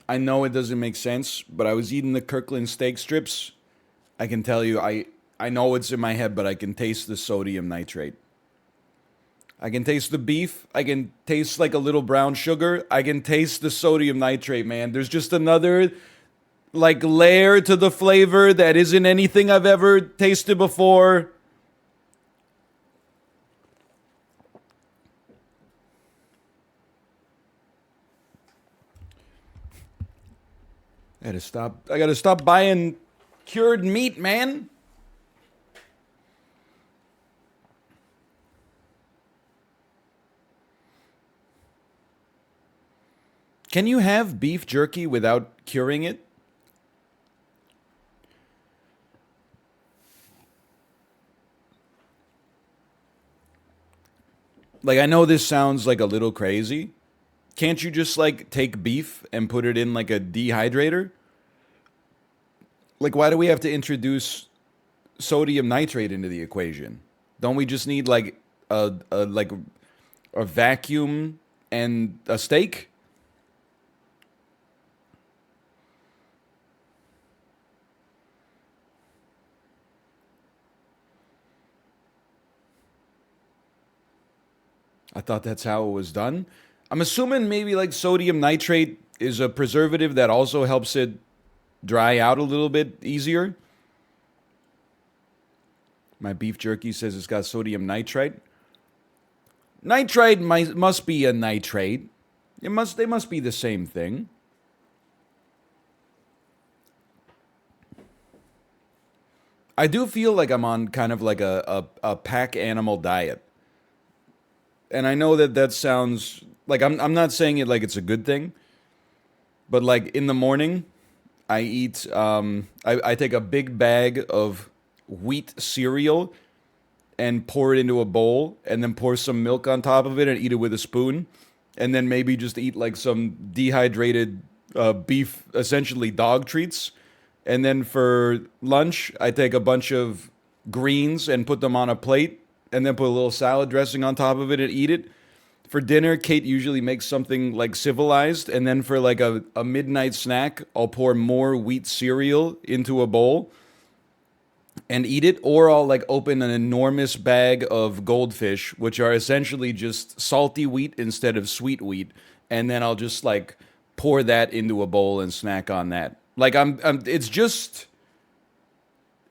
I know it doesn't make sense, but I was eating the Kirkland steak strips. I can tell you, I know it's in my head, but I can taste the sodium nitrate. I can taste the beef. I can taste like a little brown sugar. I can taste the sodium nitrate, man. There's just another like layer to the flavor that isn't anything I've ever tasted before. I gotta stop buying cured meat, man. Can you have beef jerky without curing it? Like, I know this sounds like a little crazy. Can't you just like take beef and put it in like a dehydrator? Like, why do we have to introduce sodium nitrate into the equation? Don't we just need like a vacuum and a steak? I thought that's how it was done. I'm assuming maybe like sodium nitrate is a preservative that also helps it dry out a little bit easier. My beef jerky says it's got sodium nitrite. Nitrite must be a nitrate. They must be the same thing. I do feel like I'm on kind of like a pack animal diet. And I know that that sounds like I'm not saying it like it's a good thing, but like in the morning, I take a big bag of wheat cereal and pour it into a bowl and then pour some milk on top of it and eat it with a spoon. And then maybe just eat like some dehydrated beef, essentially dog treats. And then for lunch, I take a bunch of greens and put them on a plate and then put a little salad dressing on top of it and eat it. For dinner, Kate usually makes something like civilized. And then for like a midnight snack, I'll pour more wheat cereal into a bowl and eat it, or I'll like open an enormous bag of goldfish, which are essentially just salty wheat instead of sweet wheat, and then I'll just like pour that into a bowl and snack on that. Like it's just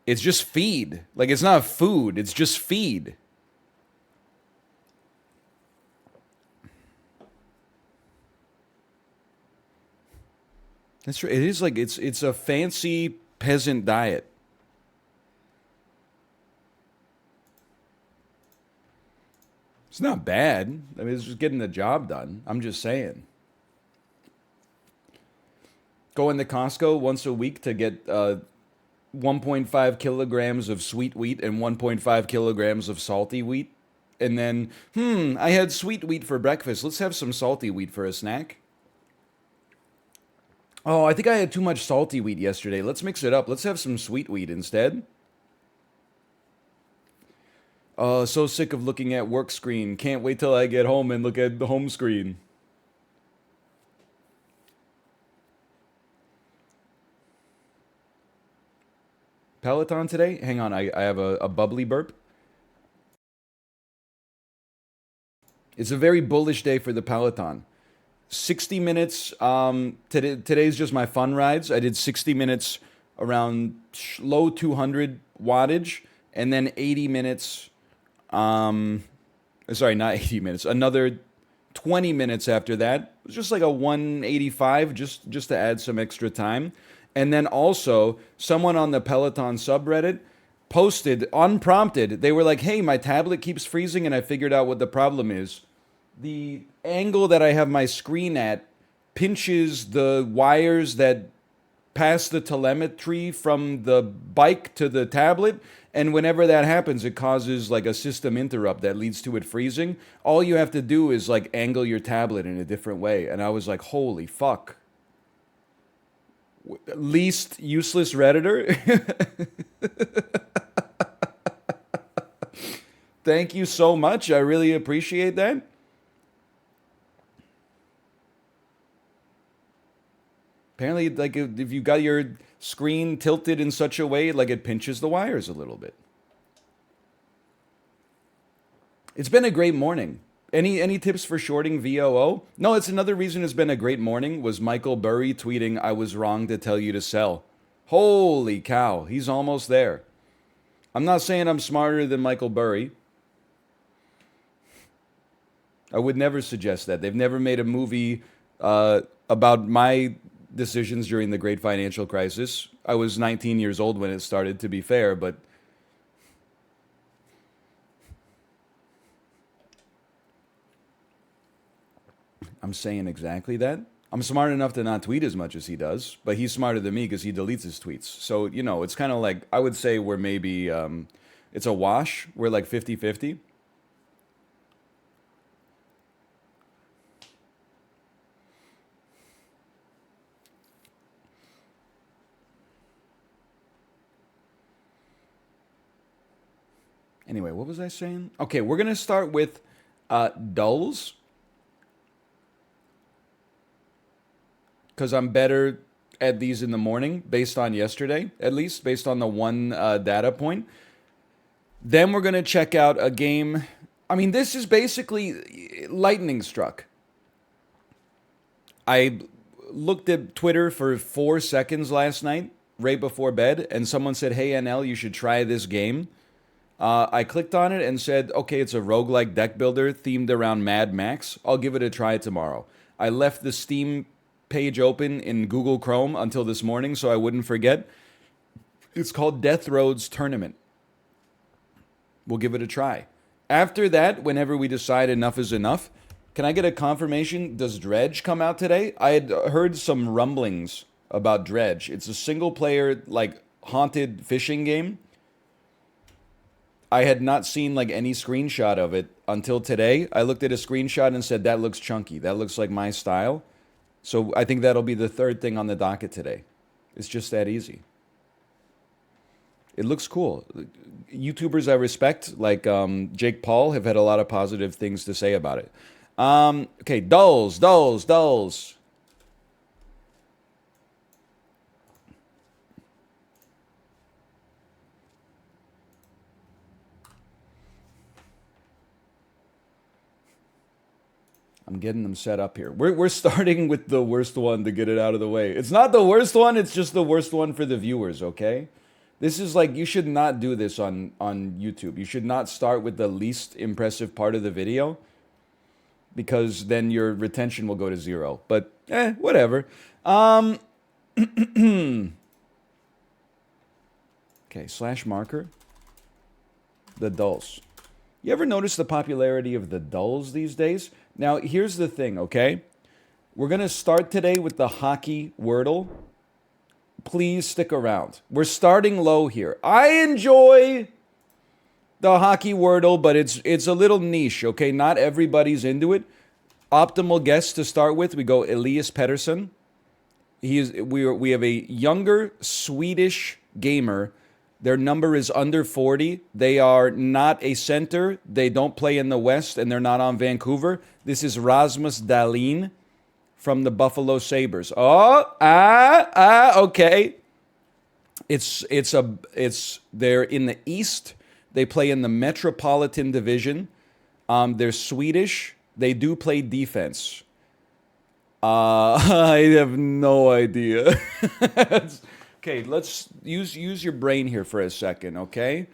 feed. Like it's not food, it's just feed. That's right. It is like it's a fancy peasant diet. It's not bad. I mean, it's just getting the job done. I'm just saying. Going to Costco once a week to get 1.5 kilograms of sweet wheat and 1.5 kilograms of salty wheat. And then, I had sweet wheat for breakfast. Let's have some salty wheat for a snack. Oh, I think I had too much salty wheat yesterday. Let's mix it up. Let's have some sweet wheat instead. So sick of looking at work screen. Can't wait till I get home and look at the home screen. Peloton today? Hang on, I have a bubbly burp. It's a very bullish day for the Peloton. 60 minutes. Today's just my fun rides. I did 60 minutes around low 200 wattage, and then 80 minutes. Sorry, not 80 minutes. Another 20 minutes after that. It was just like a 185, just to add some extra time. And then also, someone on the Peloton subreddit posted unprompted. They were like, "Hey, my tablet keeps freezing, and I figured out what the problem is. The angle that I have my screen at pinches the wires that pass the telemetry from the bike to the tablet, and whenever that happens it causes like a system interrupt that leads to it freezing. All you have to do is like angle your tablet in a different way." And I was like, holy fuck. Least useless redditor. Thank you so much, I really appreciate that. Apparently, like if you got your screen tilted in such a way, like it pinches the wires a little bit. It's been a great morning. Any tips for shorting VOO? No, it's another reason it's been a great morning was Michael Burry tweeting, "I was wrong to tell you to sell." Holy cow, he's almost there. I'm not saying I'm smarter than Michael Burry. I would never suggest that. They've never made a movie about my decisions during the great financial crisis. I was 19 years old when it started, to be fair, but I'm saying exactly that. I'm smart enough to not tweet as much as he does, but he's smarter than me because he deletes his tweets. So, it's kind of like, I would say we're maybe, it's a wash. We're like 50-50. Anyway, what was I saying? Okay, we're going to start with dulls because I'm better at these in the morning based on yesterday, at least based on the one data point. Then we're going to check out a game. I mean, this is basically lightning struck. I looked at Twitter for 4 seconds last night, right before bed, and someone said, "Hey, NL, you should try this game." I clicked on it and said, okay, it's a roguelike deck builder themed around Mad Max. I'll give it a try tomorrow. I left the Steam page open in Google Chrome until this morning so I wouldn't forget. It's called Death Road's Tournament. We'll give it a try. After that, whenever we decide enough is enough, can I get a confirmation? Does Dredge come out today? I had heard some rumblings about Dredge. It's a single player, like, haunted fishing game. I had not seen like any screenshot of it until today. I looked at a screenshot and said, that looks chunky. That looks like my style. So I think that'll be the third thing on the docket today. It's just that easy. It looks cool. YouTubers I respect, like Jake Paul, have had a lot of positive things to say about it. Okay, dulls. I'm getting them set up here. We're starting with the worst one to get it out of the way. It's not the worst one, it's just the worst one for the viewers, okay? This is like, you should not do this on YouTube. You should not start with the least impressive part of the video because then your retention will go to 0. But, whatever. Okay, slash marker. The dulls. You ever notice the popularity of the dulls these days? Now, here's the thing, okay? We're going to start today with the hockey Wordle. Please stick around. We're starting low here. I enjoy the hockey Wordle, but it's a little niche, okay? Not everybody's into it. Optimal guess to start with, we go Elias Pettersson. We have a younger Swedish gamer. Their number is under 40. They are not a center. They don't play in the West, and they're not on Vancouver. This is Rasmus Dahlin from the Buffalo Sabres. Okay. They're in the East. They play in the Metropolitan Division. They're Swedish. They do play defense. I have no idea. Okay, let's use your brain here for a second, okay?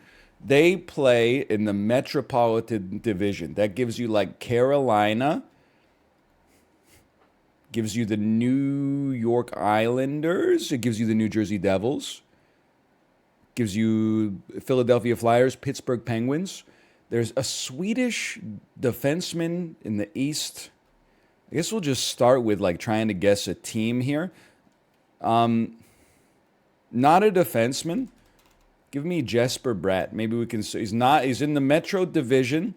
They play in the Metropolitan Division. That gives you like Carolina, gives you the New York Islanders, it gives you the New Jersey Devils, gives you Philadelphia Flyers, Pittsburgh Penguins. There's a Swedish defenseman in the East. I guess we'll just start with like trying to guess a team here. Not a defenseman. Give me Jesper Bratt. Maybe we can say he's not. He's in the Metro Division.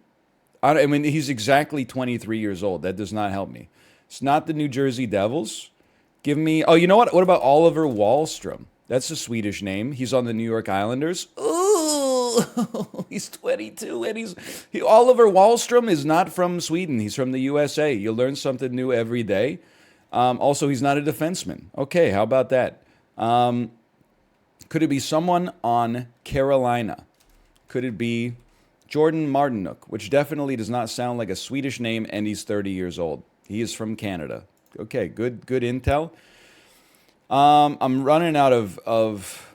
I mean, he's exactly 23 years old. That does not help me. It's not the New Jersey Devils. Give me. Oh, you know what? What about Oliver Wahlstrom? That's a Swedish name. He's on the New York Islanders. Ooh, he's 22, and Oliver Wahlstrom is not from Sweden. He's from the USA. You learn something new every day. Also, he's not a defenseman. Okay, how about that? Could it be someone on Carolina? Could it be Jordan Martinook, which definitely does not sound like a Swedish name, and he's 30 years old. He is from Canada. Okay, good intel. I'm running out of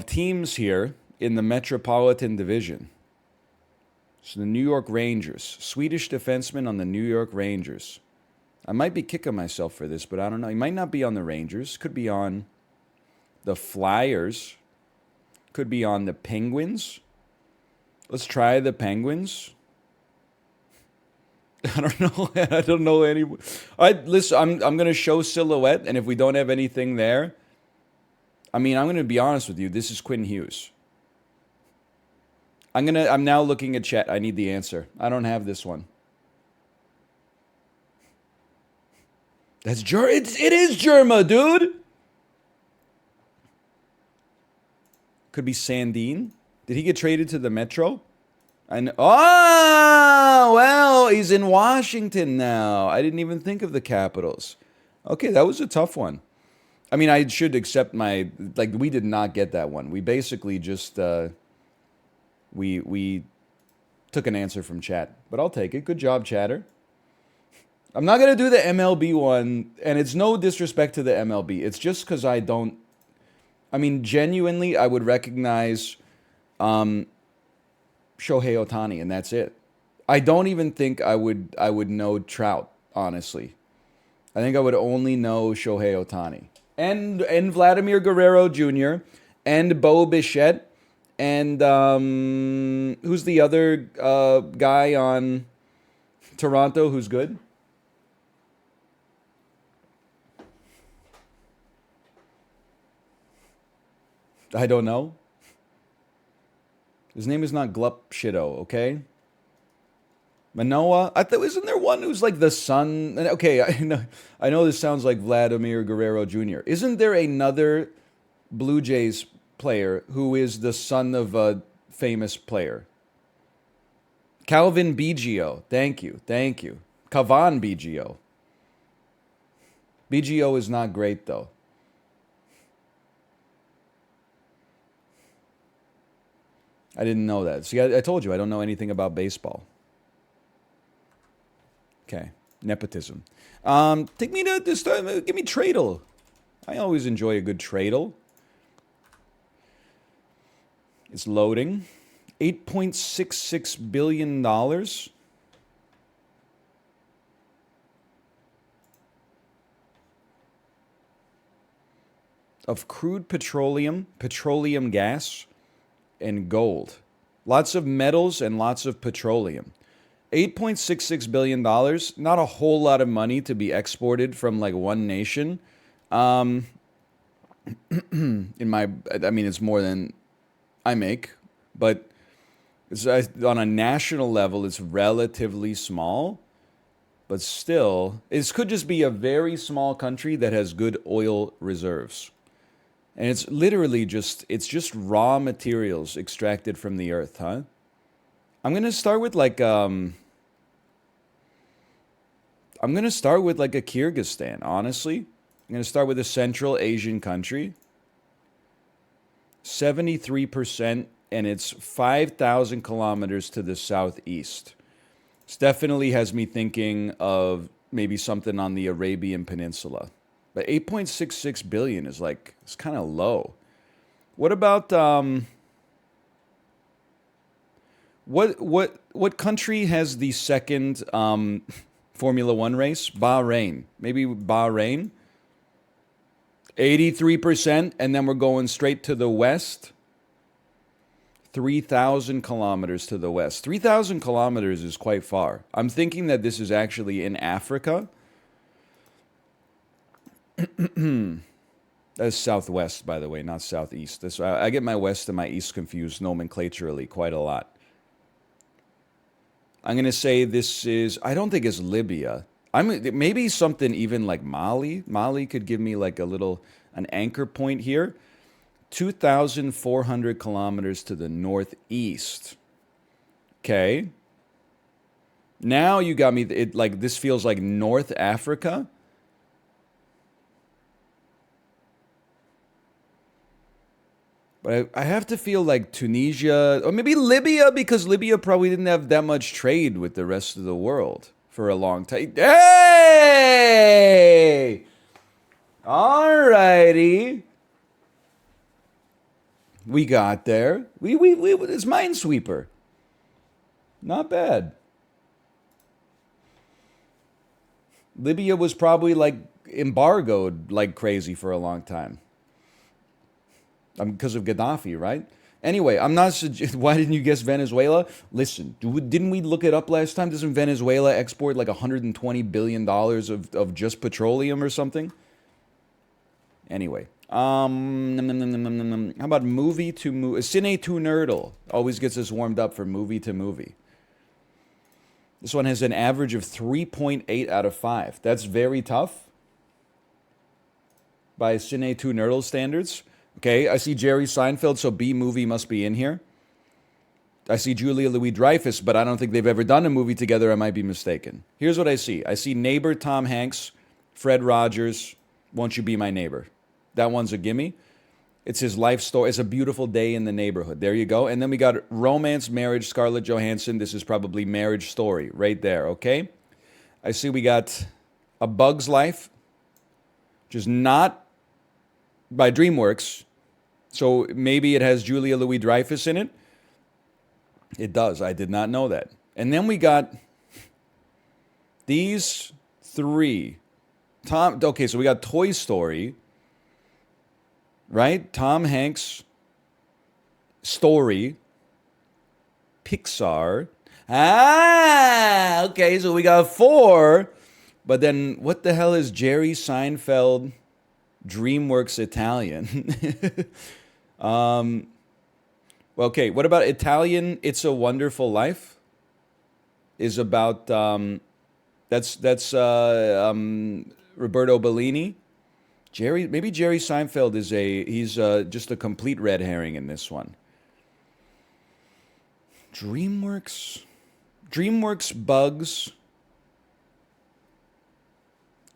teams here in the Metropolitan Division. So the New York Rangers, Swedish defenseman on the New York Rangers. I might be kicking myself for this, but I don't know. He might not be on the Rangers. Could be on the Flyers. Could be on the Penguins. Let's try the Penguins. I don't know. I don't know any. All right, listen. I'm gonna show silhouette, and if we don't have anything there, I mean, I'm gonna be honest with you. This is Quinn Hughes. I'm now looking at chat. I need the answer. I don't have this one. That's it is Germa, dude. Could be Sandin. Did he get traded to the Metro? Oh, well, he's in Washington now. I didn't even think of the Capitals. Okay, that was a tough one. I mean, I should accept we did not get that one. We basically just we took an answer from chat, but I'll take it. Good job, chatter. I'm not gonna do the MLB one, and it's no disrespect to the MLB. It's just because I don't. I mean, genuinely, I would recognize Shohei Ohtani, and that's it. I don't even think I would know Trout, honestly. I think I would only know Shohei Ohtani. And Vladimir Guerrero Jr. and Bo Bichette and who's the other guy on Toronto who's good? I don't know. His name is not Glup Shido, okay? Manoa? Isn't there one who's like the son? Okay, I know this sounds like Vladimir Guerrero Jr. Isn't there another Blue Jays player who is the son of a famous player? Calvin Biggio. Thank you. Cavan Biggio. Biggio is not great, though. I didn't know that. See, I told you I don't know anything about baseball. Okay, nepotism. Take me to this time. Give me Tradle. I always enjoy a good Tradle. It's loading. $8.66 billion. Of crude petroleum, petroleum gas, and gold. Lots of metals and lots of petroleum. $8.66 billion, not a whole lot of money to be exported from like one nation. It's more than I make, but it's, on a national level, it's relatively small. But still, this could just be a very small country that has good oil reserves. And it's literally just raw materials extracted from the earth, huh? I'm gonna start with like a Kyrgyzstan, honestly. I'm gonna start with a Central Asian country. 73%, and it's 5,000 kilometers to the southeast. This definitely has me thinking of maybe something on the Arabian Peninsula. But 8.66 billion is like, it's kind of low. What about what country has the second Formula 1 race? Bahrain. Maybe Bahrain. 83%, and then we're going straight to the west. 3,000 kilometers to the west. 3,000 kilometers is quite far. I'm thinking that this is actually in Africa. That's southwest, by the way, not southeast. I get my west and my east confused nomenclaturally quite a lot. I'm going to say this is, I don't think it's Libya. Maybe something even like Mali. Mali could give me like an anchor point here. 2,400 kilometers to the northeast. Okay. Now you got me, this feels like North Africa. But I have to feel like Tunisia, or maybe Libya, because Libya probably didn't have that much trade with the rest of the world for a long time. Hey! Alrighty. We got there. We it's Minesweeper. Not bad. Libya was probably like embargoed like crazy for a long time. Because of Gaddafi, right? Anyway, I'm not. Why didn't you guess Venezuela? Listen, didn't we look it up last time? Doesn't Venezuela export like $120 billion of just petroleum or something? Anyway, how about movie to movie? Cine to Nerdle always gets us warmed up for movie to movie. This one has an average of 3.8 out of 5. That's very tough by Cine to Nerdle standards. Okay, I see Jerry Seinfeld, so B movie must be in here. I see Julia Louis-Dreyfus, but I don't think they've ever done a movie together. I might be mistaken. Here's what I see. I see Neighbor Tom Hanks, Fred Rogers, Won't You Be My Neighbor. That one's a gimme. It's his life story. It's a beautiful day in the neighborhood. There you go. And then we got Romance, Marriage, Scarlett Johansson. This is probably Marriage Story right there, okay? I see we got A Bug's Life, which is not by DreamWorks. So maybe it has Julia Louis-Dreyfus in it. It does. I did not know that. And then we got these three. Okay, so we got Toy Story, right? Tom Hanks, Story, Pixar. Okay, so we got 4. But then what the hell is Jerry Seinfeld, DreamWorks Italian? Okay, what about Italian It's a Wonderful Life? Is about, that's Roberto Bellini. Maybe Jerry Seinfeld is he's just a complete red herring in this one. DreamWorks bugs.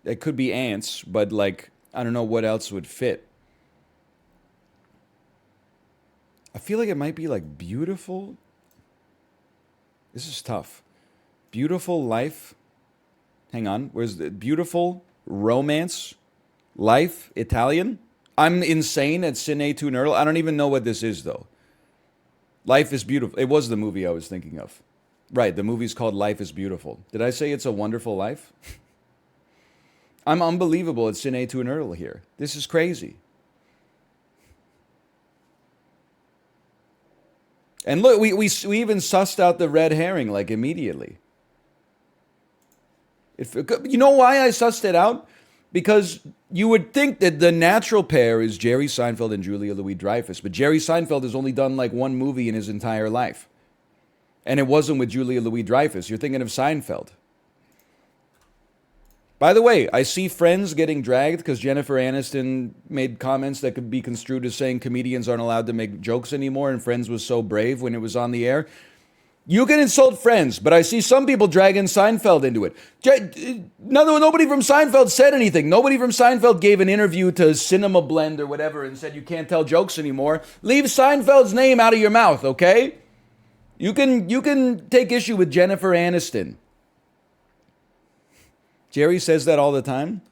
It could be ants, but like, I don't know what else would fit. I feel like it might be like Beautiful. This is tough. Beautiful Life. Hang on. Where's the Beautiful Romance? Life, Italian. I'm insane at Cine to Nerdle. I don't even know what this is, though. Life is Beautiful. It was the movie I was thinking of. Right, the movie's called Life is Beautiful. Did I say It's a Wonderful Life? I'm unbelievable at Cine to Nerdle here. This is crazy. And look, we even sussed out the red herring, like, immediately. You know why I sussed it out? Because you would think that the natural pair is Jerry Seinfeld and Julia Louis-Dreyfus, but Jerry Seinfeld has only done like one movie in his entire life. And it wasn't with Julia Louis-Dreyfus. You're thinking of Seinfeld. By the way, I see Friends getting dragged because Jennifer Aniston made comments that could be construed as saying comedians aren't allowed to make jokes anymore, and Friends was so brave when it was on the air. You can insult Friends, but I see some people dragging Seinfeld into it. Nobody from Seinfeld said anything. Nobody from Seinfeld gave an interview to Cinema Blend or whatever and said you can't tell jokes anymore. Leave Seinfeld's name out of your mouth, okay? You can take issue with Jennifer Aniston. Jerry says that all the time.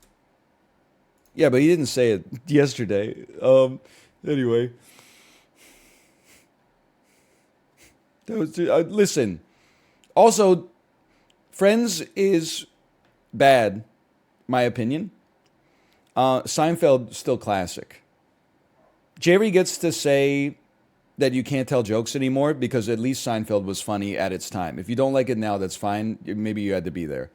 Yeah, but he didn't say it yesterday. Anyway. Listen. Also, Friends is bad, my opinion. Seinfeld, still classic. Jerry gets to say that you can't tell jokes anymore because at least Seinfeld was funny at its time. If you don't like it now, that's fine. Maybe you had to be there.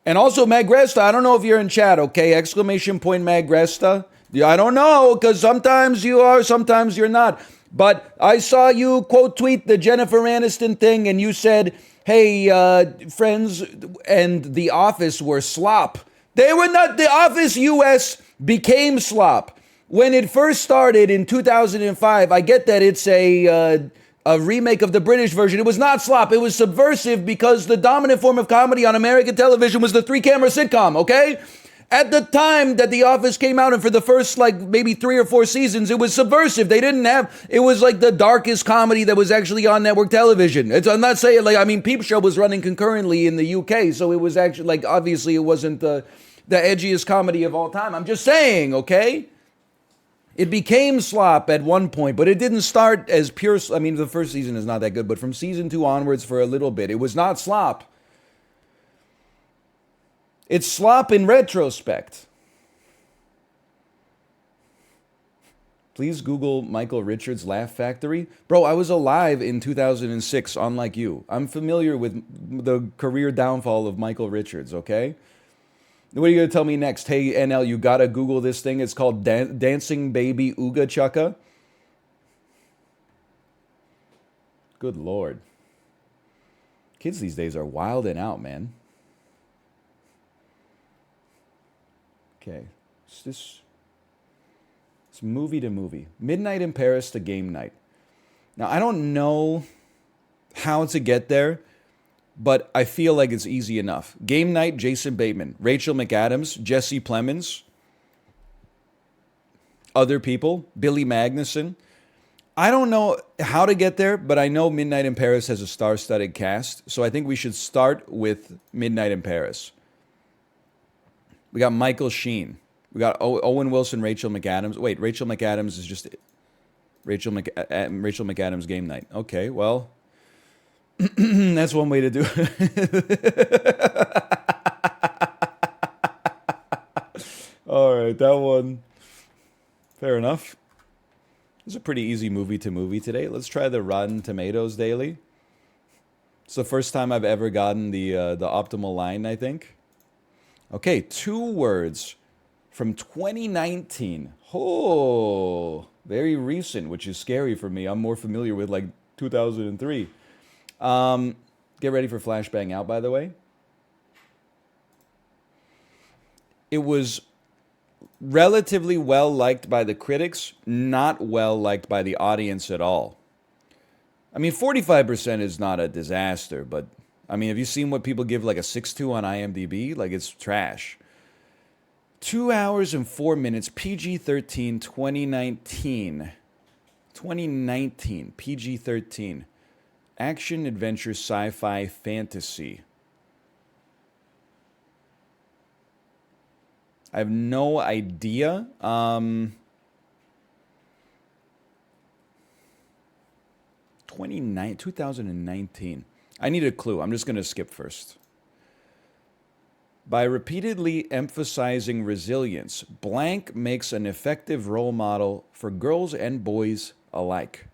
And also, Magresta, I don't know if you're in chat, okay? Exclamation point Magresta. I don't know, because sometimes you are, sometimes you're not. But I saw you quote tweet the Jennifer Aniston thing, and you said, hey, Friends and The Office were slop. They were not. The Office US became slop. When it first started in 2005, I get that it's a remake of the British version. It was not slop. It was subversive because the dominant form of comedy on American television was the 3-camera sitcom, okay? At the time that The Office came out, and for the first like maybe 3 or 4 seasons, it was subversive. They didn't have, it was like the darkest comedy that was actually on network television. I'm not saying like, I mean, Peep Show was running concurrently in the UK, so it was actually like, obviously it wasn't the edgiest comedy of all time. I'm just saying, okay? It became slop at one point, but it didn't start as pure. I mean, the first season is not that good, but from season 2 onwards for a little bit, it was not slop. It's slop in retrospect. Please Google Michael Richards' Laugh Factory. Bro, I was alive in 2006, unlike you. I'm familiar with the career downfall of Michael Richards, okay? What are you going to tell me next? Hey, NL, you got to Google this thing. It's called Dancing Baby Ooga Chukka. Good Lord. Kids these days are wilding out, man. Okay, it's movie to movie. Midnight in Paris to game night. Now, I don't know how to get there, but I feel like it's easy enough. Game night, Jason Bateman, Rachel McAdams, Jesse Plemons, other people, Billy Magnuson. I don't know how to get there, but I know Midnight in Paris has a star-studded cast, so I think we should start with Midnight in Paris. We got Michael Sheen. We got Owen Wilson, Rachel McAdams. Wait, Rachel McAdams is just Rachel McAdams game night. Okay, well, that's one way to do it. All right, that one. Fair enough. It's a pretty easy movie to movie today. Let's try the Rotten Tomatoes daily. It's the first time I've ever gotten the optimal line, I think. Okay, 2 words from 2019. Oh, very recent, which is scary for me. I'm more familiar with like 2003. Get ready for Flashbang Out, by the way. It was relatively well liked by the critics, not well liked by the audience at all. I mean, 45% is not a disaster, but I mean, have you seen what people give like a 6.2 on IMDb? Like, it's trash. 2 hours and 4 minutes, PG-13, 2019. 2019, PG-13. Action, adventure, sci-fi, fantasy. I have no idea. 2019. I need a clue. I'm just going to skip first. By repeatedly emphasizing resilience, blank makes an effective role model for girls and boys alike.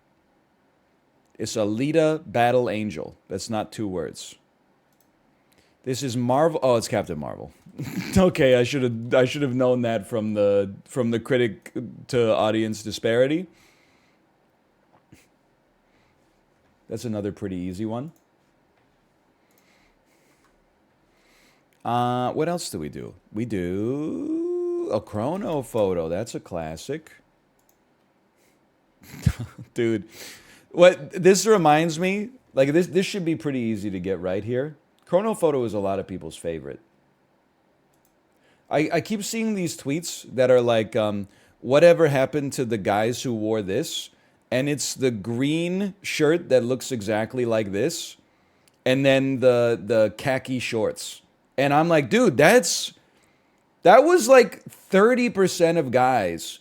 It's Alita Battle Angel. That's not 2 words. This is Marvel. Oh, it's Captain Marvel. Okay, I should have known that from the critic to audience disparity. That's another pretty easy one. What else do? We do a chrono photo. That's a classic. Dude, what this reminds me, like this should be pretty easy to get right here. Chrono photo is a lot of people's favorite. I keep seeing these tweets that are like, whatever happened to the guys who wore this? And it's the green shirt that looks exactly like this, and then the khaki shorts. And I'm like, dude, that was like 30% of guys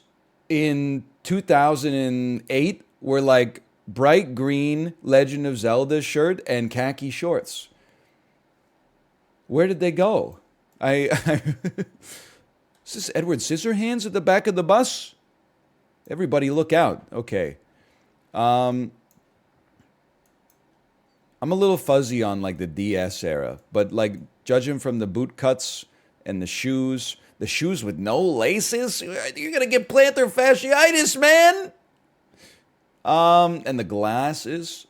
in 2008 were like bright green Legend of Zelda shirt and khaki shorts. Where did they go? Is this Edward Scissorhands at the back of the bus? Everybody look out. Okay. I'm a little fuzzy on like the DS era, but like judging from the boot cuts and the shoes with no laces, you're gonna get plantar fasciitis, man. And the glasses.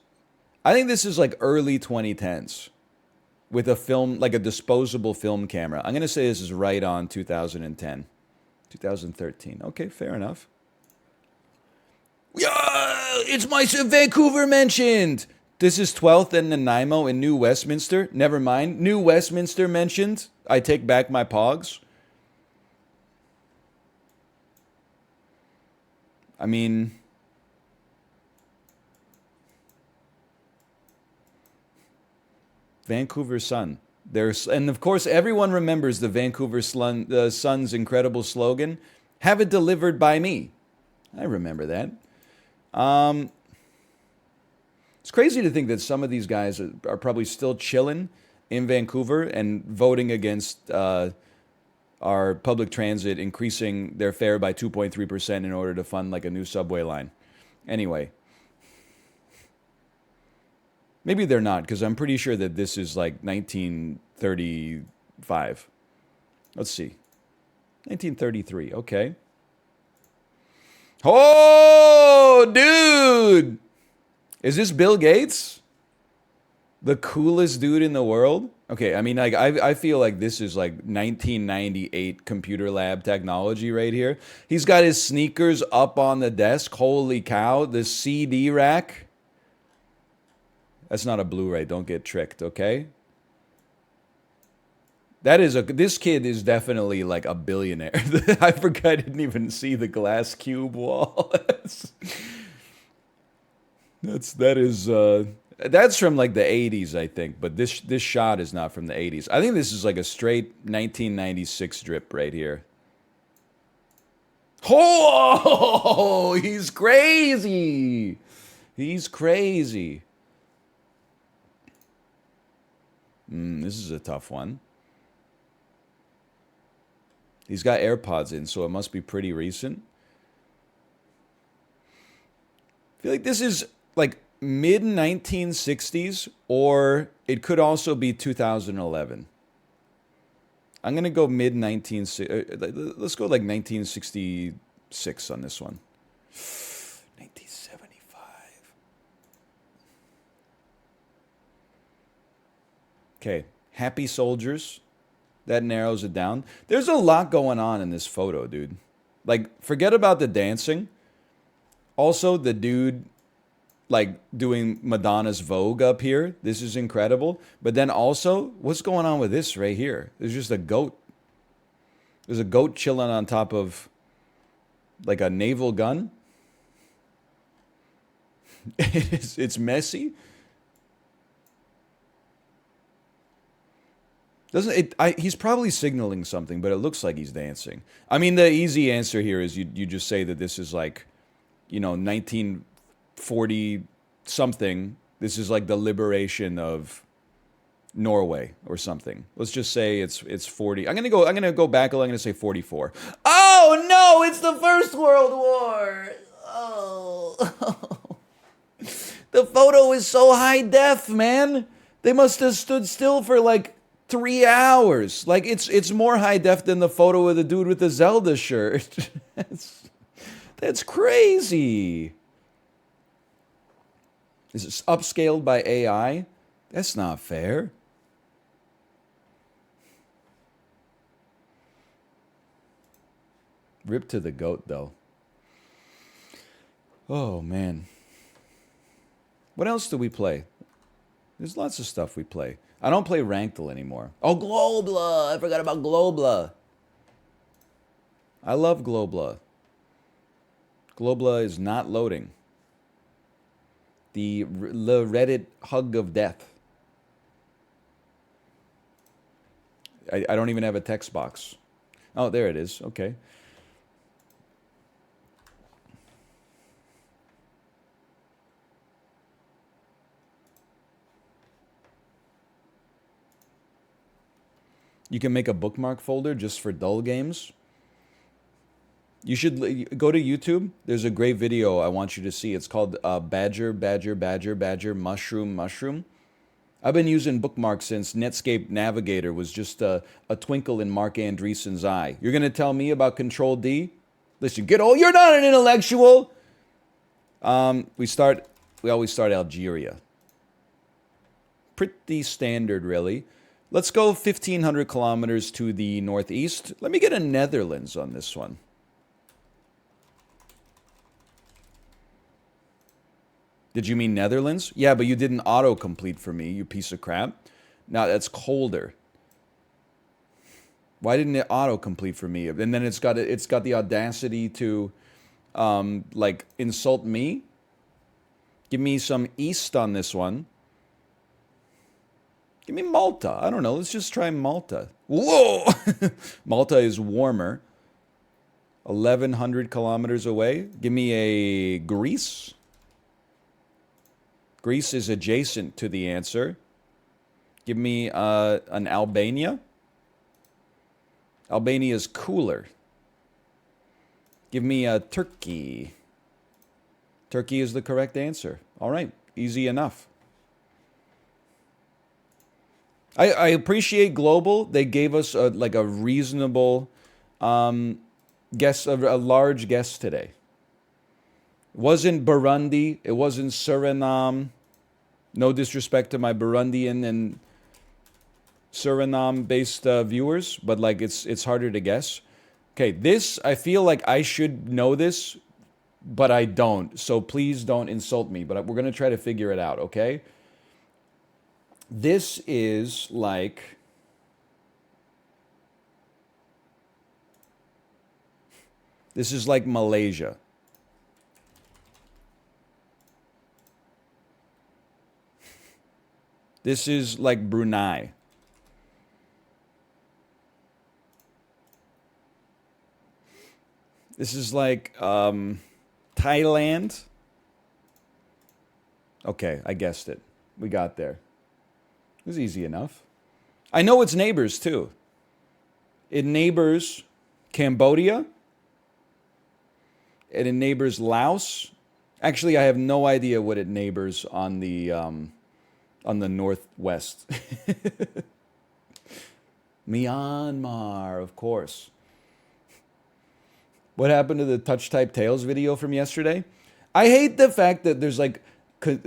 I think this is like early 2010s with a film, like a disposable film camera. I'm gonna say this is right on 2010, 2013. Okay, fair enough. Yeah, it's my Vancouver mentioned. This is 12th and Nanaimo in New Westminster. Never mind. New Westminster mentioned. I take back my pogs. I mean, Vancouver Sun. There's, and of course, everyone remembers the Vancouver Sun's incredible slogan, "Have it delivered by me." I remember that. Um, it's crazy to think that some of these guys are probably still chilling in Vancouver and voting against our public transit increasing their fare by 2.3% in order to fund like a new subway line. Anyway, maybe they're not, because I'm pretty sure that this is like 1935. Let's see. 1933. Okay. Oh, dude! Is this Bill Gates? The coolest dude in the world? Okay, I mean, like, I feel like this is like 1998 computer lab technology right here. He's got his sneakers up on the desk. Holy cow. The CD rack. That's not a Blu-ray. Don't get tricked, okay? This kid is definitely like a billionaire. I forgot I didn't even see the glass cube wall. That's from like the 80s, I think, but this shot is not from the 80s. I think this is like a straight 1996 drip right here. Oh, he's crazy. He's crazy. This is a tough one. He's got AirPods in, so it must be pretty recent. I feel like this is like mid 1960s, or it could also be 2011. I'm gonna go mid 1960. Let's go like 1966 on this one. 1975. Okay, Happy Soldiers. That narrows it down. There's a lot going on in this photo, dude. Like, forget about the dancing. Also, the dude, like, doing Madonna's Vogue up here. This is incredible. But then also, what's going on with this right here? There's just a goat. There's a goat chilling on top of, like, a naval gun. It's messy. Doesn't it? He's probably signaling something, but it looks like he's dancing. I mean, the easy answer here is you just say that this is like, 1940 something. This is like the liberation of Norway or something. Let's just say it's 40. I'm gonna go back. I'm gonna say 44. Oh no! It's the First World War. Oh, the photo is so high def, man. They must have stood still for like 3 hours. Like, it's more high def than the photo of the dude with the Zelda shirt. That's crazy. Is it upscaled by AI? That's not fair. Rip to the goat, though. Oh, man. What else do we play? There's lots of stuff we play. I don't play Rankle anymore. Oh, Globla! I forgot about Globla. I love Globla. Globla is not loading. The Reddit hug of death. I don't even have a text box. Oh, there it is. Okay. You can make a bookmark folder just for dull games. You should go to YouTube. There's a great video I want you to see. It's called Badger, Badger, Badger, Badger, Mushroom, Mushroom. I've been using bookmarks since Netscape Navigator was just a twinkle in Mark Andreessen's eye. You're going to tell me about Control D? Listen, you're not an intellectual. We always start Algeria. Pretty standard, really. Let's go 1,500 kilometers to the northeast. Let me get a Netherlands on this one. Did you mean Netherlands? Yeah, but you didn't autocomplete for me, you piece of crap. Now that's colder. Why didn't it autocomplete for me? And then it's got the audacity to like insult me. Give me some East on this one. Give me Malta. I don't know. Let's just try Malta. Whoa! Malta is warmer. 1,100 kilometers away. Give me a Greece. Greece is adjacent to the answer. Give me an Albania. Albania is cooler. Give me a Turkey. Turkey is the correct answer. All right, easy enough. I appreciate Global. They gave us like a reasonable guess, a large guess today. It wasn't Burundi. It wasn't Suriname. No disrespect to my Burundian and Suriname-based viewers, but like it's harder to guess. Okay, this I feel like I should know this, but I don't. So please don't insult me. But we're gonna try to figure it out. Okay. This is like Malaysia. This is like Brunei. This is like Thailand. Okay, I guessed it. We got there. It was easy enough. I know its neighbors too. It neighbors Cambodia. It neighbors Laos. Actually, I have no idea what it neighbors on the northwest. Myanmar, of course. What happened to the Touch Type Tales video from yesterday? I hate the fact that there's like,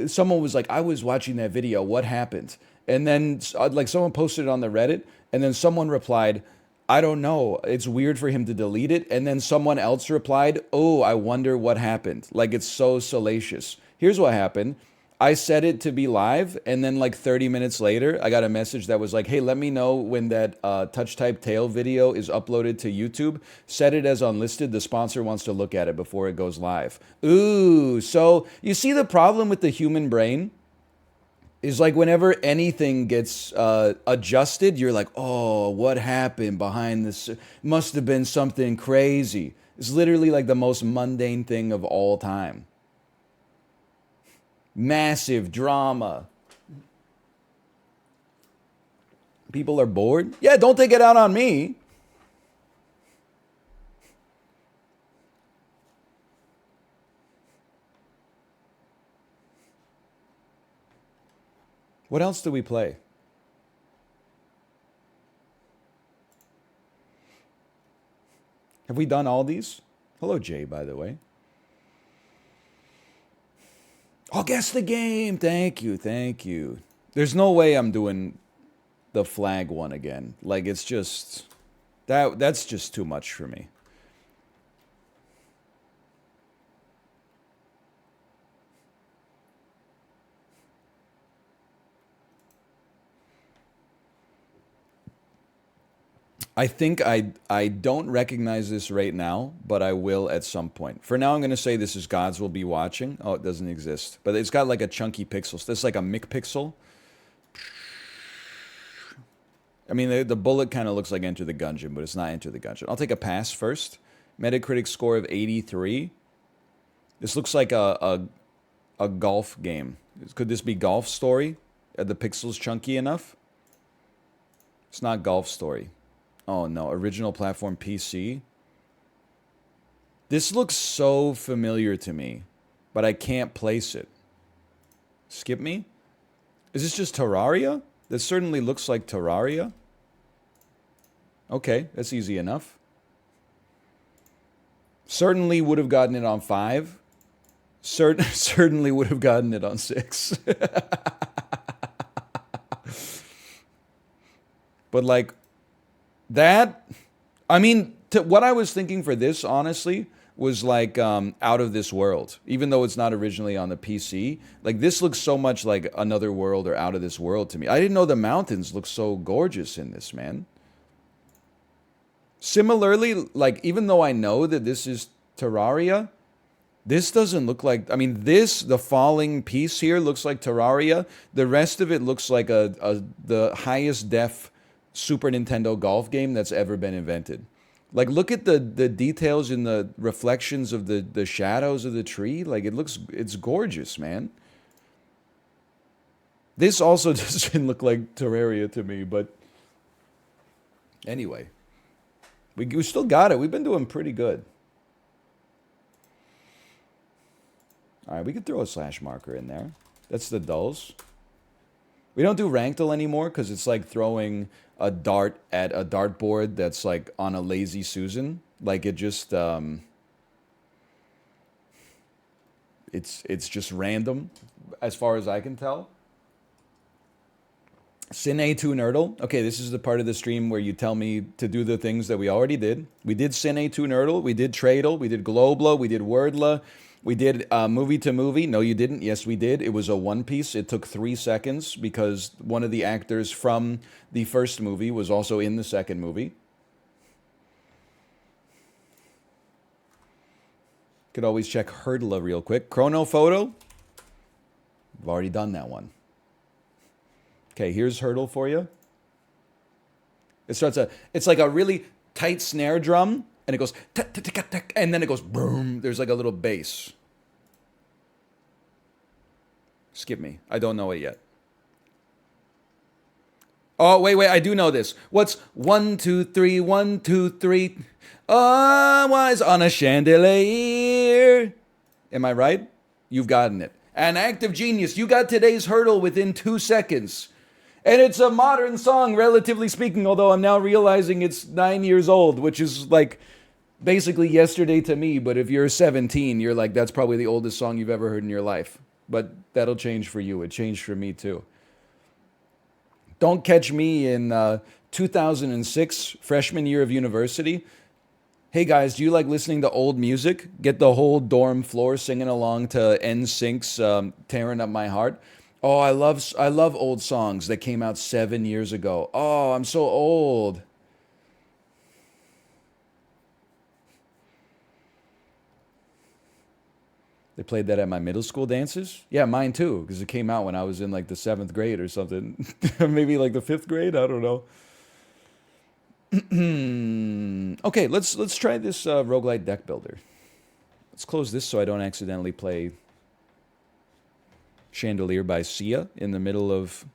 someone was like, I was watching that video, what happened? And then like someone posted it on the Reddit, and then someone replied, I don't know, it's weird for him to delete it. And then someone else replied, oh, I wonder what happened. Like it's so salacious. Here's what happened. I set it to be live, and then like 30 minutes later, I got a message that was like, hey, let me know when that Touch Type Tail video is uploaded to YouTube. Set it as unlisted. The sponsor wants to look at it before it goes live. Ooh, so you see the problem with the human brain? Is like whenever anything gets adjusted, you're like, oh, what happened behind this? Must have been something crazy. It's literally like the most mundane thing of all time. Massive drama. People are bored? Yeah, don't take it out on me. What else do we play? Have we done all these? Hello, Jay, by the way. I'll guess the game. Thank you, thank you. There's no way I'm doing the flag one again. Like, it's just... That's just too much for me. I think I don't recognize this right now, but I will at some point. For now, I'm going to say this is Gods Will Be Watching. Oh, it doesn't exist. But it's got like a chunky pixel. So this is like a McPixel. I mean, the bullet kind of looks like Enter the Gungeon, but it's not Enter the Gungeon. I'll take a pass first. Metacritic score of 83. This looks like a golf game. Could this be Golf Story? Are the pixels chunky enough? It's not Golf Story. Oh no, original platform PC. This looks so familiar to me, but I can't place it. Skip me? Is this just Terraria? This certainly looks like Terraria. Okay, that's easy enough. Certainly would have gotten it on 5. Certainly would have gotten it on 6. But like... that, I mean, what I was thinking for this, honestly, was like Out of This World. Even though it's not originally on the PC, like this looks so much like Another World or Out of This World to me. I didn't know the mountains look so gorgeous in this, man. Similarly, like even though I know that this is Terraria, This doesn't look like, I mean, the falling piece here looks like Terraria. The rest of it looks like the highest def Super Nintendo golf game that's ever been invented. Like, look at the details in the reflections of the shadows of the tree. Like, it's gorgeous, man. This also doesn't look like Terraria to me, but anyway. We still got it. We've been doing pretty good. All right, we could throw a slash marker in there. That's the dulls. We don't do ranked anymore because it's like throwing a dart at a dartboard that's like on a lazy Susan. Like it just, it's just random as far as I can tell. Sin A2 Nerdle. Okay, this is the part of the stream where you tell me to do the things that we already did. We did Sin A2 Nerdle. We did Tradle. We did Globla. We did Wordla. We did movie to movie. No, you didn't. Yes, we did. It was a one piece. It took 3 seconds because one of the actors from the first movie was also in the second movie. Could always check Hurdla real quick. Chrono Photo. I've already done that one. Okay, here's Hurdle for you. It's like a really tight snare drum, and it goes, and then it goes, boom. There's like a little bass. Skip me. I don't know it yet. Oh, wait, I do know this. What's 1, 2, 3, 1, 2, 3? I was on a chandelier. Am I right? You've gotten it. An act of genius. You got today's Hurdle within 2 seconds. And it's a modern song, relatively speaking, although I'm now realizing it's 9 years old, which is like basically yesterday to me. But if you're 17, you're like, that's probably the oldest song you've ever heard in your life. But that'll change for you. It changed for me too. Don't catch me in 2006, freshman year of university. Hey guys, do you like listening to old music? Get the whole dorm floor singing along to NSYNC's Tearing Up My Heart. Oh, I love old songs that came out 7 years ago. Oh, I'm so old. They played that at my middle school dances? Yeah, mine too, because it came out when I was in like the 7th grade or something. Maybe like the 5th grade, I don't know. Okay, let's try this roguelite deck builder. Let's close this so I don't accidentally play Chandelier by Sia in the middle of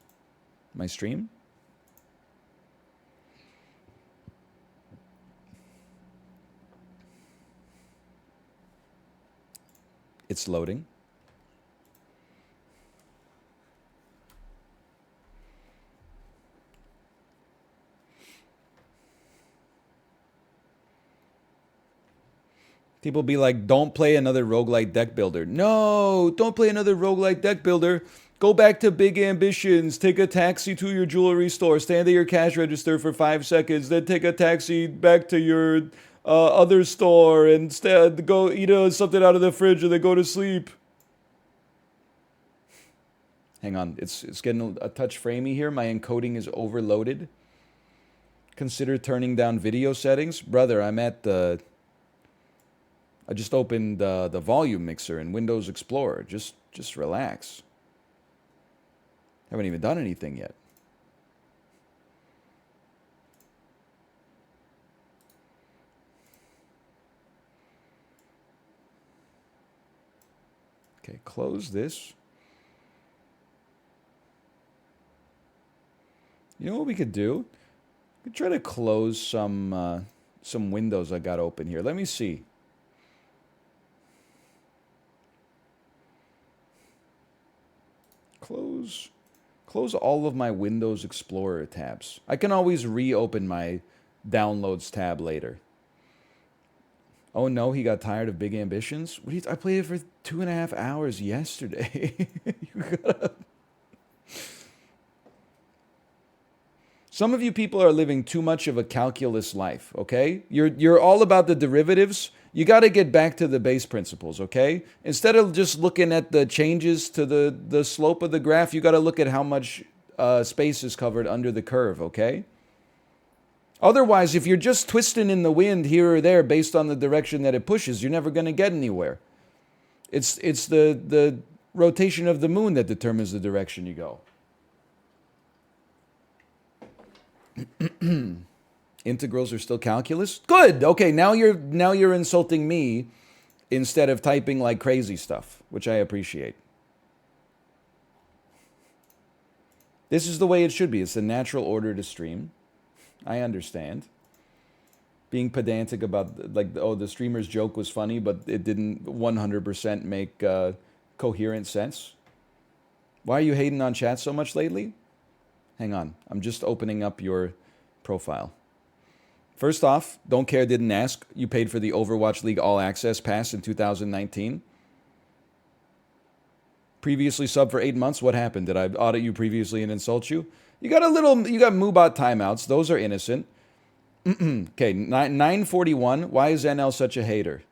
my stream. It's loading. People be like, don't play another roguelite deck builder. No, don't play another roguelite deck builder. Go back to Big Ambitions. Take a taxi to your jewelry store. Stand at your cash register for 5 seconds. Then take a taxi back to your other store and go eat something out of the fridge and then go to sleep. Hang on. It's getting a touch framey here. My encoding is overloaded. Consider turning down video settings. Brother, I'm at the... I just opened the volume mixer in Windows Explorer. Just relax. Haven't even done anything yet. Okay, close this. You know what we could do? We could try to close some windows I got open here. Let me see. Close all of my Windows Explorer tabs. I can always reopen my Downloads tab later. Oh no, he got tired of Big Ambitions? I played it for 2.5 hours yesterday. Some of you people are living too much of a calculus life, okay? You're all about the derivatives. You got to get back to the base principles, okay? Instead of just looking at the changes to the slope of the graph, you got to look at how much space is covered under the curve, okay? Otherwise, if you're just twisting in the wind here or there based on the direction that it pushes, you're never going to get anywhere. It's the rotation of the moon that determines the direction you go. Integrals are still calculus? Good. Okay, now you're insulting me instead of typing like crazy stuff, which I appreciate. This is the way it should be. It's the natural order to stream. I understand. Being pedantic about, like, oh, the streamer's joke was funny, but it didn't 100% make coherent sense. Why are you hating on chat so much lately? Hang on. I'm just opening up your profile. First off, don't care, didn't ask. You paid for the Overwatch League All Access Pass in 2019. Previously subbed for 8 months. What happened? Did I audit you previously and insult you? You got Moobot timeouts. Those are innocent. Okay, 941. Why is NL such a hater?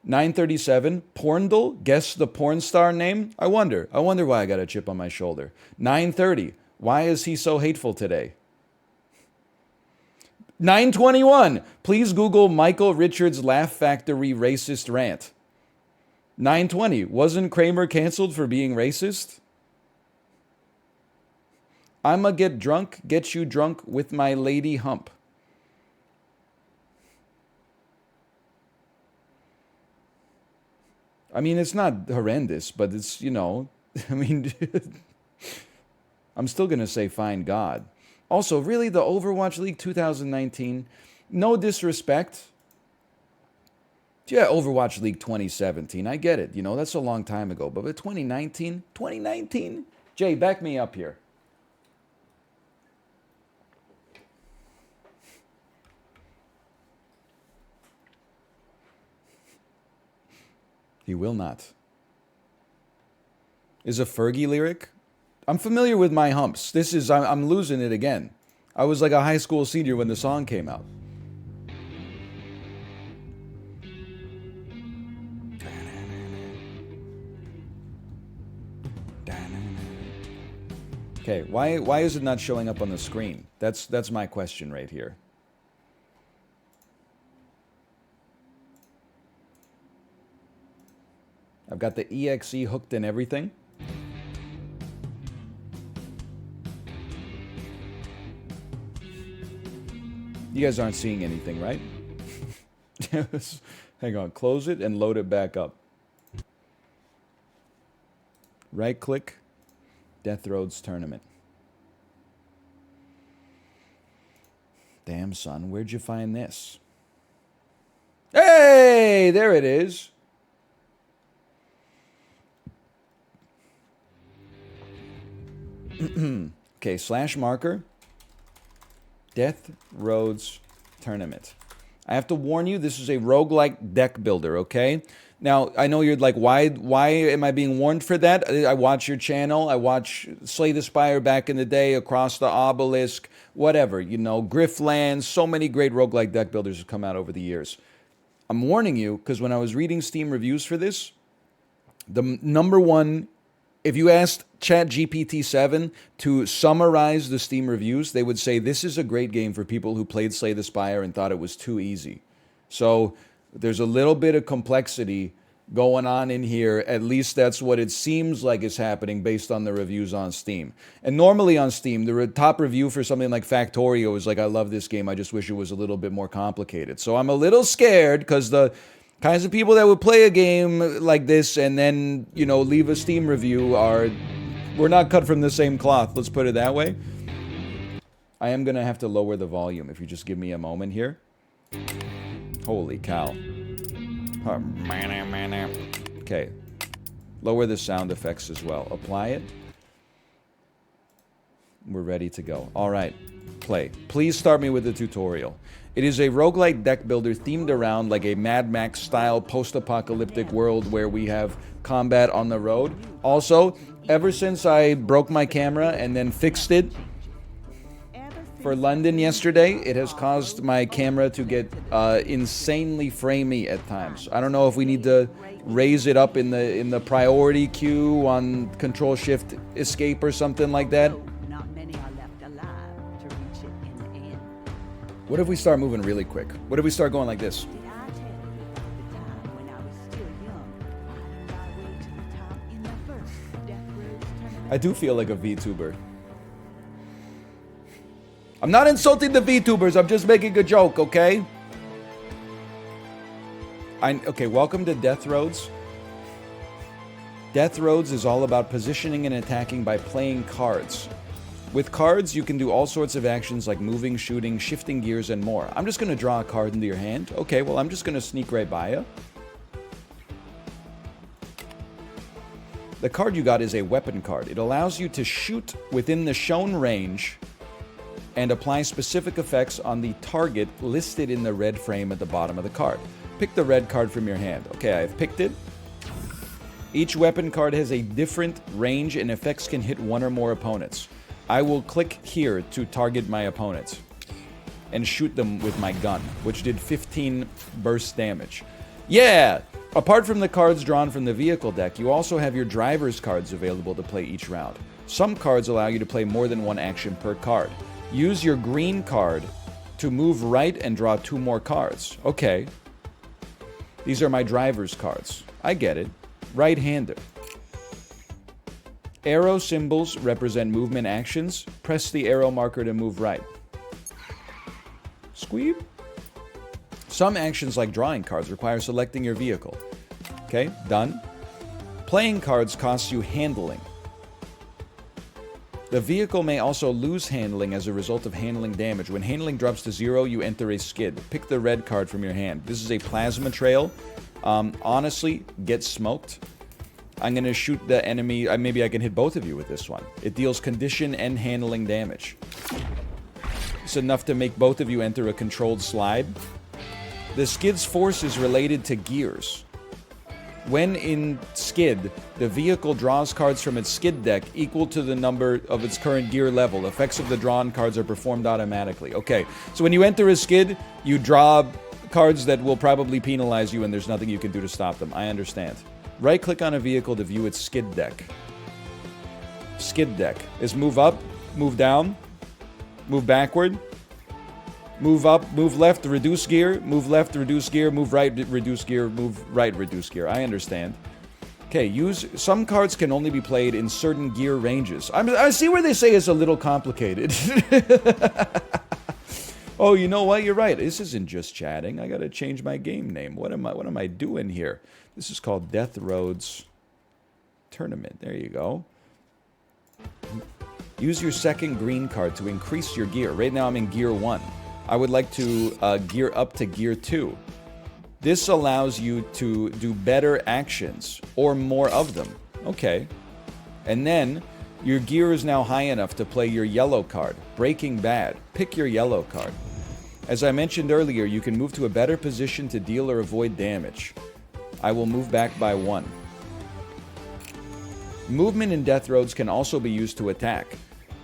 937. Porndle. Guess the porn star name? I wonder why I got a chip on my shoulder. 930. Why is he so hateful today? 921. Please Google Michael Richards Laugh Factory racist rant. 920. Wasn't Kramer canceled for being racist? I'ma get you drunk with my lady hump. I mean, it's not horrendous, but it's, I mean, I'm still going to say find God. Also, really, the Overwatch League 2019, no disrespect. Yeah, Overwatch League 2017, I get it. That's a long time ago. But 2019? Jay, back me up here. He will not. Is a Fergie lyric? I'm familiar with My Humps. I'm losing it again. I was like a high school senior when the song came out. Okay, why is it not showing up on the screen? That's my question right here. I've got the EXE hooked in everything. You guys aren't seeing anything, right? Hang on, close it and load it back up. Right click, Death Roads Tournament. Damn, son, where'd you find this? Hey, there it is. Okay, /marker. Death Roads Tournament. I have to warn you, this is a roguelike deck builder, okay? Now, I know you're like, why am I being warned for that? I watch your channel. I watch Slay the Spire back in the day, Across the Obelisk, whatever, Grifflands. So many great roguelike deck builders have come out over the years. I'm warning you, because when I was reading Steam reviews for this, the number one, if you asked ChatGPT-7 to summarize the Steam reviews, they would say this is a great game for people who played Slay the Spire and thought it was too easy. So there's a little bit of complexity going on in here. At least that's what it seems like is happening based on the reviews on Steam. And normally on Steam, the top review for something like Factorio is like, I love this game, I just wish it was a little bit more complicated. So I'm a little scared because the kinds of people that would play a game like this and then, leave a Steam review we're not cut from the same cloth, let's put it that way. I am going to have to lower the volume if you just give me a moment here. Holy cow. Okay. Lower the sound effects as well. Apply it. We're ready to go. All right. Play. Please start me with the tutorial. It is a roguelike deck builder themed around like a Mad Max style post-apocalyptic world where we have combat on the road. Also, ever since I broke my camera and then fixed it for London yesterday, it has caused my camera to get insanely framey at times. I don't know if we need to raise it up in the priority queue on Control-Shift-Escape or something like that. What if we start moving really quick? What if we start going like this? I do feel like a VTuber. I'm not insulting the VTubers, I'm just making a joke, okay? Okay, welcome to Death Roads. Death Roads is all about positioning and attacking by playing cards. With cards, you can do all sorts of actions like moving, shooting, shifting gears, and more. I'm just going to draw a card into your hand. Okay, well, I'm just going to sneak right by you. The card you got is a weapon card. It allows you to shoot within the shown range and apply specific effects on the target listed in the red frame at the bottom of the card. Pick the red card from your hand. Okay, I've picked it. Each weapon card has a different range and effects can hit one or more opponents. I will click here to target my opponents and shoot them with my gun, which did 15 burst damage. Yeah! Apart from the cards drawn from the vehicle deck, you also have your driver's cards available to play each round. Some cards allow you to play more than one action per card. Use your green card to move right and draw 2 more cards. Okay. These are my driver's cards. I get it. Right-hander. Arrow symbols represent movement actions. Press the arrow marker to move right. Squeeb. Some actions like drawing cards require selecting your vehicle. Okay, done. Playing cards costs you handling. The vehicle may also lose handling as a result of handling damage. When handling drops to 0, you enter a skid. Pick the red card from your hand. This is a plasma trail. Honestly, get smoked. I'm going to shoot the enemy. Maybe I can hit both of you with this one. It deals condition and handling damage. It's enough to make both of you enter a controlled slide. The skid's force is related to gears. When in skid, the vehicle draws cards from its skid deck equal to the number of its current gear level. Effects of the drawn cards are performed automatically. Okay, so when you enter a skid, you draw cards that will probably penalize you and there's nothing you can do to stop them. I understand. Right-click on a vehicle to view its skid deck. Skid deck is move up, move down, move backward, move up, move left, reduce gear, move left, reduce gear, move right, reduce gear, move right, reduce gear. I understand. Okay, some cards can only be played in certain gear ranges. I see where they say it's a little complicated. Oh, you know what? You're right. This isn't just chatting. I gotta change my game name. What am I doing here? This is called Death Roads Tournament. There you go. Use your second green card to increase your gear. Right now I'm in gear 1. I would like to gear up to gear 2. This allows you to do better actions or more of them. Okay. And then your gear is now high enough to play your yellow card. Breaking Bad. Pick your yellow card. As I mentioned earlier, you can move to a better position to deal or avoid damage. I will move back by 1. Movement in Death Roads can also be used to attack.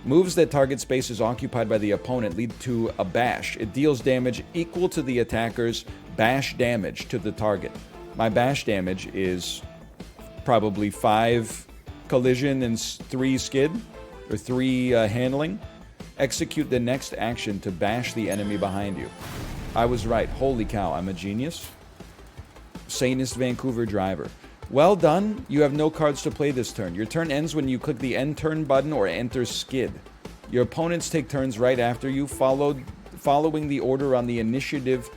Moves that target spaces occupied by the opponent lead to a bash. It deals damage equal to the attacker's bash damage to the target. My bash damage is probably 5 collision and 3 skid, or 3 handling. Execute the next action to bash the enemy behind you. I was right. Holy cow, I'm a genius. Sanest Vancouver driver. Well done. You have no cards to play this turn. Your turn ends when you click the end turn button or enter skid. Your opponents take turns right after you, following the order on the initiative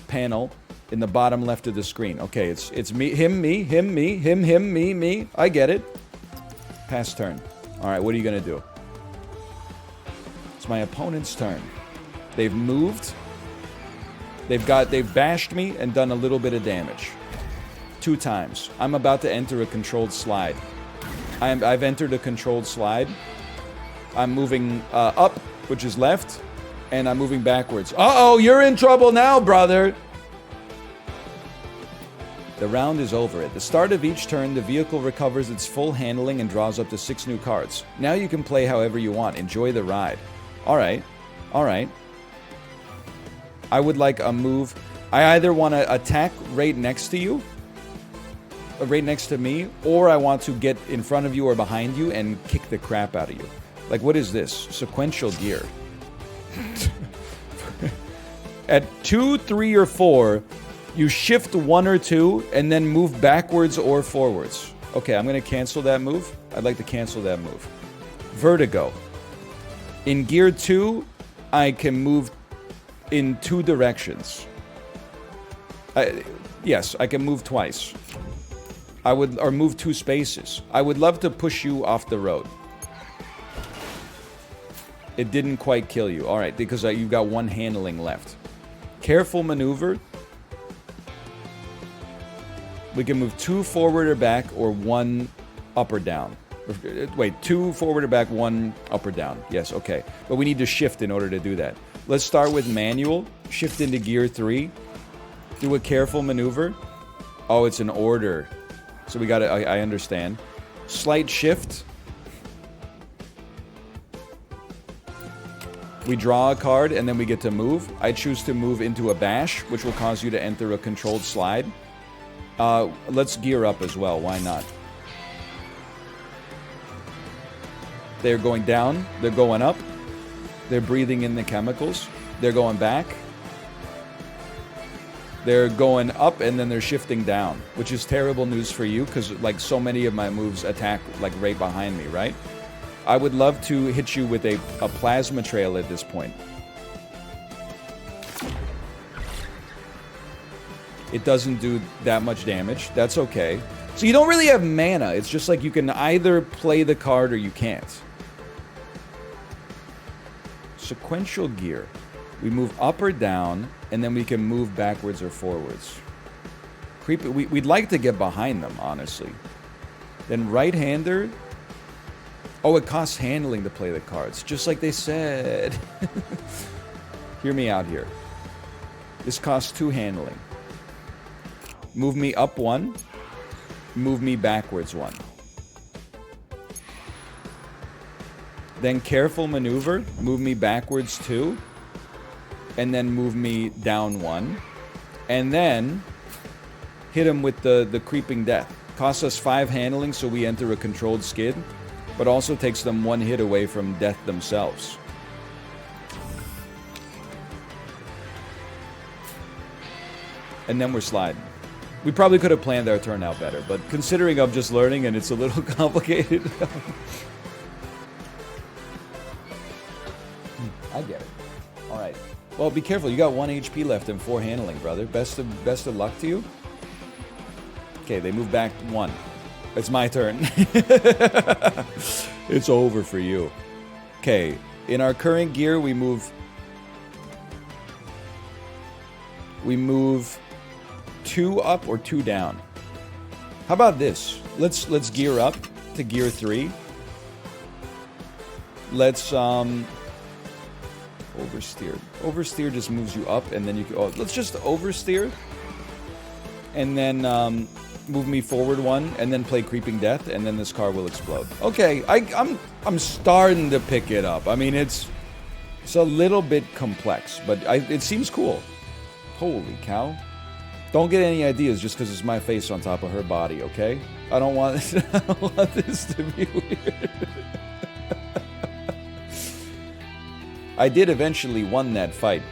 panel in the bottom left of the screen. Okay, it's me, him, me, him, me, him, me, me. I get it. Pass turn. All right, what are you gonna do? It's my opponent's turn. They've moved. They've bashed me and done a little bit of damage. 2 times. I'm about to enter a controlled slide. I've entered a controlled slide. I'm moving up, which is left, and I'm moving backwards. Uh-oh, you're in trouble now, brother! The round is over. At the start of each turn, the vehicle recovers its full handling and draws up to 6 new cards. Now you can play however you want. Enjoy the ride. Alright. Alright. I would like a move. I either want to attack right next to you, right next to me, or I want to get in front of you or behind you and kick the crap out of you. Like, what is this? Sequential gear. At 2, 3, or 4, you shift 1 or 2 and then move backwards or forwards. Okay, I'm going to cancel that move. I'd like to cancel that move. vertigo. In gear 2, I can move in 2 directions. Yes, I can move twice. Or move 2 spaces. I would love to push you off the road. It didn't quite kill you. Alright, because you've got 1 handling left. Careful maneuver. We can move 2 forward or back, or 1 up or down. Wait, 2 forward or back, 1 up or down. Yes, okay. But we need to shift in order to do that. Let's start with manual. Shift into gear 3. Do a careful maneuver. Oh, it's an order. So we gotta, I understand. Slight shift. We draw a card, and then we get to move. I choose to move into a bash, which will cause you to enter a controlled slide. Let's gear up as well. Why not? They're going down. They're going up. They're breathing in the chemicals. They're going back. They're going up, and then they're shifting down, which is terrible news for you, because, like, so many of my moves attack, like, right behind me, right? I would love to hit you with a plasma trail at this point. It doesn't do that much damage. That's okay. So you don't really have mana. It's just like you can either play the card or you can't. Sequential gear. We move up or down, and then we can move backwards or forwards. We'd like to get behind them, honestly. Then right-hander. Oh, it costs handling to play the cards, just like they said. Hear me out here. This costs 2 handling. Move me up 1. Move me backwards 1. Then careful maneuver. Move me backwards 2. And then move me down 1. And then hit him with the creeping death. Costs us 5 handling, so we enter a controlled skid. But also takes them 1 hit away from death themselves. And then we're sliding. We probably could have planned our turn out better, but considering I'm just learning and it's a little complicated. I get it. Alright. Well, be careful. You got 1 HP left and 4 handling, brother. Best of luck to you. Okay, they move back 1. It's my turn. It's over for you. Okay, in our current gear, we move 2 up or 2 down. How about this? Let's gear up to gear 3. Let's oversteer. Oversteer just moves you up, and then you can. Oh, let's just oversteer, and then move me forward 1, and then play creeping death, and then this car will explode. Okay, I'm starting to pick it up. I mean, it's a little bit complex, but it seems cool. Holy cow! Don't get any ideas just because it's my face on top of her body. Okay, I don't want this to be weird. I did eventually win that fight,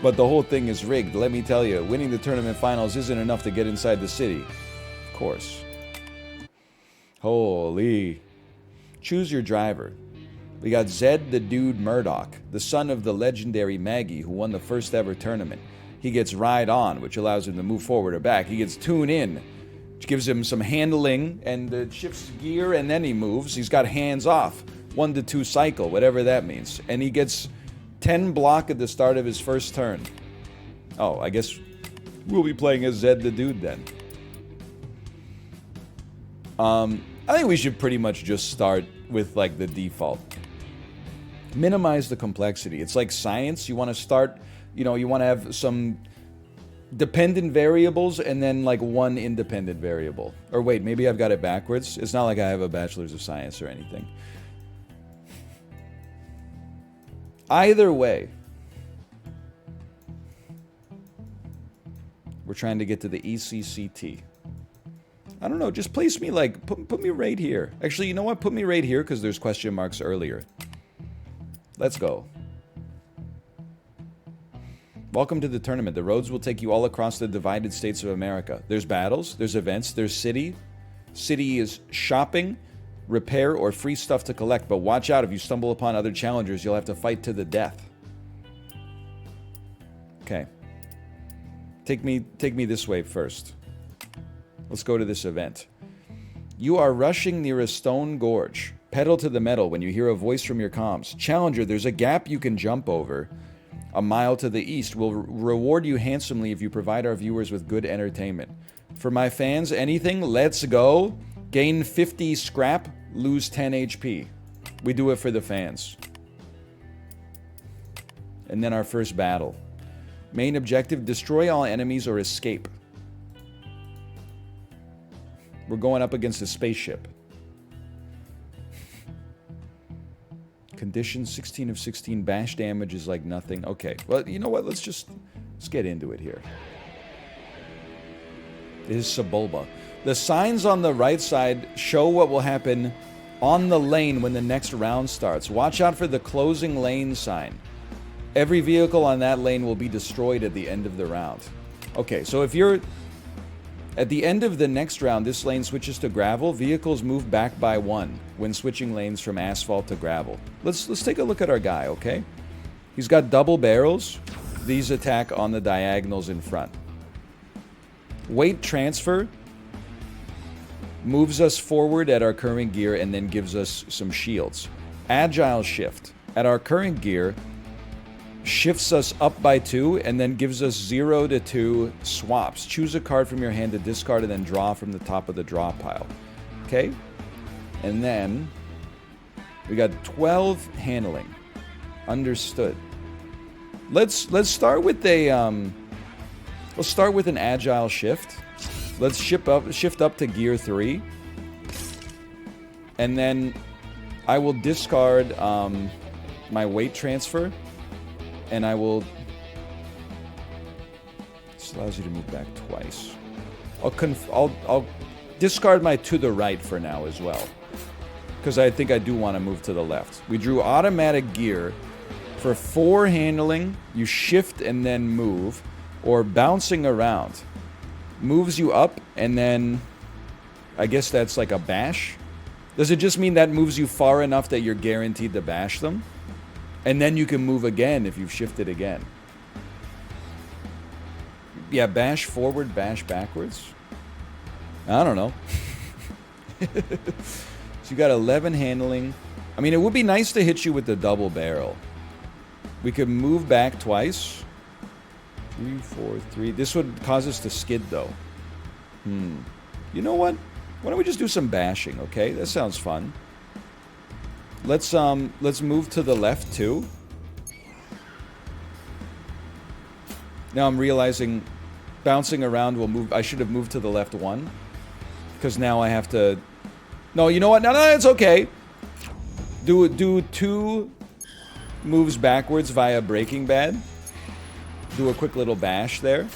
but the whole thing is rigged. Let me tell you, winning the tournament finals isn't enough to get inside the city. Of course. Holy. Choose your driver. We got Zed the Dude Murdoch, the son of the legendary Maggie who won the first ever tournament. He gets Ride On, which allows him to move forward or back. He gets Tune In, which gives him some handling and shifts gear, and then he moves. He's got Hands Off, 1 to 2 cycle, whatever that means. And he gets 10 block at the start of his first turn. Oh, I guess we'll be playing as Zed the Dude then. I think we should pretty much just start with, like, the default. Minimize the complexity. It's like science. You want to start, you want to have some dependent variables and then, like, 1 independent variable. Or wait, maybe I've got it backwards. It's not like I have a bachelor's of science or anything. Either way, we're trying to get to the ECCT. I don't know, just place me, like, put me right here. Actually, you know what? Put me right here, because there's question marks earlier. Let's go. Welcome to the tournament. The roads will take you all across the divided states of America. There's battles, there's events, there's city. City is shopping, repair, or free stuff to collect. But watch out, if you stumble upon other challengers, you'll have to fight to the death. Okay. Take me this way first. Let's go to this event. You are rushing near a stone gorge. Pedal to the metal when you hear a voice from your comms. Challenger, there's a gap you can jump over. A mile to the east. Will reward you handsomely if you provide our viewers with good entertainment. For my fans, anything? Let's go. Gain 50 scrap, lose 10 HP. We do it for the fans. And then our first battle. Main objective, destroy all enemies or escape. We're going up against a spaceship. Condition 16 of 16. Bash damage is like nothing. Okay, well, you know what? Let's get into it here. This is Sebulba. The signs on the right side show what will happen on the lane when the next round starts. Watch out for the closing lane sign. Every vehicle on that lane will be destroyed at the end of the round. Okay, so if you're... At the end of the next round, this lane switches to gravel. Vehicles move back by 1 when switching lanes from asphalt to gravel. Let's take a look at our guy, okay? He's got double barrels. These attack on the diagonals in front. Weight transfer moves us forward at our current gear and then gives us some shields. Agile shift at our current gear shifts us up by 2 and then gives us 0 to 2 swaps. Choose a card from your hand to discard and then draw from the top of the draw pile. Okay? And then we got 12 handling. Understood. Let's start with a let's start with an agile shift. Let's shift up to gear 3. And then I will discard my weight transfer. And I will... This allows you to move back twice. I'll discard my to the right for now as well. Because I think I do want to move to the left. We drew automatic gear. For 4 handling, you shift and then move. Or bouncing around. Moves you up and then... I guess that's like a bash. Does it just mean that moves you far enough that you're guaranteed to bash them? And then you can move again if you've shifted again. Yeah, bash forward, bash backwards. I don't know. So you got 11 handling. I mean, it would be nice to hit you with the double barrel. We could move back twice. 3, 4, 3. This would cause us to skid, though. You know what? Why don't we just do some bashing, okay? That sounds fun. Let's move to the left too. Now I'm realizing bouncing around will move. I should have moved to the left 1. Because now I have to... No, you know what? No, it's okay. Do 2 moves backwards via Breaking Bad. Do a quick little bash there.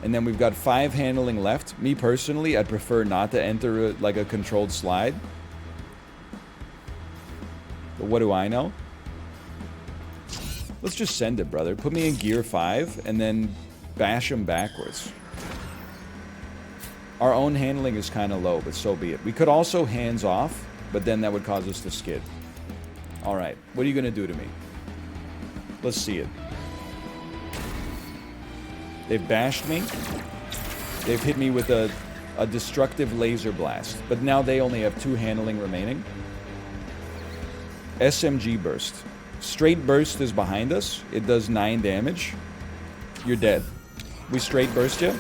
And then we've got 5 handling left. Me personally, I'd prefer not to enter like a controlled slide. But what do I know? Let's just send it, brother. Put me in gear 5 and then bash him backwards. Our own handling is kind of low, but so be it. We could also hands off, but then that would cause us to skid. Alright, what are you going to do to me? Let's see it. They've bashed me. They've hit me with a destructive laser blast. But now they only have 2 handling remaining. SMG burst. Straight burst is behind us. It does 9 damage. You're dead. We straight burst you.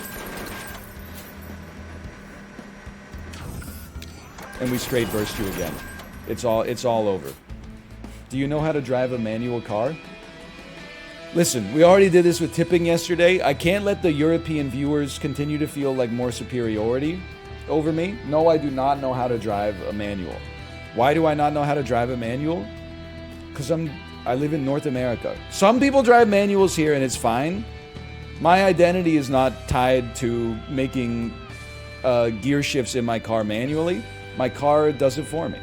And we straight burst you again. It's all over. Do you know how to drive a manual car? Listen, we already did this with tipping yesterday. I can't let the European viewers continue to feel like more superiority over me. No, I do not know how to drive a manual. Why do I not know how to drive a manual? Because I live in North America. Some people drive manuals here and it's fine. My identity is not tied to making gear shifts in my car manually. My car does it for me.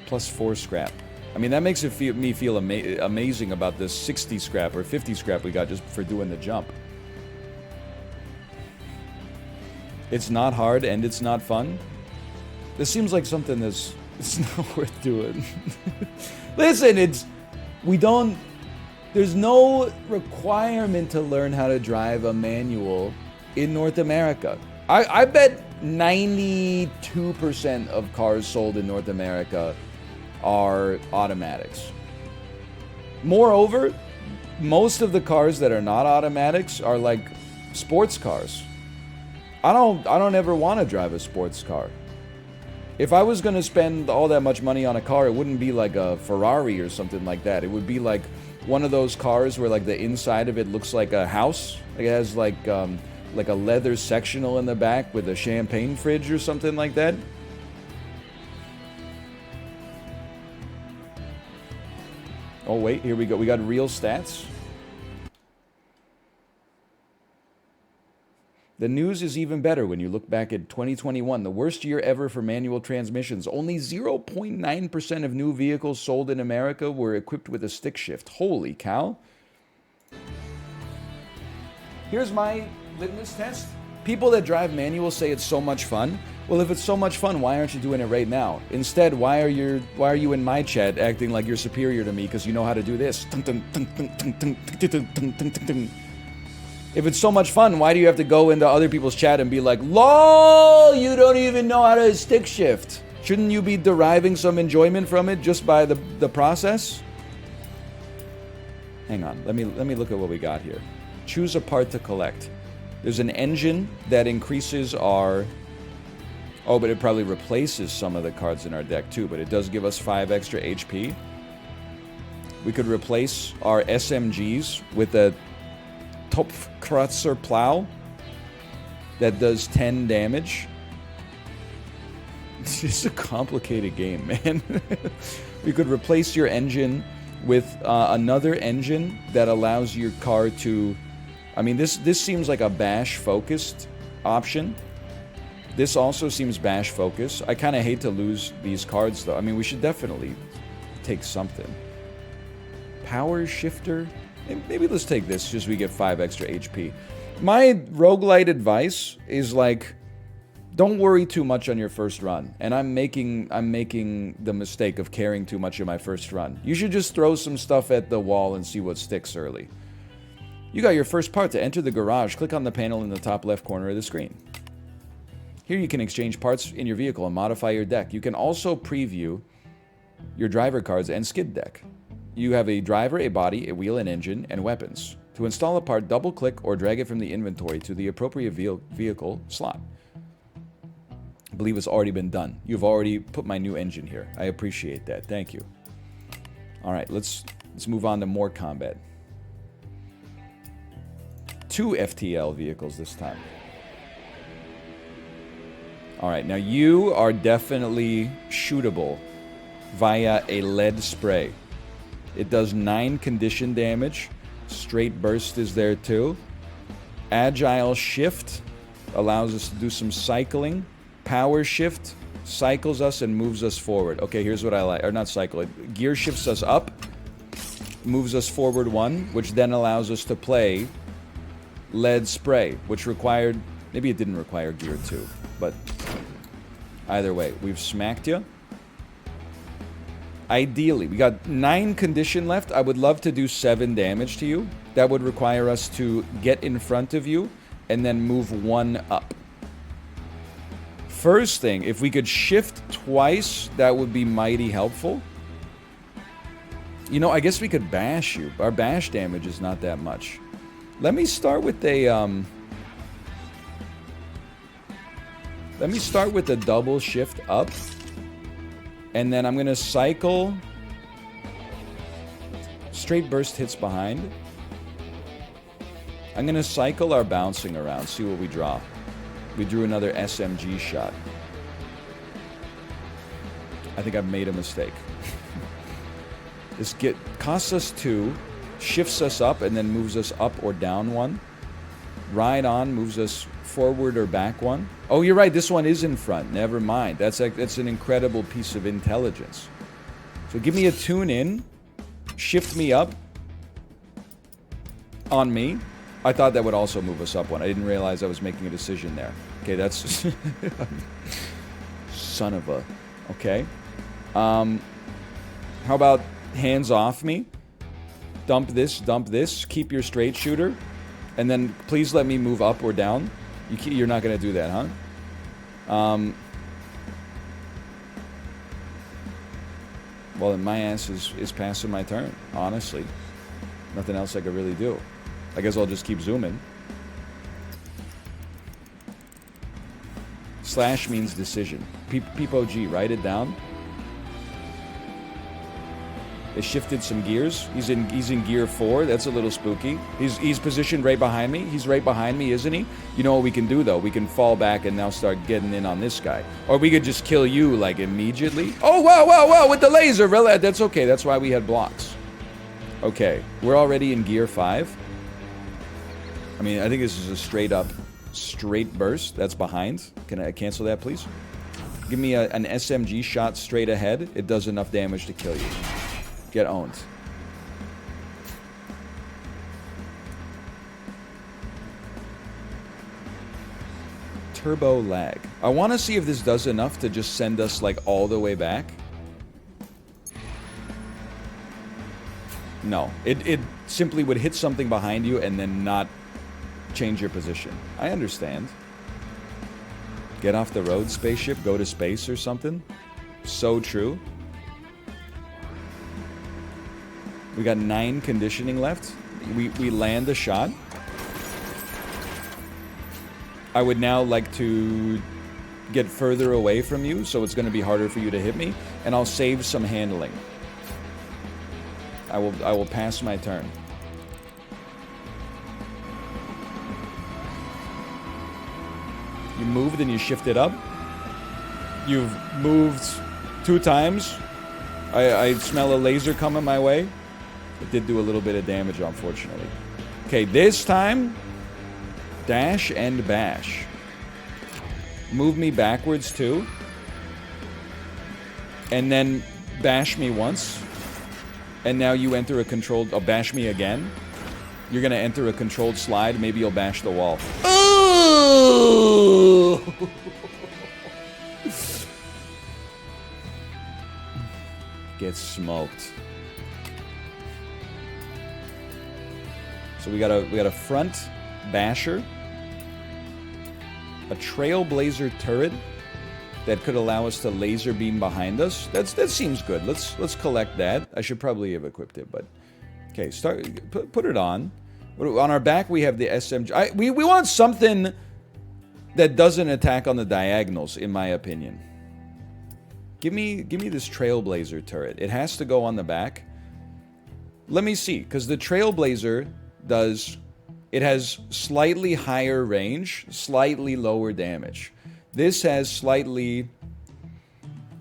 Plus 4 scrap. I mean, that makes me feel amazing about this 60 scrap or 50 scrap we got just for doing the jump. It's not hard and it's not fun. This seems like something that's it's not worth doing. Listen, there's no requirement to learn how to drive a manual in North America. I bet 92% of cars sold in North America are automatics. Moreover, most of the cars that are not automatics are like sports cars. I don't ever want to drive a sports car. If I was going to spend all that much money on a car, it wouldn't be like a Ferrari or something like that. It would be like one of those cars where like the inside of it looks like a house. Like it has like a leather sectional in the back with a champagne fridge or something like that. Oh wait, here we go. We got real stats. The news is even better when you look back at 2021, the worst year ever for manual transmissions. Only 0.9% of new vehicles sold in America were equipped with a stick shift. Holy cow. Here's my litmus test. People that drive manual say it's so much fun. Well, if it's so much fun, why aren't you doing it right now? Instead, why are you in my chat acting like you're superior to me because you know how to do this? If it's so much fun, why do you have to go into other people's chat and be like, LOL, you don't even know how to stick shift? Shouldn't you be deriving some enjoyment from it just by the process? Hang on, let me look at what we got here. Choose a part to collect. There's an engine that increases our... Oh, but it probably replaces some of the cards in our deck too, but it does give us 5 extra HP. We could replace our SMGs with a Topfkratzer plow that does 10 damage. It's just a complicated game, man. We could replace your engine with another engine that allows your car to... I mean, this seems like a bash-focused option. This also seems bash-focused. I kind of hate to lose these cards, though. I mean, we should definitely take something. Power shifter? Maybe let's take this, just so we get 5 extra HP. My roguelite advice is, like, don't worry too much on your first run. And I'm making the mistake of caring too much in my first run. You should just throw some stuff at the wall and see what sticks early. You got your first part. To enter the garage, click on the panel in the top left corner of the screen. Here you can exchange parts in your vehicle and modify your deck. You can also preview your driver cards and skid deck. You have a driver, a body, a wheel, an engine, and weapons. To install a part, double-click or drag it from the inventory to the appropriate vehicle slot. I believe it's already been done. You've already put my new engine here. I appreciate that. Thank you. All right, let's move on to more combat. 2 FTL vehicles this time. All right, now you are definitely shootable via a lead spray. It does 9 condition damage. Straight burst is there too. Agile shift allows us to do some cycling. Power shift cycles us and moves us forward. Okay, here's what I like. Or not cycle it. Gear shifts us up. Moves us forward 1, which then allows us to play lead spray, which required... Maybe it didn't require gear 2, but either way, we've smacked you. Ideally, we got 9 condition left. I would love to do 7 damage to you. That would require us to get in front of you and then move 1 up. First thing, if we could shift twice, that would be mighty helpful. You know, I guess we could bash you. Our bash damage is not that much. Let me start with a, let me start with a double shift up. And then I'm going to cycle. Straight burst hits behind. I'm going to cycle our bouncing around, see what we draw. We drew another SMG shot. I think I've made a mistake. This costs us 2, shifts us up, and then moves us up or down 1. Ride on moves us forward or back 1. Oh, you're right. This one is in front. Never mind. That's an incredible piece of intelligence. So give me a tune in. Shift me up. On me. I thought that would also move us up one. I didn't realize I was making a decision there. Okay, that's... Son of a... Okay. How about hands off me? Dump this. Keep your straight shooter. And then please let me move up or down. You're not going to do that, huh? Well, then my ass is passing my turn, honestly. Nothing else I could really do. I guess I'll just keep zooming. Slash means decision. Peepo G, write it down. They shifted some gears. He's in gear 4. That's a little spooky. He's positioned right behind me. He's right behind me, isn't he? You know what we can do, though? We can fall back and now start getting in on this guy. Or we could just kill you, like, immediately. Oh, wow, with the laser. Really? That's okay. That's why we had blocks. Okay. We're already in gear 5. I mean, I think this is a straight burst. That's behind. Can I cancel that, please? Give me an SMG shot straight ahead. It does enough damage to kill you. Get owned. Turbo lag. I want to see if this does enough to just send us, like, all the way back. No. It simply would hit something behind you and then not change your position. I understand. Get off the road, spaceship. Go to space or something. So true. We got 9 conditioning left. We land a shot. I would now like to get further away from you, so it's going to be harder for you to hit me, and I'll save some handling. I will pass my turn. You moved and you shifted up. You've moved 2 times. I smell a laser coming my way. It did do a little bit of damage, unfortunately. Okay, this time, dash and bash. Move me backwards, too. And then bash me once. And now you enter a controlled... Oh, bash me again. You're going to enter a controlled slide. Maybe you'll bash the wall. Oh! Get smoked. So we got a front basher, a trailblazer turret that could allow us to laser beam behind us. That seems good. Let's collect that. I should probably have equipped it, but okay. Put it on. On our back we have the SMG. We want something that doesn't attack on the diagonals, in my opinion. Give me this trailblazer turret. It has to go on the back. Let me see, because the trailblazer it has slightly higher range, slightly lower damage. This has slightly...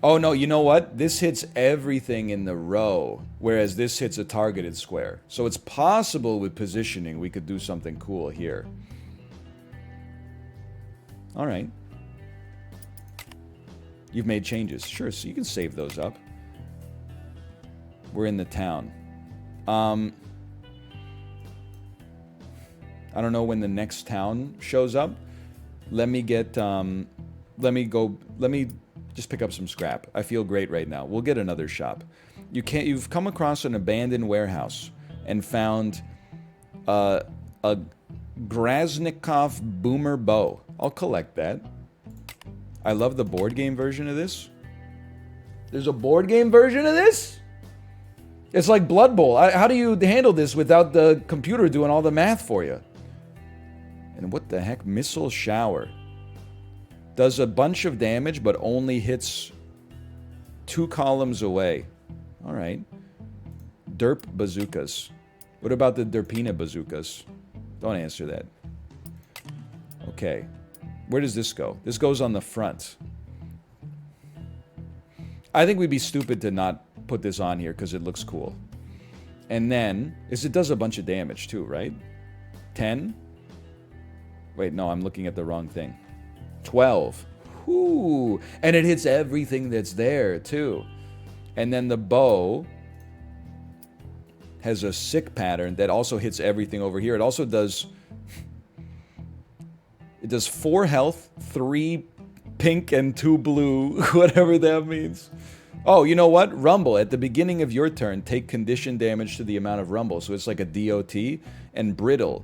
Oh no, you know what? This hits everything in the row, whereas this hits a targeted square. So it's possible with positioning we could do something cool here. Alright. You've made changes. Sure, so you can save those up. We're in the town. I don't know when the next town shows up. Let me get, let me just pick up some scrap. I feel great right now. We'll get another shop. You've come across an abandoned warehouse and found a Grasnikov boomer bow. I'll collect that. I love the board game version of this. There's a board game version of this? It's like Blood Bowl. How do you handle this without the computer doing all the math for you? And what the heck? Missile shower. Does a bunch of damage, but only hits 2 columns away. Alright. Derp bazookas. What about the Derpina bazookas? Don't answer that. Okay. Where does this go? This goes on the front. I think we'd be stupid to not put this on here because it looks cool. And then, it does a bunch of damage too, right? 10? Wait, no, I'm looking at the wrong thing. 12. Ooh. And it hits everything that's there, too. And then the bow has a sick pattern that also hits everything over here. It also does It does 4 health, 3 pink, and 2 blue, whatever that means. Oh, you know what? Rumble. At the beginning of your turn, take condition damage to the amount of rumble. So it's like a DOT. And brittle.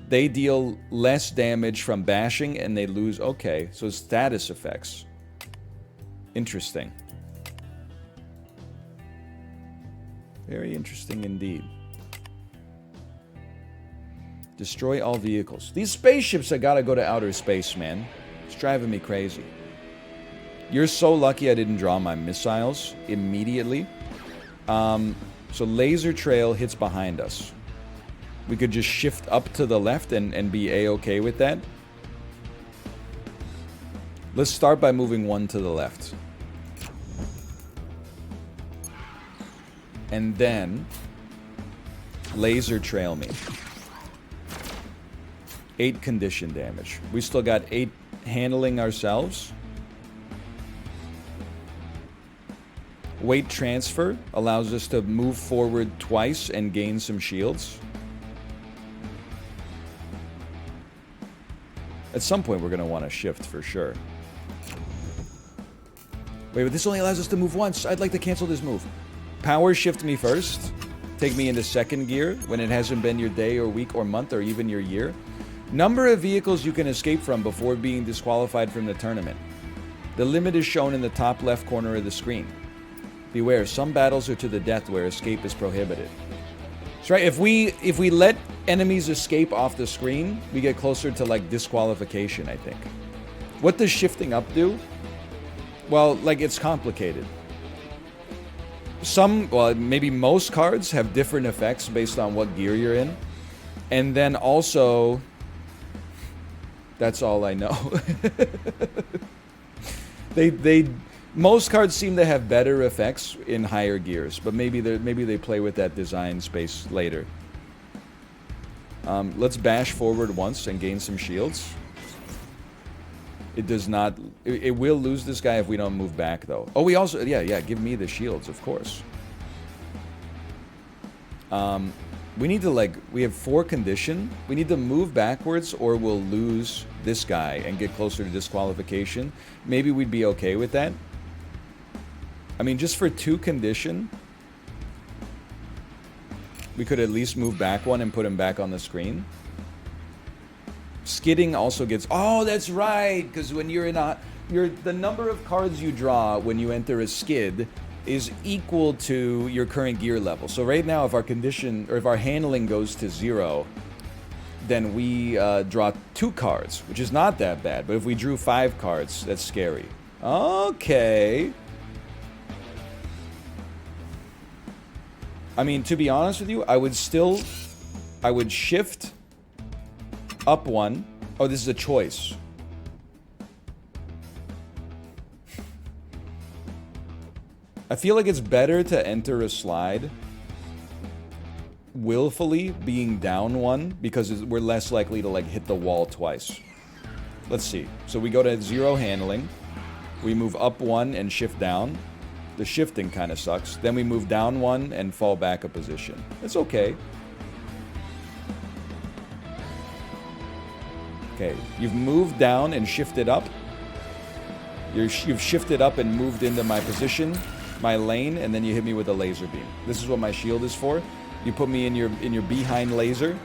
They deal less damage from bashing and they lose... Okay, so status effects. Interesting. Very interesting indeed. Destroy all vehicles. These spaceships that gotta go to outer space, man. It's driving me crazy. You're so lucky I didn't draw my missiles immediately. So laser trail hits behind us. We could just shift up to the left and be A-okay with that. Let's start by moving 1 to the left. And then laser trail me. 8 condition damage. We still got 8 handling ourselves. Weight transfer allows us to move forward twice and gain some shields. At some point we're going to want to shift for sure. Wait, but this only allows us to move once. I'd like to cancel this move. Power shift me first. Take me into second gear when it hasn't been your day or week or month or even your year. Number of vehicles you can escape from before being disqualified from the tournament. The limit is shown in the top left corner of the screen. Beware, some battles are to the death where escape is prohibited. That's right, if we let enemies escape off the screen, we get closer to like disqualification, I think. What does shifting up do? Well, like it's complicated. Well, maybe most cards have different effects based on what gear you're in. And then also, that's all I know. Most cards seem to have better effects in higher gears, but maybe they play with that design space later. Let's bash forward once and gain some shields. It does not... It will lose this guy if we don't move back, though. Oh, we also... Yeah, give me the shields, of course. We need to, like... We have 4 condition. We need to move backwards or we'll lose this guy and get closer to disqualification. Maybe we'd be okay with that. I mean, just for 2 condition... We could at least move back 1 and put him back on the screen. Skidding also gets... Oh, that's right! Because when you're in a... the number of cards you draw when you enter a skid is equal to your current gear level. So right now, if our condition... Or if our handling goes to 0, then we draw 2 cards, which is not that bad. But if we drew 5 cards, that's scary. Okay. I mean, to be honest with you, I would shift... up 1. Oh, this is a choice. I feel like it's better to enter a slide willfully being down 1 because we're less likely to like hit the wall twice. Let's see. So we go to 0 handling. We move up 1 and shift down. The shifting kind of sucks. Then we move down 1 and fall back a position. It's okay. Okay, you've moved down and shifted up. You've shifted up and moved into my position, my lane, and then you hit me with a laser beam. This is what my shield is for. You put me in your behind laser.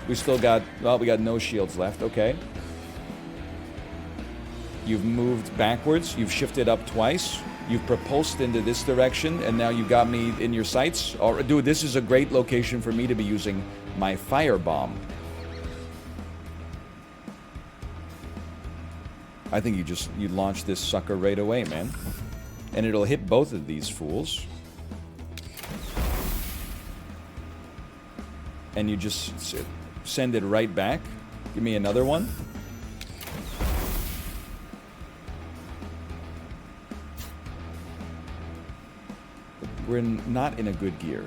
We still got... Well, we got no shields left. Okay. You've moved backwards. You've shifted up twice. You've propulsed into this direction, and now you got me in your sights. Oh, dude, this is a great location for me to be using my firebomb. I think you launch this sucker right away, man. And it'll hit both of these fools. And you just send it right back. Give me another one. We're not in a good gear.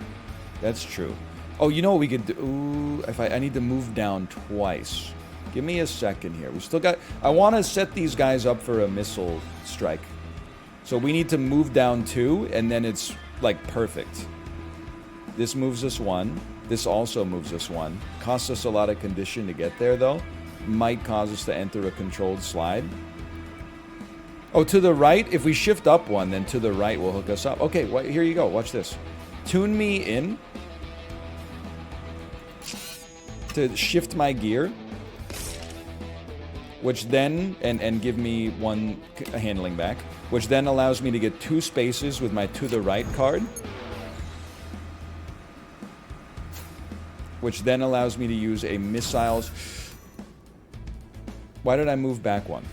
That's true. Oh, you know what we could do? Ooh, if I need to move down twice. Give me a second here. We still got... I want to set these guys up for a missile strike. So we need to move down 2, and then it's, like, perfect. This moves us 1. This also moves us 1. Costs us a lot of condition to get there, though. Might cause us to enter a controlled slide. Oh, to the right? If we shift up 1, then to the right will hook us up. Okay, well, here you go. Watch this. Tune me in to shift my gear, which then, and give me 1 handling back, which then allows me to get 2 spaces with my to the right card, which then allows me to use a missiles. Why did I move back 1?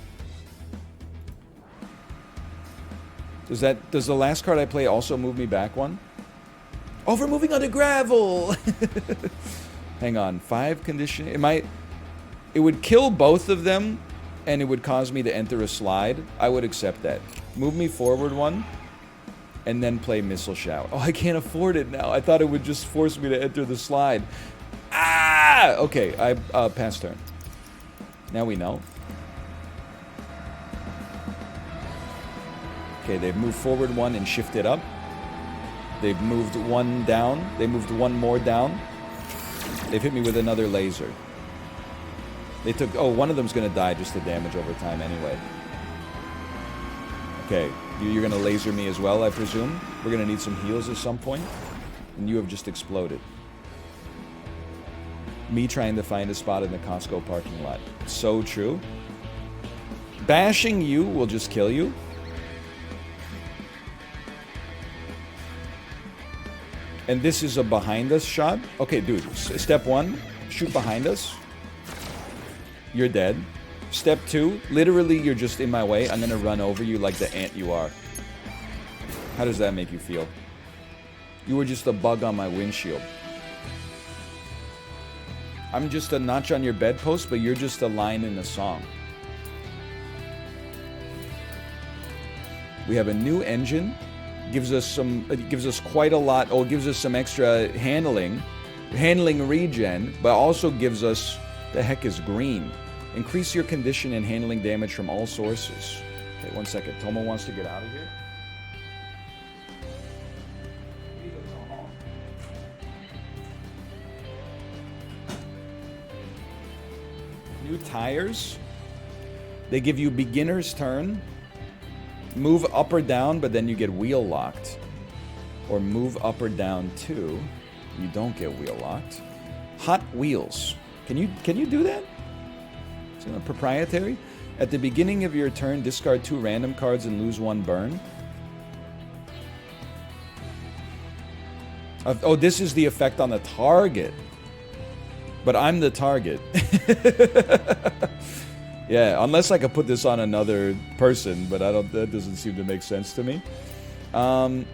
Does the last card I play also move me back 1? Oh, we're moving on to gravel! Hang on, 5 condition. It would kill both of them, and it would cause me to enter a slide. I would accept that. Move me forward 1, and then play missile shower. Oh, I can't afford it now. I thought it would just force me to enter the slide. Ah! Okay, I pass turn. Now we know. Okay, they've moved forward 1 and shifted up. They've moved 1 down. They moved 1 more down. They've hit me with another laser. They took... Oh, one of them's going to die just to damage over time anyway. Okay, you're going to laser me as well, I presume. We're going to need some heals at some point. And you have just exploded. Me trying to find a spot in the Costco parking lot. So true. Bashing you will just kill you. And this is a behind us shot. Okay, dude. Step 1, shoot behind us. You're dead. Step 2, literally you're just in my way. I'm gonna run over you like the ant you are. How does that make you feel? You were just a bug on my windshield. I'm just a notch on your bedpost, but you're just a line in the song. We have a new engine. Gives us quite a lot. Oh, it gives us some extra handling regen, but also gives us, the heck is green? Increase your condition and handling damage from all sources. Okay, 1 second. Tomo wants to get out of here. New tires. They give you beginner's turn. Move up or down, but then you get wheel locked. Or move up or down too. You don't get wheel locked. Hot wheels. Can you do that? Is it proprietary? At the beginning of your turn, discard 2 random cards and lose 1 burn. Oh, this is the effect on the target. But I'm the target. Yeah, unless I could put this on another person, but that doesn't seem to make sense to me. And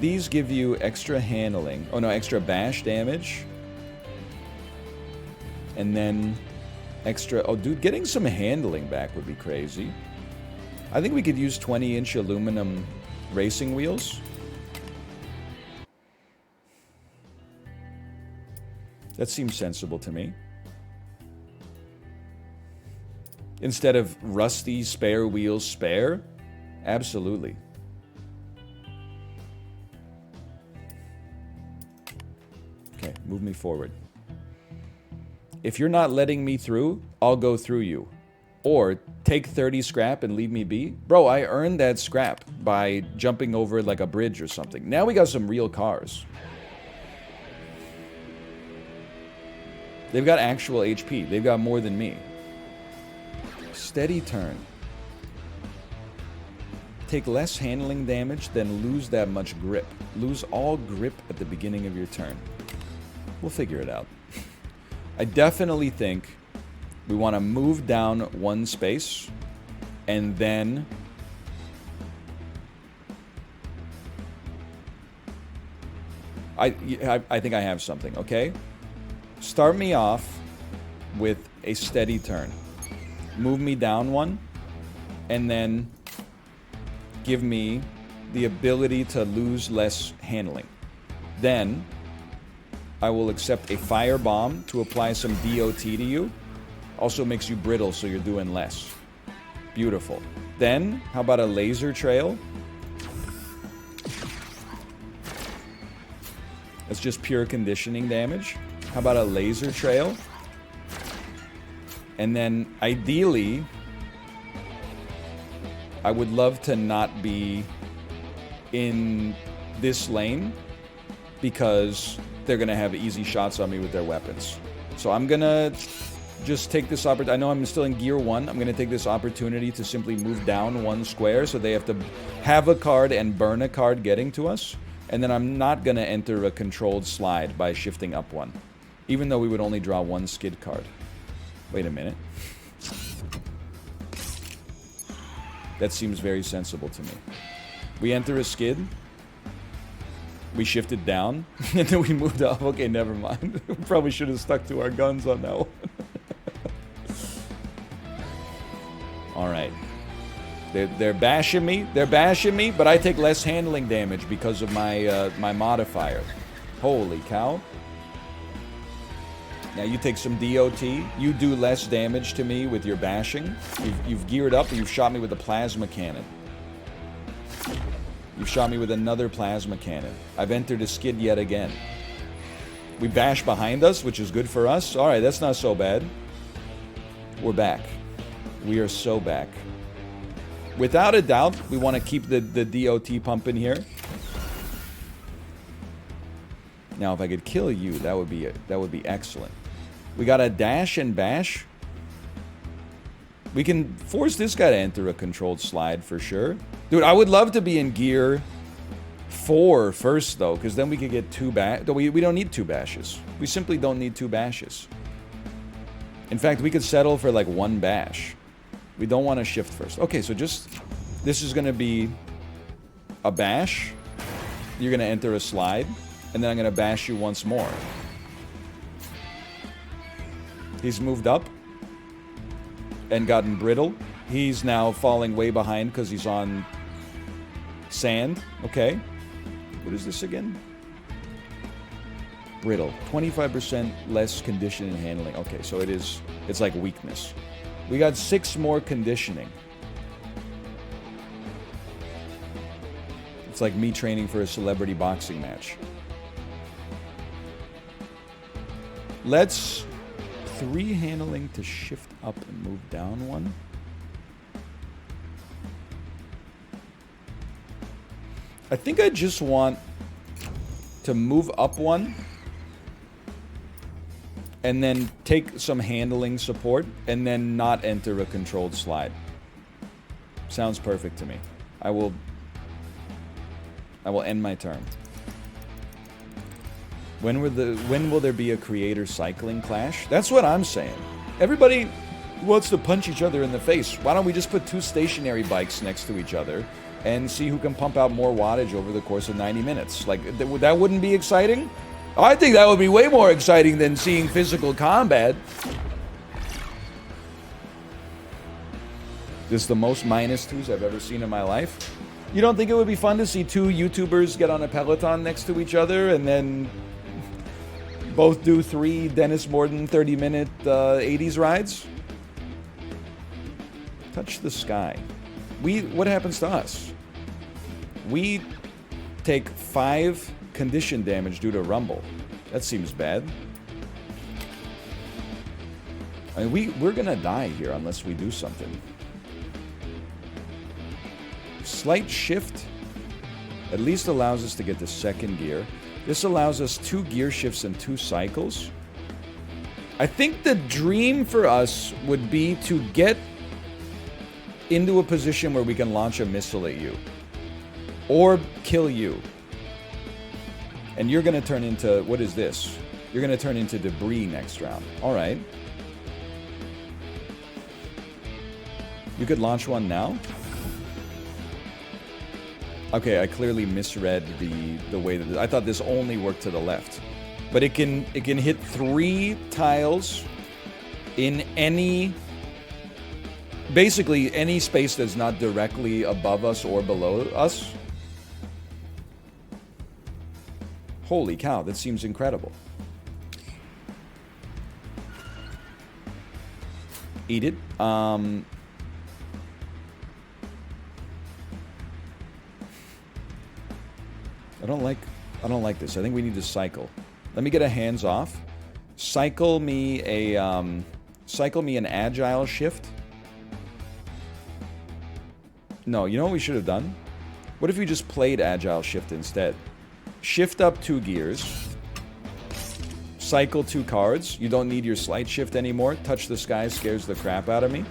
these give you extra handling. Oh no, extra bash damage. And then extra... Oh, dude, getting some handling back would be crazy. I think we could use 20-inch aluminum racing wheels. That seems sensible to me. Instead of rusty spare wheels spare? Absolutely. Okay, move me forward. If you're not letting me through, I'll go through you. Or take 30 scrap and leave me be. Bro, I earned that scrap by jumping over like a bridge or something. Now we got some real cars. They've got actual HP. They've got more than me. Steady turn. Take less handling damage, then lose that much grip. Lose all grip at the beginning of your turn. We'll figure it out. I definitely think we want to move down 1 space, and then I think I have something, okay? Start me off with a steady turn. Move me down 1, and then give me the ability to lose less handling. Then I will accept a fire bomb to apply some DOT to you. Also makes you brittle, so you're doing less. Beautiful. Then, how about a laser trail? That's just pure conditioning damage. How about a laser trail? And then, ideally, I would love to not be in this lane because they're going to have easy shots on me with their weapons. So I'm going to just take this opportunity. I know I'm still in gear 1. I'm going to take this opportunity to simply move down 1 square so they have to have a card and burn a card getting to us. And then I'm not going to enter a controlled slide by shifting up 1. Even though we would only draw 1 skid card. Wait a minute. That seems very sensible to me. We enter a skid. We shifted down. And then we moved up. Okay, never mind. We probably should have stuck to our guns on that one. Alright. They're bashing me. They're bashing me, but I take less handling damage because of my my modifier. Holy cow. Now you take some DOT. You do less damage to me with your bashing. You've geared up and you've shot me with a plasma cannon. You've shot me with another plasma cannon. I've entered a skid yet again. We bash behind us, which is good for us. Alright, that's not so bad. We're back. We are so back. Without a doubt, we want to keep the DOT pumping here. Now, if I could kill you, that would be excellent. We got a dash and bash. We can force this guy to enter a controlled slide for sure. Dude, I would love to be in gear 4 first, though, because then we could get 2 bash. We don't need 2 bashes. We simply don't need 2 bashes. In fact, we could settle for like 1 bash. We don't want to shift first. Okay, so just... This is going to be a bash. You're going to enter a slide. And then I'm going to bash you once more. He's moved up. And gotten brittle. He's now falling way behind because he's on sand. Okay. What is this again? Brittle. 25% less condition and handling. Okay, so it's like weakness. We got 6 more conditioning. It's like me training for a celebrity boxing match. Let's 3 handling to shift up and move down 1. I think I just want to move up 1. And then take some handling support, and then not enter a controlled slide. Sounds perfect to me. I will end my turn. When will there be a creator cycling clash? That's what I'm saying. Everybody wants to punch each other in the face. Why don't we just put 2 stationary bikes next to each other and see who can pump out more wattage over the course of 90 minutes? Like, that wouldn't be exciting? I think that would be way more exciting than seeing physical combat. This is the most -2s I've ever seen in my life. You don't think it would be fun to see 2 YouTubers get on a Peloton next to each other and then both do 3 Dennis Morden 30-minute 80s rides? Touch the sky. What happens to us? We take 5 condition damage due to rumble. That seems bad. I mean, we're gonna die here unless we do something. Slight shift at least allows us to get to 2nd gear. This allows us 2 gear shifts and 2 cycles. I think the dream for us would be to get into a position where we can launch a missile at you. Or kill you. And you're going to turn into... What is this? You're going to turn into debris next round. Alright. You could launch one now? Okay, I clearly misread the way that... I thought this only worked to the left. But it can hit 3 tiles in any... Basically, any space that's not directly above us or below us. Holy cow, that seems incredible. Eat it. I don't like I don't like this. I think we need to cycle. Let me get a hands off. Cycle me an agile shift. No, you know what we should have done? What if we just played agile shift instead? Shift up 2 gears. Cycle 2 cards. You don't need your slight shift anymore. Touch the sky scares the crap out of me.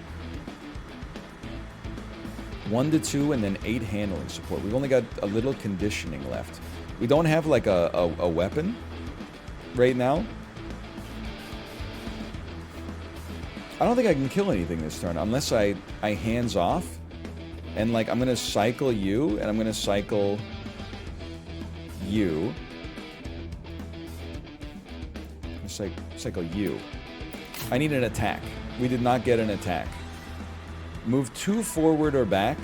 1 to 2 and then 8 handling support. We've only got a little conditioning left. We don't have like a weapon right now. I don't think I can kill anything this turn unless I hands off. And like I'm gonna cycle you and I'm gonna cycle you. Cycle you. I need an attack. We did not get an attack. Move 2 forward or back,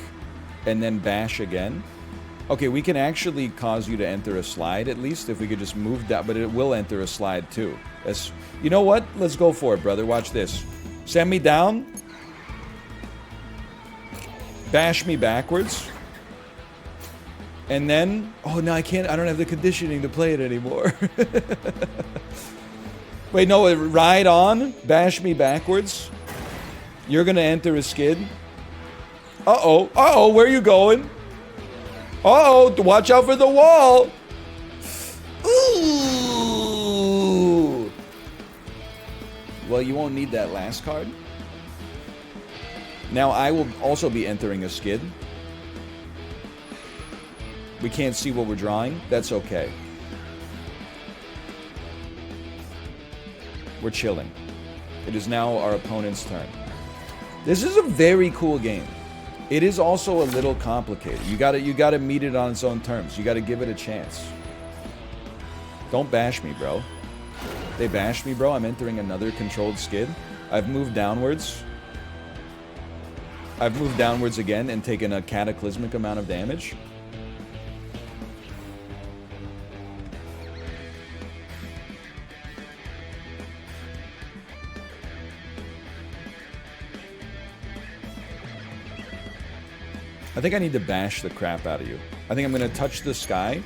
and then bash again. Okay, we can actually cause you to enter a slide at least if we could just move that, but it will enter a slide too. That's, you know what? Let's go for it, brother. Watch this. Send me down. Bash me backwards. And then, oh no, I can't. I don't have the conditioning to play it anymore. Wait, no, ride on. Bash me backwards. You're gonna enter a skid. Uh-oh. Uh-oh, where are you going? Uh-oh, watch out for the wall. Ooh. Well, you won't need that last card. Now, I will also be entering a skid. We can't see what we're drawing. That's okay. We're chilling. It is now our opponent's turn. This is a very cool game. It is also a little complicated. You gotta meet it on its own terms. You gotta give it a chance. Don't bash me, bro. They bashed me, bro. I'm entering another controlled skid. I've moved downwards. I've moved downwards again and taken a cataclysmic amount of damage. I think I need to bash the crap out of you. I think I'm gonna touch the sky.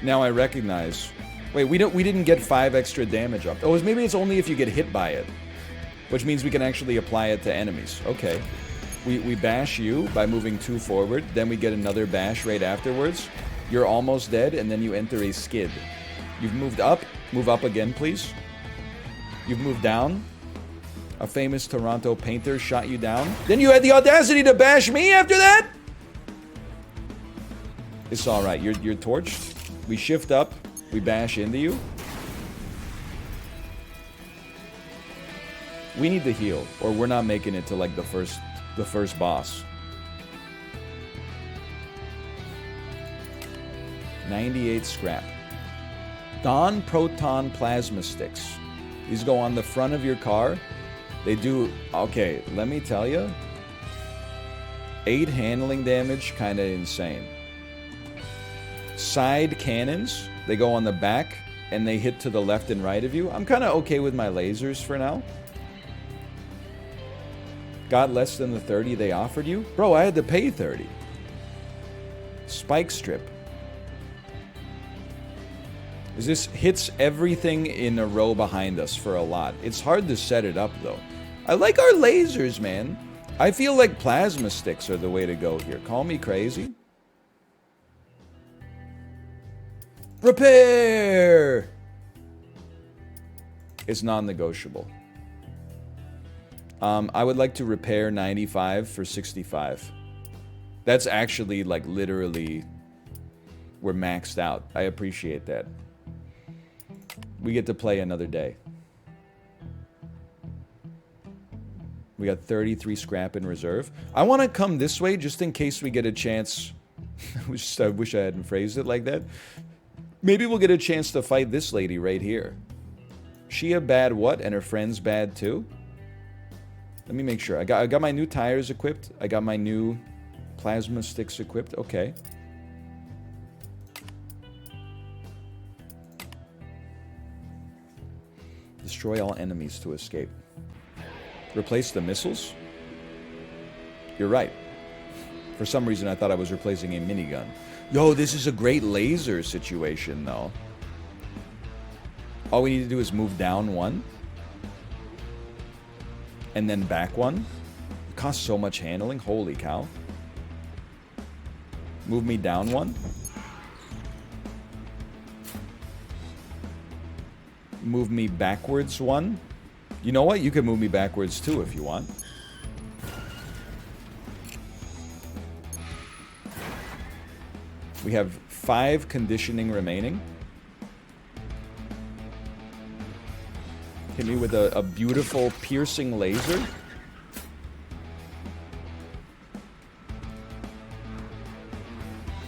Now I recognize. Wait, we didn't get 5 extra damage up. Oh, maybe it's only if you get hit by it, which means we can actually apply it to enemies. Okay, we bash you by moving 2 forward. Then we get another bash right afterwards. You're almost dead, and then you enter a skid. You've moved up. Move up again, please. You've moved down. A famous Toronto painter shot you down. Then you had the audacity to bash me after that? It's alright. You're torched. We shift up. We bash into you. We need to heal, or we're not making it to like the first boss. 98 scrap. Dawn Proton Plasma Sticks. These go on the front of your car. They do, okay, let me tell you. 8 handling damage, kind of insane. Side cannons, they go on the back, and they hit to the left and right of you. I'm kind of okay with my lasers for now. Got less than the 30 they offered you? Bro, I had to pay 30. Spike strip. This hits everything in a row behind us for a lot. It's hard to set it up, though. I like our lasers, man. I feel like plasma sticks are the way to go here. Call me crazy. Repair! It's non-negotiable. I would like to repair 95 for 65. That's actually, like, literally... We're maxed out. I appreciate that. We get to play another day. We got 33 scrap in reserve. I want to come this way just in case we get a chance. I wish I hadn't phrased it like that. Maybe we'll get a chance to fight this lady right here. She a bad what? And her friend's bad too? Let me make sure. I got my new tires equipped. I got my new plasma sticks equipped. Okay. Destroy all enemies to escape. Replace the missiles? You're right. For some reason, I thought I was replacing a minigun. Yo, this is a great laser situation, though. All we need to do is move down 1. And then back 1. It costs so much handling. Holy cow. Move me down 1. Move me backwards 1. You know what? You can move me backwards too if you want. We have 5 conditioning remaining. Hit me with a beautiful piercing laser.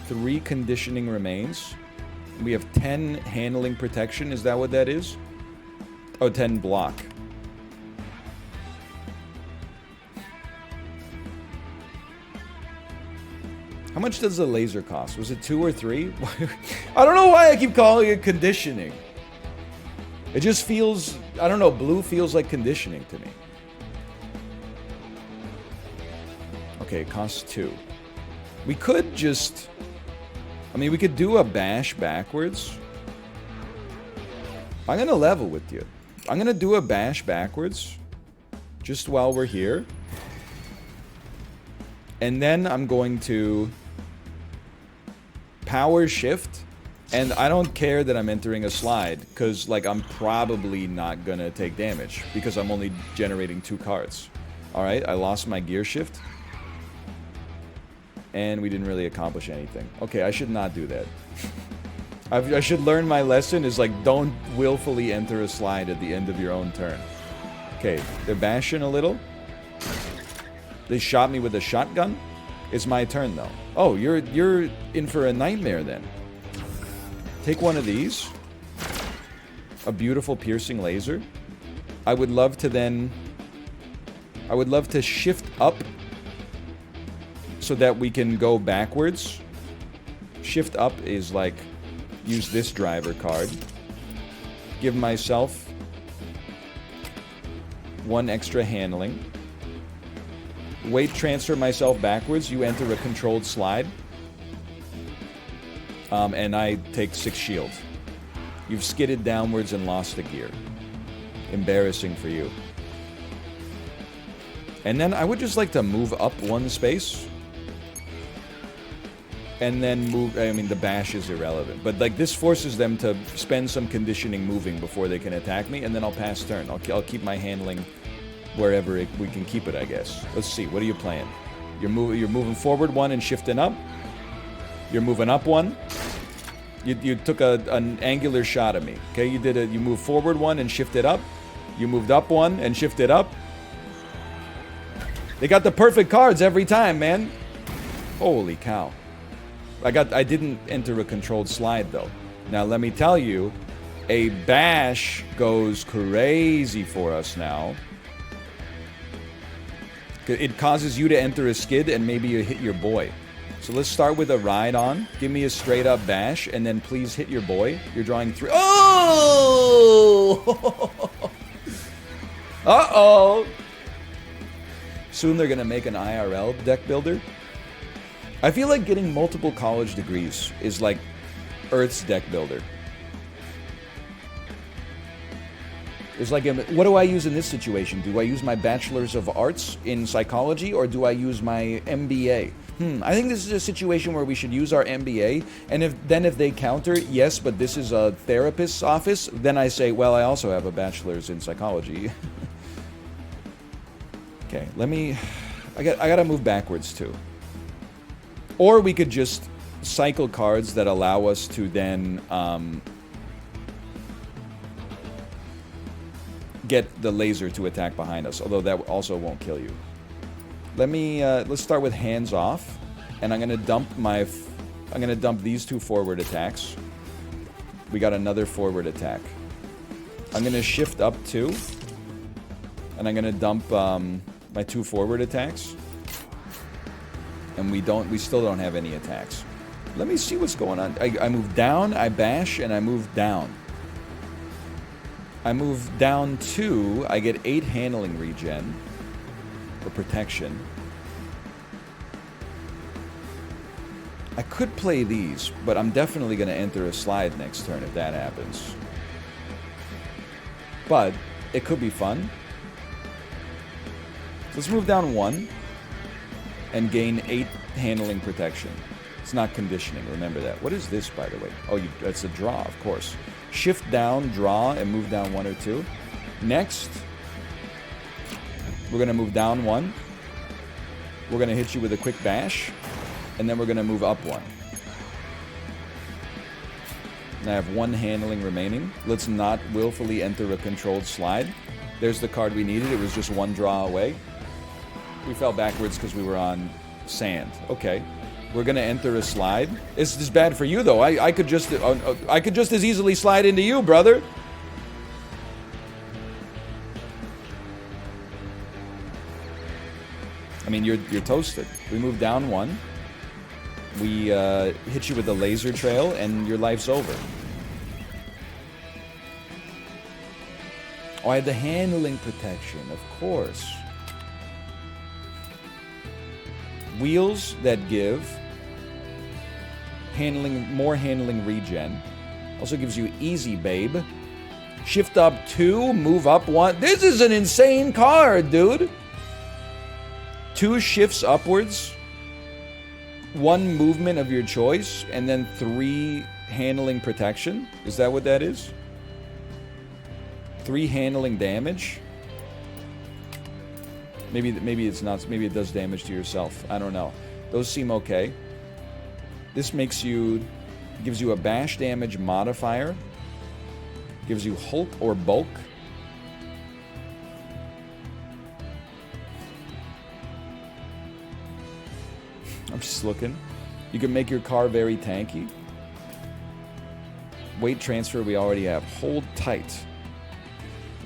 Three conditioning remains. We have 10 handling protection. Is that what that is? Oh, 10 block. How much does the laser cost? Was it 2 or 3? I don't know why I keep calling it conditioning. It just feels, I don't know, blue feels like conditioning to me. Okay, it costs 2. We could just, I mean, we could do a bash backwards. I'm gonna level with you. I'm gonna do a bash backwards just while we're here. And then I'm going to power shift. And I don't care that I'm entering a slide, because, like, I'm probably not gonna take damage, because I'm only generating 2 cards. Alright, I lost my gear shift. And we didn't really accomplish anything. Okay, I should not do that. I should learn my lesson, is, like, don't willfully enter a slide at the end of your own turn. Okay, they're bashing a little. They shot me with a shotgun. It's my turn, though. Oh, you're in for a nightmare, then. Take one of these. A beautiful piercing laser. I would love to then... I would love to shift up so that we can go backwards. Shift up is like... Use this driver card. Give myself 1 extra handling. Weight transfer myself backwards. You enter a controlled slide. And I take 6 shield. You've skidded downwards and lost a gear. Embarrassing for you. And then I would just like to move up 1 space. And then move... I mean, the bash is irrelevant. But, like, this forces them to spend some conditioning moving before they can attack me. And then I'll pass turn. I'll keep my handling wherever we can keep it, I guess. Let's see. What are you playing? You're moving forward 1 and shifting up. You're moving up 1. You took an angular shot at me. Okay, you moved forward 1 and shifted up. You moved up 1 and shifted up. They got the perfect cards every time, man. Holy cow. I didn't enter a controlled slide, though. Now, let me tell you, a bash goes crazy for us now. It causes you to enter a skid and maybe you hit your boy. So let's start with a ride on. Give me a straight up bash and then please hit your boy. You're drawing 3. Oh! Uh-oh! Soon they're gonna make an IRL deck builder. I feel like getting multiple college degrees is like Earth's deck builder. It's like, what do I use in this situation? Do I use my Bachelor's of Arts in Psychology, or do I use my MBA? I think this is a situation where we should use our MBA, and if they counter, yes, but this is a therapist's office, then I say, well, I also have a Bachelor's in Psychology. Okay, I gotta move backwards too. Or we could just cycle cards that allow us to then get the laser to attack behind us, although that also won't kill you. Let's start with hands off, and I'm gonna dump these 2 forward attacks. We got another forward attack. I'm gonna shift up 2, and I'm gonna dump my 2 forward attacks. And we still don't have any attacks. Let me see what's going on. I move down, I bash, and I move down. I move down 2, I get 8 handling regen. For protection. I could play these, but I'm definitely going to enter a slide next turn if that happens. But it could be fun. Let's move down 1 and gain 8 handling protection. It's not conditioning, remember that. What is this, by the way? Oh, that's a draw, of course. Shift down, draw, and move down 1 or 2. Next, we're going to move down 1. We're going to hit you with a quick bash. And then we're going to move up 1. And I have 1 handling remaining. Let's not willfully enter a controlled slide. There's the card we needed. It was just 1 draw away. We fell backwards because we were on sand. Okay. We're going to enter a slide. This is bad for you, though. I could just as easily slide into you, brother. I mean, you're toasted. We move down 1. We hit you with the laser trail, and your life's over. Oh, I had the handling protection, of course. Wheels that give more handling regen. Also gives you easy, babe. Shift up 2, move up 1. This is an insane card, dude. 2 shifts upwards. 1 movement of your choice, and then 3 handling protection. Is that what that is? 3 handling damage. Maybe it's not. Maybe it does damage to yourself. I don't know. Those seem okay. This gives you a bash damage modifier. Gives you Hulk or bulk. I'm just looking. You can make your car very tanky. Weight transfer we already have. Hold tight.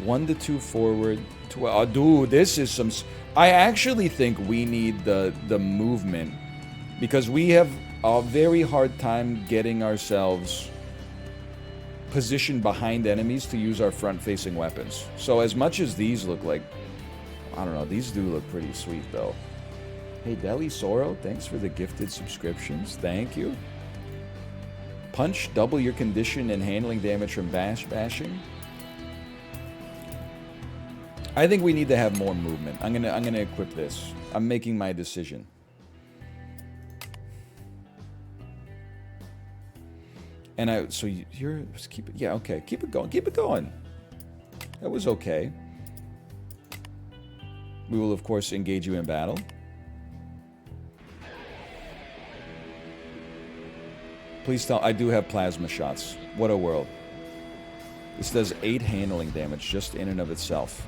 1 to 2 forward. Oh, dude, this is some... I actually think we need the movement. Because we have a very hard time getting ourselves positioned behind enemies to use our front-facing weapons. So as much as these look like... I don't know, these do look pretty sweet, though. Hey, Deli Soro, thanks for the gifted subscriptions. Thank you. Punch, double your condition and handling damage from bashing. I think we need to have more movement. I'm gonna equip this. I'm making my decision. And so you're just keep it. Yeah, okay. Keep it going. Keep it going. That was okay. We will of course engage you in battle. Please tell... I do have plasma shots. What a world. This does 8 handling damage just in and of itself.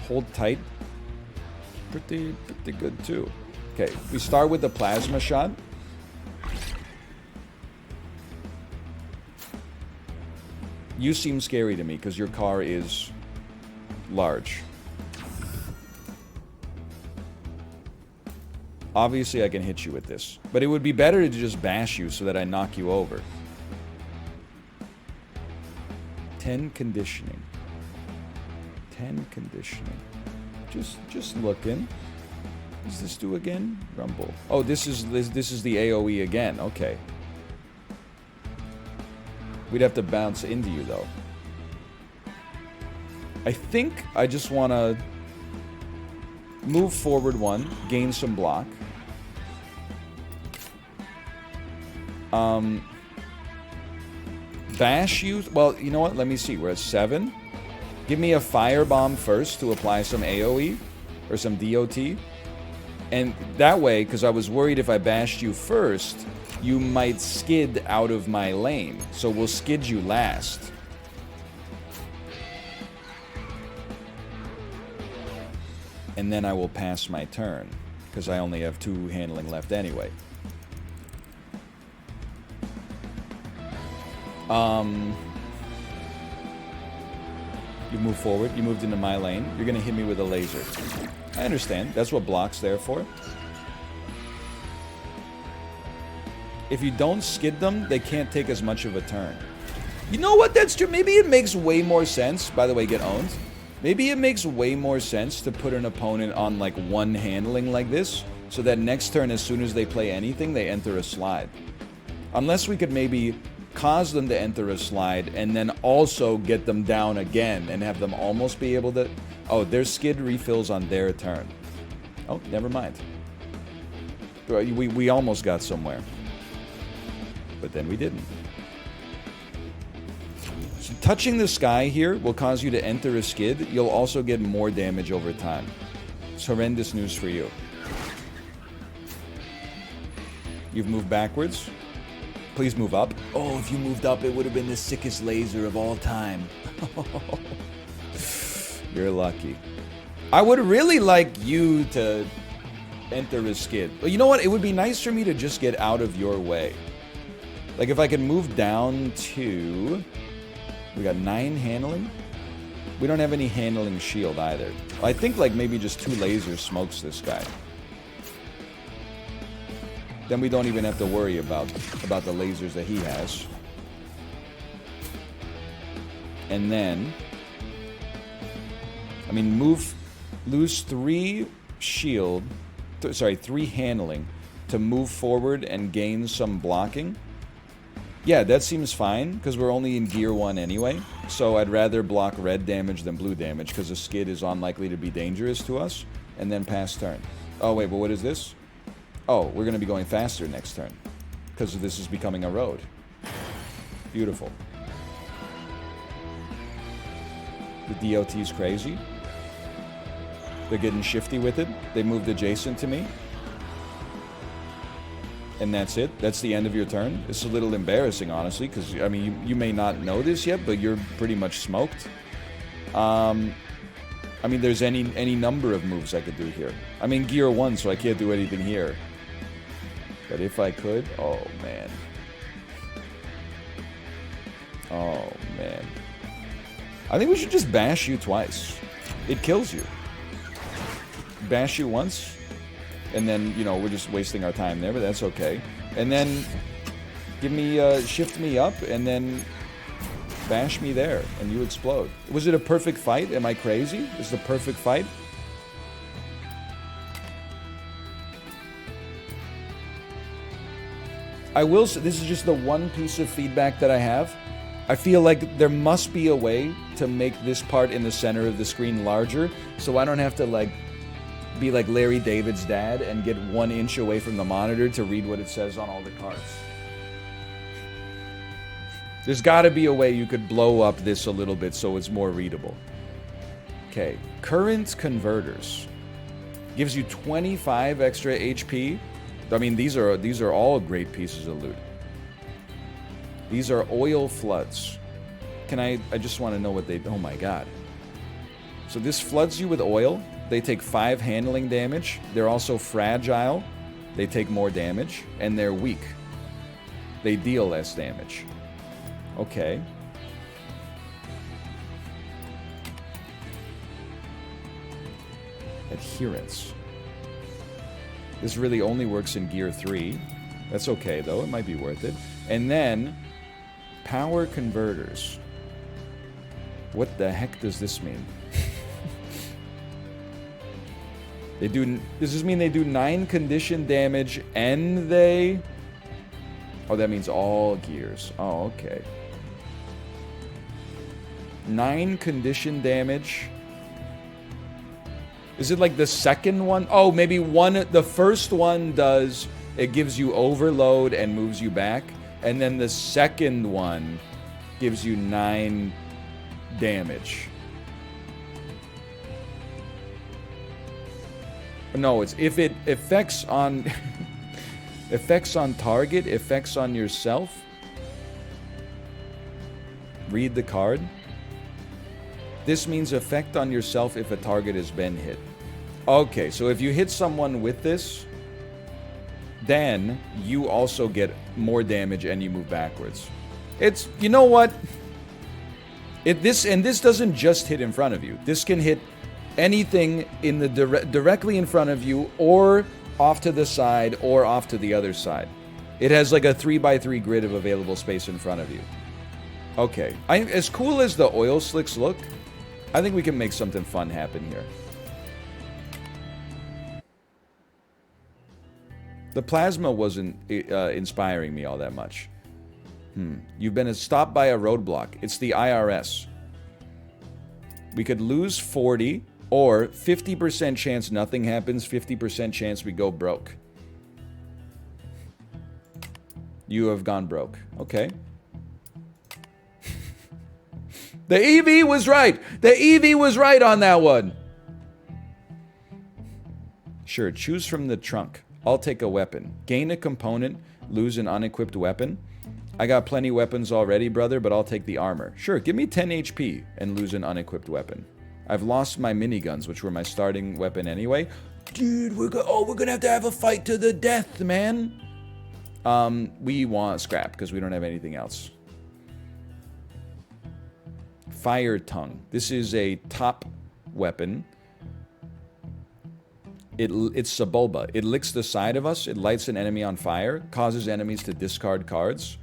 Hold tight. Pretty good too. Okay, we start with the plasma shot. You seem scary to me because your car is large. Obviously, I can hit you with this. But it would be better to just bash you so that I knock you over. 10 conditioning. 10 conditioning. Just looking. What does this do again? Rumble. Oh, this is the AoE again. Okay. We'd have to bounce into you, though. I think I just want to move forward 1, gain some block. Bash you. Well, you know what? Let me see. We're at 7. Give me a firebomb first to apply some AoE or some DOT. And that way, because I was worried if I bashed you first, you might skid out of my lane. So we'll skid you last. And then I will pass my turn, because I only have 2 handling left anyway. You move forward. You moved into my lane. You're going to hit me with a laser. I understand. That's what block's there for. If you don't skid them, they can't take as much of a turn. You know what? That's true. Maybe it makes way more sense. By the way, get owned. Maybe it makes way more sense to put an opponent on like 1 handling like this So that next turn, as soon as they play anything, they enter a slide. Unless we could maybe cause them to enter a slide and then also get them down again and have them almost be able to... Oh, their skid refills on their turn. Oh, never mind. We almost got somewhere. But then we didn't. So touching the sky here will cause you to enter a skid. You'll also get more damage over time. It's horrendous news for you. You've moved backwards. Please move up. Oh, if you moved up, it would have been the sickest laser of all time. You're lucky. I would really like you to enter a skid. Well, you know what? It would be nice for me to just get out of your way. Like if I could move down to... We got 9 handling. We don't have any handling shield either. I think like maybe just 2 lasers smokes this guy. Then we don't even have to worry about the lasers that he has. And then... I mean, lose 3 shield... Sorry, 3 handling to move forward and gain some blocking. Yeah, that seems fine, because we're only in Gear 1 anyway. So I'd rather block red damage than blue damage, because a skid is unlikely to be dangerous to us. And then pass turn. Oh, wait, but what is this? Oh, we're going to be going faster next turn, because this is becoming a road. Beautiful. The DLT's crazy. They're getting shifty with it. They moved adjacent to me. And that's it. That's the end of your turn. It's a little embarrassing, honestly, because, I mean, you may not know this yet, but you're pretty much smoked. I mean, there's any number of moves I could do here. I'm in Gear 1, so I can't do anything here. But if I could... Oh, man. Oh, man. I think we should just bash you twice. It kills you. Bash you once, and then, you know, we're just wasting our time there, but that's okay. And then give me, shift me up, and then bash me there, and you explode. Was it a perfect fight? Am I crazy? Is it a perfect fight? I will say, this is just the one piece of feedback that I have. I feel like there must be a way to make this part in the center of the screen larger, so I don't have to, like, be like Larry David's dad and get 1 inch away from the monitor to read what it says on all the cards. There's got to be a way you could blow up this a little bit so it's more readable. Okay, current converters gives you 25 extra HP. I mean, these are all great pieces of loot. These are oil floods. I just want to know what they... Oh my god. So this floods you with oil. They take 5 handling damage. They're also fragile. They take more damage. And they're weak. They deal less damage. Okay. Adherence. This really only works in Gear 3. That's okay, though. It might be worth it. And then, power converters. What the heck does this mean? They do... Does this mean they do 9 condition damage and they... Oh, that means all gears. Oh, okay. 9 condition damage. Is it like the second one? Oh, maybe one... The first one does... It gives you overload and moves you back. And then the second one gives you 9 damage. No, it's if it effects on effects on target, effects on yourself. Read the card. This means effect on yourself if a target has been hit. Okay, so if you hit someone with this, then you also get more damage and you move backwards. It's, you know what? This doesn't just hit in front of you. This can hit anything in the directly in front of you, or off to the side, or off to the other side. It has like a 3x3 grid of available space in front of you. Okay, as cool as the oil slicks look, I think we can make something fun happen here. The plasma wasn't inspiring me all that much. You've been stopped by a roadblock. It's the IRS. We could lose 40, or 50% chance nothing happens, 50% chance we go broke. You have gone broke. Okay. The EV was right! The EV was right on that one! Sure, choose from the trunk. I'll take a weapon. Gain a component, lose an unequipped weapon. I got plenty weapons already, brother, but I'll take the armor. Sure, give me 10 HP and lose an unequipped weapon. I've lost my miniguns, which were my starting weapon anyway. Dude, we're gonna have a fight to the death, man. We want scrap, because we don't have anything else. Fire tongue. This is a top weapon. It's Sebulba. It licks the side of us, it lights an enemy on fire, causes enemies to discard cards.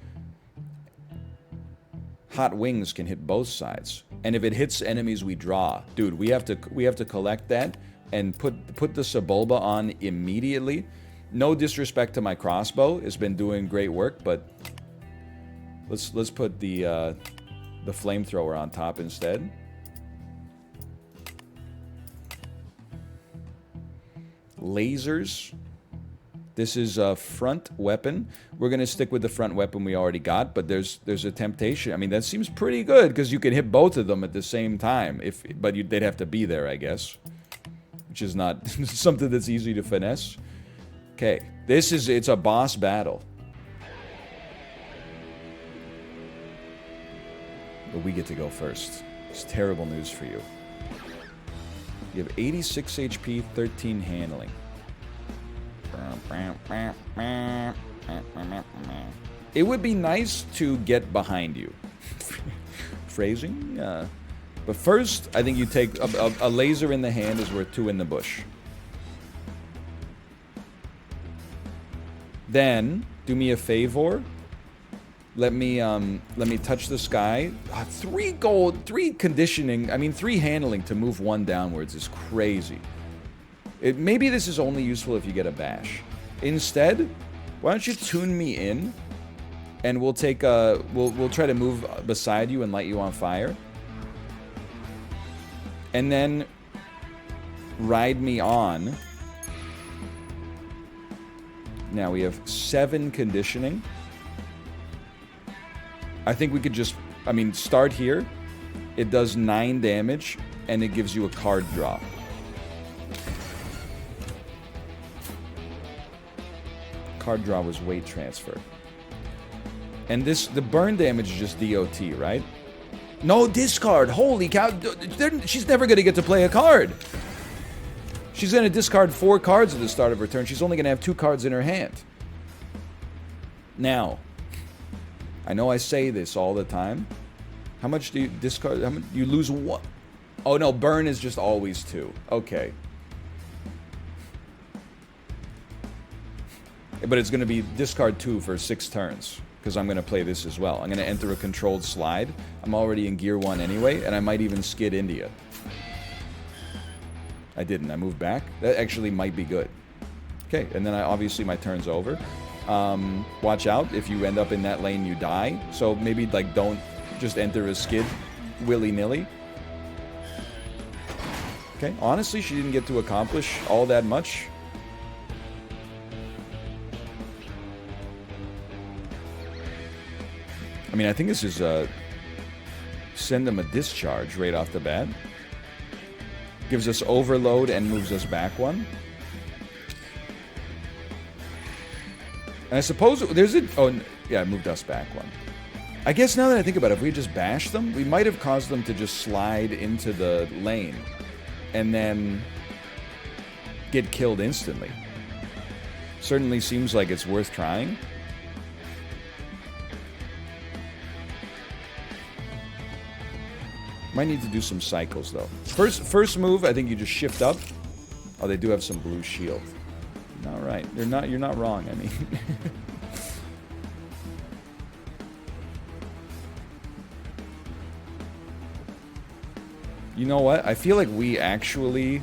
Hot wings can hit both sides. And if it hits enemies we draw, dude, we have to collect that and put the Sebulba on immediately. No disrespect to my crossbow, it's been doing great work, but let's put the flamethrower on top instead. Lasers. This is a front weapon. We're gonna stick with the front weapon we already got, but there's a temptation. I mean, that seems pretty good because you can hit both of them at the same time. But they'd have to be there, I guess, which is not something that's easy to finesse. Okay, it's a boss battle. But we get to go first. It's terrible news for you. You have 86 HP, 13 handling. It would be nice to get behind you. Phrasing? But first, I think you take a laser in the hand is worth 2 in the bush. Then, do me a favor. Let me touch the sky. 3 gold, 3 conditioning, 3 handling to move 1 downwards is crazy. Maybe this is only useful if you get a bash. Instead, why don't you tune me in, and we'll take we'll try to move beside you and light you on fire, and then ride me on. Now we have 7 conditioning. I think we could just, start here. It does 9 damage, and it gives you a card draw. Card draw was weight transfer. And the burn damage is just DOT, right? No discard! Holy cow! She's never gonna get to play a card! She's gonna discard 4 cards at the start of her turn. She's only gonna have 2 cards in her hand. Now, I know I say this all the time. How much do you discard? How much, you lose 1? Oh no, burn is just always 2. Okay. But it's going to be discard 2 for 6 turns, because I'm going to play this as well. I'm going to enter a controlled slide. I'm already in gear 1 anyway, and I might even skid India. I didn't. I moved back. That actually might be good. Okay, and then obviously my turn's over. Watch out. If you end up in that lane, you die. So maybe, don't just enter a skid willy-nilly. Okay, honestly, she didn't get to accomplish all that much. I think this is send them a discharge right off the bat. Gives us overload and moves us back 1. And I suppose there's a... Oh, yeah, it moved us back 1. I guess now that I think about it, if we just bash them, we might have caused them to just slide into the lane and then get killed instantly. Certainly seems like it's worth trying. Might need to do some cycles, though. First move, I think you just shift up. Oh, they do have some blue shield. All right. You're not wrong, You know what? I feel like we actually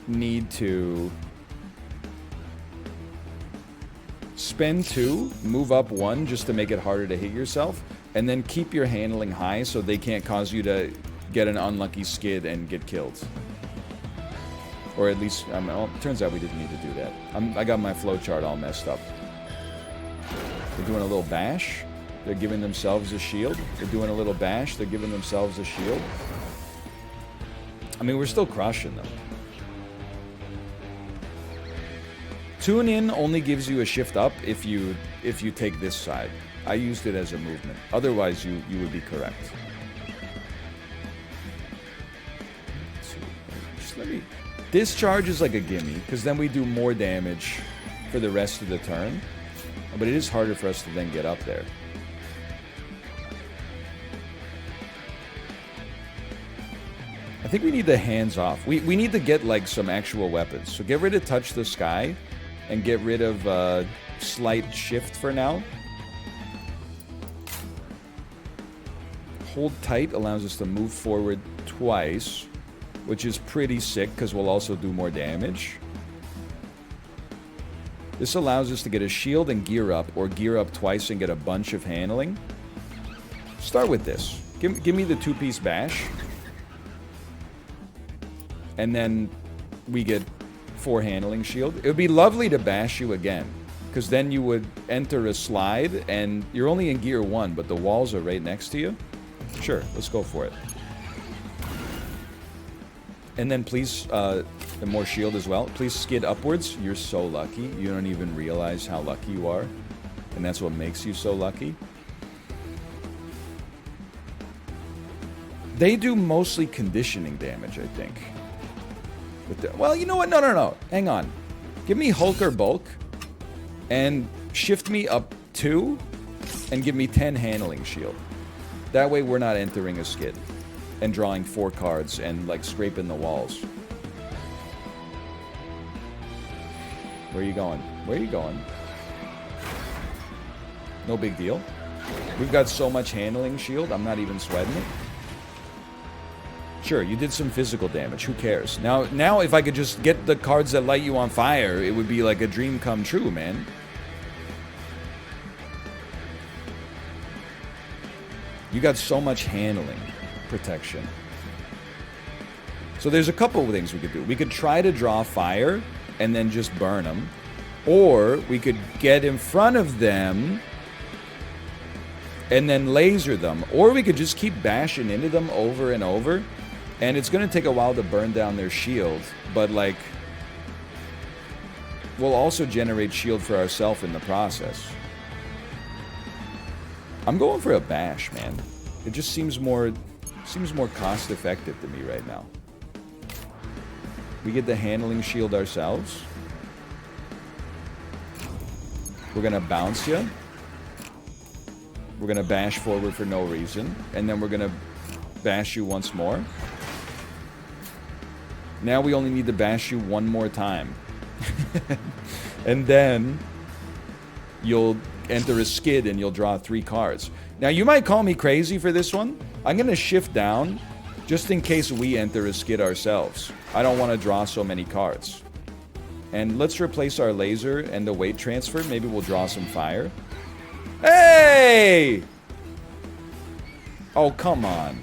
need to spend 2, move up 1 just to make it harder to hit yourself, and then keep your handling high so they can't cause you to get an unlucky skid and get killed. Or at least, well, it turns out we didn't need to do that. I got my flowchart all messed up. They're doing a little bash. They're giving themselves a shield. They're doing a little bash. They're giving themselves a shield. I mean, we're still crushing them. Tune in only gives you a shift up if you take this side. I used it as a movement. Otherwise, you would be correct. Just let me... Discharge is like a gimme, because then we do more damage for the rest of the turn. But it is harder for us to then get up there. I think we need the hands off. We need to get like some actual weapons. So get rid of touch the sky and get rid of slight shift for now. Hold tight allows us to move forward twice, which is pretty sick because we'll also do more damage. This allows us to get a shield and gear up, or gear up twice and get a bunch of handling. Start with this. Give me the 2-piece bash. And then we get 4 handling shield. It would be lovely to bash you again, because then you would enter a slide, and you're only in gear 1, but the walls are right next to you. Sure, let's go for it. And then please, and more shield as well. Please skid upwards. You're so lucky. You don't even realize how lucky you are. And that's what makes you so lucky. They do mostly conditioning damage, I think. Well, you know what? No. Hang on. Give me Hulk or Bulk. And shift me up 2. And give me 10 handling shield. That way we're not entering a skid. And drawing 4 cards and, like, scraping the walls. Where are you going? Where are you going? No big deal. We've got so much handling shield, I'm not even sweating it. Sure, you did some physical damage. Who cares? Now, if I could just get the cards that light you on fire, it would be like a dream come true, man. You got so much handling protection. So there's a couple of things we could do. We could try to draw fire and then just burn them. Or we could get in front of them and then laser them. Or we could just keep bashing into them over and over. And it's going to take a while to burn down their shield. But, like, we'll also generate shield for ourselves in the process. I'm going for a bash, man. It just seems more cost effective to me right now. We get the handling shield ourselves. We're gonna bounce you. We're gonna bash forward for no reason. And then we're gonna bash you once more. Now we only need to bash you one more time. And then you'll enter a skid and you'll draw 3 cards. Now you might call me crazy for this one. I'm gonna shift down just in case we enter a skid ourselves. I don't want to draw so many cards. And let's replace our laser and the weight transfer. Maybe we'll draw some fire. Hey! Oh, come on.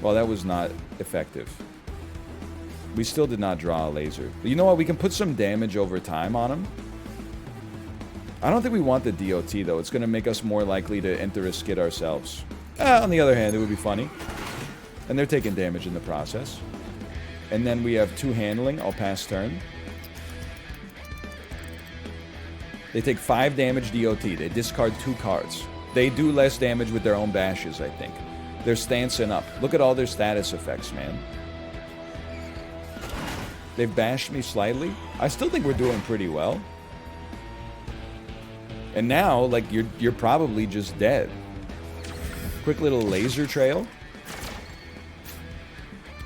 Well, that was not effective. We still did not draw a laser. But you know what? We can put some damage over time on him. I don't think we want the DOT, though. It's going to make us more likely to enter a skid ourselves. On the other hand, it would be funny. And they're taking damage in the process. And then we have 2 handling. I'll pass turn. They take 5 damage DOT. They discard 2 cards. They do less damage with their own bashes, I think. They're stancing up. Look at all their status effects, man. They've bashed me slightly. I still think we're doing pretty well. And now, like, you're probably just dead. Quick little laser trail.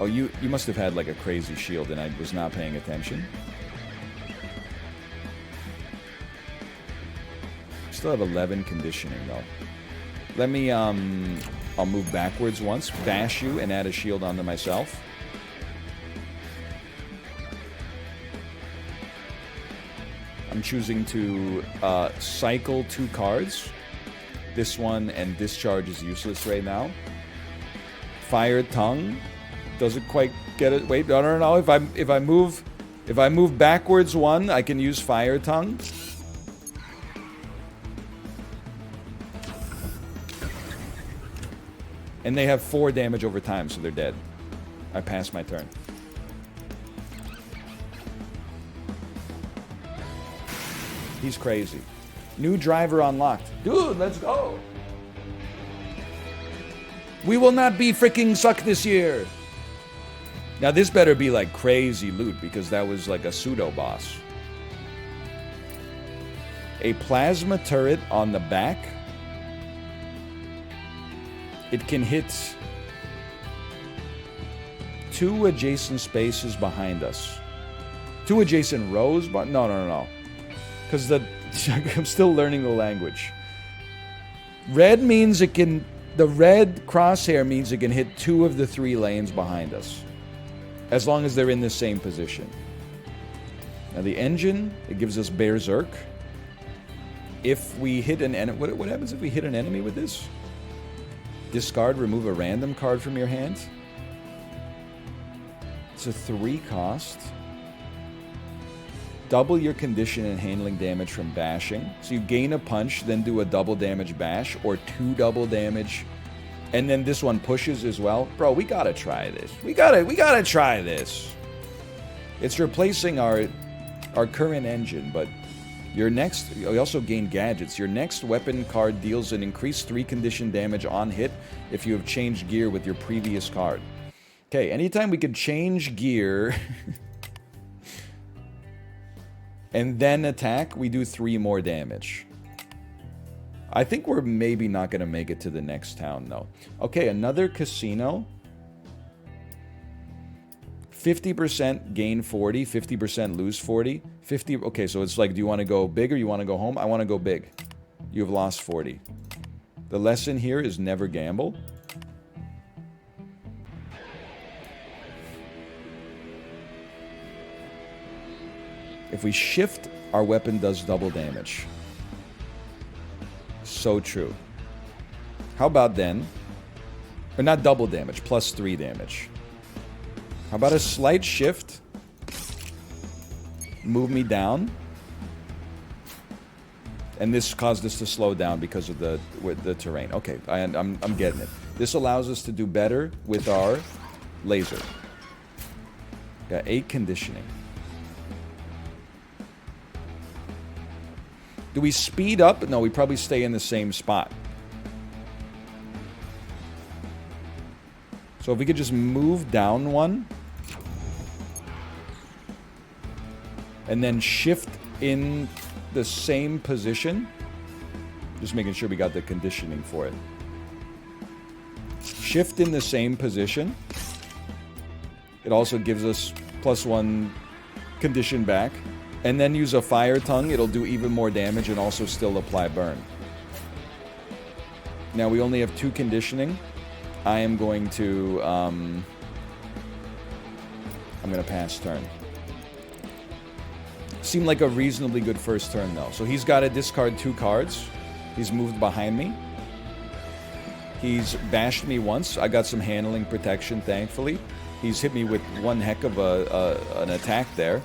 Oh, you must have had, like, a crazy shield and I was not paying attention. Still have 11 conditioning, though. Let me, I'll move backwards once, bash you, and add a shield onto myself. choosing to cycle 2 cards. This one and Discharge is useless right now. Fire Tongue doesn't quite get it. Wait, no. If I move backwards 1, I can use Fire Tongue. And they have 4 damage over time, so they're dead. I pass my turn. He's crazy. New driver unlocked. Dude, let's go. We will not be freaking suck this year. Now this better be like crazy loot because that was like a pseudo boss. A plasma turret on the back. It can hit 2 adjacent spaces behind us. 2 adjacent rows, but no. Because I'm still learning the language. Red means it can... The red crosshair means it can hit 2 of the 3 lanes behind us. As long as they're in the same position. Now the engine, it gives us Berserk. If we hit an enemy... What happens if we hit an enemy with this? Discard, remove a random card from your hand. It's a 3 cost. Double your condition and handling damage from bashing. So you gain a punch, then do a double damage bash, or 2 double damage. And then this one pushes as well. Bro, we gotta try this. We gotta try this. It's replacing our current engine, but your next... You also gain gadgets. Your next weapon card deals an increased 3 condition damage on hit if you have changed gear with your previous card. Okay, anytime we could change gear... and then attack, we do 3 more damage. I think we're maybe not going to make it to the next town, though. Okay, another casino. 50% gain 40, 50% lose 40. 50, okay, so it's like, do you want to go big or you want to go home? I want to go big. You've lost 40. The lesson here is never gamble. If we shift, our weapon does double damage. So true. How about then... Or not double damage, plus 3 damage. How about a slight shift? Move me down. And this caused us to slow down because of the terrain. Okay, I'm getting it. This allows us to do better with our laser. Got 8 conditioning. Do we speed up? No, we probably stay in the same spot. So if we could just move down 1. And then shift in the same position. Just making sure we got the conditioning for it. Shift in the same position. It also gives us +1 condition back. And then use a Fire Tongue, it'll do even more damage and also still apply burn. Now we only have 2 conditioning. I am going to... I'm going to pass turn. Seemed like a reasonably good first turn though. So he's got to discard 2 cards. He's moved behind me. He's bashed me once. I got some handling protection, thankfully. He's hit me with one heck of an attack there.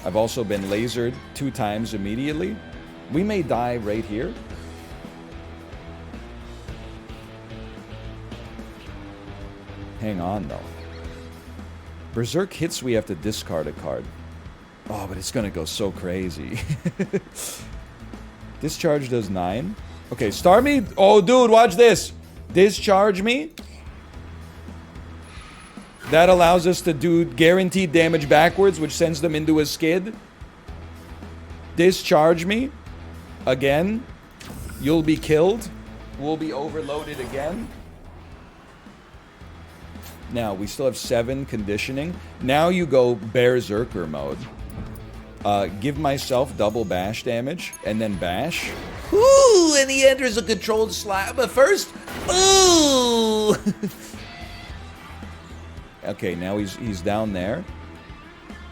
I've also been lasered 2 times immediately. We may die right here. Hang on, though. Berserk hits, we have to discard a card. Oh, but it's going to go so crazy. Discharge does 9. Okay, start me. Oh, dude, watch this. Discharge me. That allows us to do guaranteed damage backwards, which sends them into a skid. Discharge me. Again. You'll be killed. We'll be overloaded again. Now, we still have 7 conditioning. Now you go Berserker mode. Give myself double bash damage, and then bash. Ooh, and he enters a controlled slap. But first, ooh! Okay, now he's down there.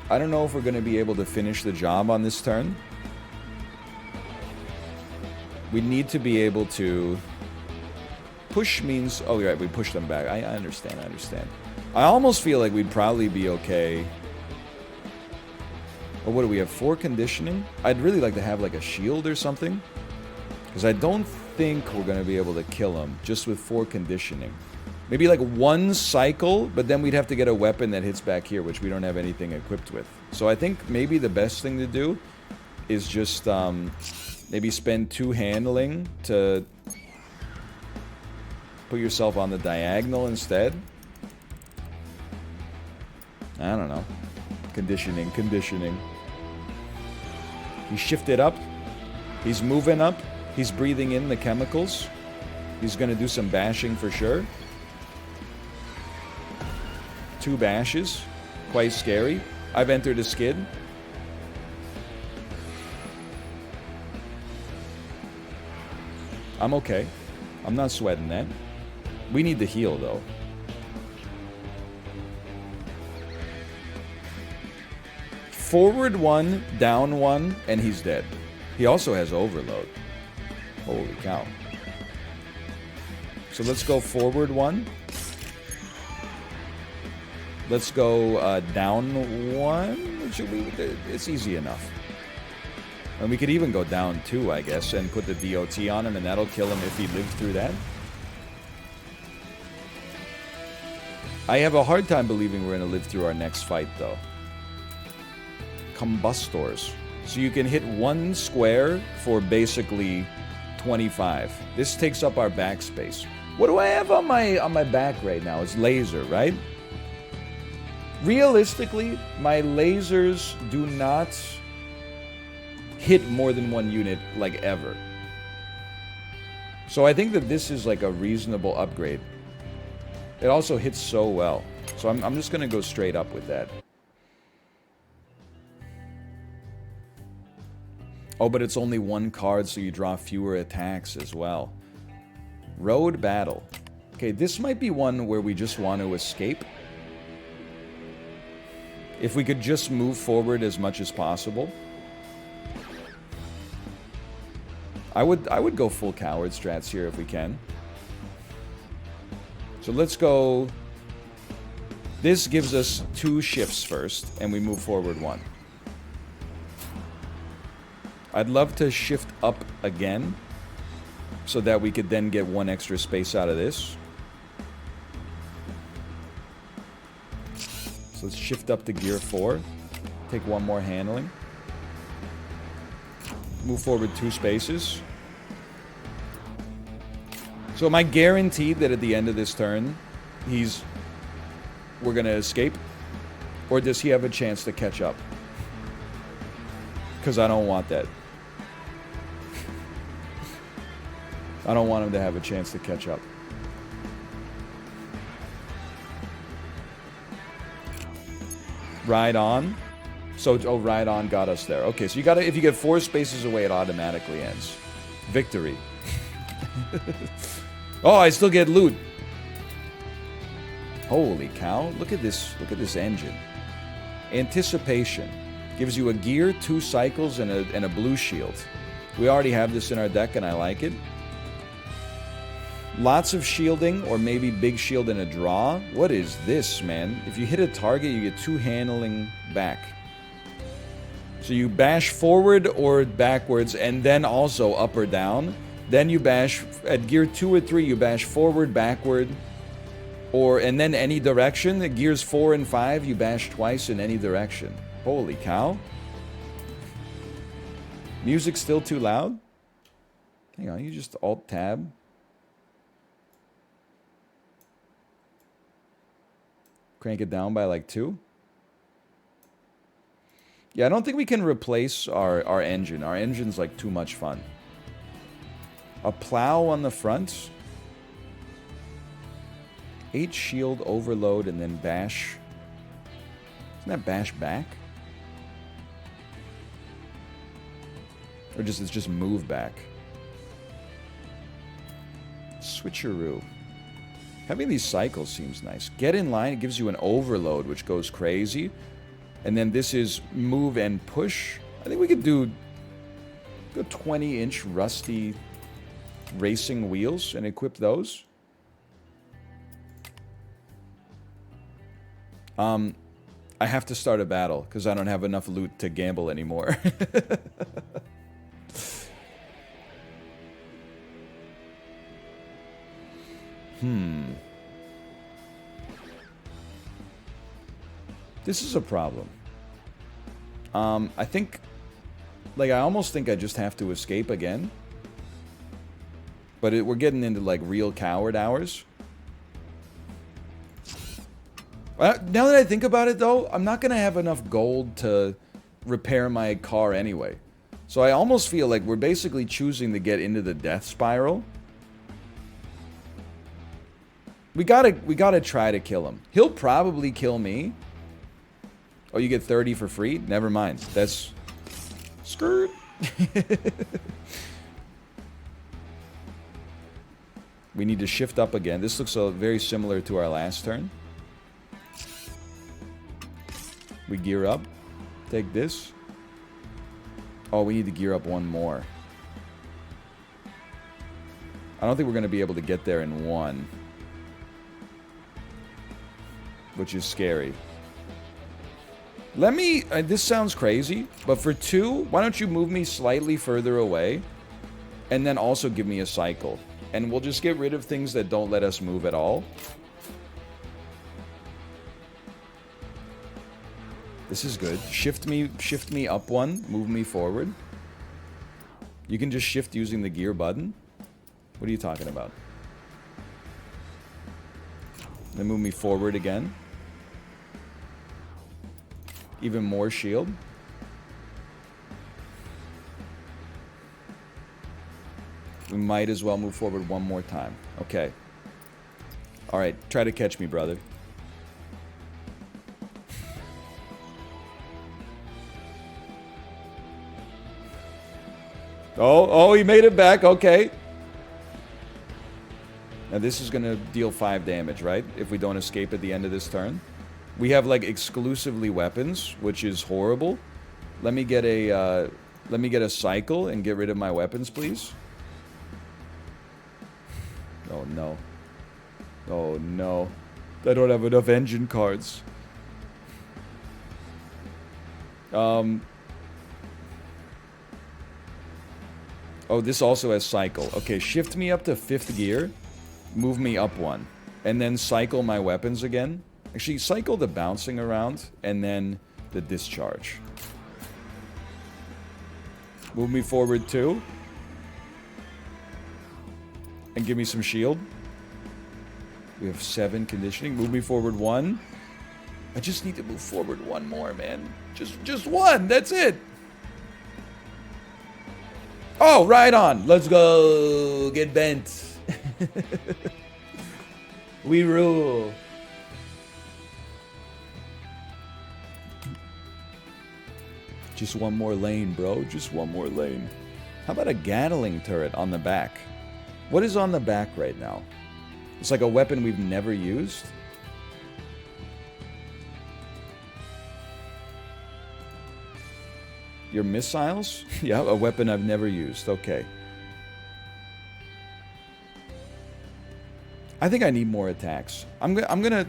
I don't know if we're going to be able to finish the job on this turn. We need to be able to... Push means... Oh, right, we push them back. I understand, I understand. I almost feel like we'd probably be okay. Oh, what do we have? 4 conditioning? I'd really like to have like a shield or something. Because I don't think we're going to be able to kill him just with 4 conditioning. Maybe like 1 cycle, but then we'd have to get a weapon that hits back here, which we don't have anything equipped with. So I think maybe the best thing to do is just maybe spend 2 handling to put yourself on the diagonal instead. I don't know. Conditioning, conditioning. He shifted up. He's moving up. He's breathing in the chemicals. He's going to do some bashing for sure. 2 bashes. Quite scary. I've entered a skid. I'm okay. I'm not sweating that. We need to heal, though. Forward 1, down 1, and he's dead. He also has overload. Holy cow. So let's go forward 1. Let's go down 1. It's easy enough. And we could even go down 2, I guess, and put the DOT on him, and that'll kill him if he lives through that. I have a hard time believing we're going to live through our next fight, though. Combustors. So you can hit 1 square for basically 25. This takes up our backspace. What do I have on my back right now? It's laser, right? Realistically, my lasers do not hit more than 1 unit, like, ever. So I think that this is like a reasonable upgrade. It also hits so well. So I'm just going to go straight up with that. Oh, but it's only 1 card, so you draw fewer attacks as well. Road Battle. Okay, this might be one where we just want to escape. If we could just move forward as much as possible. I would go full coward strats here if we can. So let's go... This gives us 2 shifts first, and we move forward 1. I'd love to shift up again, so that we could then get 1 extra space out of this. So let's shift up to gear 4. Take 1 more handling. Move forward 2 spaces. So am I guaranteed that at the end of this turn, we're going to escape? Or does he have a chance to catch up? Because I don't want that. I don't want him to have a chance to catch up. Ride on. So, oh, ride on got us there. Okay, so you gotta, if you get 4 spaces away, it automatically ends. Victory. Oh, I still get loot. Holy cow. Look at this engine. Anticipation. Gives you a gear, 2 cycles, and a blue shield. We already have this in our deck, and I like it. Lots of shielding, or maybe big shield and a draw. What is this, man? If you hit a target, you get 2 handling back. So you bash forward or backwards, and then also up or down. Then you bash, at gear 2 or 3, you bash forward, backward, and then any direction. At gears 4 and 5, you bash twice in any direction. Holy cow. Music still too loud? Hang on, you just Alt-Tab. Crank it down by like 2. Yeah, I don't think we can replace our engine. Our engine's like too much fun. A plow on the front. 8 shield overload and then bash. Isn't that bash back? Or it's just move back. Switcheroo. Having these cycles seems nice. Get in line, it gives you an overload, which goes crazy. And then this is move and push. I think we could do a 20-inch rusty racing wheels and equip those. I have to start a battle because I don't have enough loot to gamble anymore. This is a problem. I think... Like, I almost think I just have to escape again. But we're getting into, like, real coward hours. Now that I think about it, though, I'm not going to have enough gold to repair my car anyway. So I almost feel like we're basically choosing to get into the death spiral. We gotta try to kill him. He'll probably kill me. Oh, you get 30 for free? Never mind. That's... Skirt. We need to shift up again. This looks very similar to our last turn. We gear up. Take this. Oh, we need to gear up one more. I don't think we're going to be able to get there in one. Which is scary. Let me... this sounds crazy, but for 2, why don't you move me slightly further away? And then also give me a cycle. And we'll just get rid of things that don't let us move at all. This is good. Shift me up one. Move me forward. You can just shift using the gear button. What are you talking about? Then move me forward again. Even more shield. We might as well move forward one more time. Okay. Alright, try to catch me, brother. Oh, he made it back. Okay. Now this is going to deal 5 damage, right? If we don't escape at the end of this turn. We have, like, exclusively weapons, which is horrible. Let me get a cycle and get rid of my weapons, please. Oh, no. Oh, no. I don't have enough engine cards. Oh, this also has cycle. Okay, shift me up to 5th gear. Move me up one. And then cycle my weapons again. Actually, cycle the bouncing around, and then the discharge. Move me forward 2. And give me some shield. We have 7 conditioning. Move me forward 1. I just need to move forward 1 more, man. Just 1, that's it. Oh, right on. Let's go. Get bent. We rule. Just 1 more lane, bro. Just 1 more lane. How about a Gatling turret on the back? What is on the back right now? It's like a weapon we've never used. Your missiles? Yeah, a weapon I've never used. Okay. I think I need more attacks. I'm going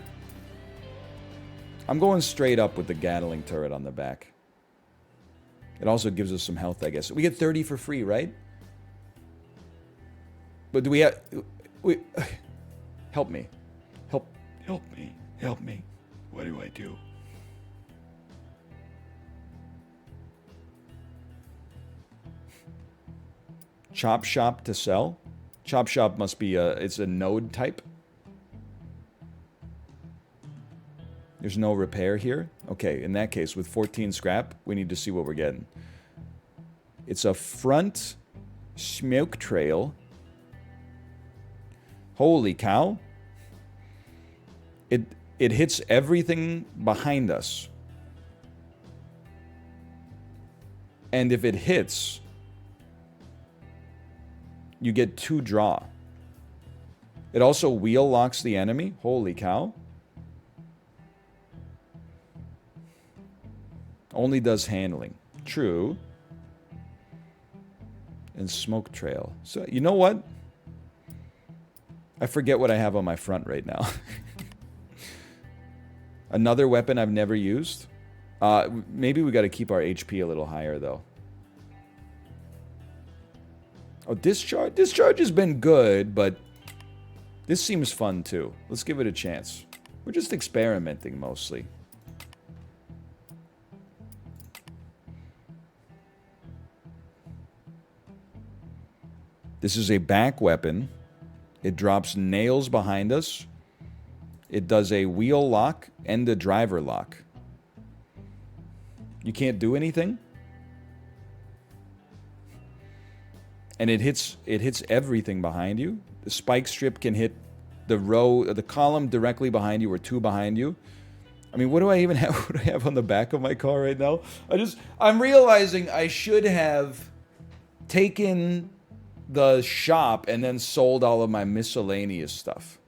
straight up with the Gatling turret on the back. It also gives us some health, I guess. We get 30 for free, right? But do we have... help me. Help me. Help me. What do I do? Chop shop to sell? Chop shop must be it's a node type. There's no repair here. Okay, in that case, with 14 scrap, we need to see what we're getting. It's a front smoke trail. Holy cow. It hits everything behind us. And if it hits, you get 2 draw. It also wheel locks the enemy. Holy cow. Only does handling. True. And smoke trail. So, you know what? I forget what I have on my front right now. Another weapon I've never used. Maybe we got to keep our HP a little higher, though. Oh, discharge. Discharge has been good, but this seems fun, too. Let's give it a chance. We're just experimenting, mostly. This is a back weapon. It drops nails behind us. It does a wheel lock and a driver lock. You can't do anything. And it hits everything behind you. The spike strip can hit the column directly behind you or two behind you. I mean, what do I even have? What do I have on the back of my car right now? I'm realizing I should have taken the shop and then sold all of my miscellaneous stuff.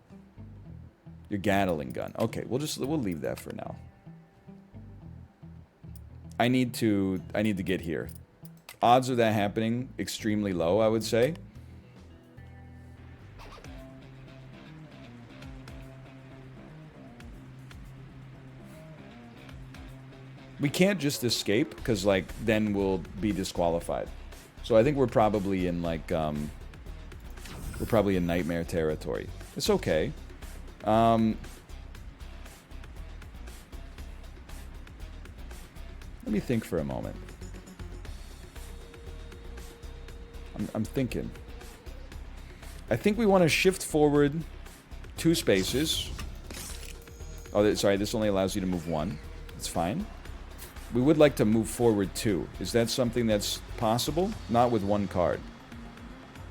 Your Gatling gun. Okay, we'll leave that for now. I need to get here. Odds of that happening extremely low, I would say. We can't just escape because like then we'll be disqualified. So I think we're probably in like we're probably in nightmare territory. It's okay. Let me think for a moment. I'm thinking. I think we want to shift forward 2 spaces. Oh, sorry, this only allows you to move 1. That's fine. We would like to move forward 2. Is that something that's possible? Not with 1 card.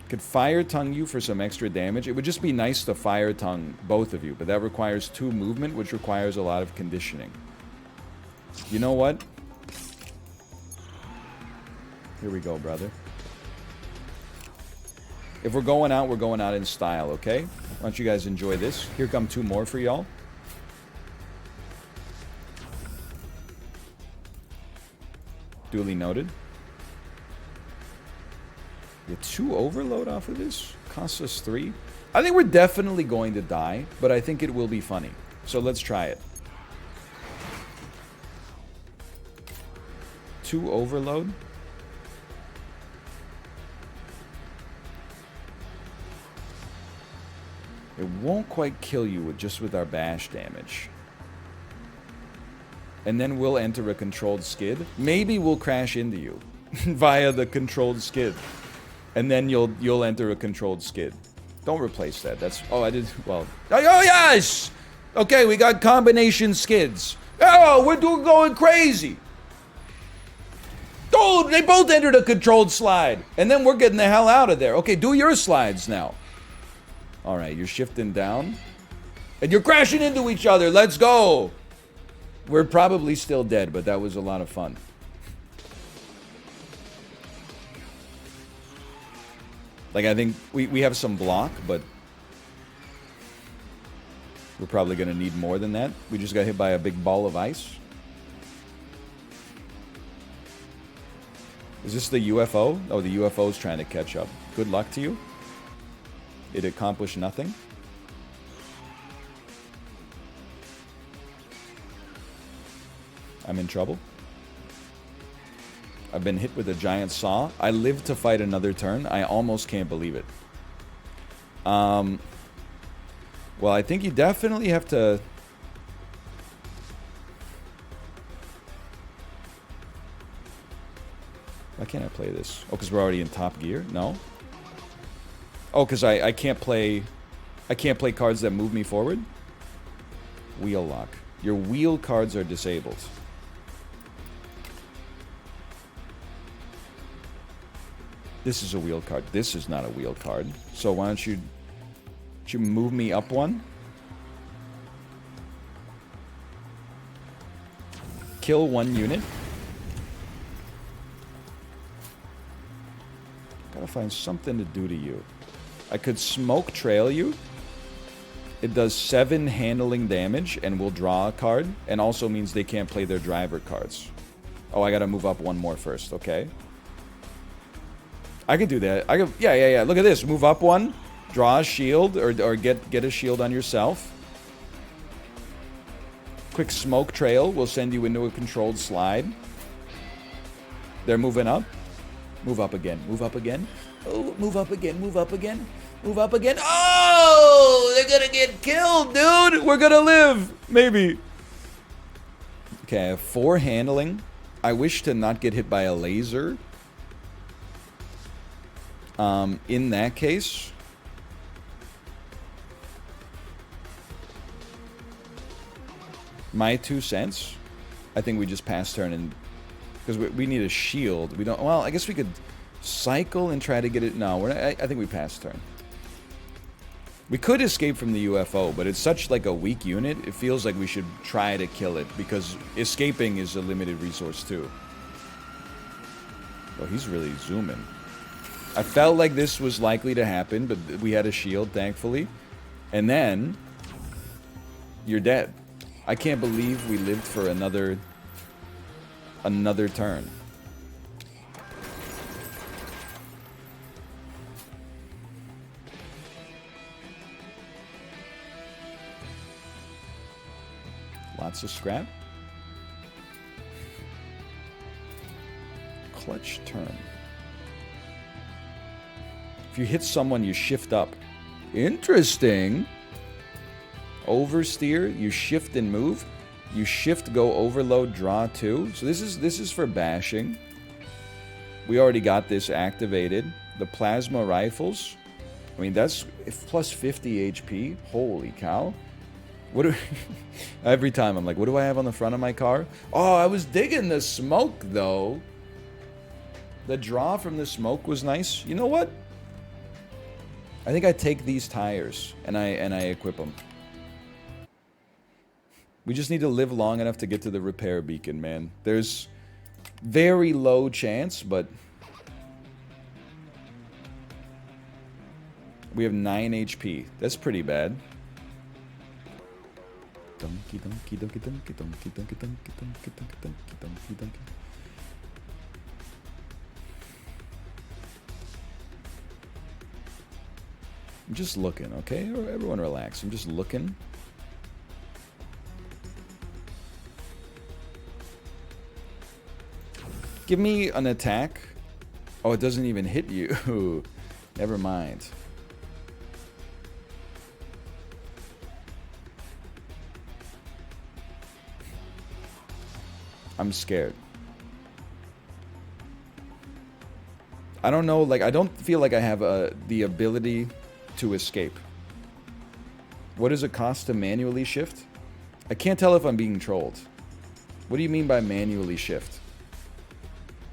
Could fire tongue you for some extra damage. It would just be nice to fire tongue both of you, but that requires 2 movement, which requires a lot of conditioning. You know what? Here we go, brother. If we're going out in style, okay? Why don't you guys enjoy this? Here come 2 more for y'all. Duly noted. Get 2 overload off of this? Costs us 3? I think we're definitely going to die, but I think it will be funny. So let's try it. 2 overload? It won't quite kill you with our bash damage. And then we'll enter a controlled skid. Maybe we'll crash into you via the controlled skid. And then you'll enter a controlled skid. Don't replace that. That's... Oh, I did... Well... Oh, yes! Okay, we got combination skids. Oh, we're going crazy! Dude, they both entered a controlled slide. And then we're getting the hell out of there. Okay, do your slides now. Alright, you're shifting down. And you're crashing into each other. Let's go! We're probably still dead, but that was a lot of fun. Like, I think we have some block, but we're probably going to need more than that. We just got hit by a big ball of ice. Is this the UFO? Oh, the UFO's trying to catch up. Good luck to you. It accomplished nothing. I'm in trouble. I've been hit with a giant saw. I live to fight another turn. I almost can't believe it. Well, I think you definitely have to... Why can't I play this? Oh, because we're already in top gear? No? Oh, because I can't play... I can't play cards that move me forward? Wheel lock. Your wheel cards are disabled. This is a wheel card. This is not a wheel card. So why don't you move me up 1? Kill 1 unit. Gotta find something to do to you. I could smoke trail you. It does 7 handling damage and will draw a card. And also means they can't play their driver cards. Oh, I gotta move up 1 more first. Okay. I could do that. Yeah. Look at this. Move up 1. Draw a shield or get a shield on yourself. Quick smoke trail will send you into a controlled slide. They're moving up. Move up again. Move up again. Oh, move up again. Move up again. Move up again. Oh, they're gonna get killed, dude. We're gonna live. Maybe. Okay, I have 4 handling. I wish to not get hit by a laser. In that case... my 2 cents. I think we just pass turn and... because we need a shield. We don't... well, I guess we could cycle and try to get it... no, we're not, I think we pass turn. We could escape from the UFO, but it's such like a weak unit, it feels like we should try to kill it, because escaping is a limited resource too. Oh, he's really zooming. I felt like this was likely to happen, but we had a shield, thankfully. And then... you're dead. I can't believe we lived for another turn. Lots of scrap. Clutch turn. If you hit someone, you shift up. Interesting. Oversteer, you shift and move. You shift, go overload, draw 2. So this is for bashing. We already got this activated. The plasma rifles. I mean, that's plus 50 HP. Holy cow. What do every time I'm like, what do I have on the front of my car? Oh, I was digging the smoke though. The draw from the smoke was nice. You know what? I think I take these tires and I equip them. We just need to live long enough to get to the repair beacon, man. There's very low chance, but we have 9 HP. That's pretty bad. Donkey, donkey, donkey, donkey, donkey, donkey, donkey, donkey, donkey, donkey, donkey, donkey. I'm just looking, okay? Everyone relax. I'm just looking. Give me an attack. Oh, it doesn't even hit you. Never mind. I'm scared. I don't know, like, I don't feel like I have the ability to escape. What does it cost to manually shift? I can't tell if I'm being trolled. What do you mean by manually shift?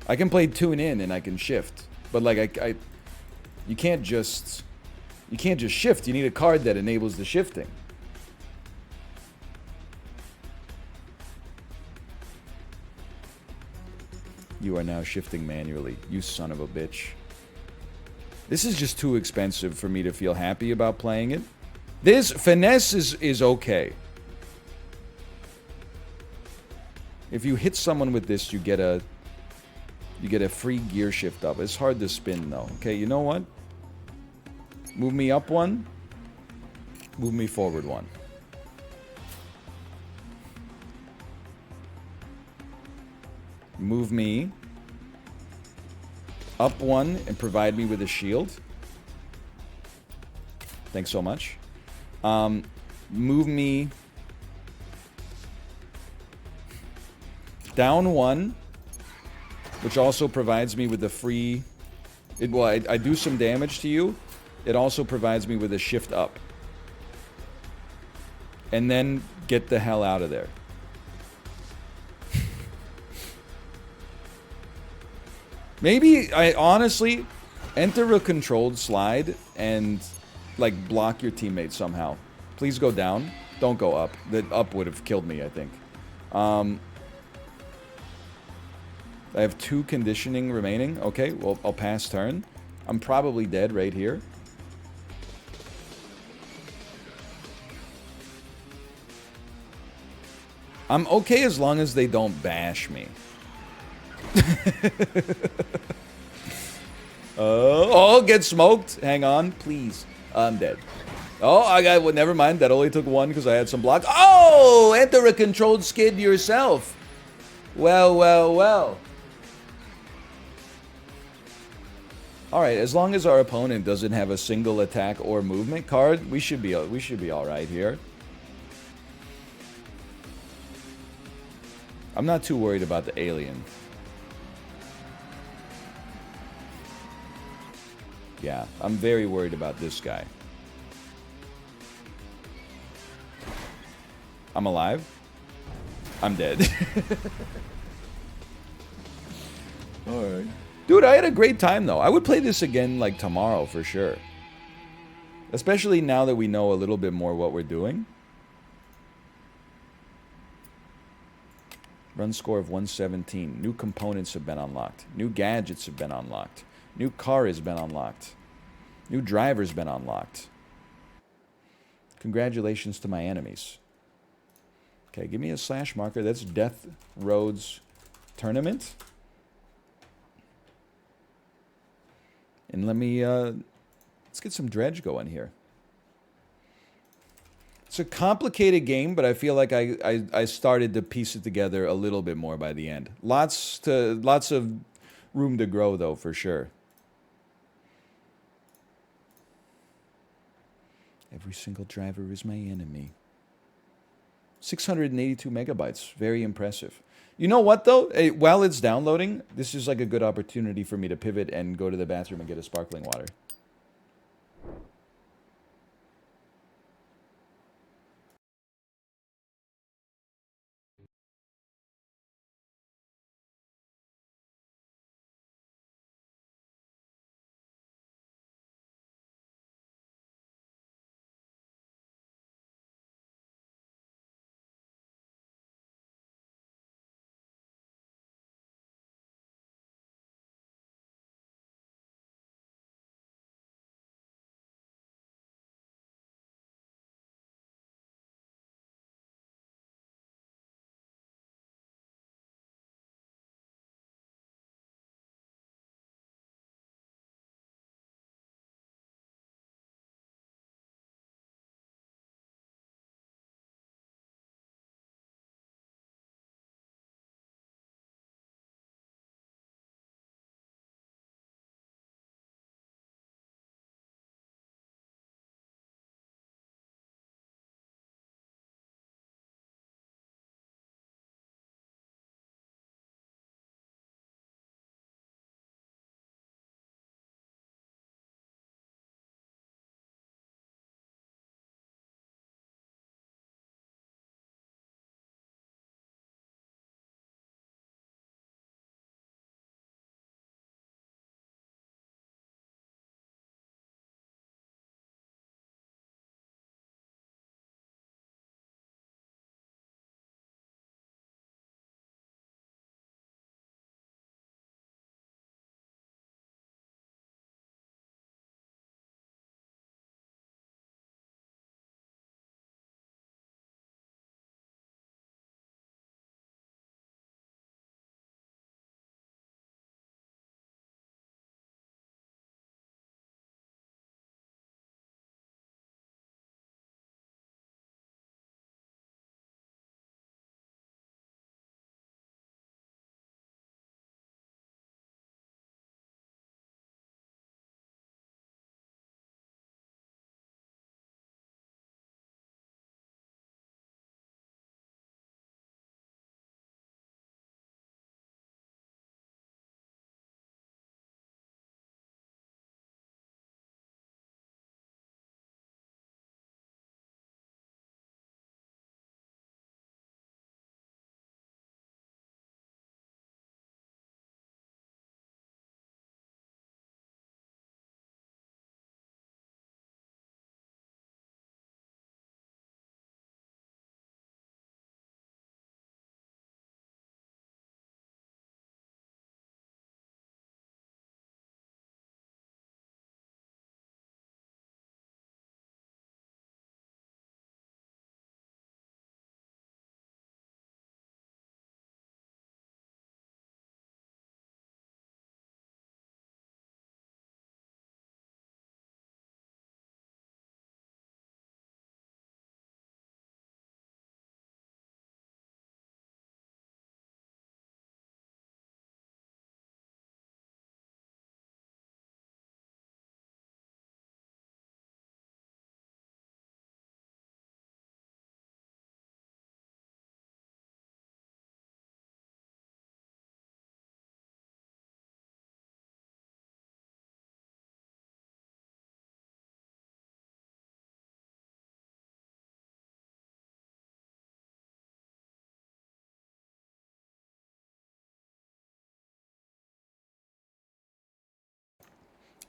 I can play tune in and I can shift, but like you can't just shift. You need a card that enables the shifting. You are now shifting manually, you son of a bitch. This is just too expensive for me to feel happy about playing it. This finesse is okay. If you hit someone with this, you get a free gear shift up. It's hard to spin though. Okay, you know what? Move me up 1. Move me forward 1. Move me up 1 and provide me with a shield. Thanks so much. Move me down 1, which also provides me with a free... well, I do some damage to you. It also provides me with a shift up. And then get the hell out of there. Maybe I honestly enter a controlled slide and like block your teammate somehow. Please go down. Don't go up. The up would have killed me, I think. I have 2 conditioning remaining. Okay, well, I'll pass turn. I'm probably dead right here. I'm okay as long as they don't bash me. Oh, get smoked. Hang on, please. I'm dead. Oh, I got. Well, never mind. That only took one because I had some blocks. Oh, enter a controlled skid yourself. Well, well, well. All right. As long as our opponent doesn't have a single attack or movement card, we should be all right here. I'm not too worried about the alien. Yeah, I'm very worried about this guy. I'm alive. I'm dead. Alright. Dude, I had a great time, though. I would play this again, like, tomorrow, for sure. Especially now that we know a little bit more what we're doing. Run score of 117. New components have been unlocked. New gadgets have been unlocked. New car has been unlocked. New driver's been unlocked. Congratulations to my enemies. Okay, give me a slash marker. That's Death Roads Tournament. And let me, let's get some Dredge going here. It's a complicated game, but I feel like I started to piece it together a little bit more by the end. Lots of room to grow, though, for sure. Every single driver is my enemy. 682 megabytes. Very impressive. You know what, though? While it's downloading, this is like a good opportunity for me to pivot and go to the bathroom and get a sparkling water.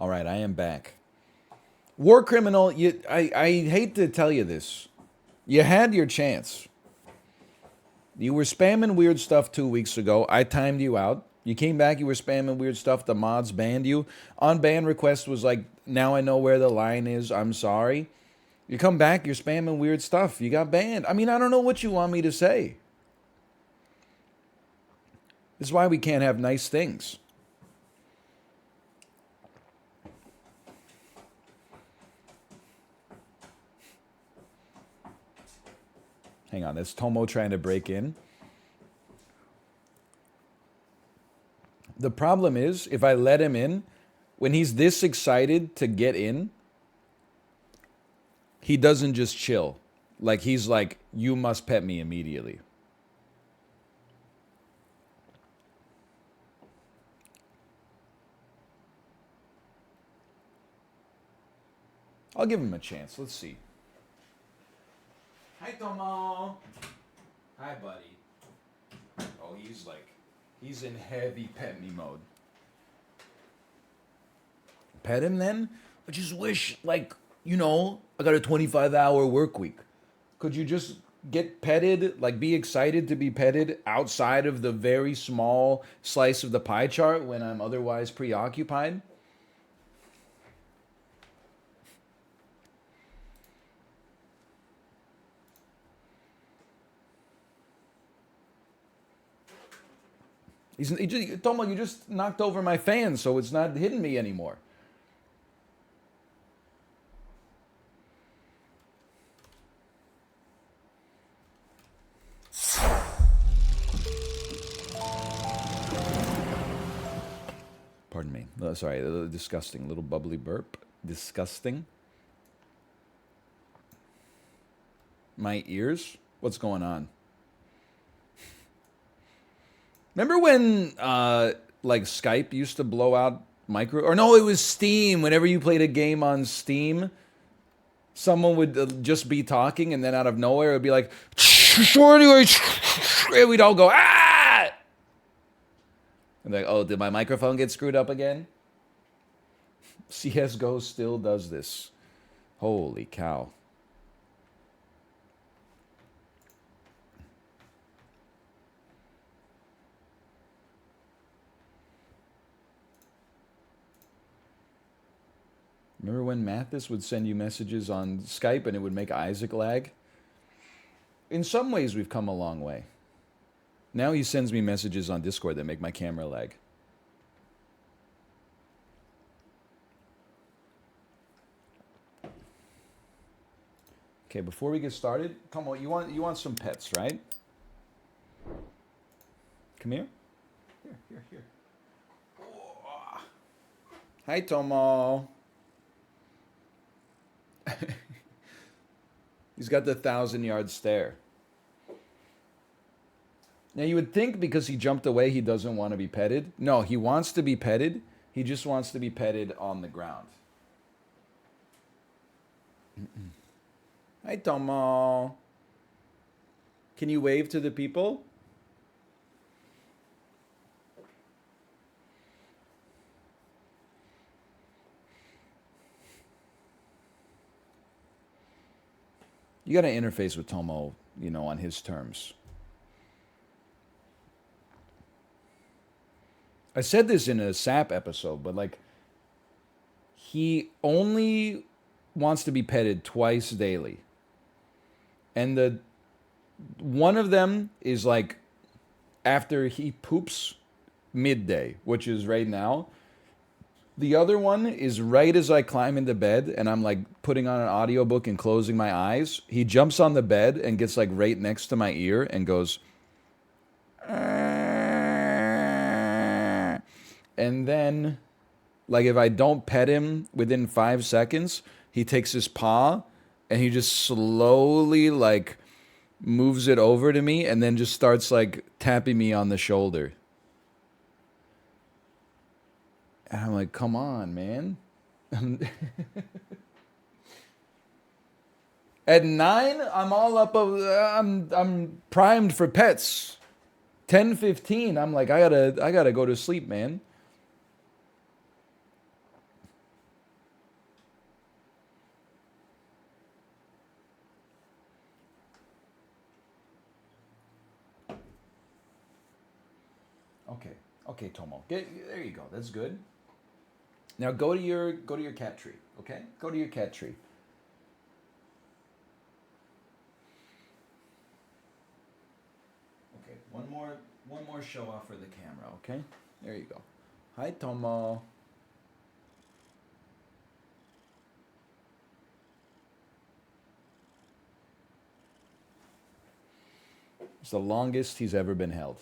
All right, I am back. War criminal, I hate to tell you this. You had your chance. You were spamming weird stuff 2 weeks ago. I timed you out. You came back, you were spamming weird stuff. The mods banned you. On ban request was like, now I know where the line is. I'm sorry. You come back, you're spamming weird stuff. You got banned. I mean, I don't know what you want me to say. This is why we can't have nice things. Hang on, that's Tomo trying to break in. The problem is, if I let him in, when he's this excited to get in, he doesn't just chill. Like, he's like, you must pet me immediately. I'll give him a chance. Let's see. Hi, Tomo. Hi, buddy. Oh, he's in heavy pet me mode. Pet him then? I just wish, like, I got a 25-hour work week. Could you just get petted, like be excited to be petted outside of the very small slice of the pie chart when I'm otherwise preoccupied? Tomo, you just knocked over my fan, so it's not hitting me anymore. Pardon me. Sorry, a little disgusting. Little bubbly burp. Disgusting. My ears? What's going on? Remember when, like, Skype used to blow out micro... Or no, it was Steam. Whenever you played a game on Steam, someone would just be talking, and then out of nowhere, it would be like... And we'd all go, ah! And like, oh, did my microphone get screwed up again? CSGO still does this. Holy cow. Remember when Mathis would send you messages on Skype and it would make Isaac lag? In some ways, we've come a long way. Now he sends me messages on Discord that make my camera lag. Okay, before we get started, come on, you want some pets, right? Come here. Here. Oh. Hi, Tomo. He's got the 1,000-yard stare. Now, you would think because he jumped away, he doesn't want to be petted. No, he wants to be petted. He just wants to be petted on the ground. Hi, Tomo. Can you wave to the people? You got to interface with Tomo, on his terms. I said this in a SAP episode, but like, he only wants to be petted twice daily. And one of them is like after he poops midday, which is right now. The other one is right as I climb into bed and I'm like putting on an audiobook and closing my eyes. He jumps on the bed and gets like right next to my ear and goes, and then, like, if I don't pet him within 5 seconds, he takes his paw and he just slowly, like, moves it over to me and then just starts, like, tapping me on the shoulder. And I'm like, come on, man. At 9, I'm all up. I'm primed for pets. 10:15, I'm like, I gotta go to sleep, man. Okay. Okay, Tomo. There you go. That's good. Now go to your cat tree. Okay? Go to your cat tree. Okay. One more show off for the camera. Okay. There you go. Hi, Tomo. It's the longest he's ever been held.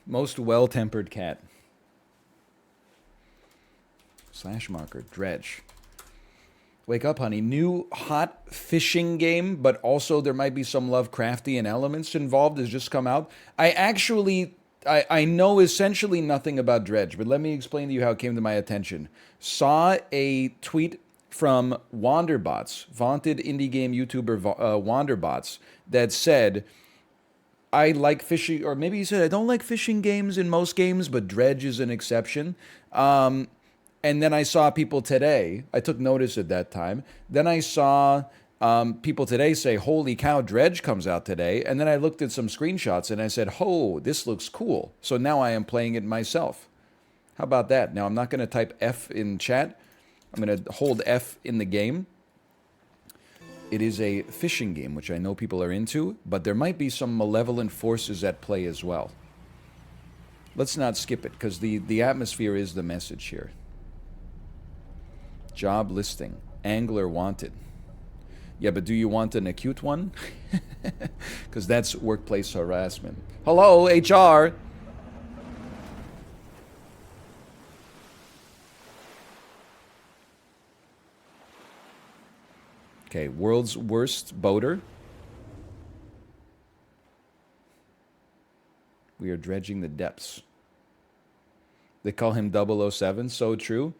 Most well-tempered cat. Slash marker. Dredge. Wake up, honey. New hot fishing game, but also there might be some Lovecraftian elements involved, has just come out. I know essentially nothing about Dredge, but let me explain to you how it came to my attention. Saw a tweet from Wanderbots, vaunted indie game YouTuber Wanderbots, that said, I like fishing, or maybe he said, I don't like fishing games in most games, but Dredge is an exception. And then I saw people today, I took notice at that time, then I saw people today say, holy cow, Dredge comes out today. And then I looked at some screenshots and I said, oh, this looks cool. So now I am playing it myself. How about that? Now I'm not going to type F in chat. I'm going to hold F in the game. It is a fishing game, which I know people are into, but there might be some malevolent forces at play as well. Let's not skip it, because the atmosphere is the message here. Job listing. Angler wanted. Yeah, but do you want an acute one? Because that's workplace harassment. Hello, HR! Okay, world's worst boater. We are dredging the depths. They call him 007, so true.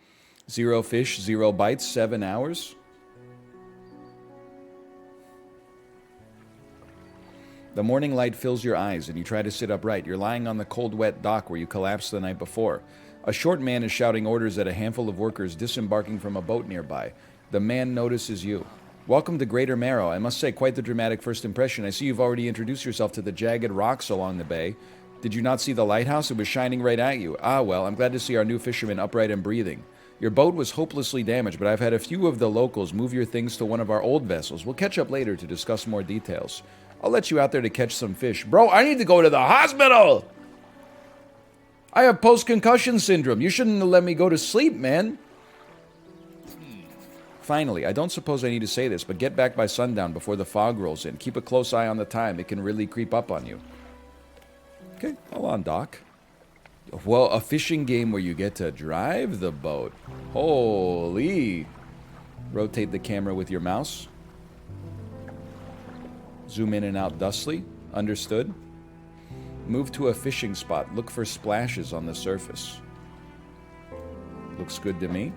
0 fish, 0 bites, 7 hours. The morning light fills your eyes and you try to sit upright. You're lying on the cold, wet dock where you collapsed the night before. A short man is shouting orders at a handful of workers disembarking from a boat nearby. The man notices you. Welcome to Greater Marrow. I must say, quite the dramatic first impression. I see you've already introduced yourself to the jagged rocks along the bay. Did you not see the lighthouse? It was shining right at you. Ah, well, I'm glad to see our new fisherman upright and breathing. Your boat was hopelessly damaged, but I've had a few of the locals move your things to one of our old vessels. We'll catch up later to discuss more details. I'll let you out there to catch some fish. Bro, I need to go to the hospital! I have post-concussion syndrome. You shouldn't have let me go to sleep, man. Finally, I don't suppose I need to say this, but get back by sundown before the fog rolls in. Keep a close eye on the time. It can really creep up on you. Okay, hold on, Doc. Well, a fishing game where you get to drive the boat. Holy. Rotate the camera with your mouse. Zoom in and out dustly. Understood. Move to a fishing spot. Look for splashes on the surface. Looks good to me.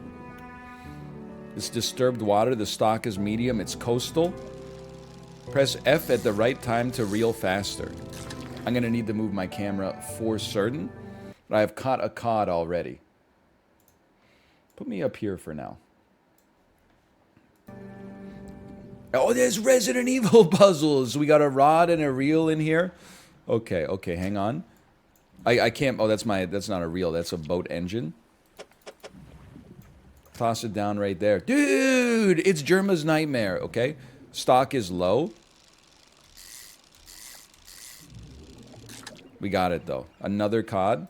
This disturbed water, the stock is medium, it's coastal. Press F at the right time to reel faster. I'm going to need to move my camera for certain, but I have caught a cod already. Put me up here for now. Oh, there's Resident Evil puzzles. We got a rod and a reel in here. Okay, okay, hang on. I can't, oh, that's not a reel, that's a boat engine. Toss it down right there. Dude, it's Germa's nightmare, okay? Stock is low. We got it, though. Another cod.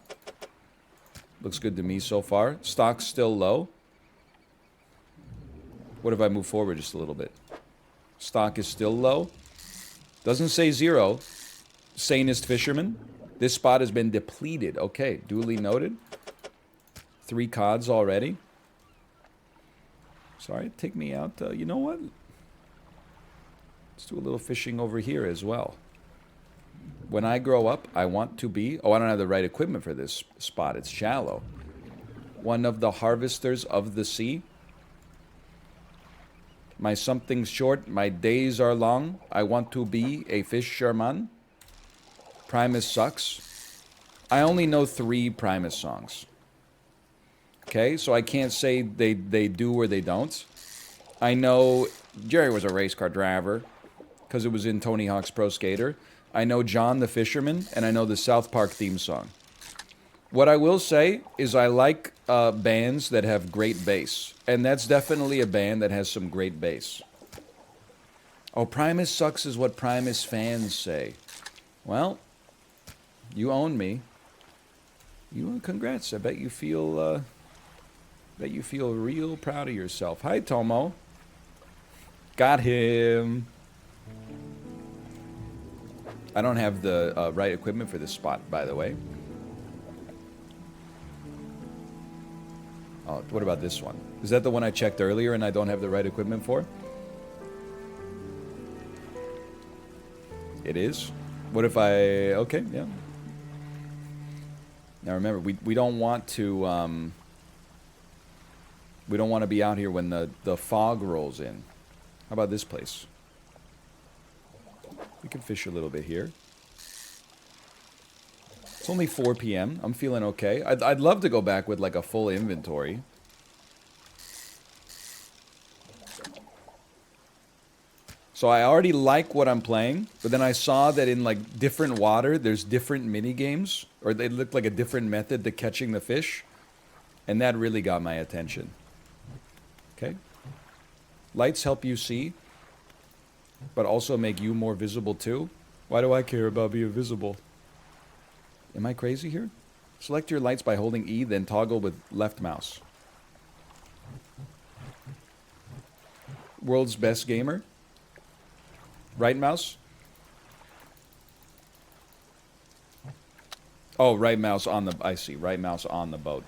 Looks good to me so far. Stock's still low. What if I move forward just a little bit? Stock is still low. Doesn't say 0. Sanest fisherman. This spot has been depleted. Okay, duly noted. 3 cods already. Sorry, take me out. You know what? Let's do a little fishing over here as well. When I grow up, I want to be... Oh, I don't have the right equipment for this spot. It's shallow. One of the harvesters of the sea. My something's short. My days are long. I want to be a fisherman. Primus sucks. I only know 3 Primus songs. Okay, so I can't say they do or they don't. I know Jerry was a race car driver because it was in Tony Hawk's Pro Skater. I know John the Fisherman, and I know the South Park theme song. What I will say is I like bands that have great bass. And that's definitely a band that has some great bass. Oh, Primus sucks is what Primus fans say. Well, you own me. Congrats. I bet you feel real proud of yourself. Hi, Tomo. Got him. I don't have the right equipment for this spot, by the way. Oh, what about this one? Is that the one I checked earlier and I don't have the right equipment for? It is? What if I... Okay, yeah. Now remember, we don't want to... we don't want to be out here when the fog rolls in. How about this place? We can fish a little bit here. It's only 4 p.m. I'm feeling okay. I'd love to go back with like a full inventory. So I already like what I'm playing, but then I saw that in like different water, there's different mini games, or they look like a different method to catching the fish, and that really got my attention. Okay. Lights help you see, but also make you more visible too. Why do I care about being visible? Am I crazy here? Select your lights by holding E, then toggle with left mouse. World's best gamer. Right mouse? Oh, right mouse on the... I see. Right mouse on the boat.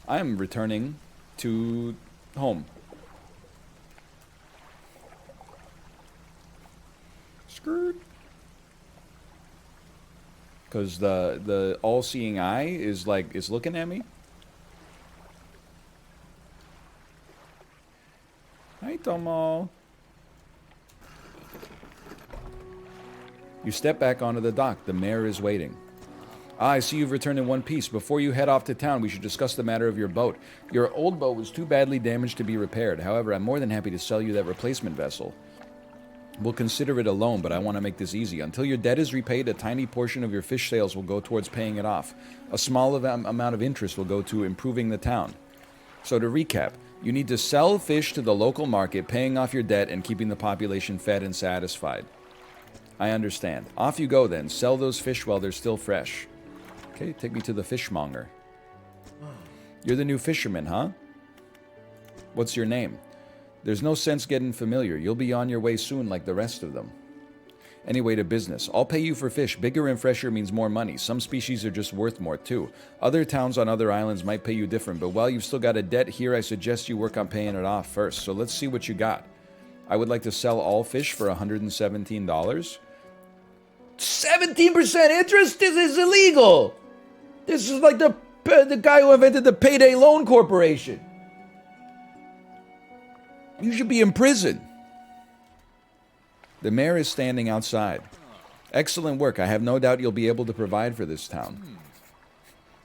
I am returning to home. Skirt. Because the all-seeing eye is like... is looking at me. Hi, Tomo. You step back onto the dock. The mayor is waiting. Ah, I see you've returned in one piece. Before you head off to town, we should discuss the matter of your boat. Your old boat was too badly damaged to be repaired. However, I'm more than happy to sell you that replacement vessel. We'll consider it a loan, but I want to make this easy. Until your debt is repaid, a tiny portion of your fish sales will go towards paying it off. A small amount of interest will go to improving the town. So to recap, you need to sell fish to the local market, paying off your debt and keeping the population fed and satisfied. I understand. Off you go then. Sell those fish while they're still fresh. Okay, take me to the fishmonger. You're the new fisherman, huh? What's your name? There's no sense getting familiar. You'll be on your way soon like the rest of them. Anyway, to business. I'll pay you for fish. Bigger and fresher means more money. Some species are just worth more, too. Other towns on other islands might pay you different, but while you've still got a debt here, I suggest you work on paying it off first. So let's see what you got. I would like to sell all fish for $117. 17% interest? This is illegal! This is like the guy who invented the Payday Loan Corporation. You should be in prison. The mayor is standing outside. Excellent work. I have no doubt you'll be able to provide for this town.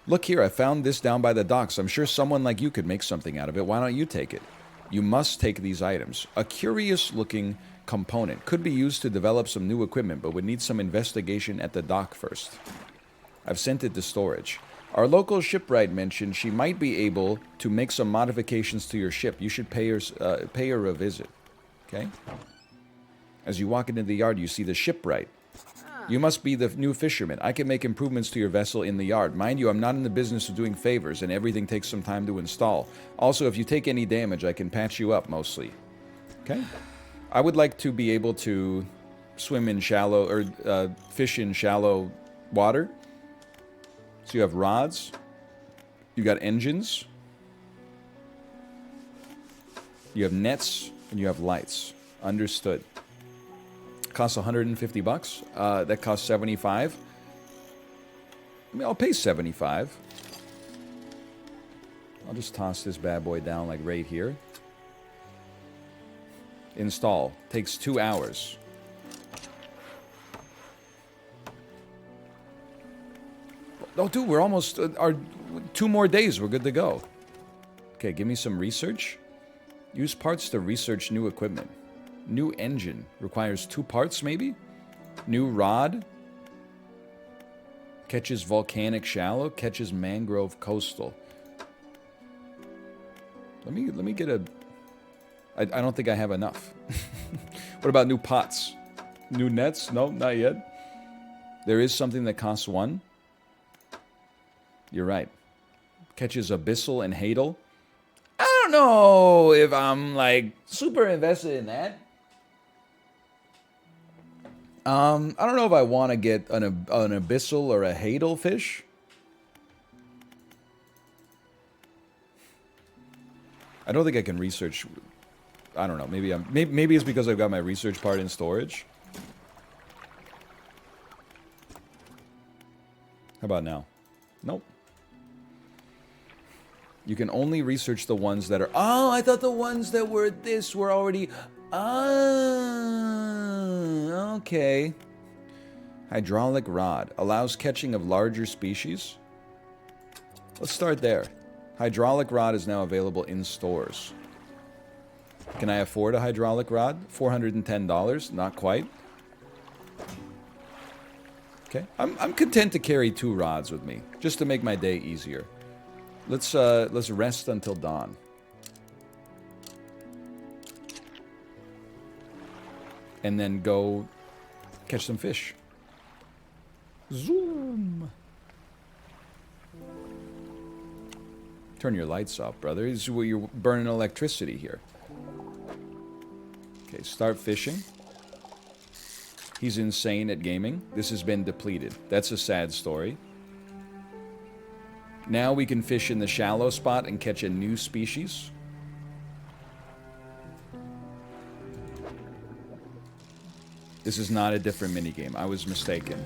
Look here, I found this down by the docks. I'm sure someone like you could make something out of it. Why don't you take it? You must take these items. A curious-looking component could be used to develop some new equipment, but would need some investigation at the dock first. I've sent it to storage. Our local shipwright mentioned she might be able to make some modifications to your ship. You should pay her a visit. Okay? As you walk into the yard, you see the shipwright. You must be the new fisherman. I can make improvements to your vessel in the yard. Mind you, I'm not in the business of doing favors, and everything takes some time to install. Also, if you take any damage, I can patch you up, mostly. Okay? I would like to be able to swim in shallow, or fish in shallow water. So you have rods. You got engines. You have nets, and you have lights. Understood. Costs $150. That costs $75. I mean, I'll pay $75. I'll just toss this bad boy down like right here. Install. Takes 2 hours. Oh, dude, we're almost... our 2 more days, we're good to go. Okay, give me some research. Use parts to research new equipment. New engine. Requires 2 parts, maybe? New rod. Catches volcanic shallow. Catches mangrove coastal. Let me get a... I don't think I have enough. What about new pots? New nets? No, not yet. There is something that costs 1. You're right. Catches abyssal and hadal. I don't know if I'm like super invested in that. I don't know if I want to get an abyssal or a hadal fish. I don't think I can research. I don't know. Maybe it's because I've got my research part in storage. How about now? Nope. You can only research the ones that are... Oh, I thought the ones that were this were already... Ah, okay. Hydraulic rod. Allows catching of larger species. Let's start there. Hydraulic rod is now available in stores. Can I afford a hydraulic rod? $410? Not quite. Okay. I'm content to carry 2 rods with me, just to make my day easier. Let's rest until dawn. And then go catch some fish. Zoom. Turn your lights off, brother. This is where you're burning electricity here. Okay, start fishing. He's insane at gaming. This has been depleted. That's a sad story. Now we can fish in the shallow spot and catch a new species. This is not a different minigame. I was mistaken.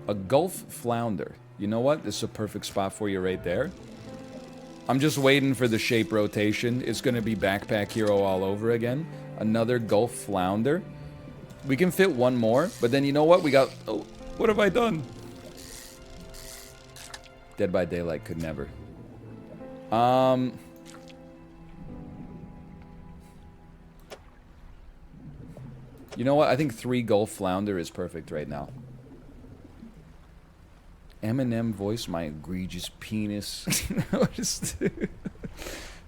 A Gulf flounder. You know what? This is a perfect spot for you right there. I'm just waiting for the shape rotation. It's going to be Backpack Hero all over again. Another Gulf flounder. We can fit one more, but then you know what? We got... Oh, what have I done? Dead by Daylight could never. You know what? I think 3 Gulf flounder is perfect right now. Eminem voice my egregious penis. Just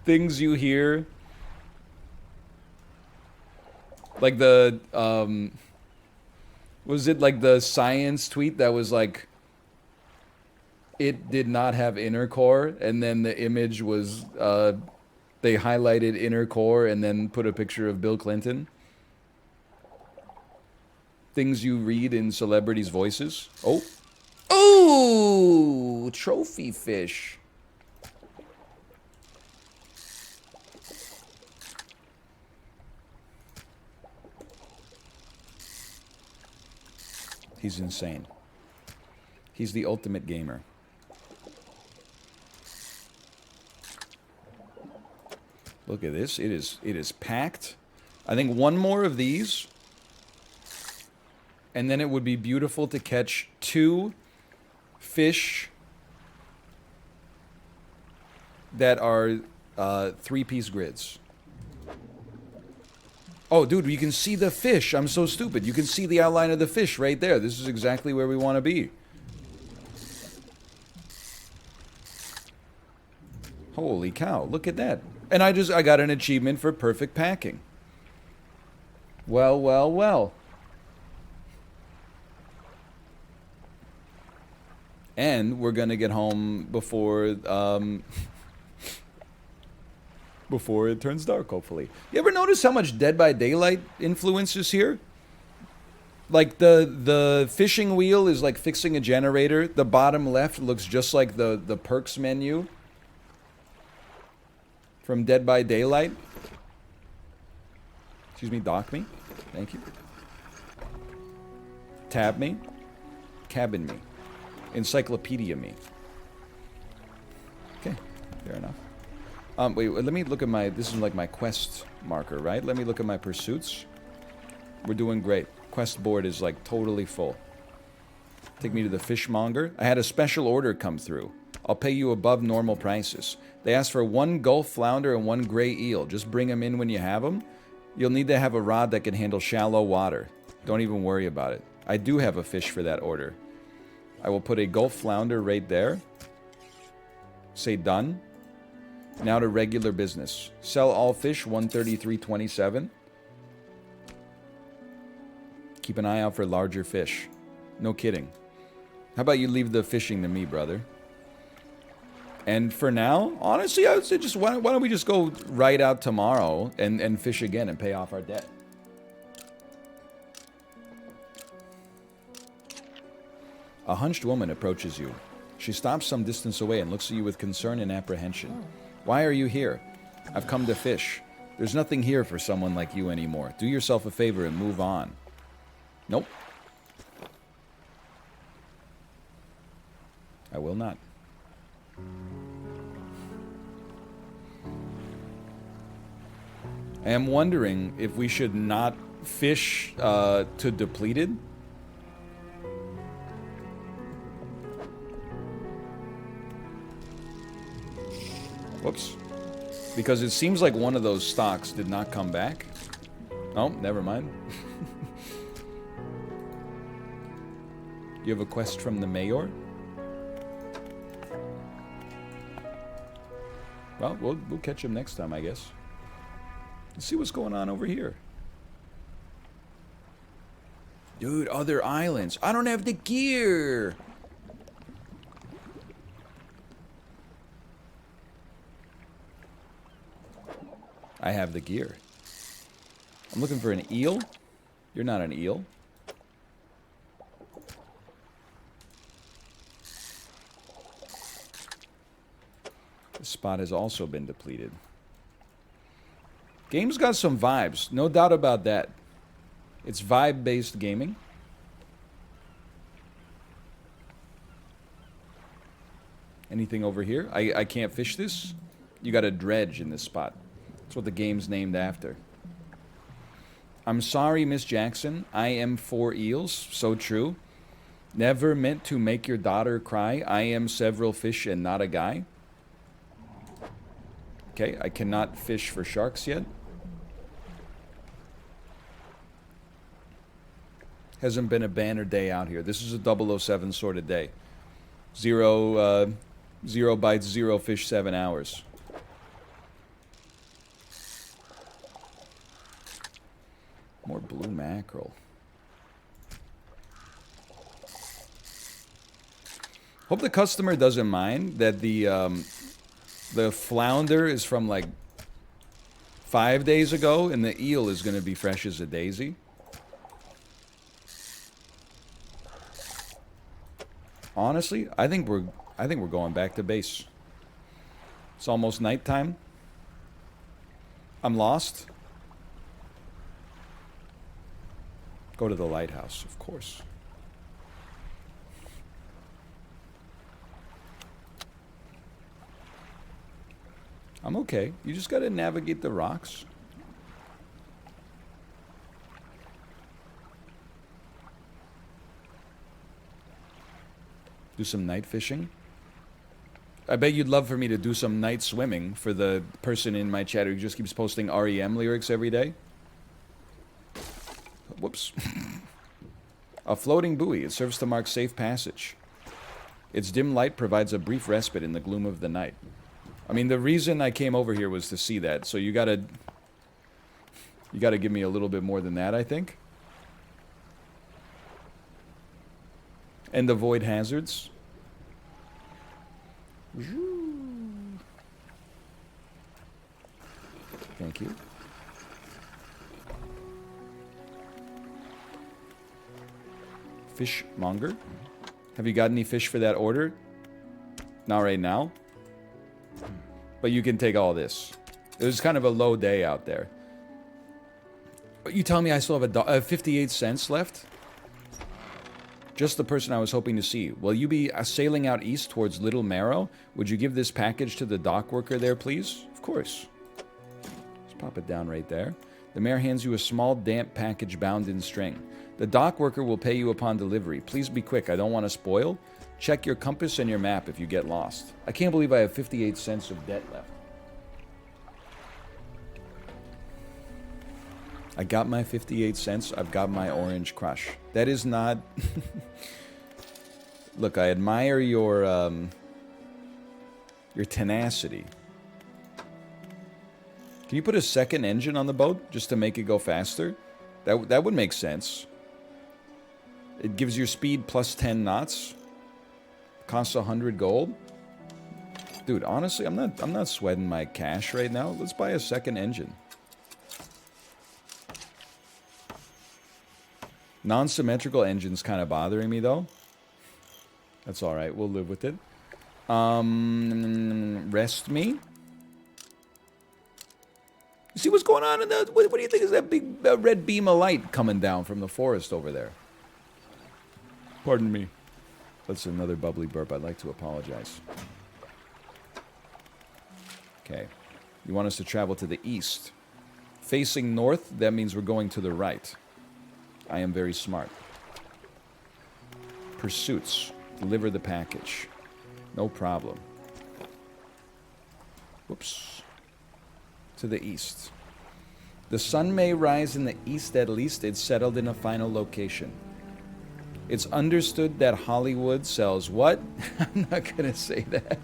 things you hear. Like the, was it like the science tweet that was like, it did not have inner core, and then the image was, they highlighted inner core and then put a picture of Bill Clinton? Things you read in celebrities' voices. Oh. Oh! Trophy fish. He's insane. He's the ultimate gamer. Look at this. It is packed. I think one more of these, and then it would be beautiful to catch 2 fish that are 3-piece grids. Oh, dude, you can see the fish. I'm so stupid. You can see the outline of the fish right there. This is exactly where we want to be. Holy cow, look at that. And I got an achievement for perfect packing. Well, well, well. And we're gonna get home before before it turns dark, hopefully. You ever notice how much Dead by Daylight influence is here? Like the fishing wheel is like fixing a generator. The bottom left looks just like the perks menu from Dead by Daylight. Excuse me, dock me. Thank you. Tab me. Cabin me. Encyclopedia me. Okay, fair enough. Wait, let me look at my... This is like my quest marker, right? Let me look at my pursuits. We're doing great. Quest board is like totally full. Take me to the fishmonger. I had a special order come through. I'll pay you above normal prices. They asked for 1 Gulf flounder and 1 gray eel. Just bring them in when you have them. You'll need to have a rod that can handle shallow water. Don't even worry about it. I do have a fish for that order. I will put a Gulf flounder right there. Say done. Now to regular business. Sell all fish, 133.27. Keep an eye out for larger fish. No kidding. How about you leave the fishing to me, brother? And for now, honestly, I would say just why don't we just go right out tomorrow and fish again and pay off our debt? A hunched woman approaches you. She stops some distance away and looks at you with concern and apprehension. Why are you here? I've come to fish. There's nothing here for someone like you anymore. Do yourself a favor and move on. Nope. I will not. I am wondering if we should not fish to depleted. Whoops. Because it seems like one of those stocks did not come back. Oh, never mind. You have a quest from the mayor? Well, we'll catch him next time, I guess. Let's see what's going on over here. Dude, other islands. I don't have the gear. I have the gear. I'm looking for an eel. You're not an eel. This spot has also been depleted. Game's got some vibes. No doubt about that. It's vibe-based gaming. Anything over here? I can't fish this? You got a dredge in this spot. That's what the game's named after. I'm sorry, Miss Jackson. I am 4 eels. So true. Never meant to make your daughter cry. I am several fish and not a guy. Okay, I cannot fish for sharks yet. Hasn't been a banner day out here. This is a 007 sort of day. 0 bites, 0 fish, 7 hours. More blue mackerel. Hope the customer doesn't mind that the flounder is from like 5 days ago, and the eel is going to be fresh as a daisy. Honestly, I think we're going back to base. It's almost nighttime. I'm lost. Go to the lighthouse, of course. I'm okay. You just gotta navigate the rocks. Do some night fishing. I bet you'd love for me to do some night swimming for the person in my chat who just keeps posting REM lyrics every day. Whoops. A floating buoy. It serves to mark safe passage. Its dim light provides a brief respite in the gloom of the night. I mean, the reason I came over here was to see that, so you gotta give me a little bit more than that, I think. And avoid hazards. Thank you. Fishmonger. Have you got any fish for that order? Not right now. But you can take all this. It was kind of a low day out there. But you tell me I still have 58 cents left? Just the person I was hoping to see. Will you be sailing out east towards Little Marrow? Would you give this package to the dock worker there, please? Of course. Let's pop it down right there. The mayor hands you a small, damp package bound in string. The dock worker will pay you upon delivery. Please be quick. I don't want to spoil. Check your compass and your map if you get lost. I can't believe I have 58 cents of debt left. I got my 58 cents. I've got my orange crush. That is not... Look, I admire your tenacity. Can you put a second engine on the boat just to make it go faster? That would make sense. It gives your speed plus 10 knots. Costs 100 gold. Dude, honestly, I'm not sweating my cash right now. Let's buy a second engine. Non-symmetrical engine's kind of bothering me, though. That's all right. We'll live with it. Rest me. You see what's going on in the... What do you think is that big red beam of light coming down from the forest over there? Pardon me. That's another bubbly burp. I'd like to apologize. Okay. You want us to travel to the east. Facing north, that means we're going to the right. I am very smart. Pursuits. Deliver the package. No problem. Whoops. To the east. The sun may rise in the east, at least it's settled in a final location. It's understood that Hollywood sells what? I'm not gonna say that.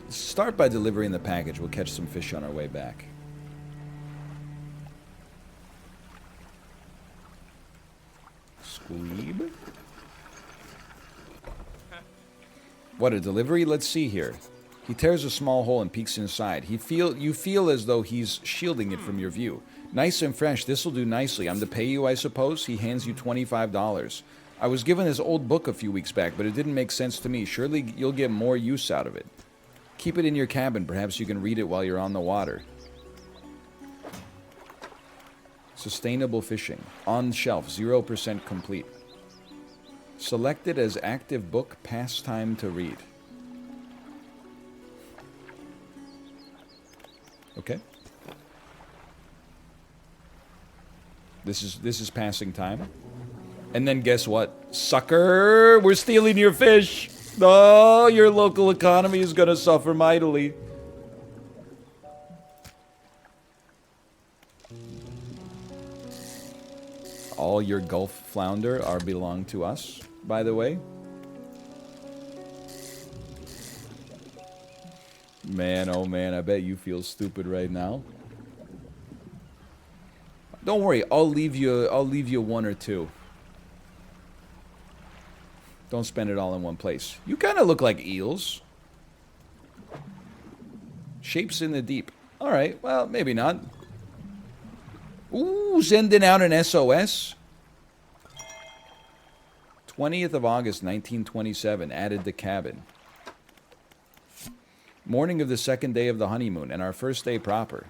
Start by delivering the package. We'll catch some fish on our way back. Squeeb. What, a delivery? Let's see here. He tears a small hole and peeks inside. You feel as though he's shielding it from your view. Nice and fresh. This'll do nicely. I'm to pay you, I suppose? He hands you $25. I was given this old book a few weeks back, but it didn't make sense to me. Surely you'll get more use out of it. Keep it in your cabin. Perhaps you can read it while you're on the water. Sustainable fishing. On shelf. 0% complete. Selected as active book. Pastime to read. Okay. This is passing time. And then guess what? Sucker! We're stealing your fish! Oh, your local economy is gonna suffer mightily. All your Gulf flounder belong to us, by the way. Man, oh man, I bet you feel stupid right now. Don't worry, I'll leave you one or two. Don't spend it all in one place. You kind of look like eels. Shapes in the deep. All right, well, maybe not. Ooh, sending out an SOS. 20th of August, 1927. Added the cabin. Morning of the second day of the honeymoon, and our first day proper.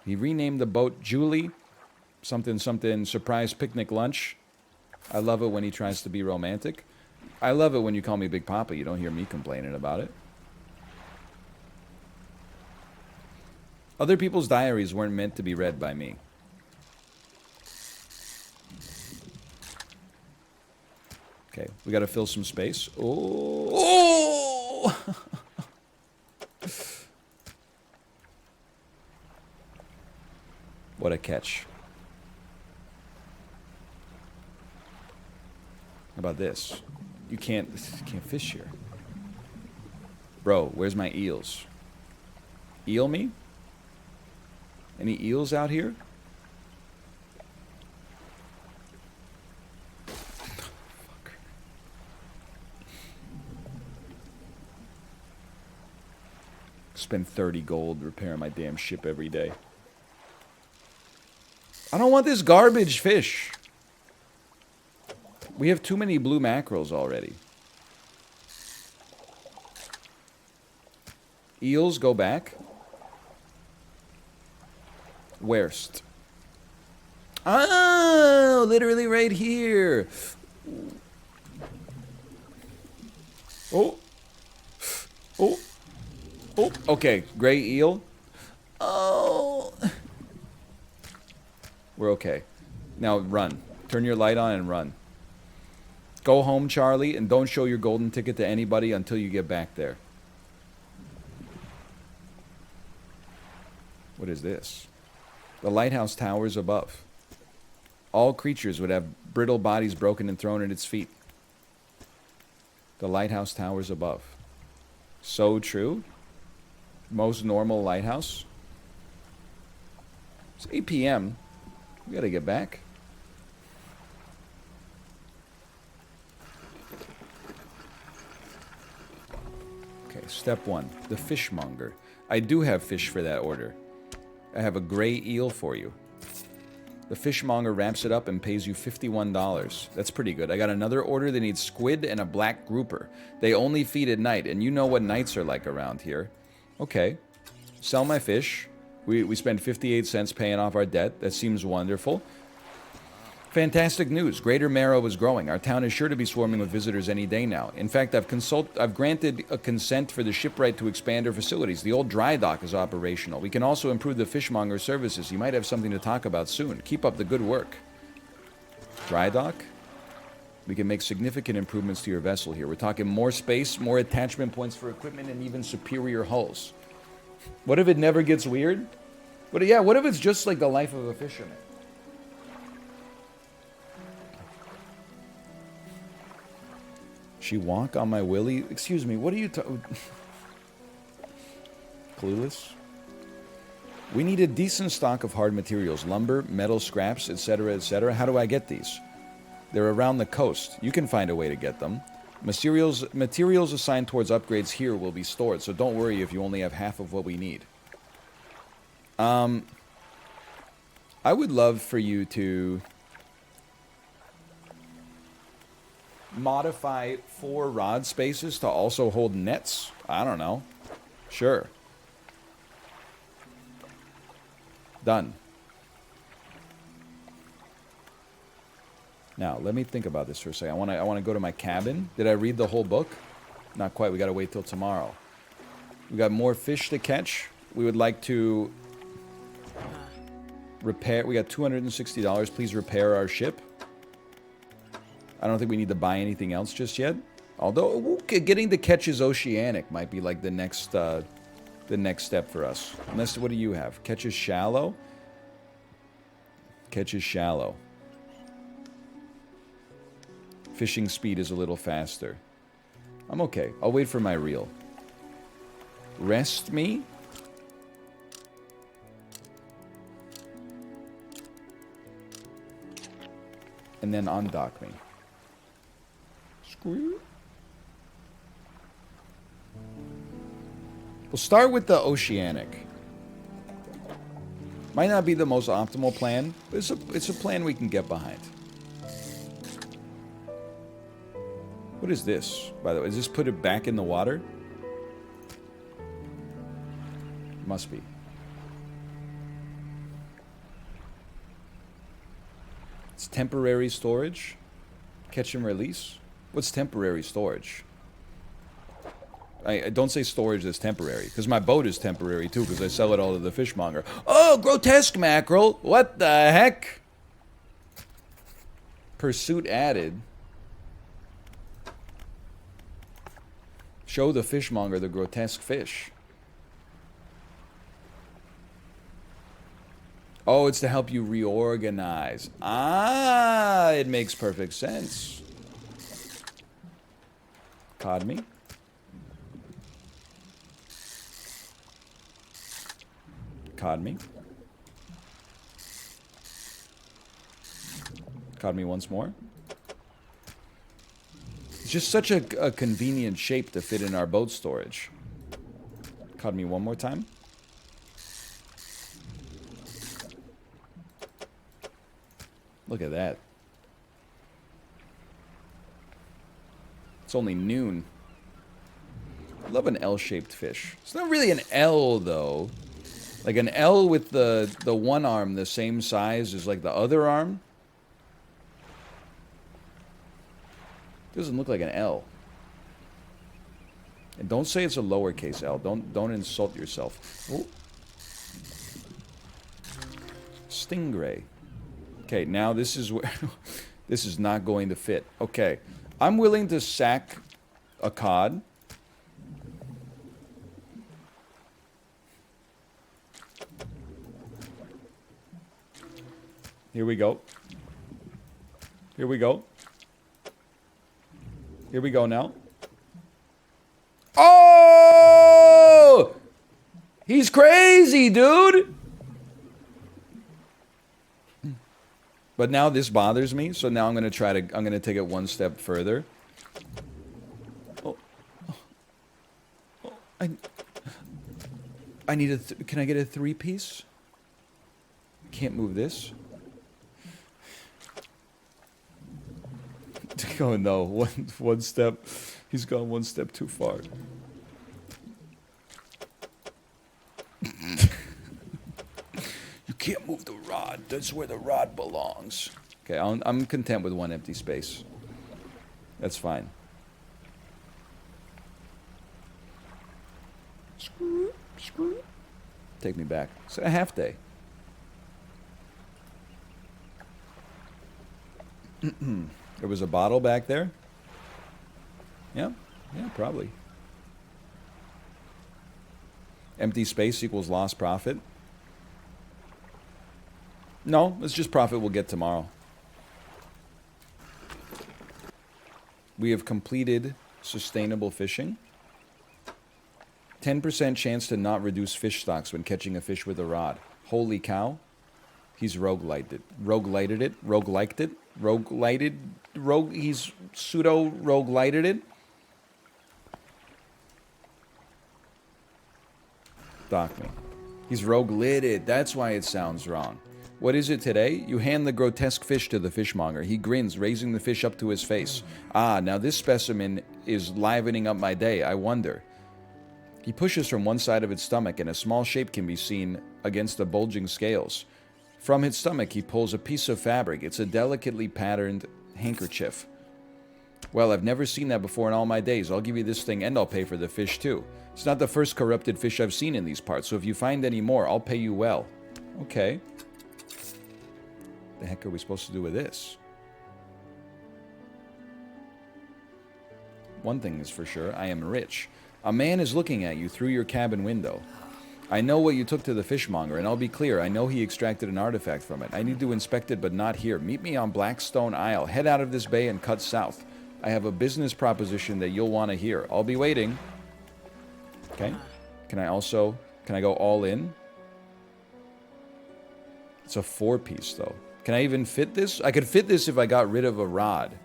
He renamed the boat Julie. Something, something, surprise picnic lunch. I love it when he tries to be romantic. I love it when you call me Big Papa. You don't hear me complaining about it. Other people's diaries weren't meant to be read by me. Okay, we got to fill some space. Oh! What a catch. How about this? You can't fish here. Bro, where's my eels? Eel me? Any eels out here? Fuck. Spend 30 gold repairing my damn ship every day. I don't want this garbage fish. We have too many blue mackerels already. Eels, go back. Worst. Oh, literally right here. Oh. Oh. Oh, okay. Gray eel. Oh. We're okay. Now run. Turn your light on and run. Go home, Charlie, and don't show your golden ticket to anybody until you get back there. What is this? The lighthouse towers above. All creatures would have brittle bodies broken and thrown at its feet. The lighthouse towers above. So true. Most normal lighthouse. It's 8 p.m. We gotta get back. Okay, step 1. The fishmonger. I do have fish for that order. I have a gray eel for you. The fishmonger wraps it up and pays you $51. That's pretty good. I got another order that needs squid and a black grouper. They only feed at night, and you know what nights are like around here. Okay. Sell my fish. We spent 58 cents paying off our debt. That seems wonderful. Fantastic news. Greater Marrow is growing. Our town is sure to be swarming with visitors any day now. In fact, I've granted a consent for the shipwright to expand our facilities. The old dry dock is operational. We can also improve the fishmonger services. You might have something to talk about soon. Keep up the good work. Dry dock? We can make significant improvements to your vessel here. We're talking more space, more attachment points for equipment, and even superior hulls. What if it never gets weird? What if it's just like the life of a fisherman? She walk on my willy? Excuse me, what are you Clueless? We need a decent stock of hard materials, lumber, metal scraps, etc., etc. How do I get these? They're around the coast. You can find a way to get them. Materials assigned towards upgrades here will be stored, so don't worry if you only have half of what we need. I would love for you to modify 4 rod spaces to also hold nets. I don't know. Sure. Done. Now, let me think about this for a second. I want to go to my cabin. Did I read the whole book? Not quite. We got to wait till tomorrow. We got more fish to catch. We would like to repair. We got $260. Please repair our ship. I don't think we need to buy anything else just yet. Although getting the catches oceanic might be like the next step for us. Unless, what do you have? Catches shallow? Catches shallow. Fishing speed is a little faster. I'm okay. I'll wait for my reel. Rest me? And then undock me. We'll start with the oceanic. Might not be the most optimal plan, but it's a plan we can get behind. What is this, by the way? Does this put it back in the water? Must be. It's temporary storage. Catch and release. What's temporary storage? I don't say storage that's temporary, because my boat is temporary too, because I sell it all to the fishmonger. Oh, grotesque mackerel! What the heck? Pursuit added. Show the fishmonger the grotesque fish. Oh, it's to help you reorganize. Ah, it makes perfect sense. Cod me. Cod me. Cod me once more. It's just such a convenient shape to fit in our boat storage. Cod me one more time. Look at that. It's only noon. I love an L-shaped fish. It's not really an L, though. Like an L with the one arm the same size as like the other arm. Doesn't look like an L. And don't say it's a lowercase L. Don't insult yourself. Oh. Stingray. Okay, now this is where this is not going to fit. Okay. I'm willing to sack a cod. Here we go. Here we go. Here we go now. Oh! He's crazy, dude! But now this bothers me, so now I'm gonna take it one step further. Oh. Oh. I need can I get a 3-piece? Can't move this. Oh no, one step. He's gone one step too far. You can't move the rod. That's where the rod belongs. Okay, I'm content with one empty space. That's fine. Take me back. It's a half day. There was a bottle back there? Yeah, probably. Empty space equals lost profit? No, it's just profit we'll get tomorrow. We have completed sustainable fishing. 10% chance to not reduce fish stocks when catching a fish with a rod. Holy cow. He's roguelited it. Roguelited it? Rogueliked it? Roguelited? He's pseudo-roguelited it? Dock me. He's rogue-lidded. That's why it sounds wrong. What is it today? You hand the grotesque fish to the fishmonger. He grins, raising the fish up to his face. Ah, now this specimen is livening up my day. I wonder. He pushes from one side of its stomach, and a small shape can be seen against the bulging scales. From its stomach, he pulls a piece of fabric. It's a delicately patterned handkerchief. Well, I've never seen that before in all my days. I'll give you this thing, and I'll pay for the fish, too. It's not the first corrupted fish I've seen in these parts, so if you find any more, I'll pay you well. Okay. The heck are we supposed to do with this? One thing is for sure, I am rich. A man is looking at you through your cabin window. I know what you took to the fishmonger, and I'll be clear, I know he extracted an artifact from it. I need to inspect it, but not here. Meet me on Blackstone Isle. Head out of this bay and cut south. I have a business proposition that you'll want to hear. I'll be waiting. Okay. Can I go all in? It's a 4-piece, though. Can I even fit this? I could fit this if I got rid of a rod.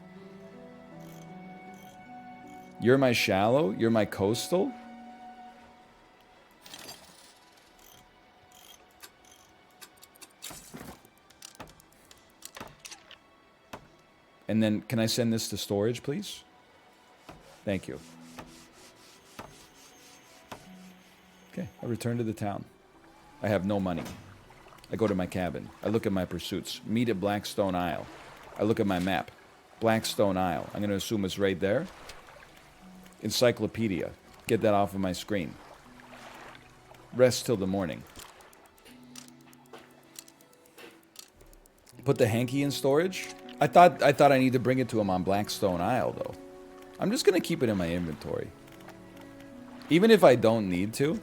You're my shallow? You're my coastal? And then, can I send this to storage, please? Thank you. Okay, I return to the town. I have no money. I go to my cabin. I look at my pursuits. Meet at Blackstone Isle. I look at my map. Blackstone Isle. I'm going to assume it's right there. Encyclopedia. Get that off of my screen. Rest till the morning. Put the hanky in storage? I thought I need to bring it to him on Blackstone Isle, though. I'm just going to keep it in my inventory. Even if I don't need to.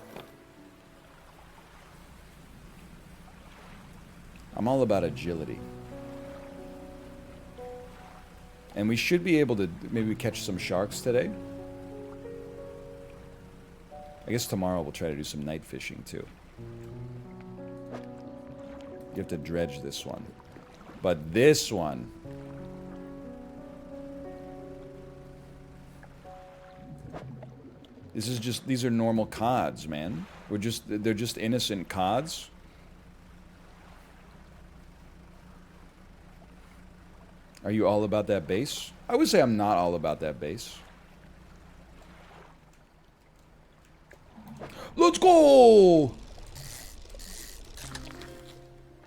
I'm all about agility. And we should be able to maybe catch some sharks today. I guess tomorrow we'll try to do some night fishing, too. You have to dredge this one. But this one... these are normal cods, man. They're just innocent cods. Are you all about that base? I would say I'm not all about that base. Let's go!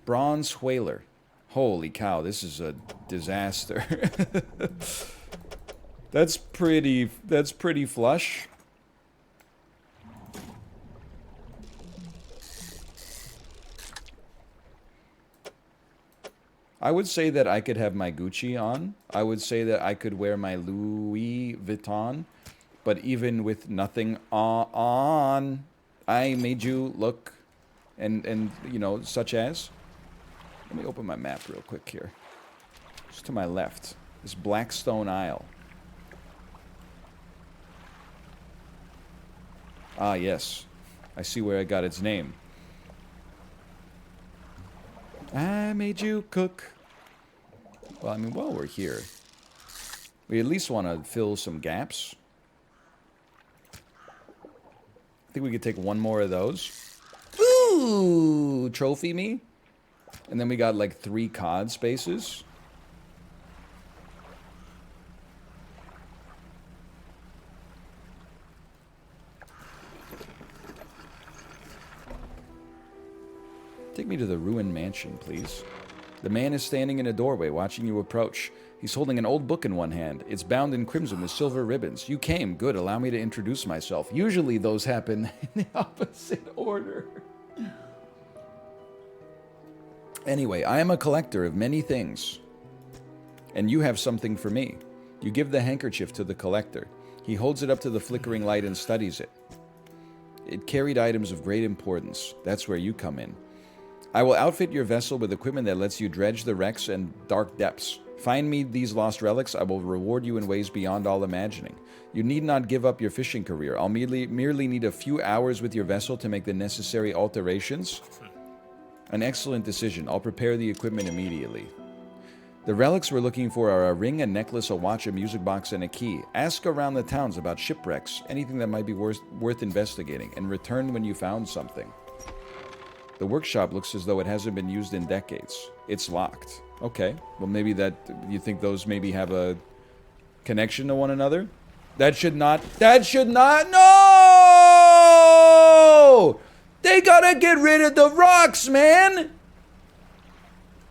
Bronze whaler. Holy cow, this is a disaster. That's pretty flush. I would say that I could have my Gucci on. I would say that I could wear my Louis Vuitton. But even with nothing on, I made you look and you know, such as. Let me open my map real quick here. Just to my left. This Blackstone Isle. Ah, yes. I see where I got its name. I made you cook. Well, I mean, while we're here, we at least want to fill some gaps. I think we could take one more of those. Ooh! Trophy me. And then we got like 3 COD spaces. Take me to the ruined mansion, please. The man is standing in a doorway, watching you approach. He's holding an old book in one hand. It's bound in crimson with silver ribbons. You came. Good. Allow me to introduce myself. Usually those happen in the opposite order. Anyway, I am a collector of many things. And you have something for me. You give the handkerchief to the collector. He holds it up to the flickering light and studies it. It carried items of great importance. That's where you come in. I will outfit your vessel with equipment that lets you dredge the wrecks and dark depths. Find me these lost relics. I will reward you in ways beyond all imagining. You need not give up your fishing career. I'll merely need a few hours with your vessel to make the necessary alterations. An excellent decision. I'll prepare the equipment immediately. The relics we're looking for are a ring, a necklace, a watch, a music box, and a key. Ask around the towns about shipwrecks, anything that might be worth investigating, and return when you found something. The workshop looks as though it hasn't been used in decades. It's locked. Okay. Well, maybe that... You think those maybe have a connection to one another? That should not... No! They gotta get rid of the rocks, man!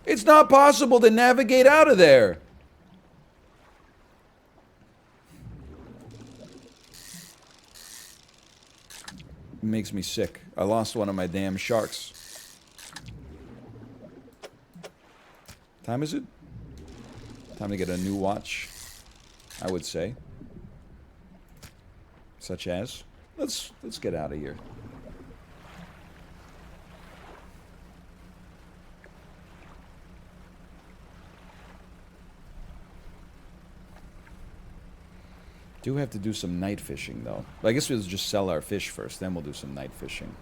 It's not possible to navigate out of there. It makes me sick. I lost one of my damn sharks. Time is it? Time to get a new watch, I would say. Such as? Let's get out of here. Do have to do some night fishing, though. I guess we'll just sell our fish first, then we'll do some night fishing.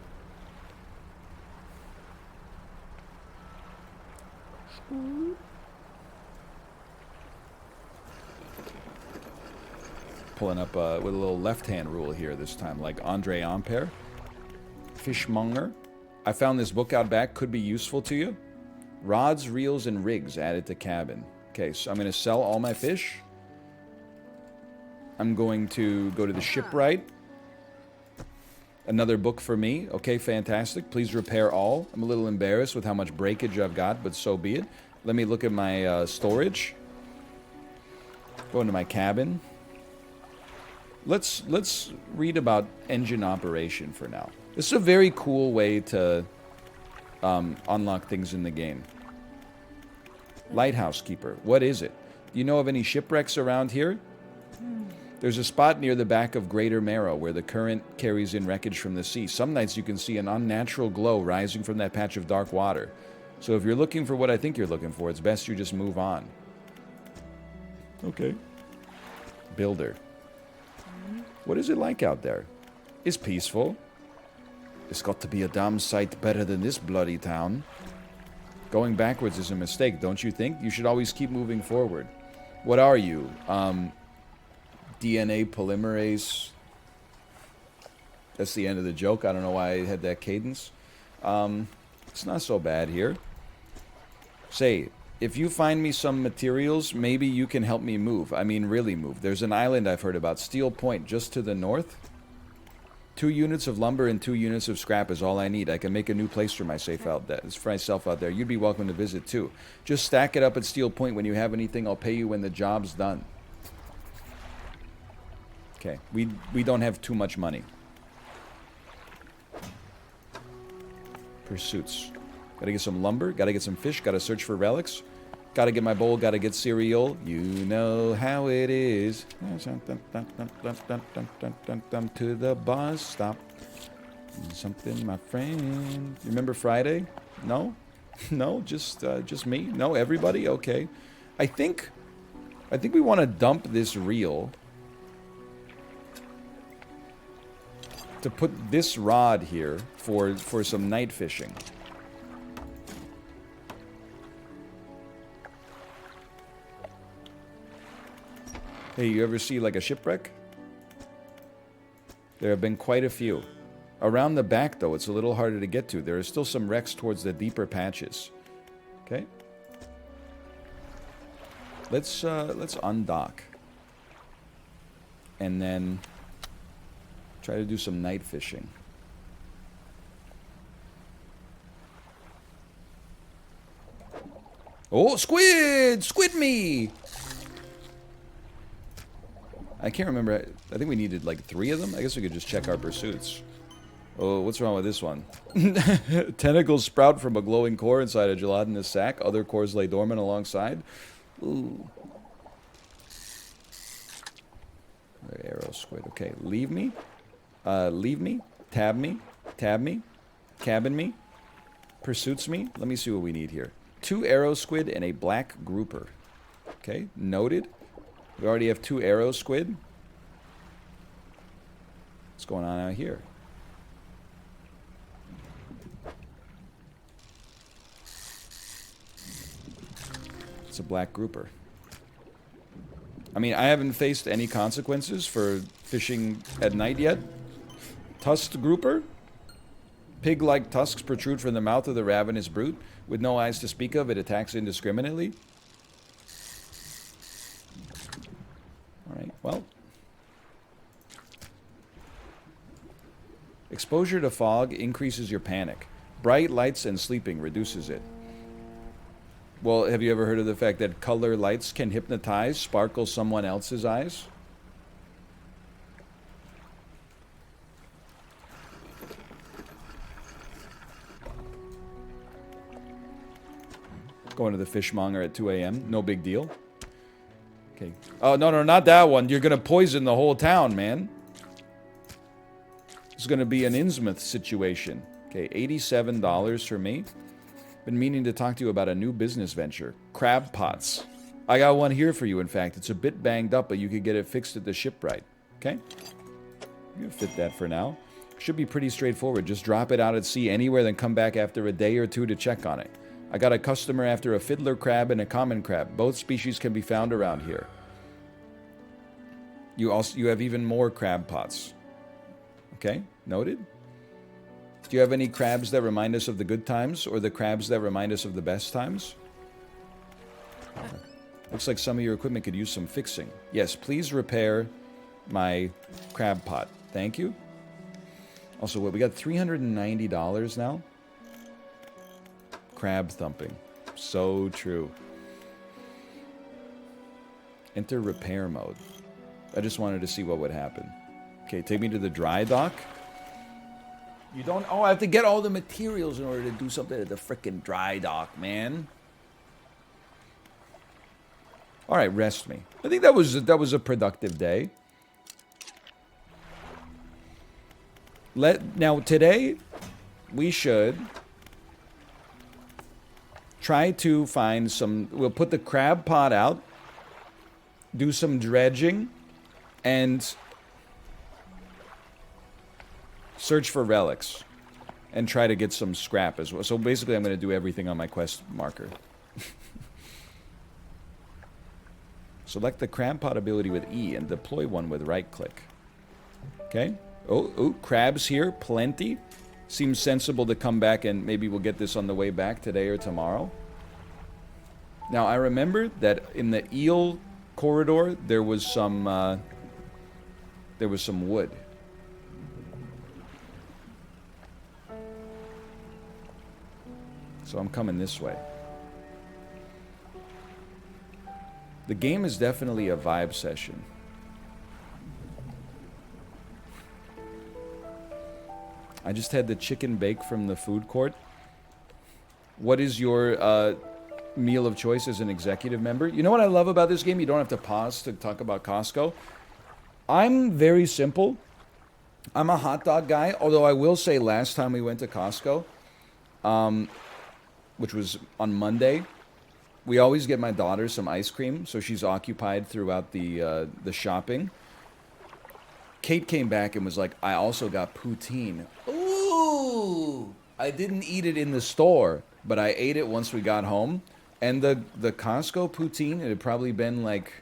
Pulling up with a little left-hand rule here this time, like Andre Ampere. Fishmonger. I found this book out back, could be useful to you. Rods, reels, and rigs added to cabin. Okay, so I'm going to sell all my fish. I'm going to go to the shipwright. Another book for me. Okay, fantastic. Please repair all. I'm a little embarrassed with how much breakage I've got, but so be it. Let me look at my storage. Go into my cabin. Let's read about engine operation for now. This is a very cool way to unlock things in the game. Lighthouse keeper. What is it? Do you know of any shipwrecks around here? There's a spot near the back of Greater Marrow where the current carries in wreckage from the sea. Some nights you can see an unnatural glow rising from that patch of dark water. So if you're looking for what I think you're looking for, it's best you just move on. Okay. Builder. What is it like out there? It's peaceful. It's got to be a damn sight better than this bloody town. Going backwards is a mistake, don't you think? You should always keep moving forward. What are you? DNA polymerase. That's the end of the joke. I don't know why I had that cadence. It's not so bad here. Say, if you find me some materials, maybe you can help me move. I mean, really move. There's an island I've heard about, Steel Point, just to the north. 2 units of lumber and 2 units of scrap is all I need. I can make a new place for myself out there. You'd be welcome to visit, too. Just stack it up at Steel Point. When you have anything, I'll pay you when the job's done. Okay, we don't have too much money. Pursuits. Gotta get some lumber, gotta get some fish, gotta search for relics. Gotta get my bowl, gotta get cereal. You know how it is. To the bus stop. Something, my friend. You remember Friday? No? No, just me. No, everybody. Okay. I think we want to dump this reel to put this rod here for some night fishing. Hey, you ever see like a shipwreck? There have been quite a few. Around the back, though, it's a little harder to get to. There are still some wrecks towards the deeper patches. Okay. Let's undock. And then try to do some night fishing. Oh, squid! Squid me! I can't remember. I think we needed like 3 of them. I guess we could just check our pursuits. Oh, what's wrong with this one? Tentacles sprout from a glowing core inside a gelatinous sac. Other cores lay dormant alongside. Ooh. Arrow squid. Okay, leave me. Leave me. Tab me. Tab me. Cabin me. Pursuits me. Let me see what we need here. 2 arrow squid and a black grouper. Okay, noted. We already have 2 arrow squid. What's going on out here? It's a black grouper. I mean, I haven't faced any consequences for fishing at night yet. Tusked grouper. Pig-like tusks protrude from the mouth of the ravenous brute. With no eyes to speak of, it attacks indiscriminately. Alright, well. Exposure to fog increases your panic. Bright lights and sleeping reduces it. Well, have you ever heard of the fact that color lights can hypnotize, sparkle someone else's eyes? Going to the fishmonger at 2 a.m. No big deal. Okay. Oh, no, not that one. You're going to poison the whole town, man. It's going to be an Innsmouth situation. Okay, $87 for me. Been meaning to talk to you about a new business venture. Crab pots. I got one here for you, in fact. It's a bit banged up, but you could get it fixed at the shipwright. Okay? You can fit that for now. Should be pretty straightforward. Just drop it out at sea anywhere, then come back after a day or 2 to check on it. I got a customer after a fiddler crab and a common crab. Both species can be found around here. You have even more crab pots. Okay, noted. Do you have any crabs that remind us of the good times, or the crabs that remind us of the best times? Looks like some of your equipment could use some fixing. Yes, please repair my crab pot. Thank you. Also, what, we got $390 now? Crab thumping. So true. Enter repair mode. I just wanted to see what would happen. Okay, take me to the dry dock. You don't... Oh, I have to get all the materials in order to do something at the frickin' dry dock, man. Alright, rest me. I think that was a productive day. Now, today, we should try to find some... We'll put the crab pot out, do some dredging, and search for relics, and try to get some scrap as well. So basically, I'm going to do everything on my quest marker. Select the crab pot ability with E and deploy one with right-click. Okay. Oh, crabs here, plenty. Seems sensible to come back, and maybe we'll get this on the way back today or tomorrow. Now, I remember that in the eel corridor, there was some wood. So I'm coming this way. The game is definitely a vibe session. I just had the chicken bake from the food court. What is your meal of choice as an executive member? You know what I love about this game? You don't have to pause to talk about Costco. I'm very simple. I'm a hot dog guy, although I will say last time we went to Costco, which was on Monday. We always get my daughter some ice cream, so she's occupied throughout the shopping. Kate came back and was like, I also got poutine. Ooh! I didn't eat it in the store, but I ate it once we got home. And the Costco poutine, it had probably been like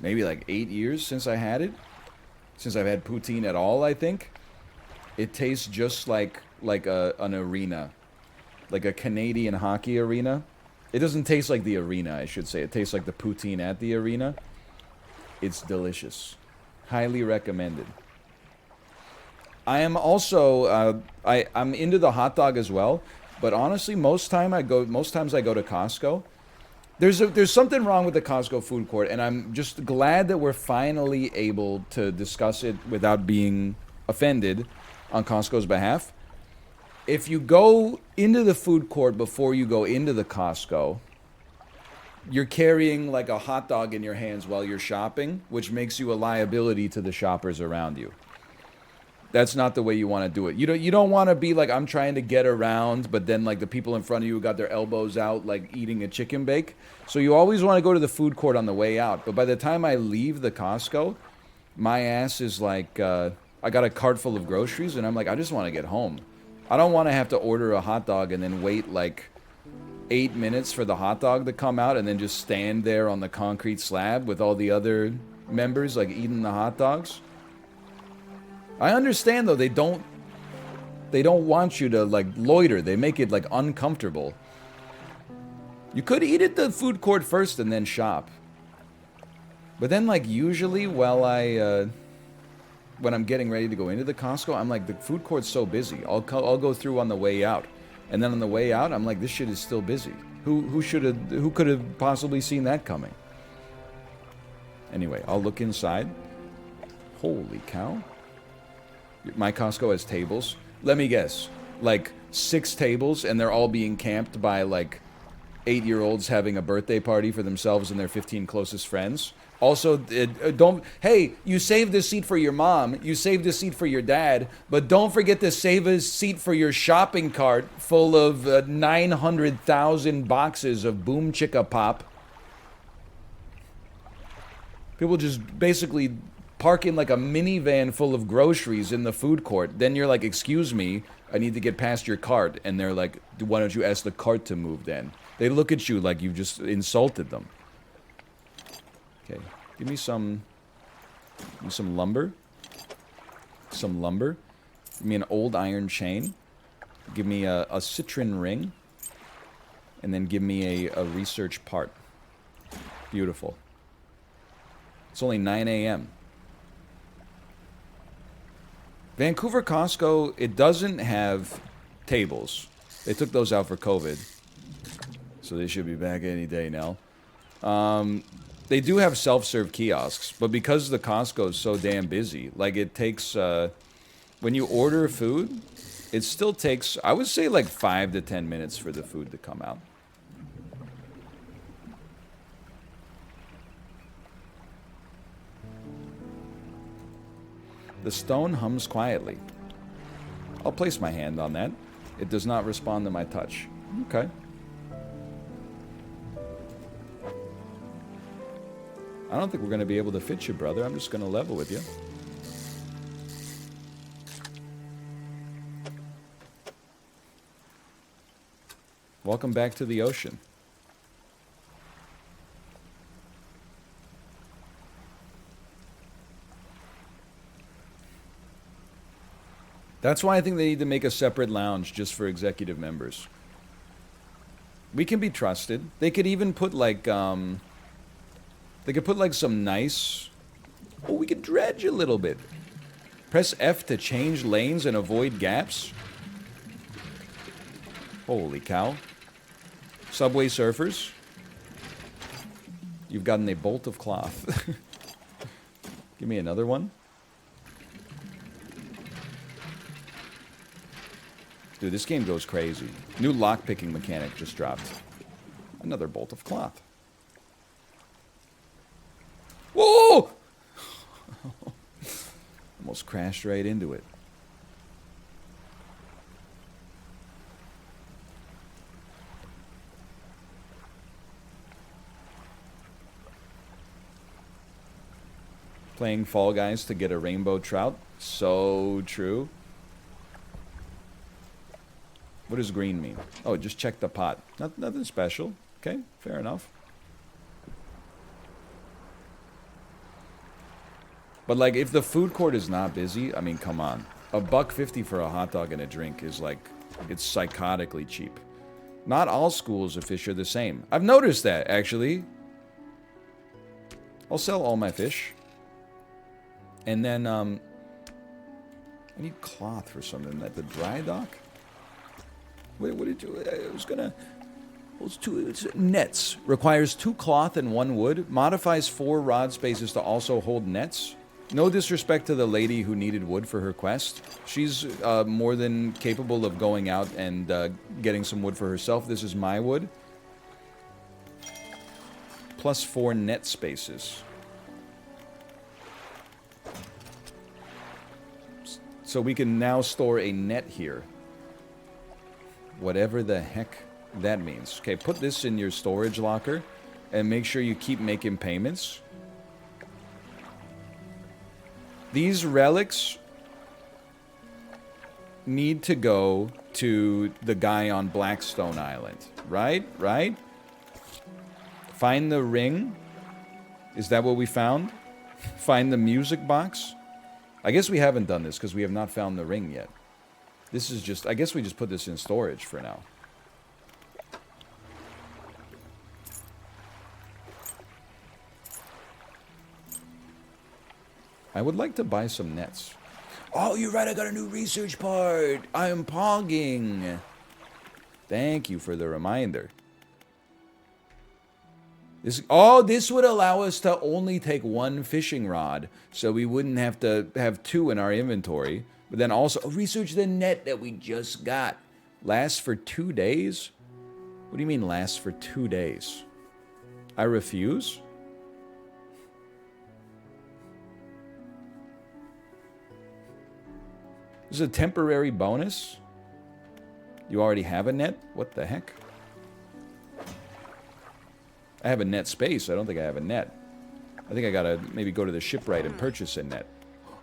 maybe like 8 years since I had it. Since I've had poutine at all, I think. It tastes just like an arena. Like a Canadian hockey arena. It doesn't taste like the arena, I should say. It tastes like the poutine at the arena. It's delicious. Highly recommended. I am also I'm into the hot dog as well, but honestly, most times I go to Costco. There's something wrong with the Costco food court, and I'm just glad that we're finally able to discuss it without being offended on Costco's behalf. If you go into the food court before you go into the Costco, you're carrying like a hot dog in your hands while you're shopping, which makes you a liability to the shoppers around you. That's not the way you want to do it. You don't want to be like, I'm trying to get around, but then like the people in front of you got their elbows out like eating a chicken bake. So you always want to go to the food court on the way out. But by the time I leave the Costco, my ass is like, I got a cart full of groceries and I'm like, I just want to get home. I don't want to have to order a hot dog and then wait like 8 minutes for the hot dog to come out and then just stand there on the concrete slab with all the other members like eating the hot dogs. I understand though, they don't want you to like loiter. They make it like uncomfortable. You could eat at the food court first and then shop. But then like usually while when I'm getting ready to go into the Costco, I'm like, the food court's so busy. I'll go through on the way out. And then on the way out, I'm like, this shit is still busy. Who could have possibly seen that coming? Anyway, I'll look inside. Holy cow. My Costco has tables. Let me guess. Like 6 tables, and they're all being camped by like 8-year-olds having a birthday party for themselves and their 15 closest friends. Also, don't... Hey, you saved a seat for your mom. You saved a seat for your dad. But don't forget to save a seat for your shopping cart full of 900,000 boxes of Boom Chicka Pop. People just basically park in like a minivan full of groceries in the food court. Then you're like, excuse me, I need to get past your cart. And they're like, why don't you ask the cart to move then? They look at you like you've just insulted them. Okay, give me some lumber. Some lumber. Give me an old iron chain. Give me a citron ring. And then give me a research part. Beautiful. It's only 9 a.m. Vancouver Costco, it doesn't have tables. They took those out for COVID. So they should be back any day now. They do have self-serve kiosks, but because the Costco is so damn busy, like it takes, when you order food, it still takes, I would say like 5 to 10 minutes for the food to come out. The stone hums quietly. I'll place my hand on that. It does not respond to my touch. Okay. I don't think we're going to be able to fit you, brother. I'm just going to level with you. Welcome back to the ocean. That's why I think they need to make a separate lounge just for executive members. We can be trusted. They could even put like, they could put like some nice... Oh, we could dredge a little bit. Press F to change lanes and avoid gaps. Holy cow. Subway surfers. You've gotten a bolt of cloth. Give me another one. Dude, this game goes crazy. New lock-picking mechanic just dropped. Another bolt of cloth. Whoa! Almost crashed right into it. Playing Fall Guys to get a rainbow trout. So true. What does green mean? Oh, just check the pot. Nothing special. Okay, fair enough. But like, if the food court is not busy, I mean, come on. $1.50 for a hot dog and a drink is like, it's psychotically cheap. Not all schools of fish are the same. I've noticed that, actually. I'll sell all my fish. And then, I need cloth for something at the dry dock. Wait, what did you... I was gonna... It's nets. Requires 2 cloth and 1 wood. Modifies 4 rod spaces to also hold nets. No disrespect to the lady who needed wood for her quest. She's more than capable of going out and getting some wood for herself. This is my wood. Plus 4 net spaces. So we can now store a net here. Whatever the heck that means. Okay, put this in your storage locker and make sure you keep making payments. These relics need to go to the guy on Blackstone Island. Right? Right? Find the ring. Is that what we found? Find the music box. I guess we haven't done this because we have not found the ring yet. This is just... I guess we just put this in storage for now. I would like to buy some nets. Oh, you're right. I got a new research part. I am pogging. Thank you for the reminder. This would allow us to only take 1 fishing rod, so we wouldn't have to have 2 in our inventory. But then also, research the net that we just got. Lasts for 2 days? What do you mean lasts for 2 days? I refuse? This is a temporary bonus? You already have a net? What the heck? I have a net space. I don't think I have a net. I think I gotta maybe go to the shipwright and purchase a net.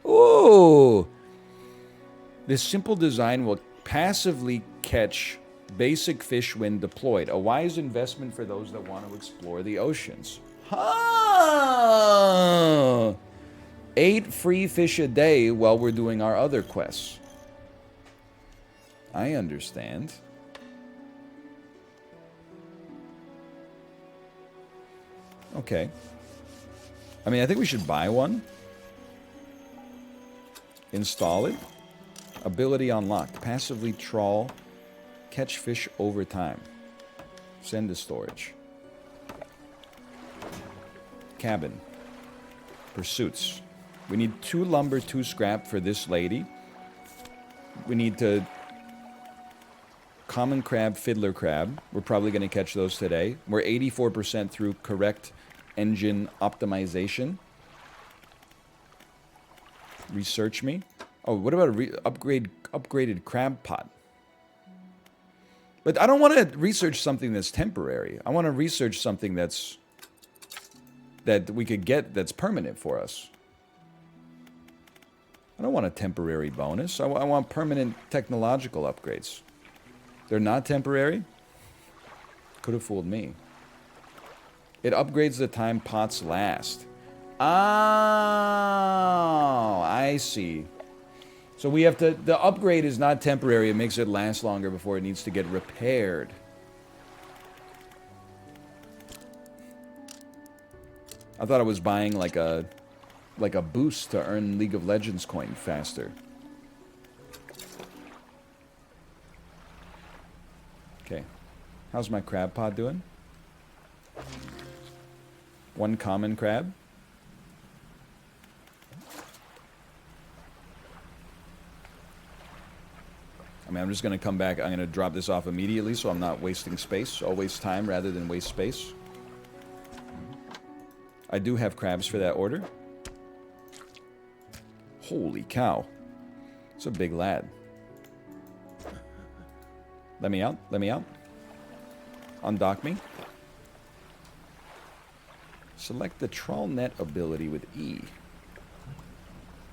Ooh! This simple design will passively catch basic fish when deployed. A wise investment for those that want to explore the oceans. Huh! 8 free fish a day while we're doing our other quests. I understand. Okay. I mean, I think we should buy one. Install it. Ability unlocked. Passively trawl. Catch fish over time. Send to storage. Cabin. Pursuits. We need 2 lumber, 2 scrap for this lady. We need to... Common crab, fiddler crab. We're probably going to catch those today. We're 84% through correct engine optimization. Research me. Oh, what about a upgraded crab pot? But I don't want to research something that's temporary. I want to research something that we could get that's permanent for us. I don't want a temporary bonus. I want permanent technological upgrades. They're not temporary? Could have fooled me. It upgrades the time pots last. Oh, I see. So we have to... The upgrade is not temporary. It makes it last longer before it needs to get repaired. I thought I was buying like a boost to earn League of Legends coin faster. Okay. How's my crab pod doing? 1 common crab. I mean, I'm just going to come back. I'm going to drop this off immediately so I'm not wasting space. I'll waste time rather than waste space. I do have crabs for that order. Holy cow. It's a big lad. Let me out. Let me out. Undock me. Select the trawl net ability with E.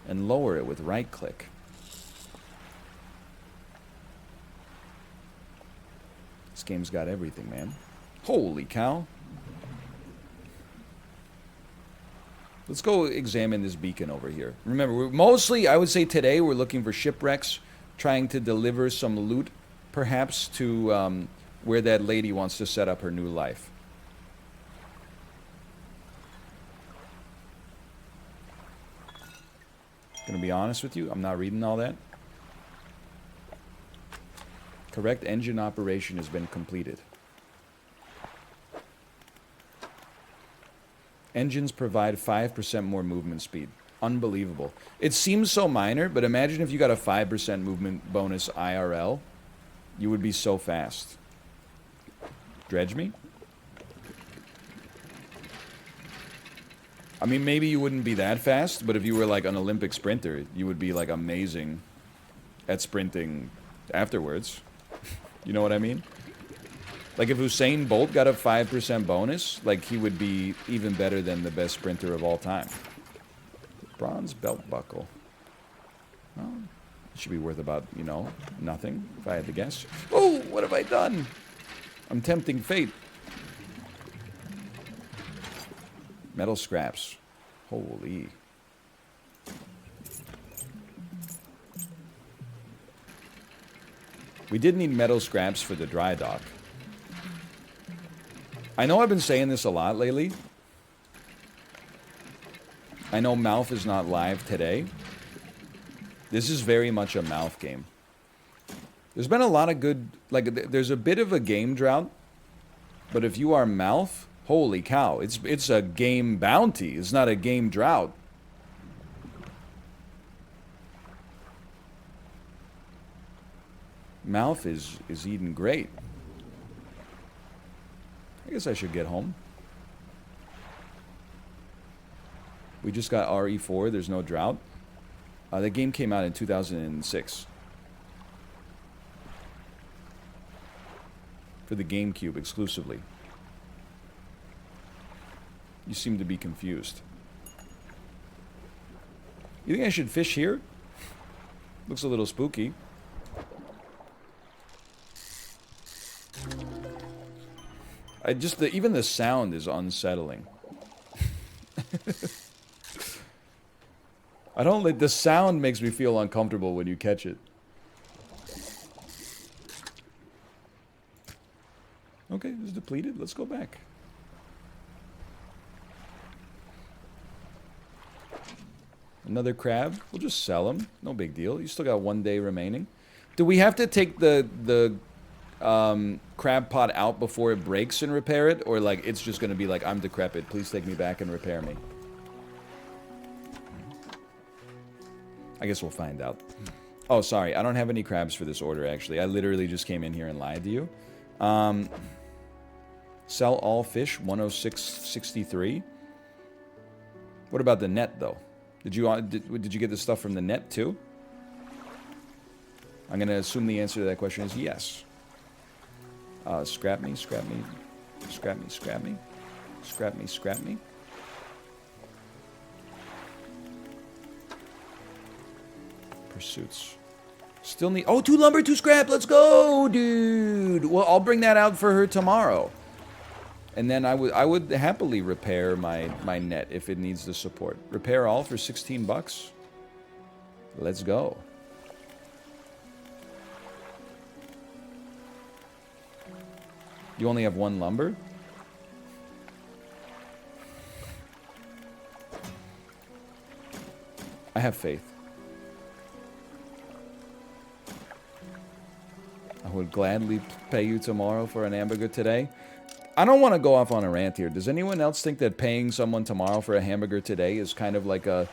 and lower it with right click. This game's got everything, man. Holy cow. Let's go examine this beacon over here. Remember, we're mostly, I would say today, we're looking for shipwrecks, trying to deliver some loot, perhaps, to where that lady wants to set up her new life. Gonna be honest with you, I'm not reading all that. Correct engine operation has been completed. Engines provide 5% more movement speed. Unbelievable. It seems so minor, but imagine if you got a 5% movement bonus IRL. You would be so fast. Dredge me? I mean, maybe you wouldn't be that fast, but if you were like an Olympic sprinter, you would be like amazing at sprinting afterwards. You know what I mean? Like if Usain Bolt got a 5% bonus, like he would be even better than the best sprinter of all time. Bronze belt buckle. Well, it should be worth about, you know, nothing, if I had to guess. Oh, what have I done? I'm tempting fate. Metal scraps. Holy. We did need metal scraps for the dry dock. I know I've been saying this a lot lately. I know Mouth is not live today. This is very much a Mouth game. There's been a lot of good... Like, there's a bit of a game drought. But if you are Mouth, holy cow. It's a game bounty. It's not a game drought. Mouth is eating great. I guess I should get home. We just got RE4. There's no drought. The game came out in 2006. For the GameCube exclusively. You seem to be confused. You think I should fish here? Looks a little spooky. Even the sound is unsettling. I don't like the sound makes me feel uncomfortable when you catch it. Okay, it's depleted. Let's go back. Another crab. We'll just sell them. No big deal. You still got 1 day remaining. Do we have to take the crab pot out before it breaks and repair it? Or like it's just going to be like, I'm decrepit. Please take me back and repair me. I guess we'll find out. Oh, sorry. I don't have any crabs for this order, actually. I literally just came in here and lied to you. Sell all fish, 106.63. What about the net, though? Did you get the stuff from the net, too? I'm going to assume the answer to that question is yes. Scrap me, scrap me, scrap me, scrap me, scrap me, scrap me. Pursuits. Still need... Oh, 2 lumber, 2 scrap. Let's go, dude. Well, I'll bring that out for her tomorrow. And then I would happily repair my net if it needs the support. Repair all for 16 bucks. Let's go. You only have 1 lumber? I have faith. I would gladly pay you tomorrow for an hamburger today. I don't want to go off on a rant here. Does anyone else think that paying someone tomorrow for a hamburger today is kind of like the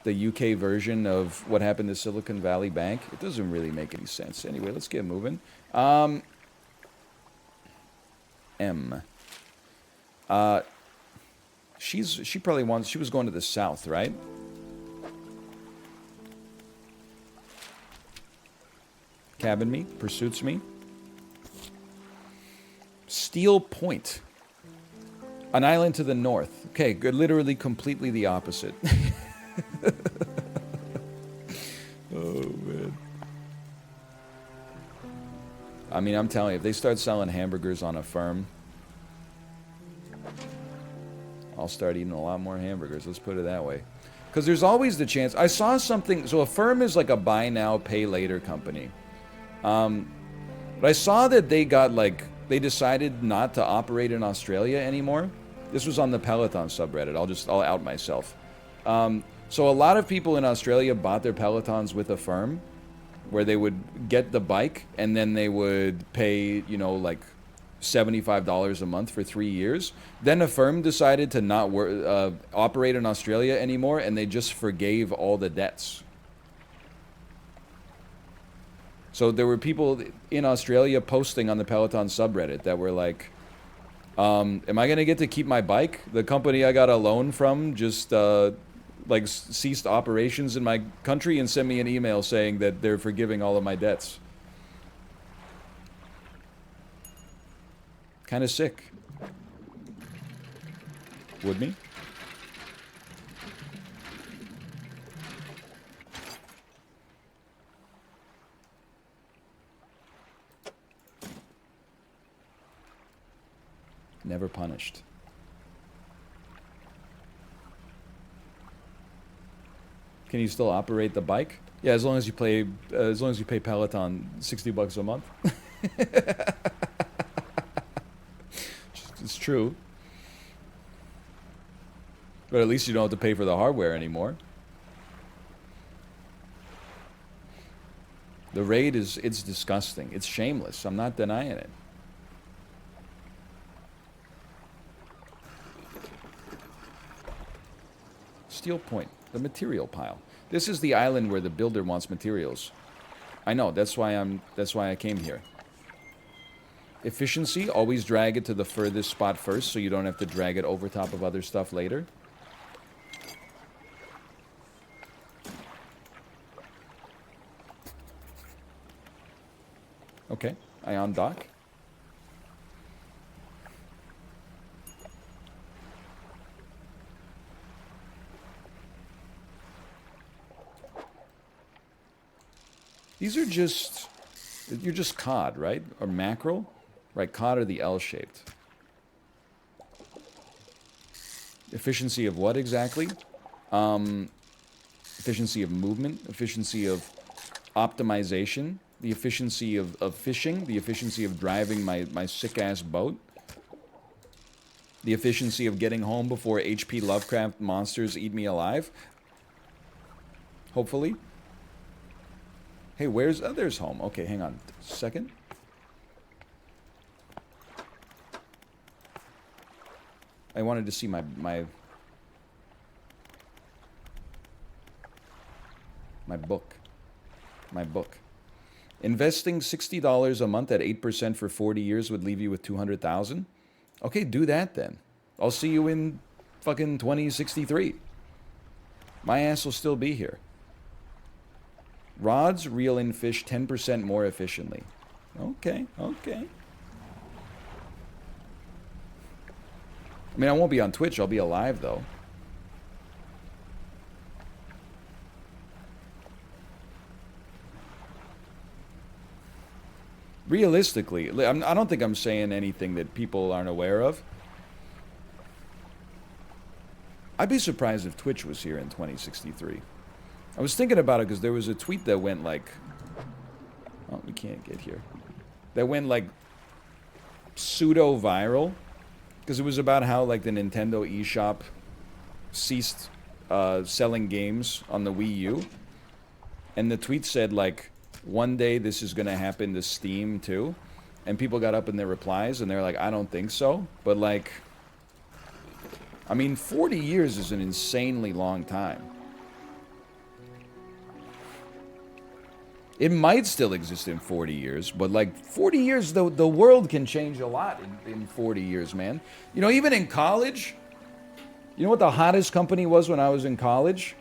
UK version of what happened to Silicon Valley Bank? It doesn't really make any sense. Anyway, let's get moving. She probably wants... She was going to the south, right? Cabin me, pursuits me. Steel Point. An island to the north. Okay, good. Literally completely the opposite. I mean, I'm telling you, if they start selling hamburgers on a firm, I'll start eating a lot more hamburgers. Let's put it that way. Because there's always the chance. I saw something. So a firm is like a buy now, pay later company. But I saw that they got like, they decided not to operate in Australia anymore. This was on the Peloton subreddit. I'll out myself. So a lot of people in Australia bought their Pelotons with a firm where they would get the bike and then they would pay, you know, like $75 a month for 3 years. Then a firm decided to not operate in Australia anymore, and they just forgave all the debts. So there were people in Australia posting on the Peloton subreddit that were like, am I going to get to keep my bike? The company I got a loan from just like ceased operations in my country and sent me an email saying that they're forgiving all of my debts. Kind of sick. Would me? Never punished. Can you still operate the bike? Yeah, as long as you pay Peloton $60 a month. It's true. But at least you don't have to pay for the hardware anymore. The raid it's disgusting. It's shameless. I'm not denying it. Steel Point, the material pile. This is the island where the builder wants materials. I know, that's why I came here. Efficiency, always drag it to the furthest spot first so you don't have to drag it over top of other stuff later. Okay, Ion Dock. These are just, you're just cod, right? Or mackerel? Right, cod are the L-shaped. Efficiency of what exactly? Efficiency of movement, efficiency of optimization, the efficiency of fishing, the efficiency of driving my sick-ass boat, the efficiency of getting home before H.P. Lovecraft monsters eat me alive. Hopefully. Hey, where's there's home? Okay, hang on a second. I wanted to see my book. My book. Investing $60 a month at 8% for 40 years would leave you with $200,000. Okay, do that then. I'll see you in fucking 2063. My ass will still be here. Rods reel in fish 10% more efficiently. Okay, okay. I mean, I won't be on Twitch. I'll be alive, though. Realistically, I don't think I'm saying anything that people aren't aware of. I'd be surprised if Twitch was here in 2063. I was thinking about it because there was a tweet that went like... Oh, we can't get here. That went like pseudo-viral. Because it was about how like the Nintendo eShop ceased selling games on the Wii U. And the tweet said like, one day this is going to happen to Steam too. And people got up in their replies and they're like, I don't think so. But like, I mean, 40 years is an insanely long time. It might still exist in 40 years, but like 40 years, the world can change a lot in 40 years, man. You know, even in college, you know what the hottest company was when I was in college?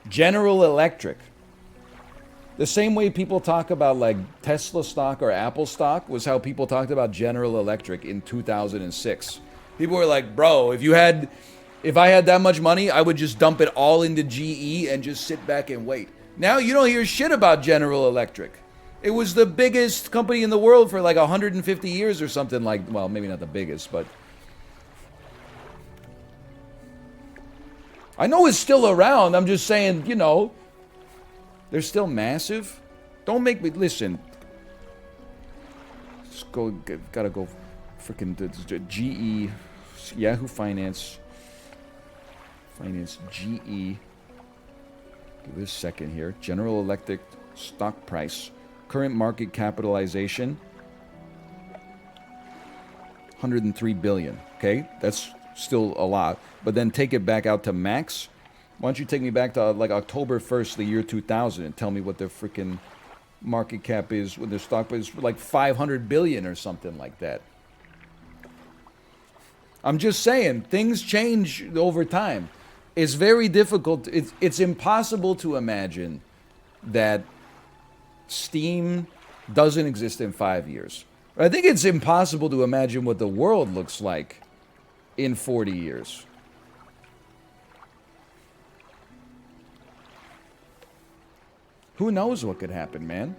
General Electric. The same way people talk about like Tesla stock or Apple stock was how people talked about General Electric in 2006. People were like, bro, if I had that much money, I would just dump it all into GE and just sit back and wait. Now you don't hear shit about General Electric. It was the biggest company in the world for like 150 years or something like, well, maybe not the biggest, but I know it's still around. I'm just saying, you know, they're still massive. Don't make me listen. Just go, gotta go freaking GE, Yahoo Finance GE. Give it a second here. General Electric stock price. Current market capitalization, 103 billion. Okay, that's still a lot. But then take it back out to max. Why don't you take me back to like October 1st, the year 2000, and tell me what their freaking market cap is when their stock is like 500 billion or something like that. I'm just saying, things change over time. It's very difficult. It's impossible to imagine that Steam doesn't exist in 5 years. I think it's impossible to imagine what the world looks like in 40 years. Who knows what could happen, man?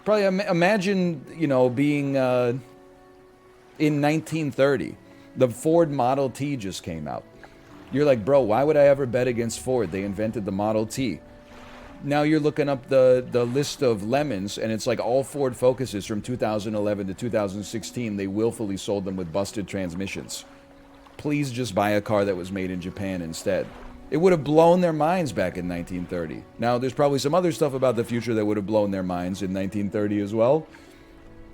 Probably imagine, you know, being in 1930. The Ford Model T just came out. You're like, bro, why would I ever bet against Ford? They invented the Model T. Now you're looking up the list of lemons, and it's like all Ford Focuses from 2011 to 2016. They willfully sold them with busted transmissions. Please just buy a car that was made in Japan instead. It would have blown their minds back in 1930. Now, there's probably some other stuff about the future that would have blown their minds in 1930 as well.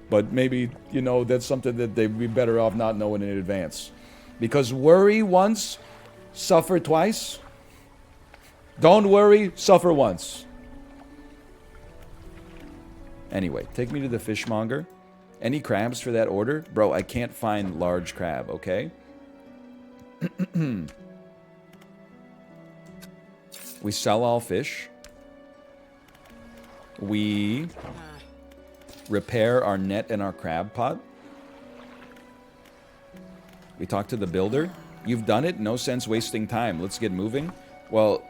But maybe, you know, that's something that they'd be better off not knowing in advance. Because worry once, suffer twice. Don't worry, suffer once. Anyway, take me to the fishmonger. Any crabs for that order? Bro, I can't find large crab, okay? We sell all fish. We repair our net and our crab pot. We talk to the builder. You've done it. No sense wasting time. Let's get moving. Well,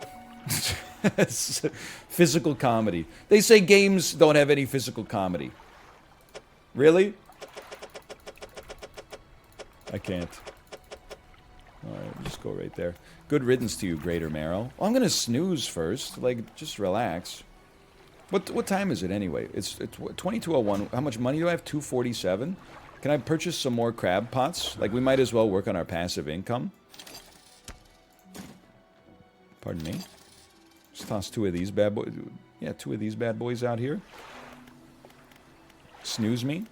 physical comedy. They say games don't have any physical comedy. Really? I can't. Alright, just go right there. Good riddance to you, Greater Marrow. Well, I'm gonna snooze first. Like, just relax. What time is it anyway? It's 22:01. How much money do I have? 247. Can I purchase some more crab pots? Like, we might as well work on our passive income. Pardon me. Just toss two of these bad boys. Yeah, two of these bad boys out here. Snooze me.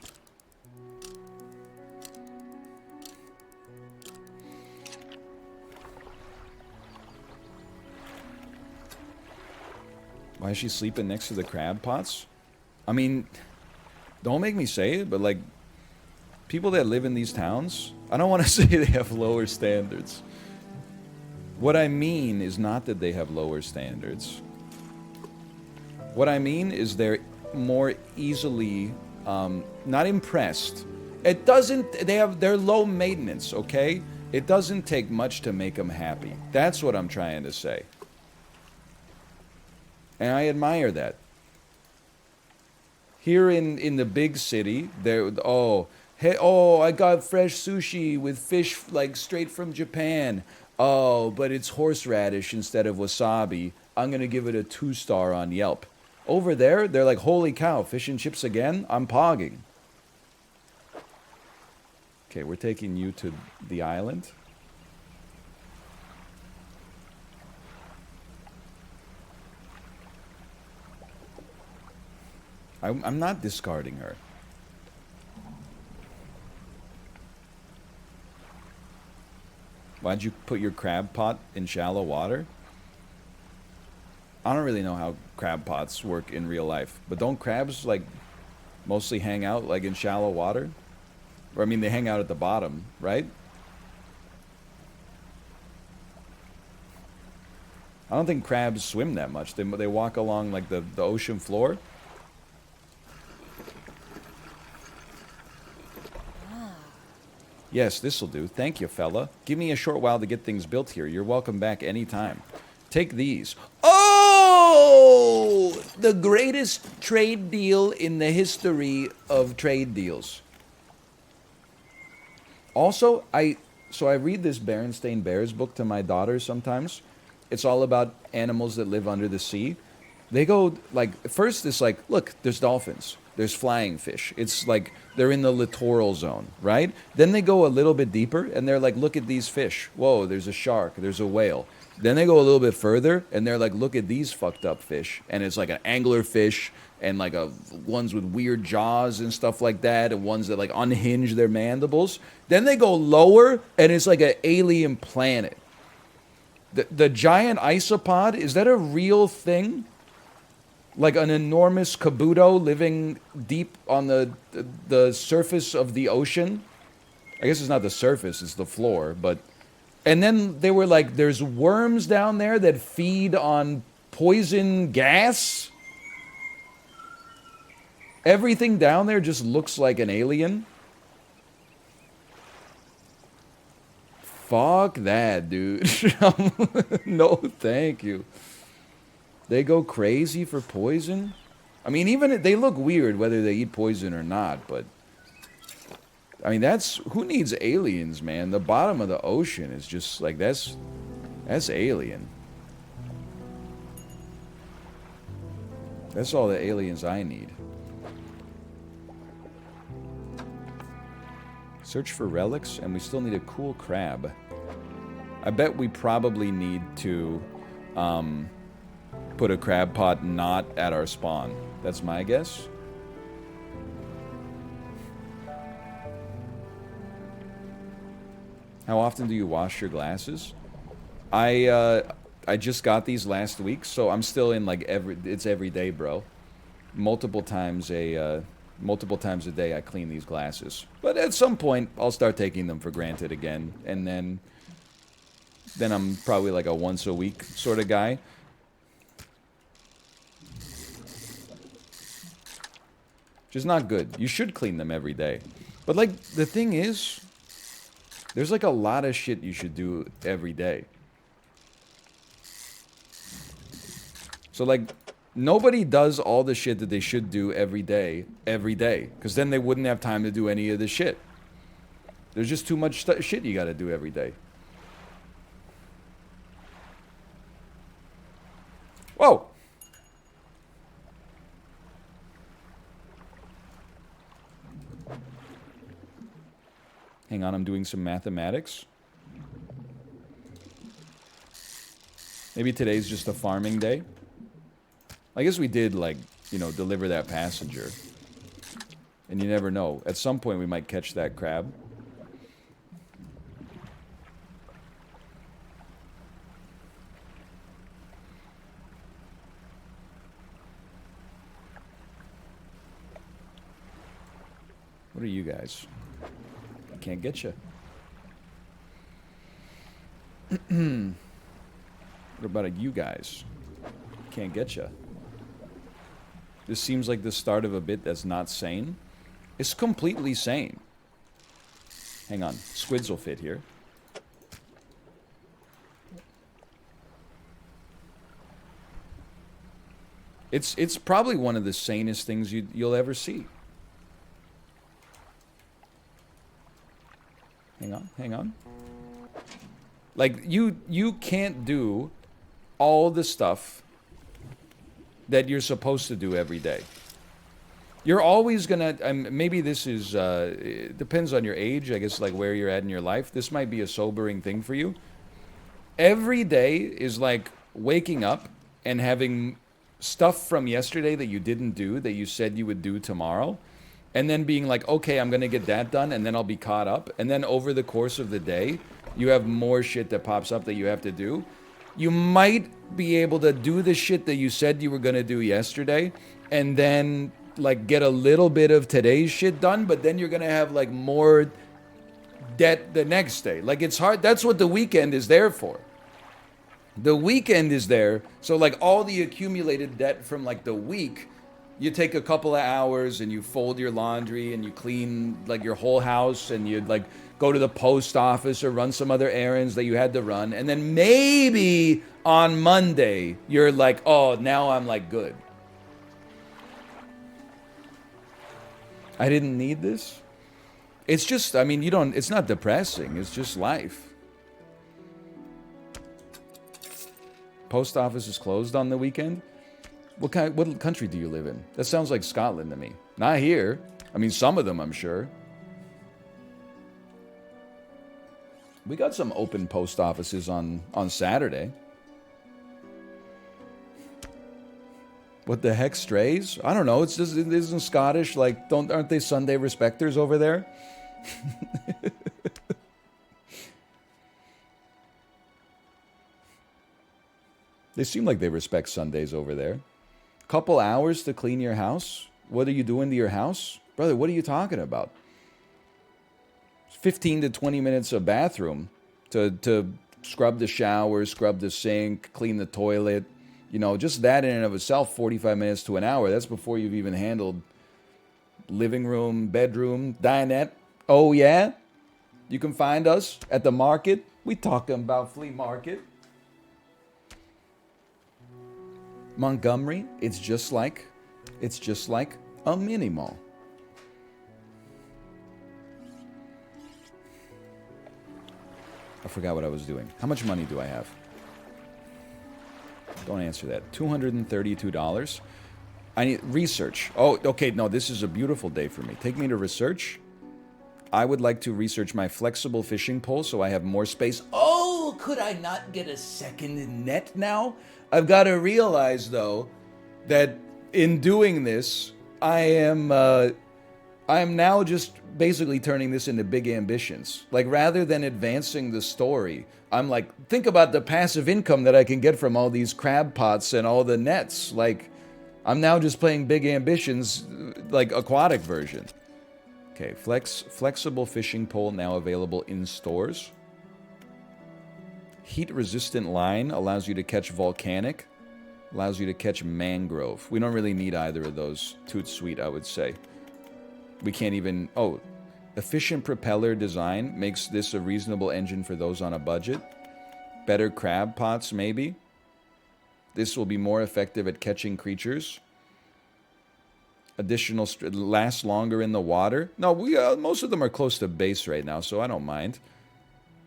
Why is she sleeping next to the crab pots? I mean, don't make me say it, but like, people that live in these towns, I don't want to say they have lower standards. What I mean is not that they have lower standards. What I mean is they're more easily not impressed. It doesn't, they're low maintenance, okay? It doesn't take much to make them happy. That's what I'm trying to say. And I admire that. Here in the big city, there, oh, hey, oh, I got fresh sushi with fish like straight from Japan. Oh, but it's horseradish instead of wasabi. I'm gonna give it a 2-star on Yelp. Over there, they're like, holy cow, fish and chips again? I'm pogging. Okay, we're taking you to the island. I'm not discarding her. Why'd you put your crab pot in shallow water? I don't really know how crab pots work in real life, but don't crabs like mostly hang out like in shallow water? Or I mean, they hang out at the bottom, right? I don't think crabs swim that much. They walk along like the ocean floor. Yes, this'll do. Thank you, fella. Give me a short while to get things built here. You're welcome back anytime. Take these. Oh! the greatest trade deal in the history of trade deals. Also, I read this Berenstain Bears book to my daughter sometimes. It's all about animals that live under the sea. They go like first it's like, look, there's dolphins, there's flying fish. It's like they're in the littoral zone, right? Then they go a little bit deeper and they're like, look at these fish. Whoa, there's a shark, there's a whale. Then they go a little bit further and they're like, look at these fucked up fish. And it's like an angler fish and like ones with weird jaws and stuff like that, and ones that like unhinge their mandibles. Then they go lower and it's like an alien planet. The giant isopod, is that a real thing? Like an enormous kabuto living deep on the surface of the ocean? I guess it's not the surface, it's the floor, but... And then they were like, there's worms down there that feed on poison gas? Everything down there just looks like an alien? Fuck that, dude. No, thank you. They go crazy for poison? I mean, even they look weird whether they eat poison or not, but... I mean, that's... Who needs aliens, man? The bottom of the ocean is just, like, that's alien. That's all the aliens I need. Search for relics, and we still need a cool crab. I bet we probably need to, put a crab pot not at our spawn. That's my guess. How often do you wash your glasses? I just got these last week, so I'm still in like it's every day, bro. Multiple times a day I clean these glasses. But at some point I'll start taking them for granted again, and then I'm probably like a once a week sort of guy. Which is not good. You should clean them every day. But like the thing is, there's like a lot of shit you should do every day. So like, nobody does all the shit that they should do every day. Because then they wouldn't have time to do any of the shit. There's just too much shit you gotta do every day. Whoa! Hang on, I'm doing some mathematics. Maybe today's just a farming day. I guess we did, like, you know, deliver that passenger. And you never know. At some point we might catch that crab. What are you guys? Can't get you. What about you guys? Can't get you. This seems like the start of a bit that's not sane. It's completely sane. Hang on, squids will fit here. It's probably one of the sanest things you'll ever see. Hang on. Like, you can't do all the stuff that you're supposed to do every day. You're always gonna, maybe this is, it depends on your age, I guess, like where you're at in your life. This might be a sobering thing for you. Every day is like waking up and having stuff from yesterday that you didn't do, that you said you would do tomorrow. And then being like, okay, I'm going to get that done, and then I'll be caught up. And then over the course of the day, you have more shit that pops up that you have to do. You might be able to do the shit that you said you were going to do yesterday, and then, like, get a little bit of today's shit done, but then you're going to have, like, more debt the next day. Like, it's hard. That's what the weekend is there for. The weekend is there, so, like, all the accumulated debt from, like, the week... You take a couple of hours and you fold your laundry and you clean like your whole house, and you like go to the post office or run some other errands that you had to run. And then maybe on Monday you're like, oh, now I'm like good. I didn't need this. It's just, I mean, you don't, it's not depressing. It's just life. Post office is closed on the weekend? What country do you live in? That sounds like Scotland to me. Not here. I mean, some of them, I'm sure. We got some open post offices on Saturday. What the heck, strays? I don't know. It's just, it isn't Scottish. Like, aren't they Sunday respecters over there? They seem like they respect Sundays over there. Couple hours to clean your house? What are you doing to your house? Brother, what are you talking about? 15 to 20 minutes of bathroom to scrub the shower, scrub the sink, clean the toilet. You know, just that in and of itself, 45 minutes to an hour. That's before you've even handled living room, bedroom, dinette. Oh, yeah? You can find us at the market. We talking about flea market. Montgomery, it's just like a mini mall. I forgot what I was doing. How much money do I have? Don't answer that. $232. I need research. Oh, okay. No, this is a beautiful day for me. Take me to research. I would like to research my flexible fishing pole so I have more space. Oh, could I not get a second net now? I've got to realize, though, that in doing this, I am now just basically turning this into big ambitions. Like, rather than advancing the story, I'm like, think about the passive income that I can get from all these crab pots and all the nets. Like, I'm now just playing big ambitions, like aquatic version. Okay, flexible fishing pole now available in stores. Heat-resistant line allows you to catch volcanic, allows you to catch mangrove. We don't really need either of those. Toot sweet, I would say. We can't even... Oh, efficient propeller design makes this a reasonable engine for those on a budget. Better crab pots, maybe. This will be more effective at catching creatures. Additional... Lasts longer in the water. No, most of them are close to base right now, so I don't mind.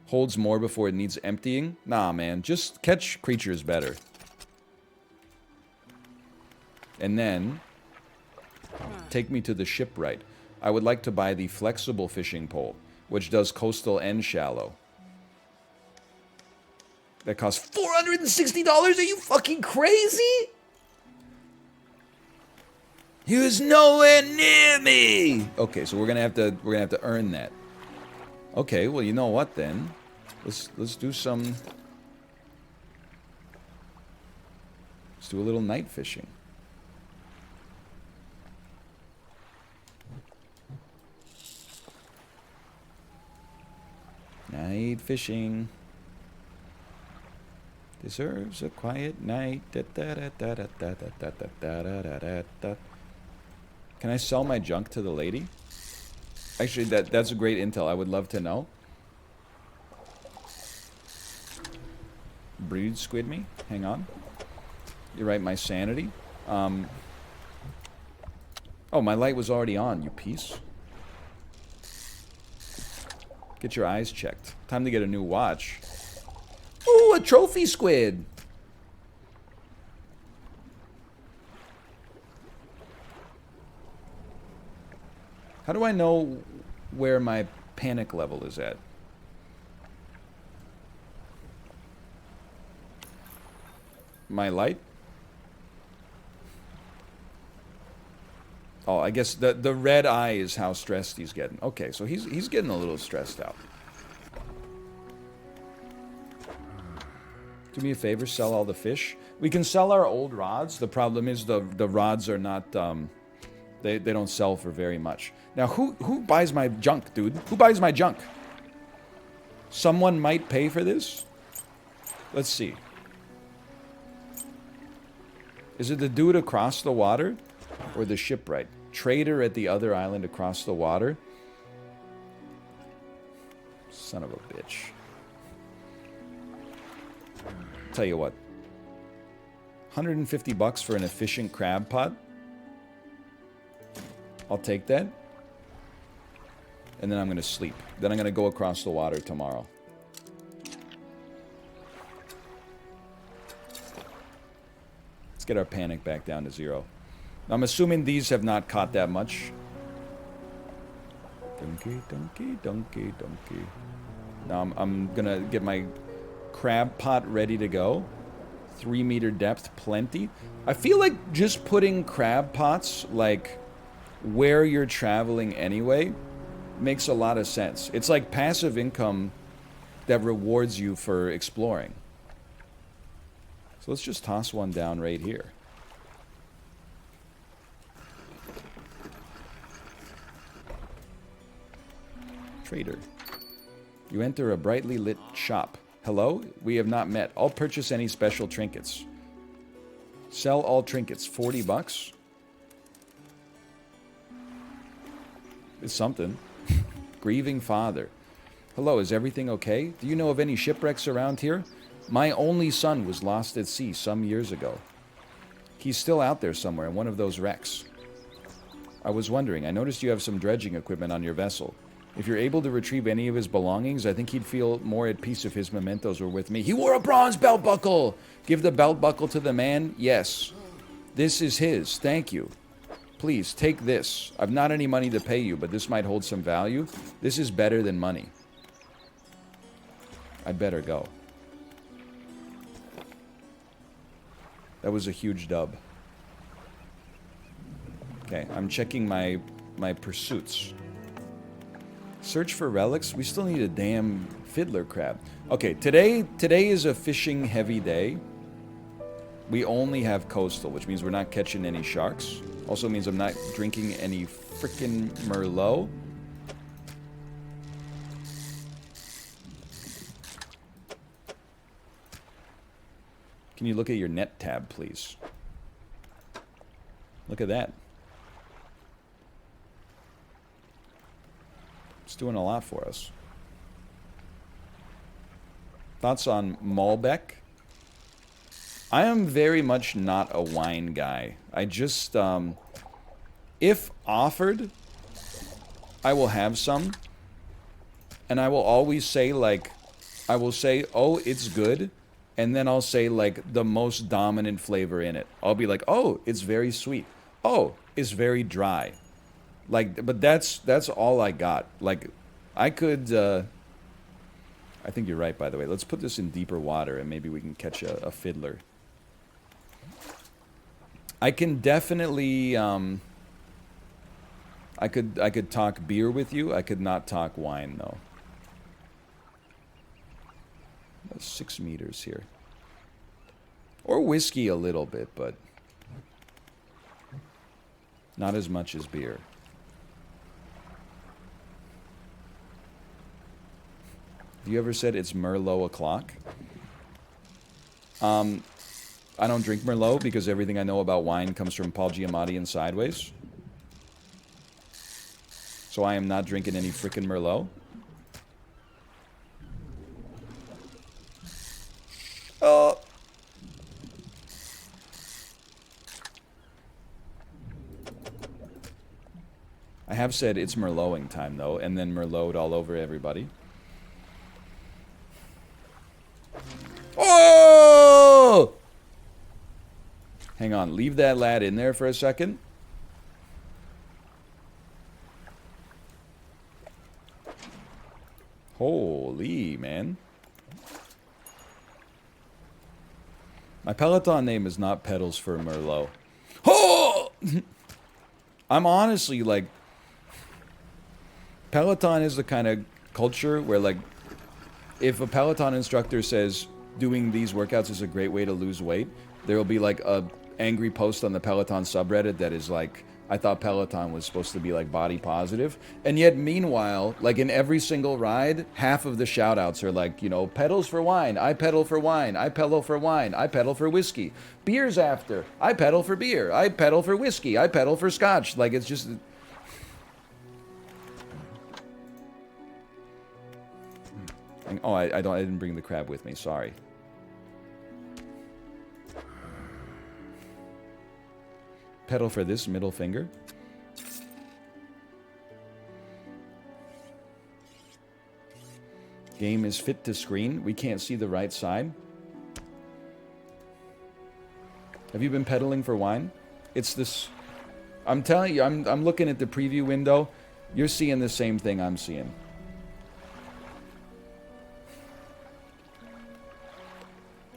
Holds more before it needs emptying. Nah, man. Just catch creatures better. And then... Take me to the shipwright. I would like to buy the flexible fishing pole, which does coastal and shallow. That costs $460? Are you fucking crazy? He was nowhere near me. Okay, so we're gonna have to earn that. Okay, well, you know what then? Let's do some. Let's do a little night fishing. Night fishing deserves a quiet night. Can I sell my junk to the lady? Actually, that's a great intel. I would love to know. Breed squid me? Hang on. You're right, my sanity. Oh, my light was already on, you piece. Get your eyes checked. Time to get a new watch. Ooh, a trophy squid! How do I know where my panic level is at? My light? Oh, I guess the red eye is how stressed he's getting. Okay, so he's getting a little stressed out. Do me a favor, sell all the fish. We can sell our old rods. The problem is the rods are not they don't sell for very much. Now who buys my junk, dude? Who buys my junk? Someone might pay for this? Let's see. Is it the dude across the water or the shipwright? Trader at the other island across the water. Son of a bitch. Tell you what. 150 bucks for an efficient crab pot. I'll take that. And then I'm going to sleep. Then I'm going to go across the water tomorrow. Let's get our panic back down to 0. I'm assuming these have not caught that much. Donkey, donkey, donkey, donkey. Now I'm going to get my crab pot ready to go. 3 meter depth, plenty. I feel like just putting crab pots, like, where you're traveling anyway, makes a lot of sense. It's like passive income that rewards you for exploring. So let's just toss one down right here. Trader. You enter a brightly lit shop. Hello? We have not met. I'll purchase any special trinkets. Sell all trinkets. 40 bucks? It's something. Grieving father. Hello, is everything okay? Do you know of any shipwrecks around here? My only son was lost at sea some years ago. He's still out there somewhere in one of those wrecks. I was wondering, I noticed you have some dredging equipment on your vessel. If you're able to retrieve any of his belongings, I think he'd feel more at peace if his mementos were with me. He wore a bronze belt buckle! Give the belt buckle to the man? Yes. This is his. Thank you. Please, take this. I've not any money to pay you, but this might hold some value. This is better than money. I'd better go. That was a huge dub. Okay, I'm checking my pursuits. Search for relics. We still need a damn fiddler crab. Okay, today is a fishing heavy day. We only have coastal, which means we're not catching any sharks. Also means I'm not drinking any frickin' Merlot. Can you look at your net tab, please? Look at that. It's doing a lot for us. Thoughts on Malbec? I am very much not a wine guy. I just, if offered, I will have some. And I will always say, like, I will say, oh, it's good. And then I'll say, like, the most dominant flavor in it. I'll be like, oh, it's very sweet. Oh, it's very dry. Like, but that's all I got. Like, I could, I think you're right, by the way. Let's put this in deeper water and maybe we can catch a fiddler. I can definitely, I could talk beer with you. I could not talk wine, though. About 6 meters here. Or whiskey a little bit, but not as much as beer. Have you ever said it's Merlot o'clock? I don't drink Merlot because everything I know about wine comes from Paul Giamatti and Sideways. So I am not drinking any frickin' Merlot. Oh! I have said it's Merloting time, though, and then Merlot all over everybody. Oh! Hang on, leave that lad in there for a second. Holy, man. My Peloton name is not Pedals for Merlot. Oh! I'm honestly, like... Peloton is the kind of culture where, like, if a Peloton instructor says doing these workouts is a great way to lose weight, there will be, like, a angry post on the Peloton subreddit that is like, I thought Peloton was supposed to be, like, body positive. And yet, meanwhile, like, in every single ride, half of the shout-outs are like, you know, pedals for wine, I pedal for wine, I pedal for wine, I pedal for whiskey. Beers after, I pedal for beer, I pedal for whiskey, I pedal for scotch. Like, it's just... Oh, I didn't bring the crab with me, sorry. Pedal for this middle finger. Game is fit to screen. We can't see the right side. Have you been peddling for wine? It's this... I'm telling you, I'm looking at the preview window. You're seeing the same thing I'm seeing.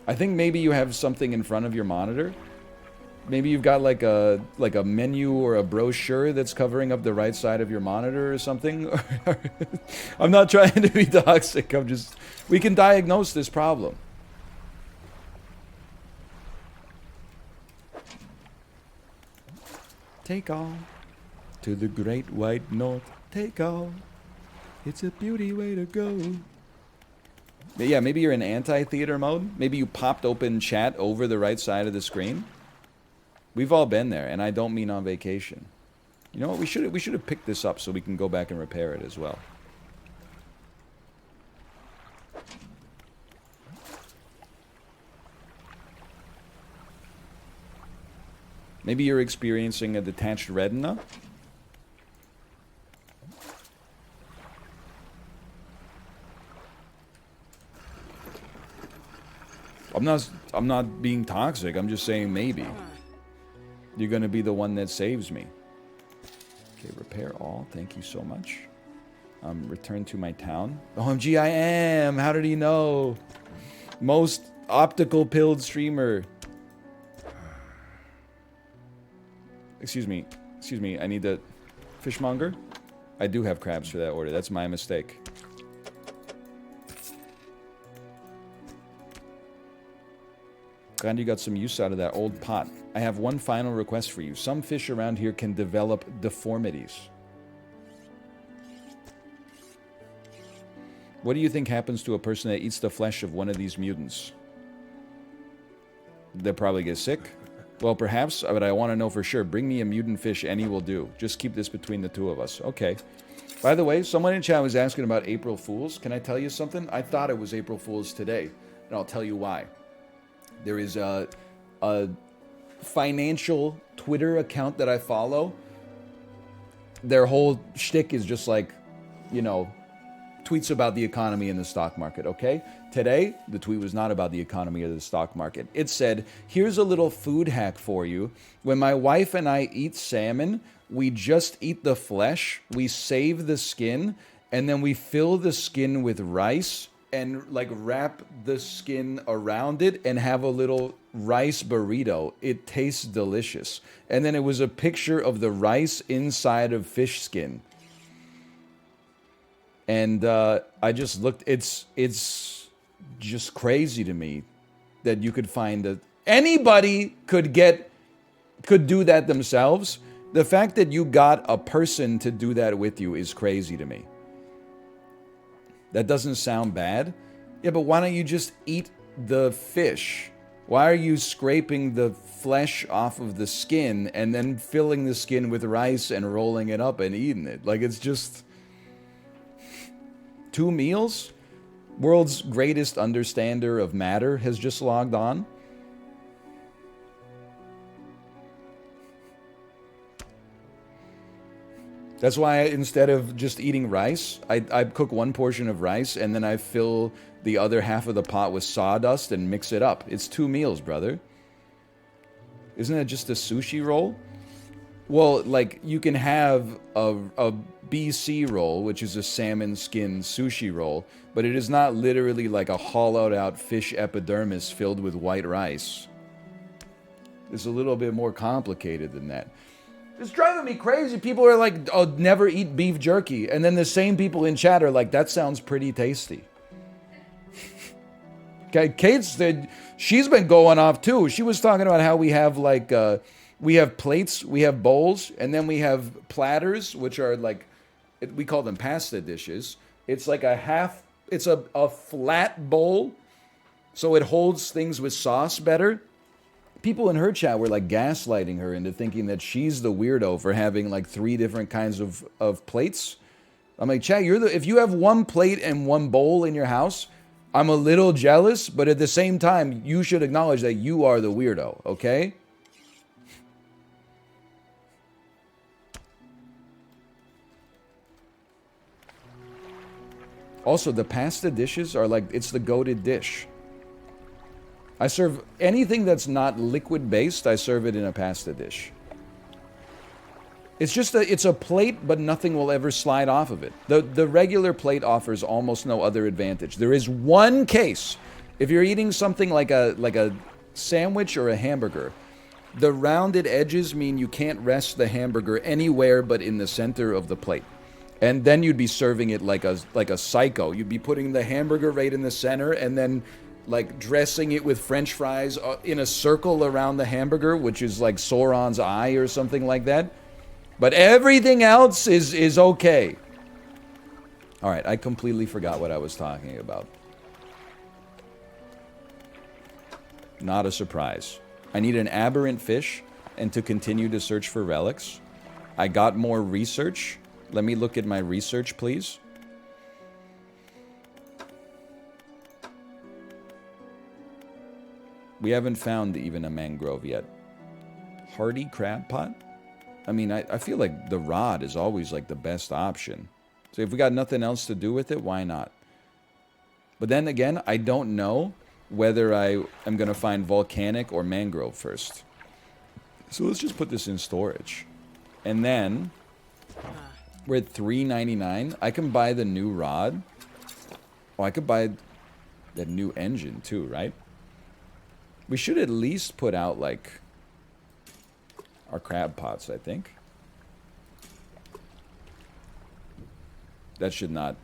I think maybe you have something in front of your monitor. Maybe you've got like a menu or a brochure that's covering up the right side of your monitor or something. I'm not trying to be toxic. I'm just... We can diagnose this problem. Take all to the great white north. Take all. It's a beauty way to go. But yeah, maybe you're in anti-theater mode. Maybe you popped open chat over the right side of the screen. We've all been there, and I don't mean on vacation. You know what? We should have picked this up so we can go back and repair it as well. Maybe you're experiencing a detached retina. I'm not being toxic. I'm just saying maybe. You're gonna be the one that saves me. Okay, repair all. Thank you so much. Return to my town. OMG, I am. How did he know? Most optical pilled streamer. Excuse me. I need the fishmonger. I do have crabs for that order. That's my mistake. Glad you got some use out of that old pot. I have one final request for you. Some fish around here can develop deformities. What do you think happens to a person that eats the flesh of one of these mutants? They'll probably get sick. Well, perhaps, but I want to know for sure. Bring me a mutant fish, any will do. Just keep this between the two of us. Okay. By the way, someone in chat was asking about April Fools. Can I tell you something? I thought it was April Fools today, and I'll tell you why. There is a financial Twitter account that I follow. Their whole shtick is just like, you know, tweets about the economy and the stock market, okay? Today, the tweet was not about the economy or the stock market. It said, here's a little food hack for you. When my wife and I eat salmon, we just eat the flesh, we save the skin, and then we fill the skin with rice and like wrap the skin around it and have a little rice burrito. It tastes delicious. And then it was a picture of the rice inside of fish skin. And I just looked, it's just crazy to me that you could find a, anybody could do that themselves. The fact that you got a person to do that with you is crazy to me. That doesn't sound bad. Yeah, but why don't you just eat the fish? Why are you scraping the flesh off of the skin and then filling the skin with rice and rolling it up and eating it? Like, it's just 2 meals? World's greatest understander of matter has just logged on. That's why instead of just eating rice, I cook one portion of rice and then I fill the other half of the pot with sawdust and mix it up. It's 2 meals, brother. Isn't it just a sushi roll? Well, like, you can have a BC roll, which is a salmon skin sushi roll, but it is not literally like a hollowed out fish epidermis filled with white rice. It's a little bit more complicated than that. It's driving me crazy. People are like, oh, never eat beef jerky. And then the same people in chat are like, that sounds pretty tasty. Okay, Kate said, she's been going off too. She was talking about how we have like, we have plates, we have bowls, and then we have platters, which are like, we call them pasta dishes. It's like it's a flat bowl, so it holds things with sauce better. People in her chat were like gaslighting her into thinking that she's the weirdo for having like 3 different kinds of plates. I'm like, chat, if you have 1 plate and 1 bowl in your house, I'm a little jealous, but at the same time, you should acknowledge that you are the weirdo, okay? Also, the pasta dishes are like, it's the goated dish. I serve anything that's not liquid-based, I serve it in a pasta dish. It's just it's a plate, but nothing will ever slide off of it. The regular plate offers almost no other advantage. There is one case. If you're eating something like a sandwich or a hamburger, the rounded edges mean you can't rest the hamburger anywhere but in the center of the plate. And then you'd be serving it like a psycho. You'd be putting the hamburger right in the center and then like dressing it with French fries in a circle around the hamburger, which is like Sauron's eye or something like that. But everything else is okay. All right, I completely forgot what I was talking about. Not a surprise. I need an aberrant fish and to continue to search for relics. I got more research. Let me look at my research, please. We haven't found even a mangrove yet. Hardy crab pot? I mean, I feel like the rod is always like the best option. So if we got nothing else to do with it, why not? But then again, I don't know whether I am going to find volcanic or mangrove first. So let's just put this in storage. And then we're at $3.99. I can buy the new rod. Oh, I could buy the new engine too, right? We should at least put out like our crab pots, I think. That should not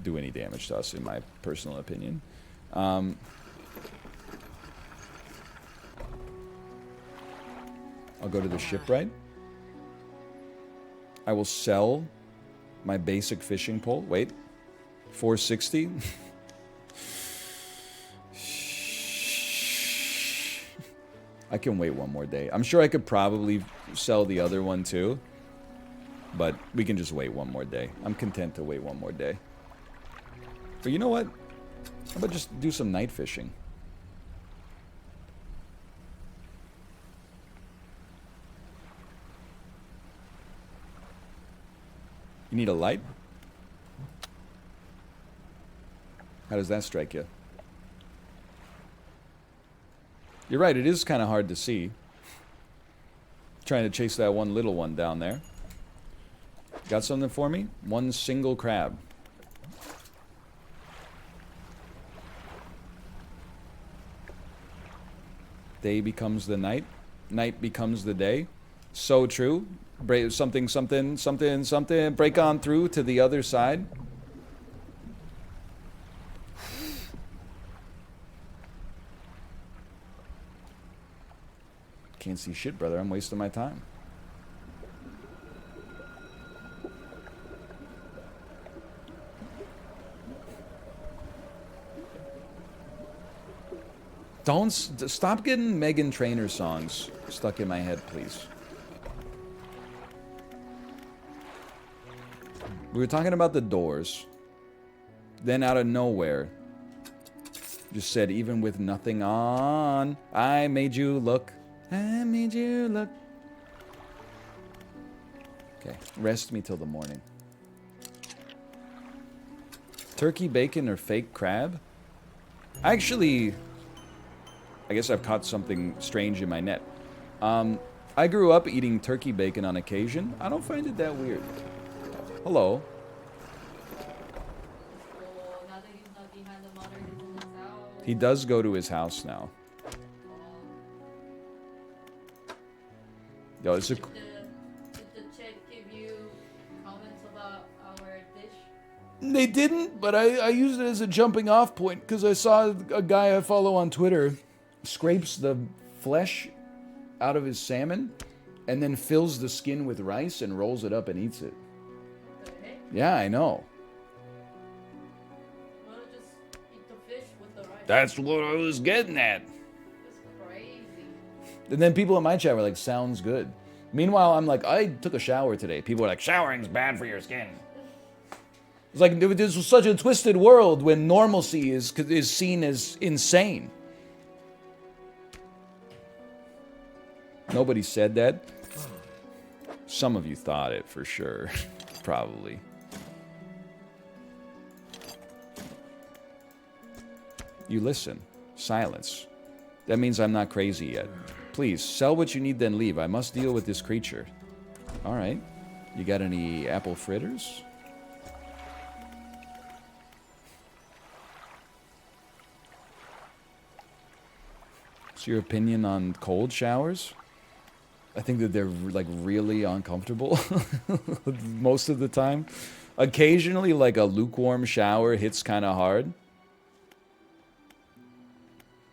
do any damage to us, in my personal opinion. I'll go to the shipwright. I will sell my basic fishing pole. Wait. 460? I can wait one more day. I'm sure I could probably sell the other one too. But we can just wait one more day. I'm content to wait one more day. But you know what? How about just do some night fishing? You need a light? How does that strike you? You're right, it is kind of hard to see. Trying to chase that one little one down there. Got something for me? One single crab. Day becomes the night. Night becomes the day. So true. Something, something, something, something. Break on through to the other side. Can't see shit, brother. I'm wasting my time. Stop getting Meghan Trainor songs stuck in my head, please. We were talking about the doors. Then out of nowhere, just said, even with nothing on, I made you look. I made you look. Okay, rest me till the morning. Turkey bacon or fake crab? Actually, I guess I've caught something strange in my net. I grew up eating turkey bacon on occasion. I don't find it that weird. Hello. He does go to his house now. Yo, it's a... Did the chat give you comments about our dish? They didn't, but I used it as a jumping off point because I saw a guy I follow on Twitter scrapes the flesh out of his salmon and then fills the skin with rice and rolls it up and eats it. Okay. Yeah, I know. Why don't you just eat the fish with the rice? That's what I was getting at. That's crazy. And then people in my chat were like, sounds good. Meanwhile, I'm like, I took a shower today. People are like, showering's bad for your skin. It's like, this was such a twisted world when normalcy is seen as insane. Nobody said that. Some of you thought it for sure. Probably. You listen. Silence. That means I'm not crazy yet. Please, sell what you need, then leave. I must deal with this creature. Alright. You got any apple fritters? What's your opinion on cold showers? I think that they're like really uncomfortable most of the time. Occasionally, like a lukewarm shower hits kind of hard.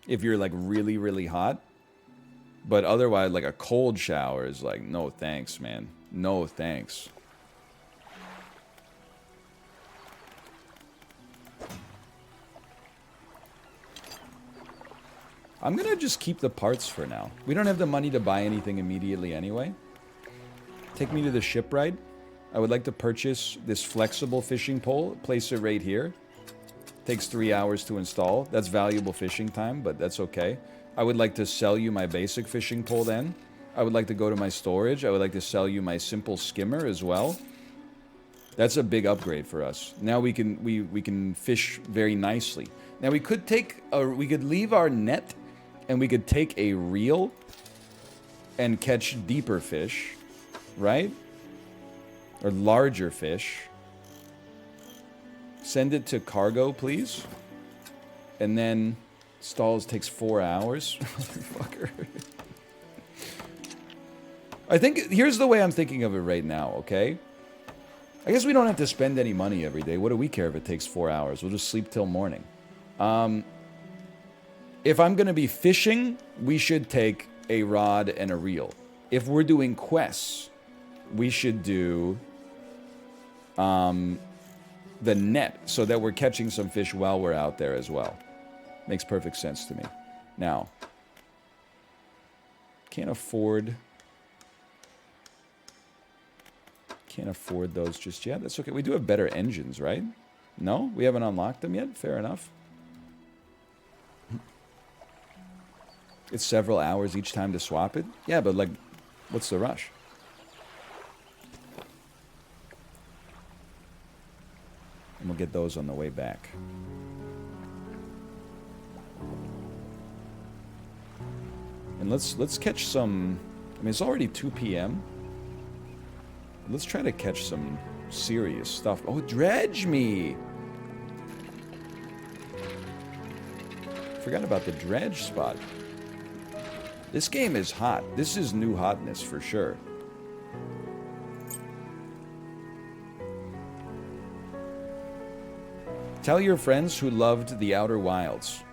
If you're like really, really hot. But otherwise, like a cold shower is like, no thanks, man. No thanks. I'm gonna just keep the parts for now. We don't have the money to buy anything immediately anyway. Take me to the shipwright. I would like to purchase this flexible fishing pole. Place it right here. Takes 3 hours to install. That's valuable fishing time, but that's okay. I would like to sell you my basic fishing pole then. I would like to go to my storage. I would like to sell you my simple skimmer as well. That's a big upgrade for us. Now we can fish very nicely. Now we could leave our net and we could take a reel and catch deeper fish, right? Or larger fish. Send it to cargo, please. And then stalls takes 4 hours. Fucker. I think here's the way I'm thinking of it right now, okay? I guess we don't have to spend any money every day. What do we care if it takes 4 hours? We'll just sleep till morning. If I'm going to be fishing, we should take a rod and a reel. If we're doing quests, we should do the net so that we're catching some fish while we're out there as well. Makes perfect sense to me. Now, can't afford those just yet. That's okay. We do have better engines, right? No? We haven't unlocked them yet? Fair enough. It's several hours each time to swap it? Yeah, but like, what's the rush? And we'll get those on the way back. And let's catch some... I mean, it's already 2 p.m. Let's try to catch some serious stuff. Oh, dredge me! Forgot about the dredge spot. This game is hot. This is new hotness for sure. Tell your friends who loved the Outer Wilds.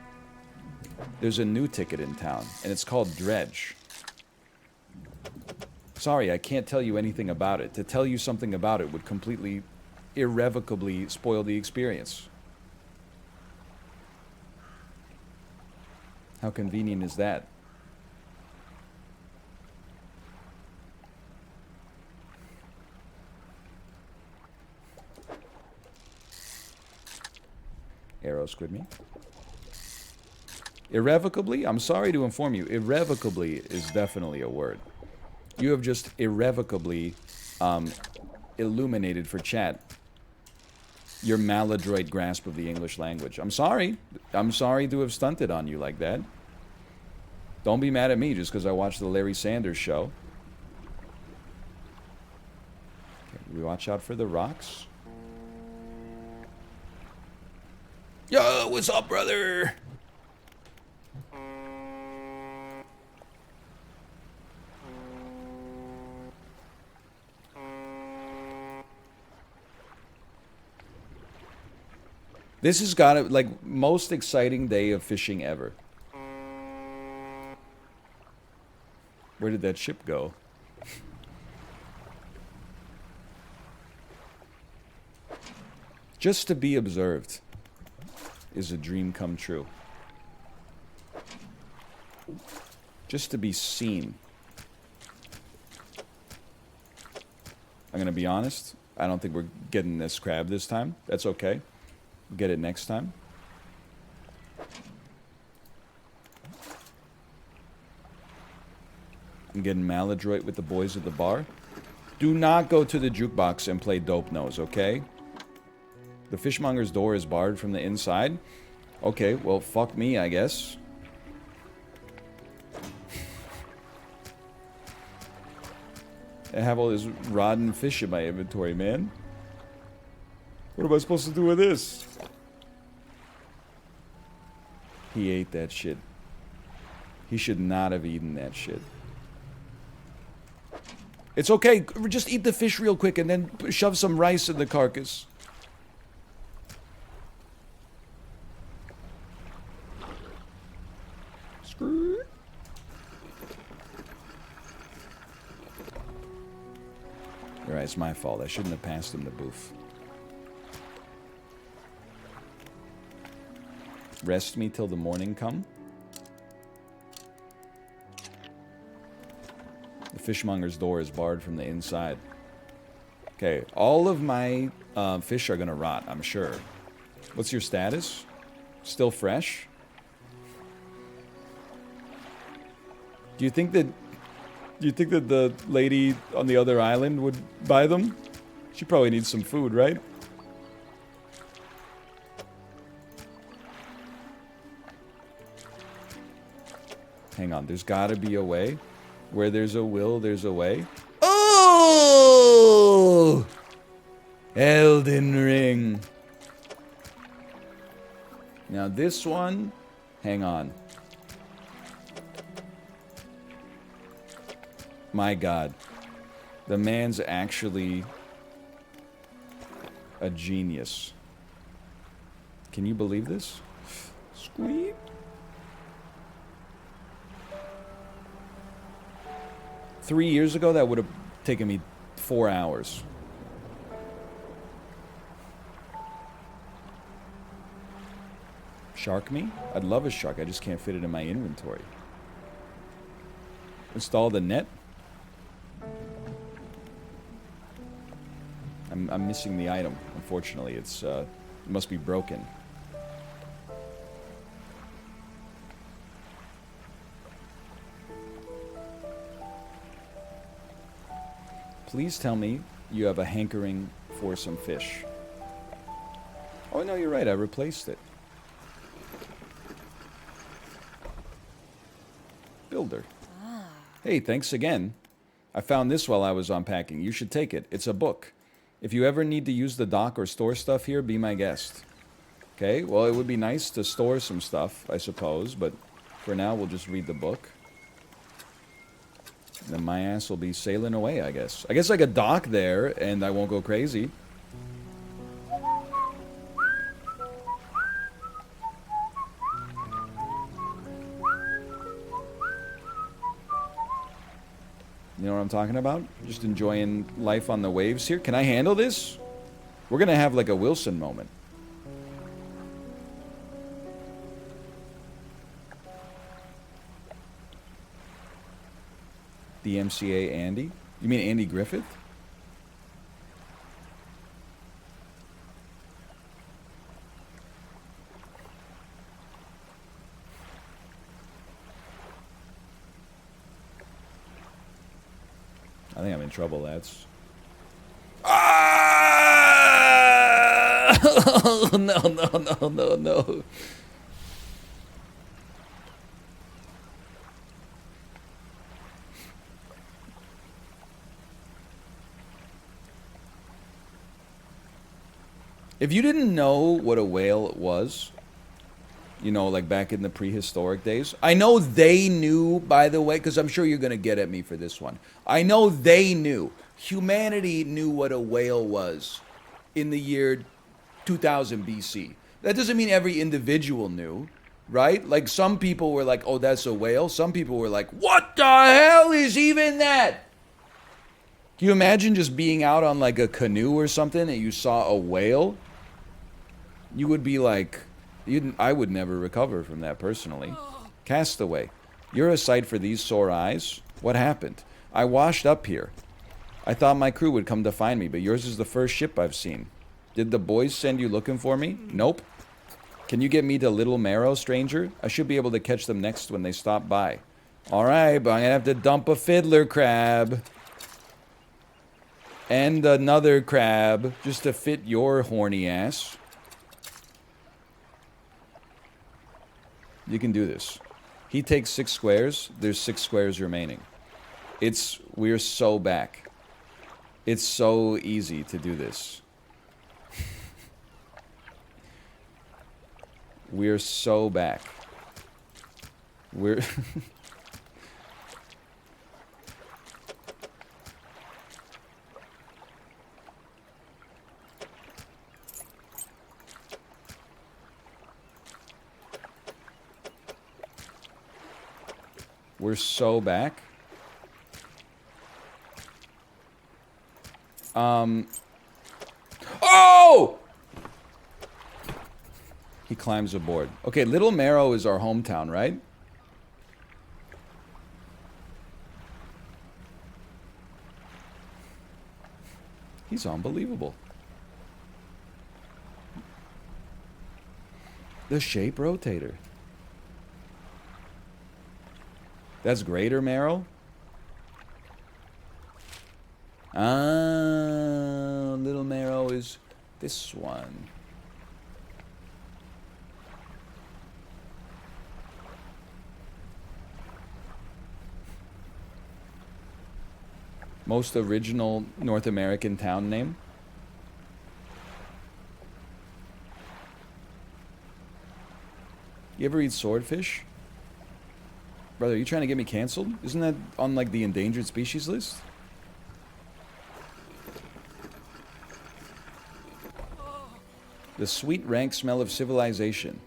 There's a new ticket in town, and it's called Dredge. Sorry, I can't tell you anything about it. To tell you something about it would completely, irrevocably spoil the experience. How convenient is that? Arrow squid meat. Irrevocably? I'm sorry to inform you, irrevocably is definitely a word. You have just irrevocably illuminated for chat your maladroit grasp of the English language. I'm sorry. I'm sorry to have stunted on you like that. Don't be mad at me just because I watched the Larry Sanders show. Okay, we watch out for the rocks. Yo, what's up, brother? This has got it, like, most exciting day of fishing ever. Where did that ship go? Just to be observed is a dream come true. Just to be seen. I'm gonna be honest, I don't think we're getting this crab this time. That's okay. We'll get it next time. I'm getting maladroit with the boys at the bar. Do not go to the jukebox and play Dope Nose, okay? The fishmonger's door is barred from the inside. Okay, well, fuck me, I guess. I have all this rotten fish in my inventory, man. What am I supposed to do with this? He ate that shit. He should not have eaten that shit. It's okay. Just eat the fish real quick and then shove some rice in the carcass. Screw. Alright, it's my fault. I shouldn't have passed him the booth. Rest me till the morning come. The fishmonger's door is barred from the inside. Okay, all of my fish are gonna rot, I'm sure. What's your status? Still fresh? Do you think that the lady on the other island would buy them? She probably needs some food, right? Hang on, there's gotta be a way. Where there's a will, there's a way. Oh! Elden Ring. Now this one, hang on. My God. The man's actually a genius. Can you believe this? Squeak. Three years ago, that would have taken me 4 hours. Shark me? I'd love a shark. I just can't fit it in my inventory. Install the net. I'm missing the item. Unfortunately, it must be broken. Please tell me you have a hankering for some fish. Oh, no, you're right. I replaced it. Builder. Hey, thanks again. I found this while I was unpacking. You should take it. It's a book. If you ever need to use the dock or store stuff here, be my guest. Okay, well, it would be nice to store some stuff, I suppose, but for now, we'll just read the book. Then my ass will be sailing away, I guess. I guess I could dock there, and I won't go crazy. You know what I'm talking about? Just enjoying life on the waves here. Can I handle this? We're gonna have like a Wilson moment. The MCA Andy? You mean Andy Griffith? I think I'm in trouble, lads. Ah! No. If you didn't know what a whale was, you know, like back in the prehistoric days. I know they knew, by the way, because I'm sure you're going to get at me for this one. I know they knew. Humanity knew what a whale was in the year 2000 BC. That doesn't mean every individual knew, right? Like some people were like, oh, that's a whale. Some people were like, what the hell is even that? Can you imagine just being out on like a canoe or something and you saw a whale? You would be like, I would never recover from that personally. Castaway, you're a sight for these sore eyes. What happened? I washed up here. I thought my crew would come to find me, but yours is the first ship I've seen. Did the boys send you looking for me? Nope. Can you get me to Little Marrow, stranger? I should be able to catch them next when they stop by. Alright, but I'm gonna have to dump a fiddler crab. And another crab, just to fit your horny ass. You can do this. He takes 6 squares. There's 6 squares remaining. We're so back. It's so easy to do this. We're so back. We're... We're so back. Oh! He climbs aboard. Okay, Little Marrow is our hometown, right? He's unbelievable. The shape rotator. That's Greater Marrow? Ah, Little Marrow is this one. Most original North American town name? You ever eat swordfish? Brother, are you trying to get me canceled? Isn't that on, like, the endangered species list? The sweet rank smell of civilization.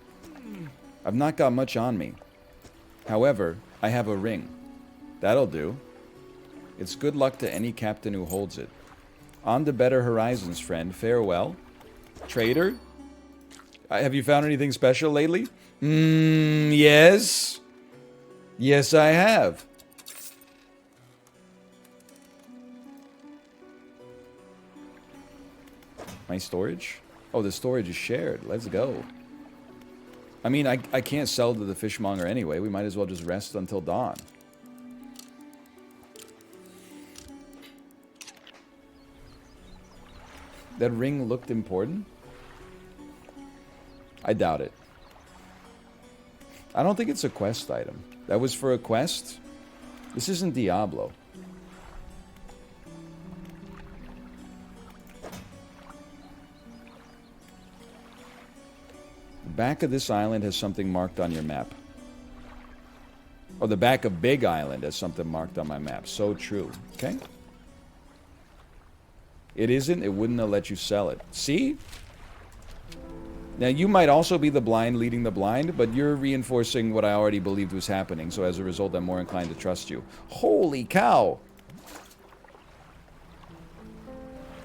I've not got much on me. However, I have a ring. That'll do. It's good luck to any captain who holds it. On to better horizons, friend. Farewell. Trader? Have you found anything special lately? Yes. Yes, I have. My storage? Oh, the storage is shared. Let's go. I mean, I can't sell to the fishmonger anyway. We might as well just rest until dawn. That ring looked important? I doubt it. I don't think it's a quest item. That was for a quest? This isn't Diablo. The back of this island has something marked on your map. Or the back of Big Island has something marked on my map. So true. Okay? It isn't, it wouldn't have let you sell it. See? Now, you might also be the blind leading the blind, but you're reinforcing what I already believed was happening, so as a result, I'm more inclined to trust you. Holy cow!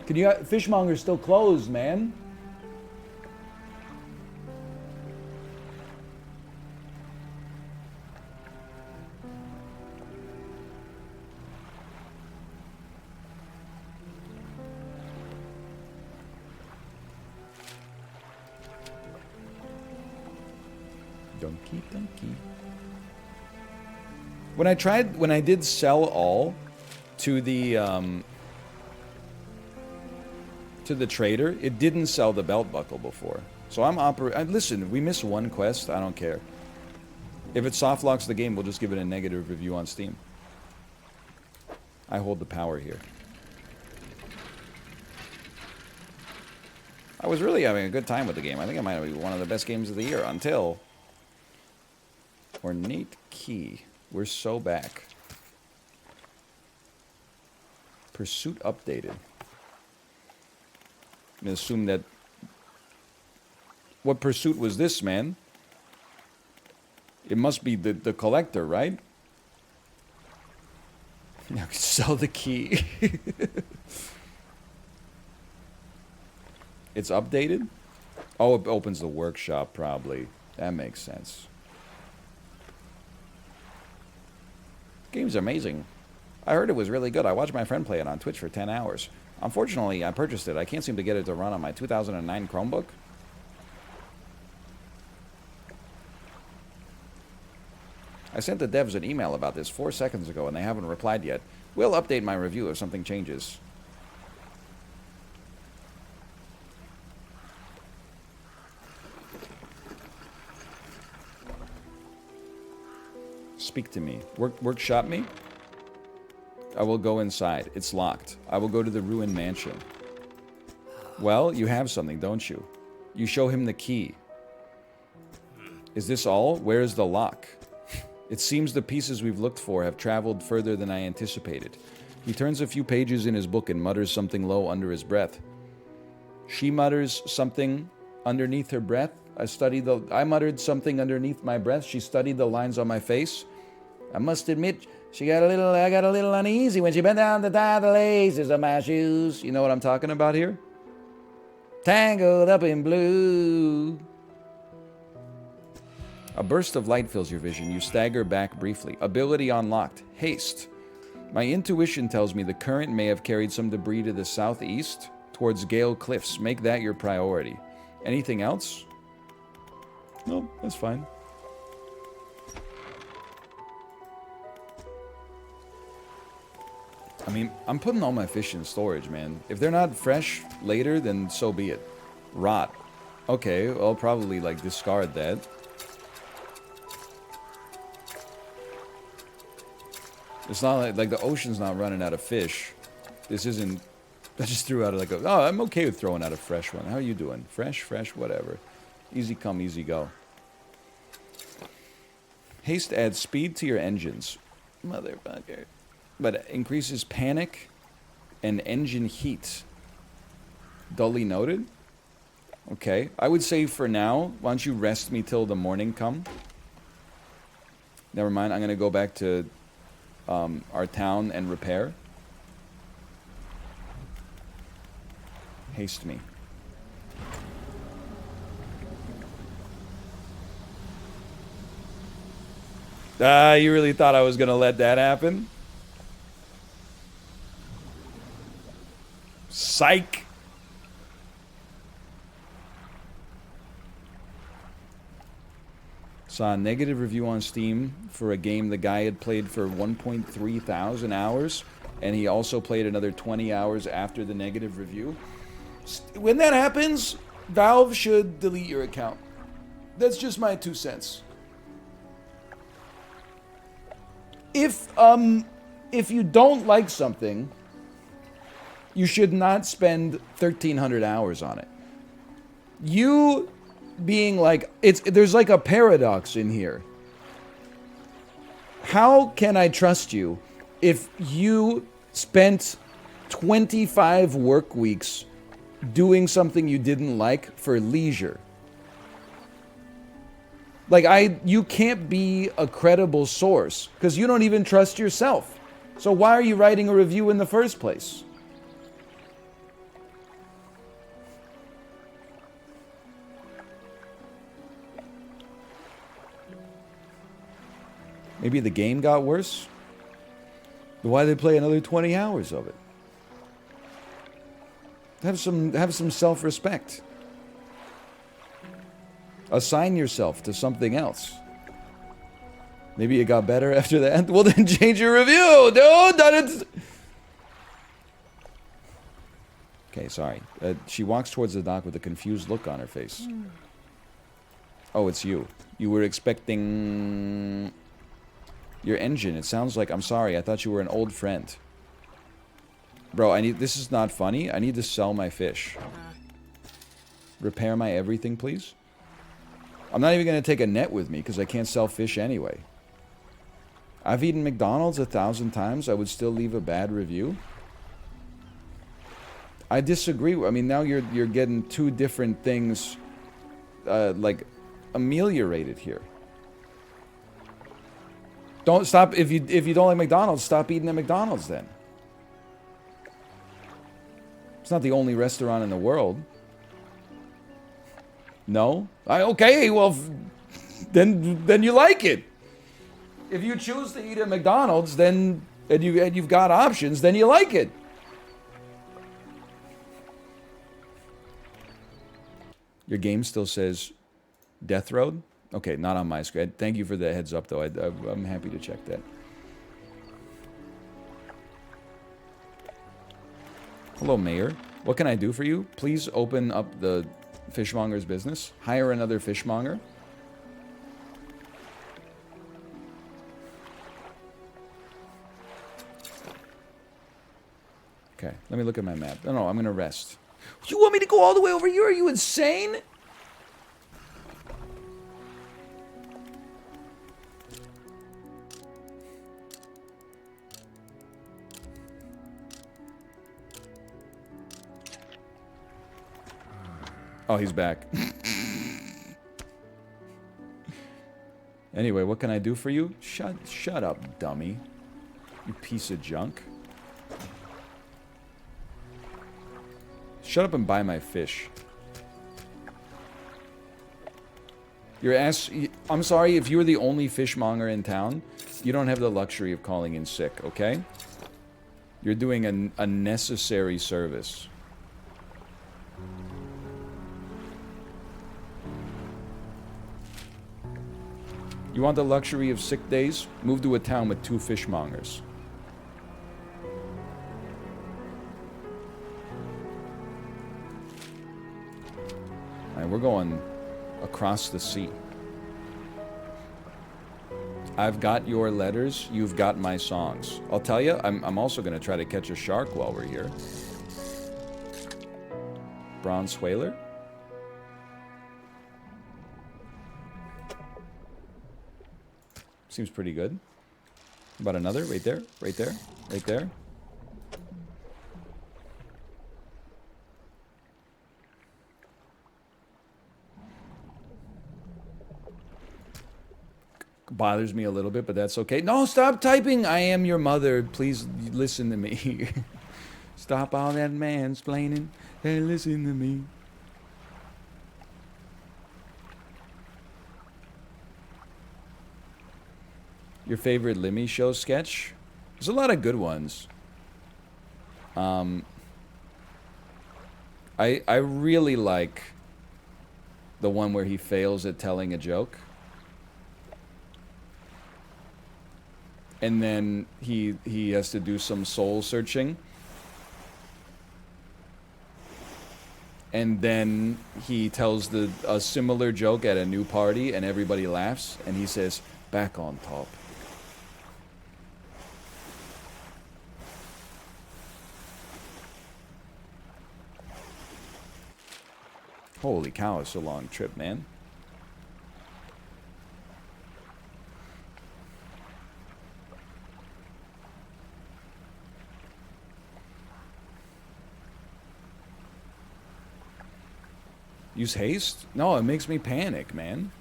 Can you... Fishmonger's still closed, man. Donkey, donkey. When I did sell all to the trader, it didn't sell the belt buckle before. So listen, we miss one quest, I don't care. If it soft locks the game, we'll just give it a negative review on Steam. I hold the power here. I was really having a good time with the game. I think it might have been one of the best games of the year until... Ornate key. We're so back. Pursuit updated. I'm gonna assume that... What pursuit was this, man? It must be the collector, right? Now sell the key. It's updated? Oh, it opens the workshop, probably. That makes sense. Game's amazing. I heard it was really good. I watched my friend play it on Twitch for 10 hours. Unfortunately, I purchased it. I can't seem to get it to run on my 2009 Chromebook. I sent the devs an email about this 4 seconds ago and they haven't replied yet. We'll update my review if something changes. speak to me. Workshop me? I will go inside. It's locked. I will go to the ruined mansion. Well, you have something, don't you? You show him the key. Is this all? Where is the lock? It seems the pieces we've looked for have traveled further than I anticipated. He turns a few pages in his book and mutters something low under his breath. She mutters something underneath her breath. I muttered something underneath my breath. She studied the lines on my face. I must admit, I got a little uneasy when she bent down to tie the laces of my shoes. You know what I'm talking about here? Tangled up in blue. A burst of light fills your vision. You stagger back briefly. Ability unlocked. Haste. My intuition tells me the current may have carried some debris to the southeast towards Gale Cliffs. Make that your priority. Anything else? No, that's fine. I mean, I'm putting all my fish in storage, man. If they're not fresh later, then so be it. Rot. Okay, I'll probably, like, discard that. It's not like the ocean's not running out of fish. This isn't... I just threw out like a... Oh, I'm okay with throwing out a fresh one. How are you doing? Fresh, whatever. Easy come, easy go. Haste adds speed to your engines. Motherfucker. But increases panic and engine heat. Dully noted? Okay. I would say for now, why don't you rest me till the morning come? Never mind. I'm going to go back to our town and repair. Haste me. You really thought I was going to let that happen? Psych. Saw a negative review on Steam for a game the guy had played for 1.3 thousand hours, and he also played another 20 hours after the negative review. When that happens, Valve should delete your account. That's just my 2 cents. If you don't like something, you should not spend 1,300 hours on it. You being like, there's like a paradox in here. How can I trust you if you spent 25 work weeks doing something you didn't like for leisure? Like, you can't be a credible source because you don't even trust yourself. So why are you writing a review in the first place? Maybe the game got worse? Why did they play another 20 hours of it? Have some self-respect. Assign yourself to something else. Maybe it got better after that. Well, then change your review, dude. Okay, sorry. She walks towards the dock with a confused look on her face. Oh, it's you. You were expecting... Your engine. It sounds like... I'm sorry. I thought you were an old friend. Bro, this is not funny. I need to sell my fish. Repair my everything, please. I'm not even going to take a net with me because I can't sell fish anyway. I've eaten McDonald's 1,000 times. I would still leave a bad review. I disagree. I mean, now you're getting 2 different things, like, ameliorated here. Don't stop if you don't like McDonald's. Stop eating at McDonald's then. It's not the only restaurant in the world. No? Okay, well, then you like it. If you choose to eat at McDonald's, then and you've got options, then you like it. Your game still says Death Road? Okay, not on my screen. Thank you for the heads up, though. I'm happy to check that. Hello, Mayor. What can I do for you? Please open up the fishmonger's business. Hire another fishmonger. Okay, let me look at my map. No, I'm gonna rest. You want me to go all the way over here? Are you insane? Oh, he's back. Anyway, what can I do for you? Shut up, dummy. You piece of junk. Shut up and buy my fish. I'm sorry, if you're the only fishmonger in town, you don't have the luxury of calling in sick, okay? You're doing a necessary service. You want the luxury of sick days? Move to a town with 2 fishmongers. Alright, we're going across the sea. I've got your letters, you've got my songs. I'll tell you, I'm also going to try to catch a shark while we're here. Bronze whaler? Seems pretty good. About another? Right there, right there, right there. Bothers me a little bit, but that's okay. No, stop typing! I am your mother. Please listen to me. Stop all that mansplaining and listen to me. Your favorite Lemmy Show sketch? There's a lot of good ones. I really like the one where he fails at telling a joke. And then he has to do some soul searching. And then he tells a similar joke at a new party and everybody laughs and he says, "Back on top." Holy cow, it's a long trip, man. Use haste? No, it makes me panic, man.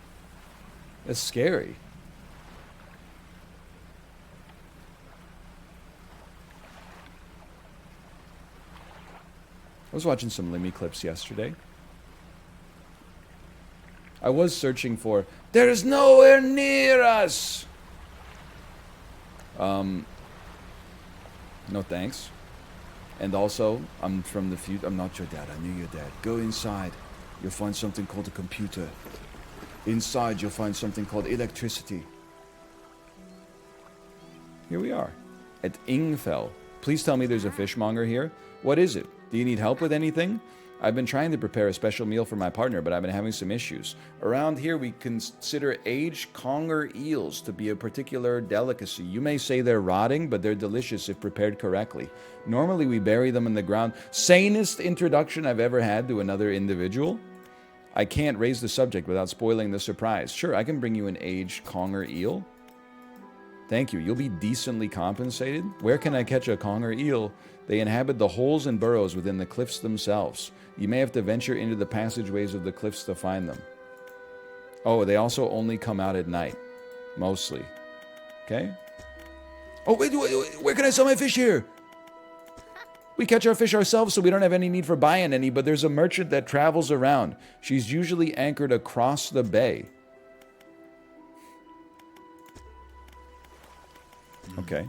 That's scary. I was watching some Lemmy clips yesterday. I was searching for, "There's nowhere near us!" No thanks. And also, I'm from the future. I'm not your dad. I knew your dad. Go inside. You'll find something called a computer. Inside, you'll find something called electricity. Here we are, at Ingfell. Please tell me there's a fishmonger here. What is it? Do you need help with anything? I've been trying to prepare a special meal for my partner, but I've been having some issues. Around here, we consider aged conger eels to be a particular delicacy. You may say they're rotting, but they're delicious if prepared correctly. Normally, we bury them in the ground. Sanest introduction I've ever had to another individual. I can't raise the subject without spoiling the surprise. Sure, I can bring you an aged conger eel. Thank you. You'll be decently compensated. Where can I catch a conger eel? They inhabit the holes and burrows within the cliffs themselves. You may have to venture into the passageways of the cliffs to find them. Oh, they also only come out at night. Mostly. Okay? Oh, wait, where can I sell my fish here? We catch our fish ourselves, so we don't have any need for buying any, but there's a merchant that travels around. She's usually anchored across the bay. Okay.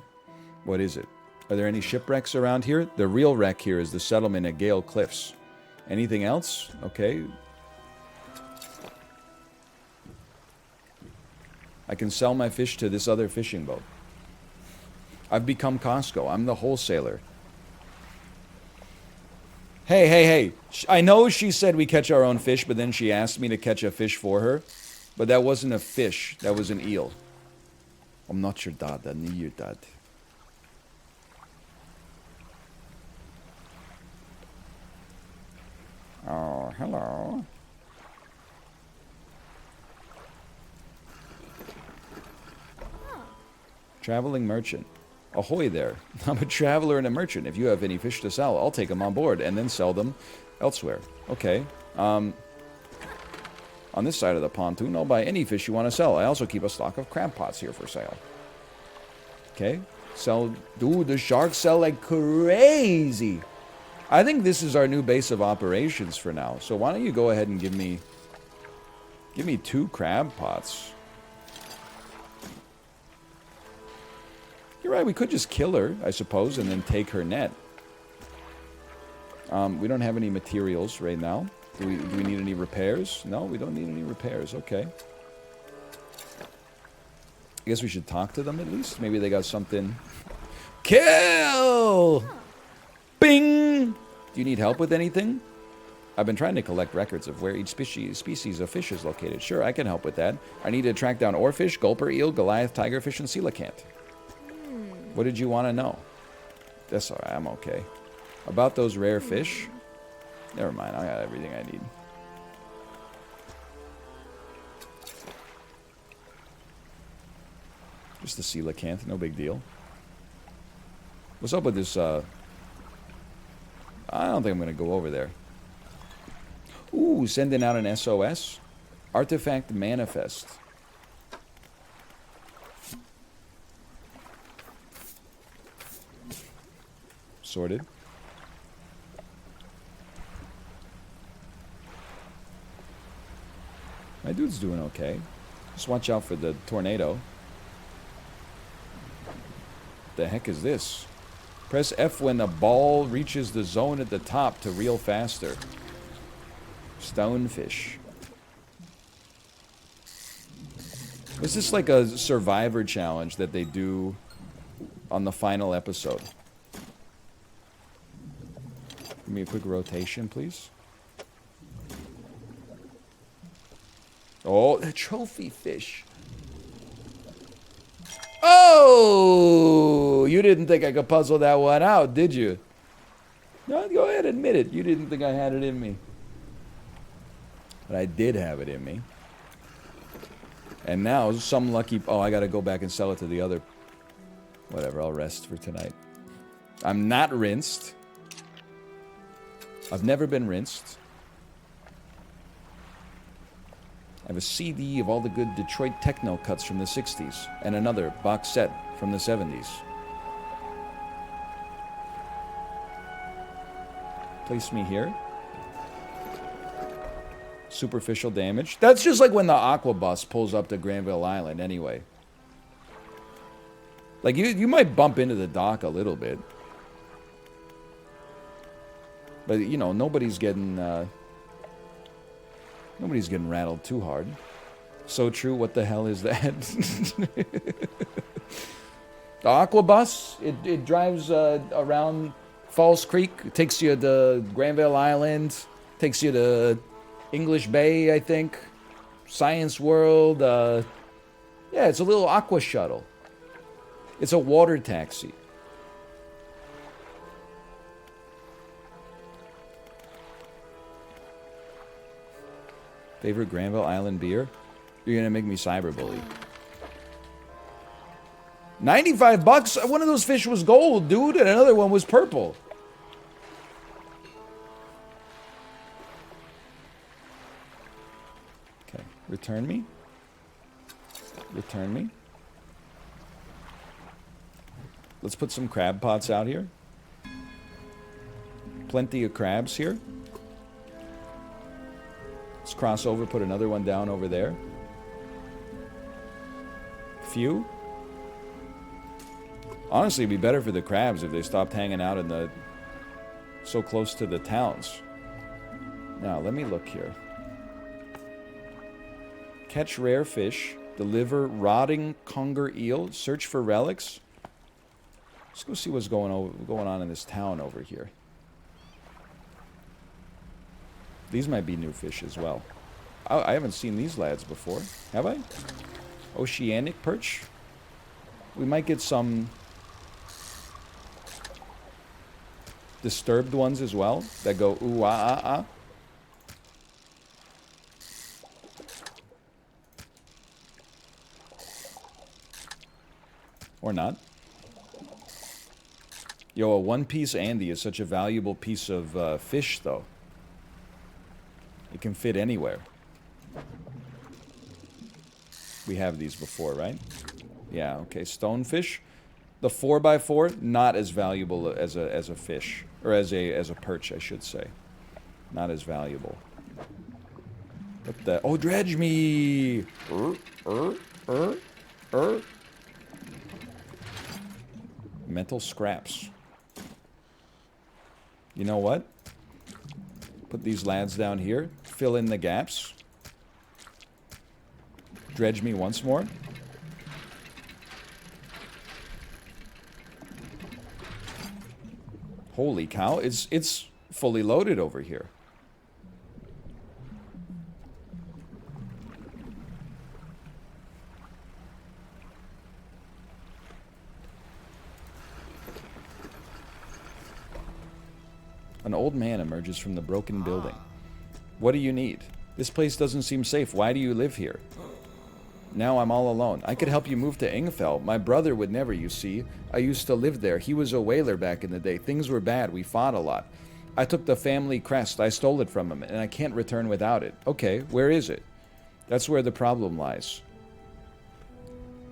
What is it? Are there any shipwrecks around here? The real wreck here is the settlement at Gale Cliffs. Anything else? Okay. I can sell my fish to this other fishing boat. I've become Costco. I'm the wholesaler. Hey. I know she said we catch our own fish, but then she asked me to catch a fish for her. But that wasn't a fish. That was an eel. I'm not your dad. I knew your dad. hello. Traveling merchant. Ahoy there. I'm a traveler and a merchant. If you have any fish to sell, I'll take them on board and then sell them elsewhere. Okay. On this side of the pontoon, I'll buy any fish you want to sell. I also keep a stock of crab pots here for sale. Okay. Sell. Dude, the sharks sell like crazy. I think this is our new base of operations for now. So why don't you go ahead and give me 2 crab pots. You're right, we could just kill her, I suppose, and then take her net. We don't have any materials right now. Do we need any repairs? No, we don't need any repairs. Okay. I guess we should talk to them at least. Maybe they got something. Kill! Bing! Do you need help with anything? I've been trying to collect records of where each species of fish is located. Sure, I can help with that. I need to track down oarfish, gulper eel, Goliath, tigerfish, and coelacanth. What did you want to know? That's alright, I'm okay. About those rare fish? Never mind, I got everything I need. Just the coelacanth, no big deal. What's up with this, I don't think I'm going to go over there. Ooh, sending out an SOS. Artifact manifest. Sorted. My dude's doing okay. Just watch out for the tornado. The heck is this? Press F when the ball reaches the zone at the top to reel faster. Stonefish. Is this like a survivor challenge that they do on the final episode? Give me a quick rotation, please. Oh, the trophy fish. Oh! You didn't think I could puzzle that one out, did you? No, go ahead, admit it. You didn't think I had it in me. But I did have it in me. And now, some lucky... Oh, I gotta go back and sell it to the other... Whatever, I'll rest for tonight. I'm not rinsed. I've never been rinsed. I have a CD of all the good Detroit techno cuts from the 60s. And another box set from the 70s. Place me here. Superficial damage. That's just like when the aqua bus pulls up to Granville Island anyway. Like, you might bump into the dock a little bit. But, you know, nobody's getting rattled too hard. So true, what the hell is that? The aqua bus, it drives around Falls Creek. It takes you to Granville Island. Takes you to English Bay, I think. Science World. Yeah, it's a little aqua shuttle. It's a water taxi. Favorite Granville Island beer? You're gonna make me cyberbully. 95 bucks? One of those fish was gold, dude, and another one was purple. Okay, return me. Return me. Let's put some crab pots out here. Plenty of crabs here. Let's cross over, put another one down over there. Few. Honestly, it'd be better for the crabs if they stopped hanging out in the... so close to the towns. Now, let me look here. Catch rare fish. Deliver rotting conger eel. Search for relics. Let's go see what's going on in this town over here. These might be new fish as well. I haven't seen these lads before. Have I? Oceanic perch? We might get some disturbed ones as well that go ooh ah ah ah. Or not. Yo, a one-piece Andy is such a valuable piece of fish, though. It can fit anywhere. We have these before, right? Yeah, okay. Stonefish. The 4x4, not as valuable as a fish. Or as a perch, I should say. Not as valuable. What the... Oh, dredge me! Metal scraps. You know what? Put these lads down here. Fill in the gaps. Dredge me once more. Holy cow, it's fully loaded over here. An old man emerges from the broken building. What do you need? This place doesn't seem safe. Why do you live here? Now I'm all alone. I could help you move to Ingfell. My brother would never, you see. I used to live there. He was a whaler back in the day. Things were bad. We fought a lot. I took the family crest. I stole it from him, and I can't return without it. Okay, where is it? That's where the problem lies.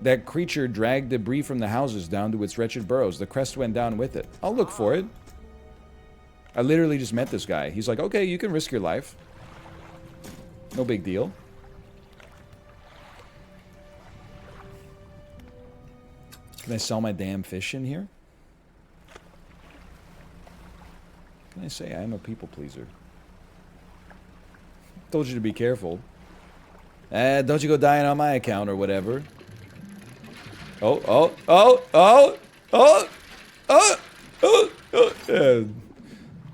That creature dragged debris from the houses down to its wretched burrows. The crest went down with it. I'll look for it. I literally just met this guy. He's like, okay, you can risk your life. No big deal. Can I sell my damn fish in here? What can I say? I am a people pleaser. Told you to be careful. Don't you go dying on my account or whatever.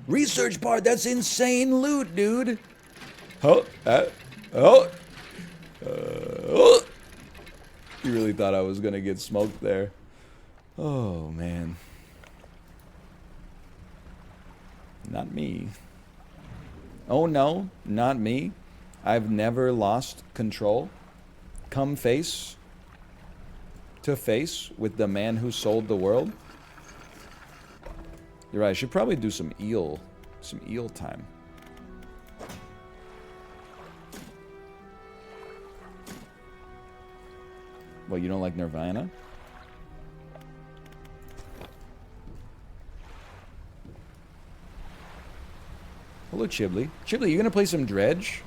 Research part, that's insane loot, dude. You really thought I was gonna get smoked there. Oh, man. Not me. Oh, no, not me. I've never lost control. Come face to face with the man who sold the world. You're right, I should probably do some eel time. Well, you don't like Nirvana? Hello, Chibli. Chibli, you gonna play some Dredge?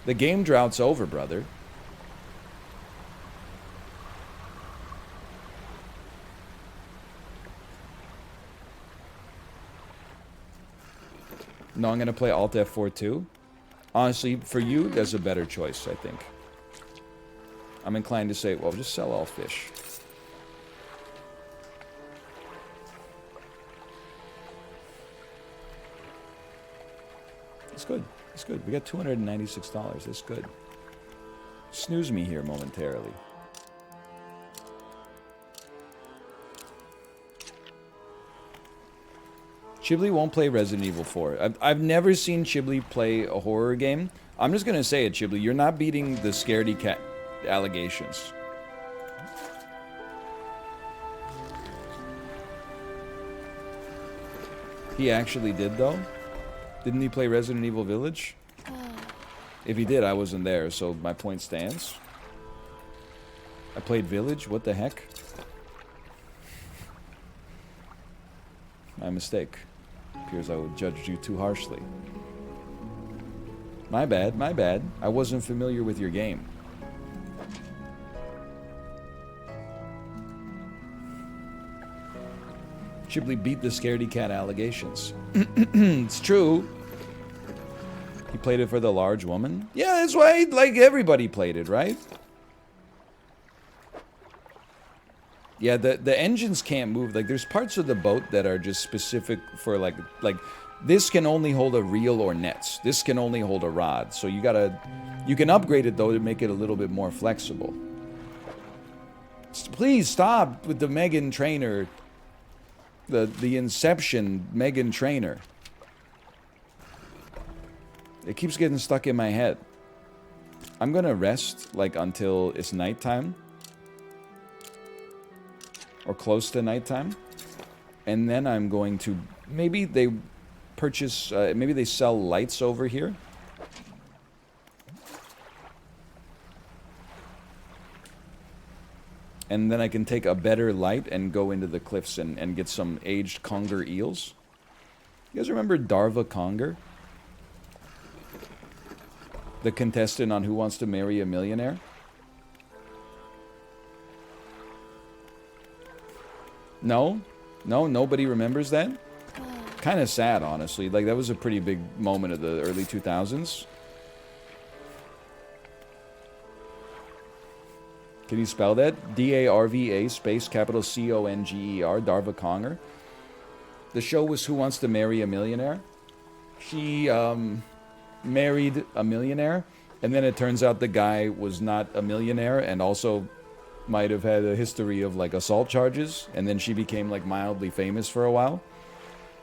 The game drought's over, brother. No, I'm gonna play Alt F4 too. Honestly, for you, that's a better choice, I think. I'm inclined to say, well, just sell all fish. It's good. It's good. We got $296. That's good. Snooze me here momentarily. Chibli won't play Resident Evil 4. I've never seen Chibli play a horror game. I'm just gonna say it, Chibli. You're not beating the scaredy cat allegations. He actually did, though? Didn't he play Resident Evil Village? If he did, I wasn't there, so my point stands. I played Village? What the heck? My mistake. Appears I would judge you too harshly. My bad, my bad. I wasn't familiar with your game. Chibli beat the scaredy cat allegations. It's true. He played it for the large woman? Yeah, that's why, like, everybody played it, right? Yeah, the engines can't move. Like, there's parts of the boat that are just specific for, like, this can only hold a reel or nets. This can only hold a rod. So you can upgrade it, though, to make it a little bit more flexible. Please stop with the Megan Trainor. The Inception Megan Trainor. It keeps getting stuck in my head. I'm gonna rest, like, until it's nighttime. or close to nighttime. And then I'm going to, maybe they purchase, maybe they sell lights over here. And then I can take a better light and go into the cliffs and get some aged conger eels. You guys remember Darva Conger? The contestant on Who Wants to Marry a Millionaire? No? No? Nobody remembers that? Kind of sad, honestly. Like, that was a pretty big moment of the early 2000s. Can you spell that? D-A-R-V-A space capital C-O-N-G-E-R, Darva Conger. The show was Who Wants to Marry a Millionaire? She, married a millionaire, and then it turns out the guy was not a millionaire and also might have had a history of, like, assault charges, and then she became, like, mildly famous for a while.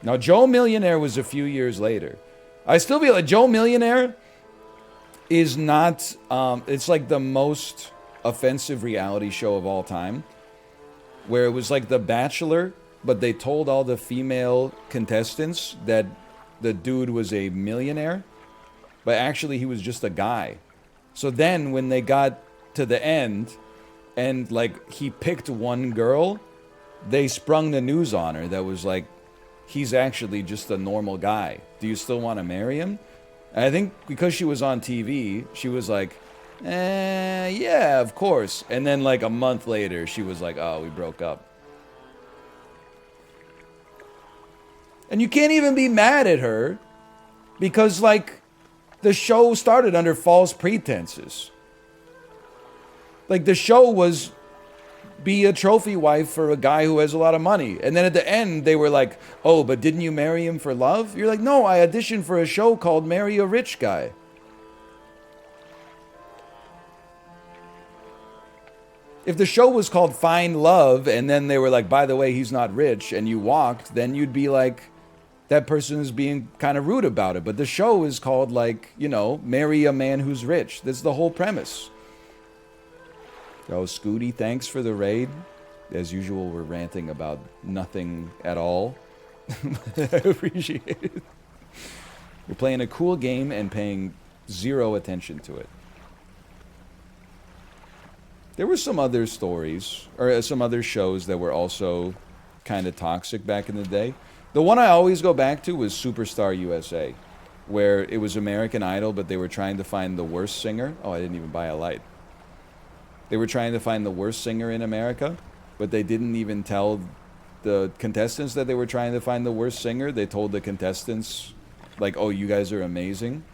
Now, Joe Millionaire was a few years later. I still feel like Joe Millionaire is not, it's like the most offensive reality show of all time, where it was like The Bachelor, but they told all the female contestants that the dude was a millionaire, but actually he was just a guy. So then when they got to the end and, like, he picked one girl, they sprung the news on her that was like, he's actually just a normal guy. Do you still want to marry him? And I think because she was on TV, she was like, yeah, of course. And then, like, a month later, she was like, oh, we broke up. And you can't even be mad at her because, like, the show started under false pretenses. Like, the show was be a trophy wife for a guy who has a lot of money. And then at the end, they were like, oh, but didn't you marry him for love? You're like, no, I auditioned for a show called Marry a Rich Guy. If the show was called Find Love, and then they were like, by the way, he's not rich, and you walked, then you'd be like, that person is being kind of rude about it. But the show is called, like, you know, Marry a Man Who's Rich. That's the whole premise. Oh, Scooty, thanks for the raid. As usual, we're ranting about nothing at all. I appreciate it. We're playing a cool game and paying zero attention to it. There were some other stories, or some other shows that were also kind of toxic back in the day. The one I always go back to was Superstar USA, where it was American Idol, but they were trying to find the worst singer. Oh, I didn't even buy a light. They were trying to find the worst singer in America, but they didn't even tell the contestants that they were trying to find the worst singer. They told the contestants, like, oh, you guys are amazing.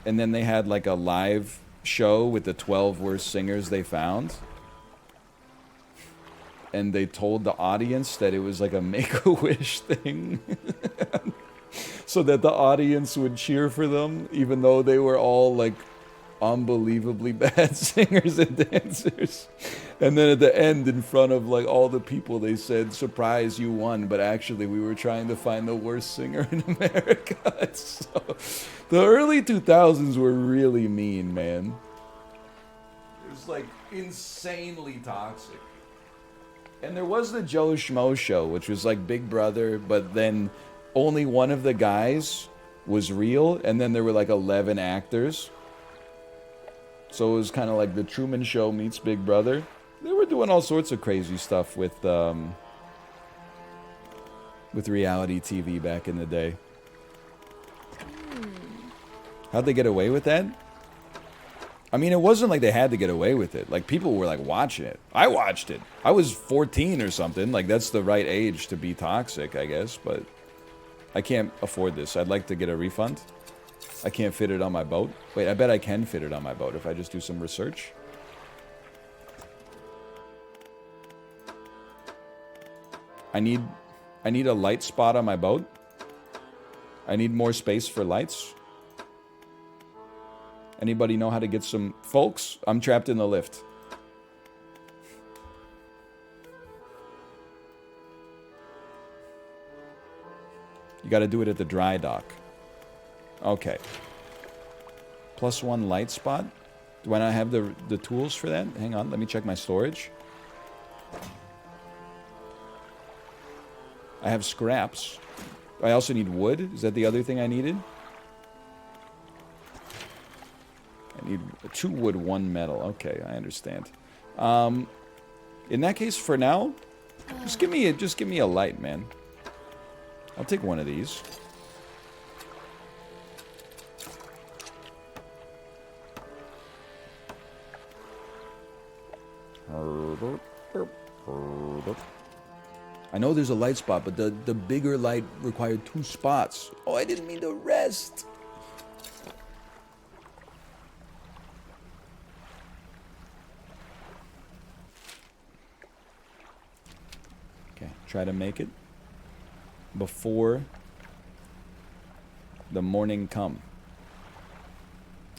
And then they had, like, a live show with the 12 worst singers they found. And they told the audience that it was like a Make-A-Wish thing. So that the audience would cheer for them, even though they were all, like, unbelievably bad singers and dancers. And then at the end, in front of, like, all the people, they said, surprise, you won, but actually we were trying to find the worst singer in America. So, the early 2000s were really mean, man. It was, like, insanely toxic. And there was the Joe Schmo show, which was like Big Brother, but then only one of the guys was real, and then there were like 11 actors. So it was kind of like the Truman Show meets Big Brother. They were doing all sorts of crazy stuff with reality TV back in the day. How'd they get away with that? I mean, it wasn't like they had to get away with it. Like, people were, like, watching it. I watched it. I was 14 or something. Like, that's the right age to be toxic, I guess. But I can't afford this. I'd like to get a refund. I can't fit it on my boat. Wait, I bet I can fit it on my boat if I just do some research. I need a light spot on my boat. I need more space for lights. Anybody know how to get some... Folks, I'm trapped in the lift. You gotta do it at the dry dock. Okay. +1 light spot? Do I not have the tools for that? Hang on, let me check my storage. I have scraps. I also need wood. Is that the other thing I needed? I need 2 wood, 1 metal. Okay, I understand. In that case, for now, just give me a light, man. I'll take one of these. I know there's a light spot, but the bigger light required 2 spots. Oh, I didn't mean to rest. Okay, try to make it before the morning come.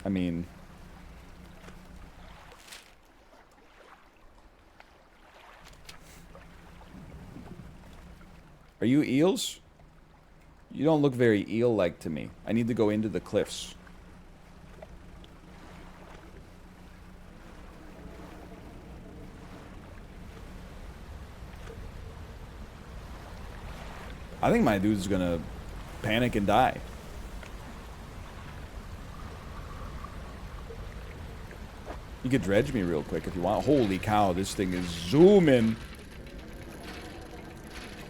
I mean... Are you eels? You don't look very eel-like to me. I need to go into the cliffs. I think my dude's gonna panic and die. You could dredge me real quick if you want. Holy cow, this thing is zooming.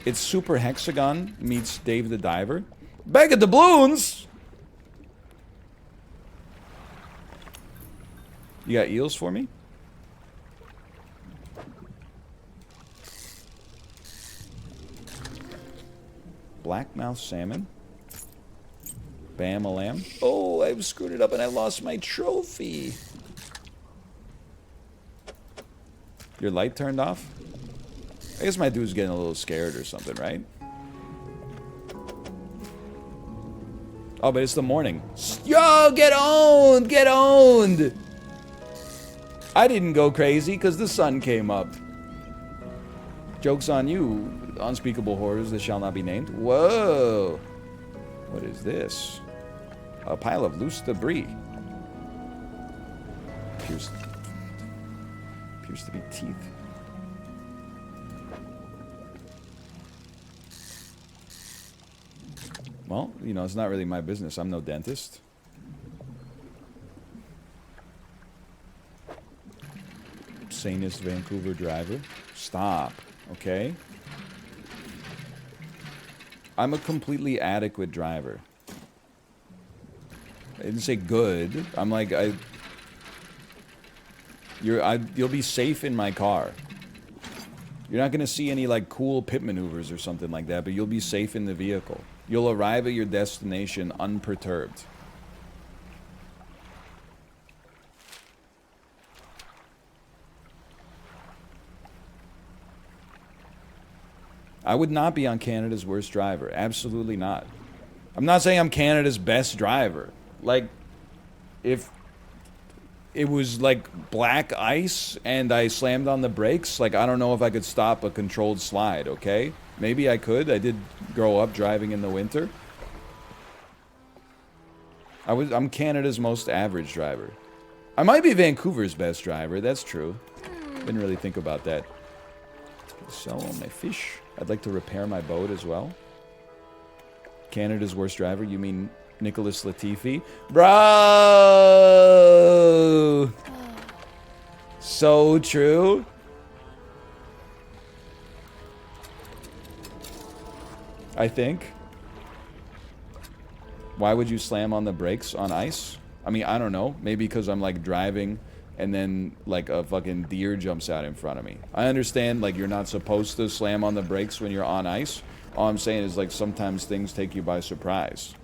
It's Super Hexagon meets Dave the Diver. Back at the balloons! You got eels for me? Blackmouth salmon. Bam-a-lamb. Oh, I've screwed it up and I lost my trophy. Your light turned off? I guess my dude's getting a little scared or something, right? Oh, but it's the morning. Yo, get owned! Get owned! I didn't go crazy because the sun came up. Joke's on you, unspeakable horrors that shall not be named. Whoa! What is this? A pile of loose debris. Appears to be teeth. Well, you know, it's not really my business. I'm no dentist. Sanest Vancouver driver. Stop, okay? I'm a completely adequate driver. I didn't say good. I'm like, you'll be safe in my car. You're not gonna see any like cool pit maneuvers or something like that, but you'll be safe in the vehicle. You'll arrive at your destination unperturbed. I would not be on Canada's worst driver. Absolutely not. I'm not saying I'm Canada's best driver. Like, if it was like black ice and I slammed on the brakes, like, I don't know if I could stop a controlled slide, okay? Maybe I could. I did grow up driving in the winter. I'm Canada's most average driver. I might be Vancouver's best driver. That's true. Didn't really think about that. Sell all my fish. I'd like to repair my boat as well. Canada's worst driver? You mean Nicholas Latifi? Bro! So true. I think. Why would you slam on the brakes on ice? I mean, I don't know. Maybe because I'm like driving and then like a fucking deer jumps out in front of me. I understand like you're not supposed to slam on the brakes when you're on ice. All I'm saying is like sometimes things take you by surprise.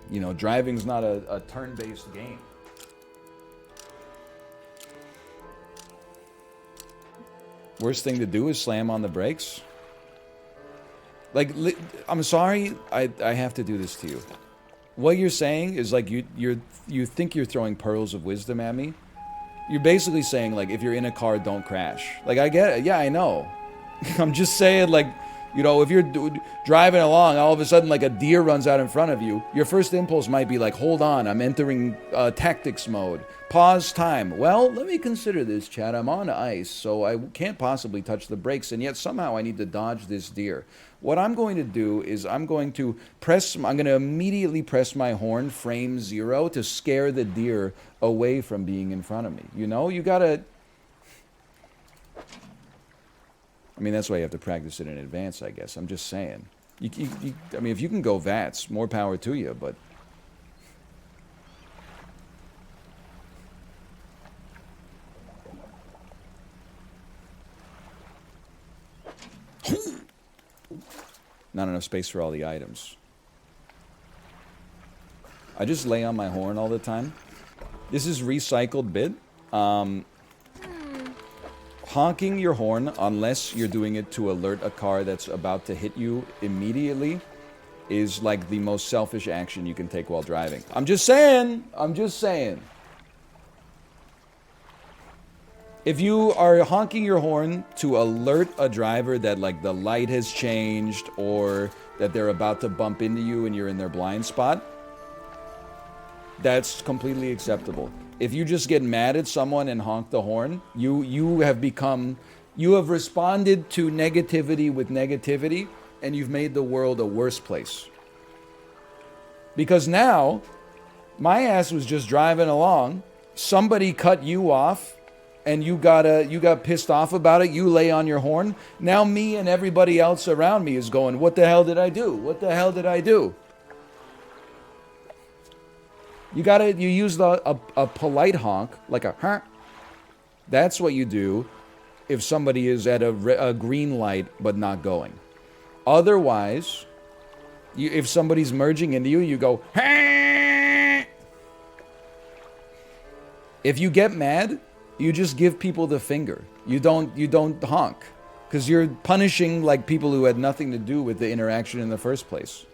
You know, driving's not a turn-based game. Worst thing to do is slam on the brakes. Like, I'm sorry, I have to do this to you. What you're saying is like you think you're throwing pearls of wisdom at me. You're basically saying like if you're in a car, don't crash. Like I get it, yeah, I know. I'm just saying like You know, if you're driving along, all of a sudden, like a deer runs out in front of you, your first impulse might be like, hold on, I'm entering tactics mode. Pause time. Well, let me consider this, Chad. I'm on ice, so I can't possibly touch the brakes, and yet somehow I need to dodge this deer. What I'm going to do is I'm going to immediately press my horn, frame 0, to scare the deer away from being in front of me. You know, you gotta... I mean, that's why you have to practice it in advance, I guess. I'm just saying. I mean, if you can go VATS, more power to you, but... Not enough space for all the items. I just lay on my horn all the time. This is recycled bit. Honking your horn, unless you're doing it to alert a car that's about to hit you immediately, is like the most selfish action you can take while driving. I'm just saying. I'm just saying. If you are honking your horn to alert a driver that like the light has changed or that they're about to bump into you and you're in their blind spot, that's completely acceptable. If you just get mad at someone and honk the horn, you have responded to negativity with negativity, and you've made the world a worse place. Because now, my ass was just driving along, somebody cut you off, and you got pissed off about it, you lay on your horn. Now me and everybody else around me is going, what the hell did I do? What the hell did I do? You use a polite honk, like a huh. That's what you do if somebody is at a green light but not going. Otherwise, if somebody's merging into you, you go, huh. If you get mad, you just give people the finger. You don't honk, because you're punishing like people who had nothing to do with the interaction in the first place.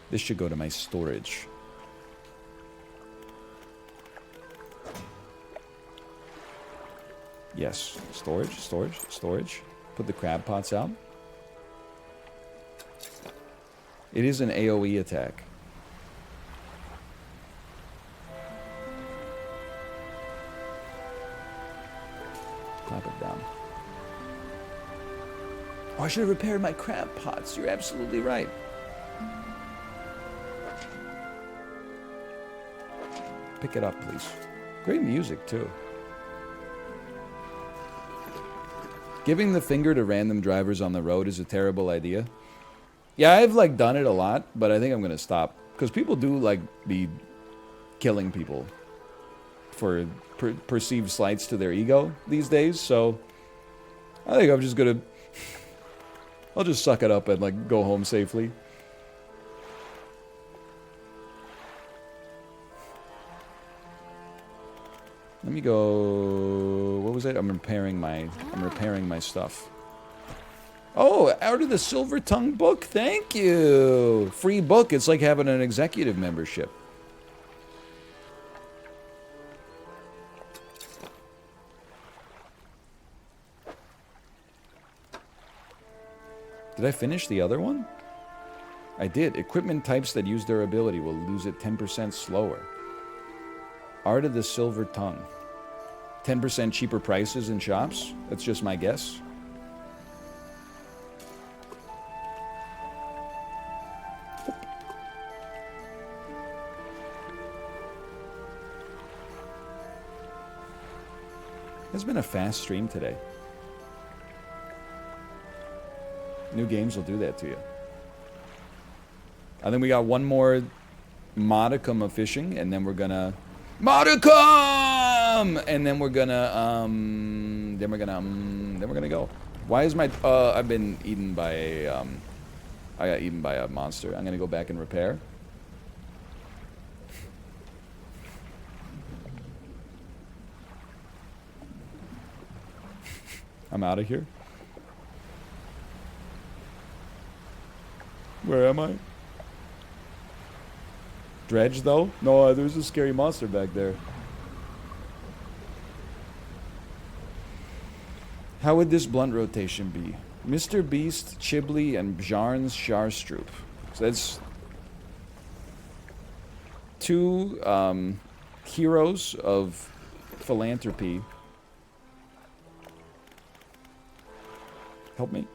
This should go to my storage. Yes, storage. Put the crab pots out. It is an AoE attack. Clap it down. Oh, I should have repaired my crab pots. You're absolutely right. Pick it up, please. Great music, too. Giving the finger to random drivers on the road is a terrible idea. Yeah, I've, like, done it a lot, but I think I'm gonna stop. Because people do, like, be killing people for perceived slights to their ego these days, so... I think I'm just gonna... I'll just suck it up and, like, go home safely. Let me go... What was it? I'm repairing my stuff. Oh, out of the Silver Tongue book. Thank you. Free book. It's like having an executive membership. Did I finish the other one? I did. Equipment types that use durability will lose it 10% slower. Art of the Silver Tongue. 10% cheaper prices in shops? That's just my guess. It's been a fast stream today. New games will do that to you. I think we got one more modicum of fishing, and then we're gonna... Modicum! And then we're gonna, then we're gonna go. Why is my, I've been eaten by a, I got eaten by a monster. I'm gonna go back and repair. I'm out of here. Where am I? Dredge, though? No, there's a scary monster back there. How would this blunt rotation be? Mr. Beast, Chiblee, and Bjarne's Sharstrup. So that's two heroes of philanthropy. Help me.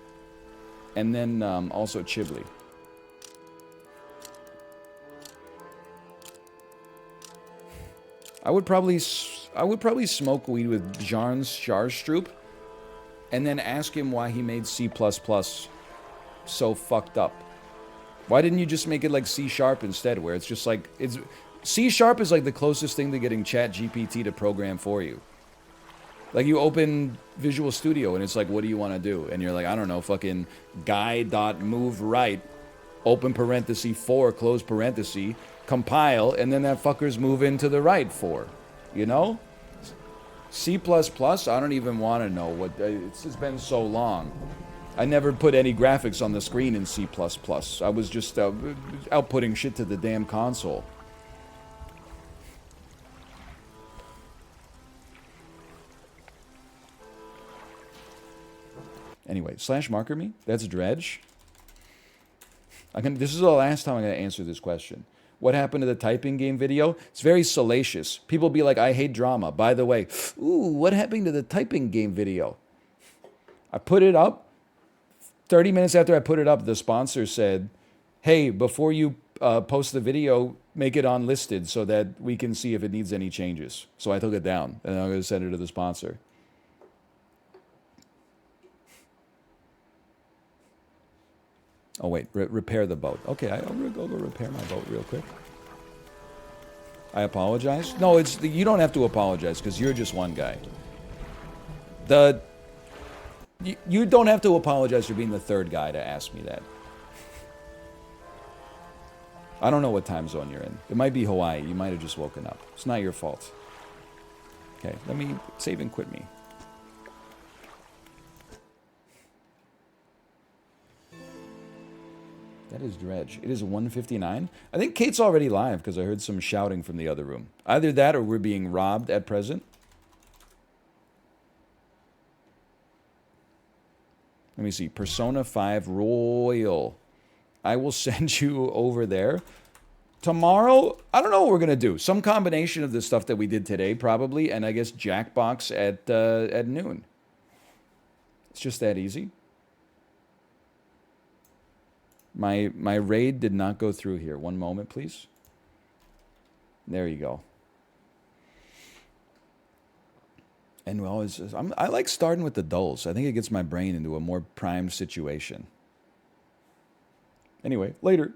And then also Chiblee. I would probably smoke weed with Bjarne's Sharstrup and then ask him why he made C++ so fucked up. Why didn't you just make it like C# instead, where it's just like C# is like the closest thing to getting ChatGPT to program for you. Like you open Visual Studio and it's like, what do you want to do? And you're like, I don't know, fucking guy.move right, open parenthesis 4, close parenthesis, compile, and then that fucker's moving to the right 4. You know? C++, I don't even want to know what, it's just been so long. I never put any graphics on the screen in C++. I was just outputting shit to the damn console. Anyway, /marker me. That's Dredge. This is the last time I'm going to answer this question. What happened to the typing game video? It's very salacious. People be like, I hate drama. By the way, ooh, what happened to the typing game video? I put it up. 30 minutes after I put it up, the sponsor said, hey, before you post the video, make it unlisted so that we can see if it needs any changes. So I took it down, and I'm going to send it to the sponsor. Oh, wait, repair the boat. Okay, I'll go repair my boat real quick. I apologize? No, you don't have to apologize, because you're just one guy. You don't have to apologize for being the third guy to ask me that. I don't know what time zone you're in. It might be Hawaii. You might have just woken up. It's not your fault. Okay, let me save and quit me. That is Dredge. It is 1:59. I think Kate's already live because I heard some shouting from the other room. Either that or we're being robbed at present. Let me see. Persona 5 Royal. I will send you over there. Tomorrow, I don't know what we're going to do. Some combination of the stuff that we did today, probably, and I guess Jackbox at noon. It's just that easy. My raid did not go through here. One moment, please. There you go. And I like starting with the dulls. I think it gets my brain into a more primed situation. Anyway, later.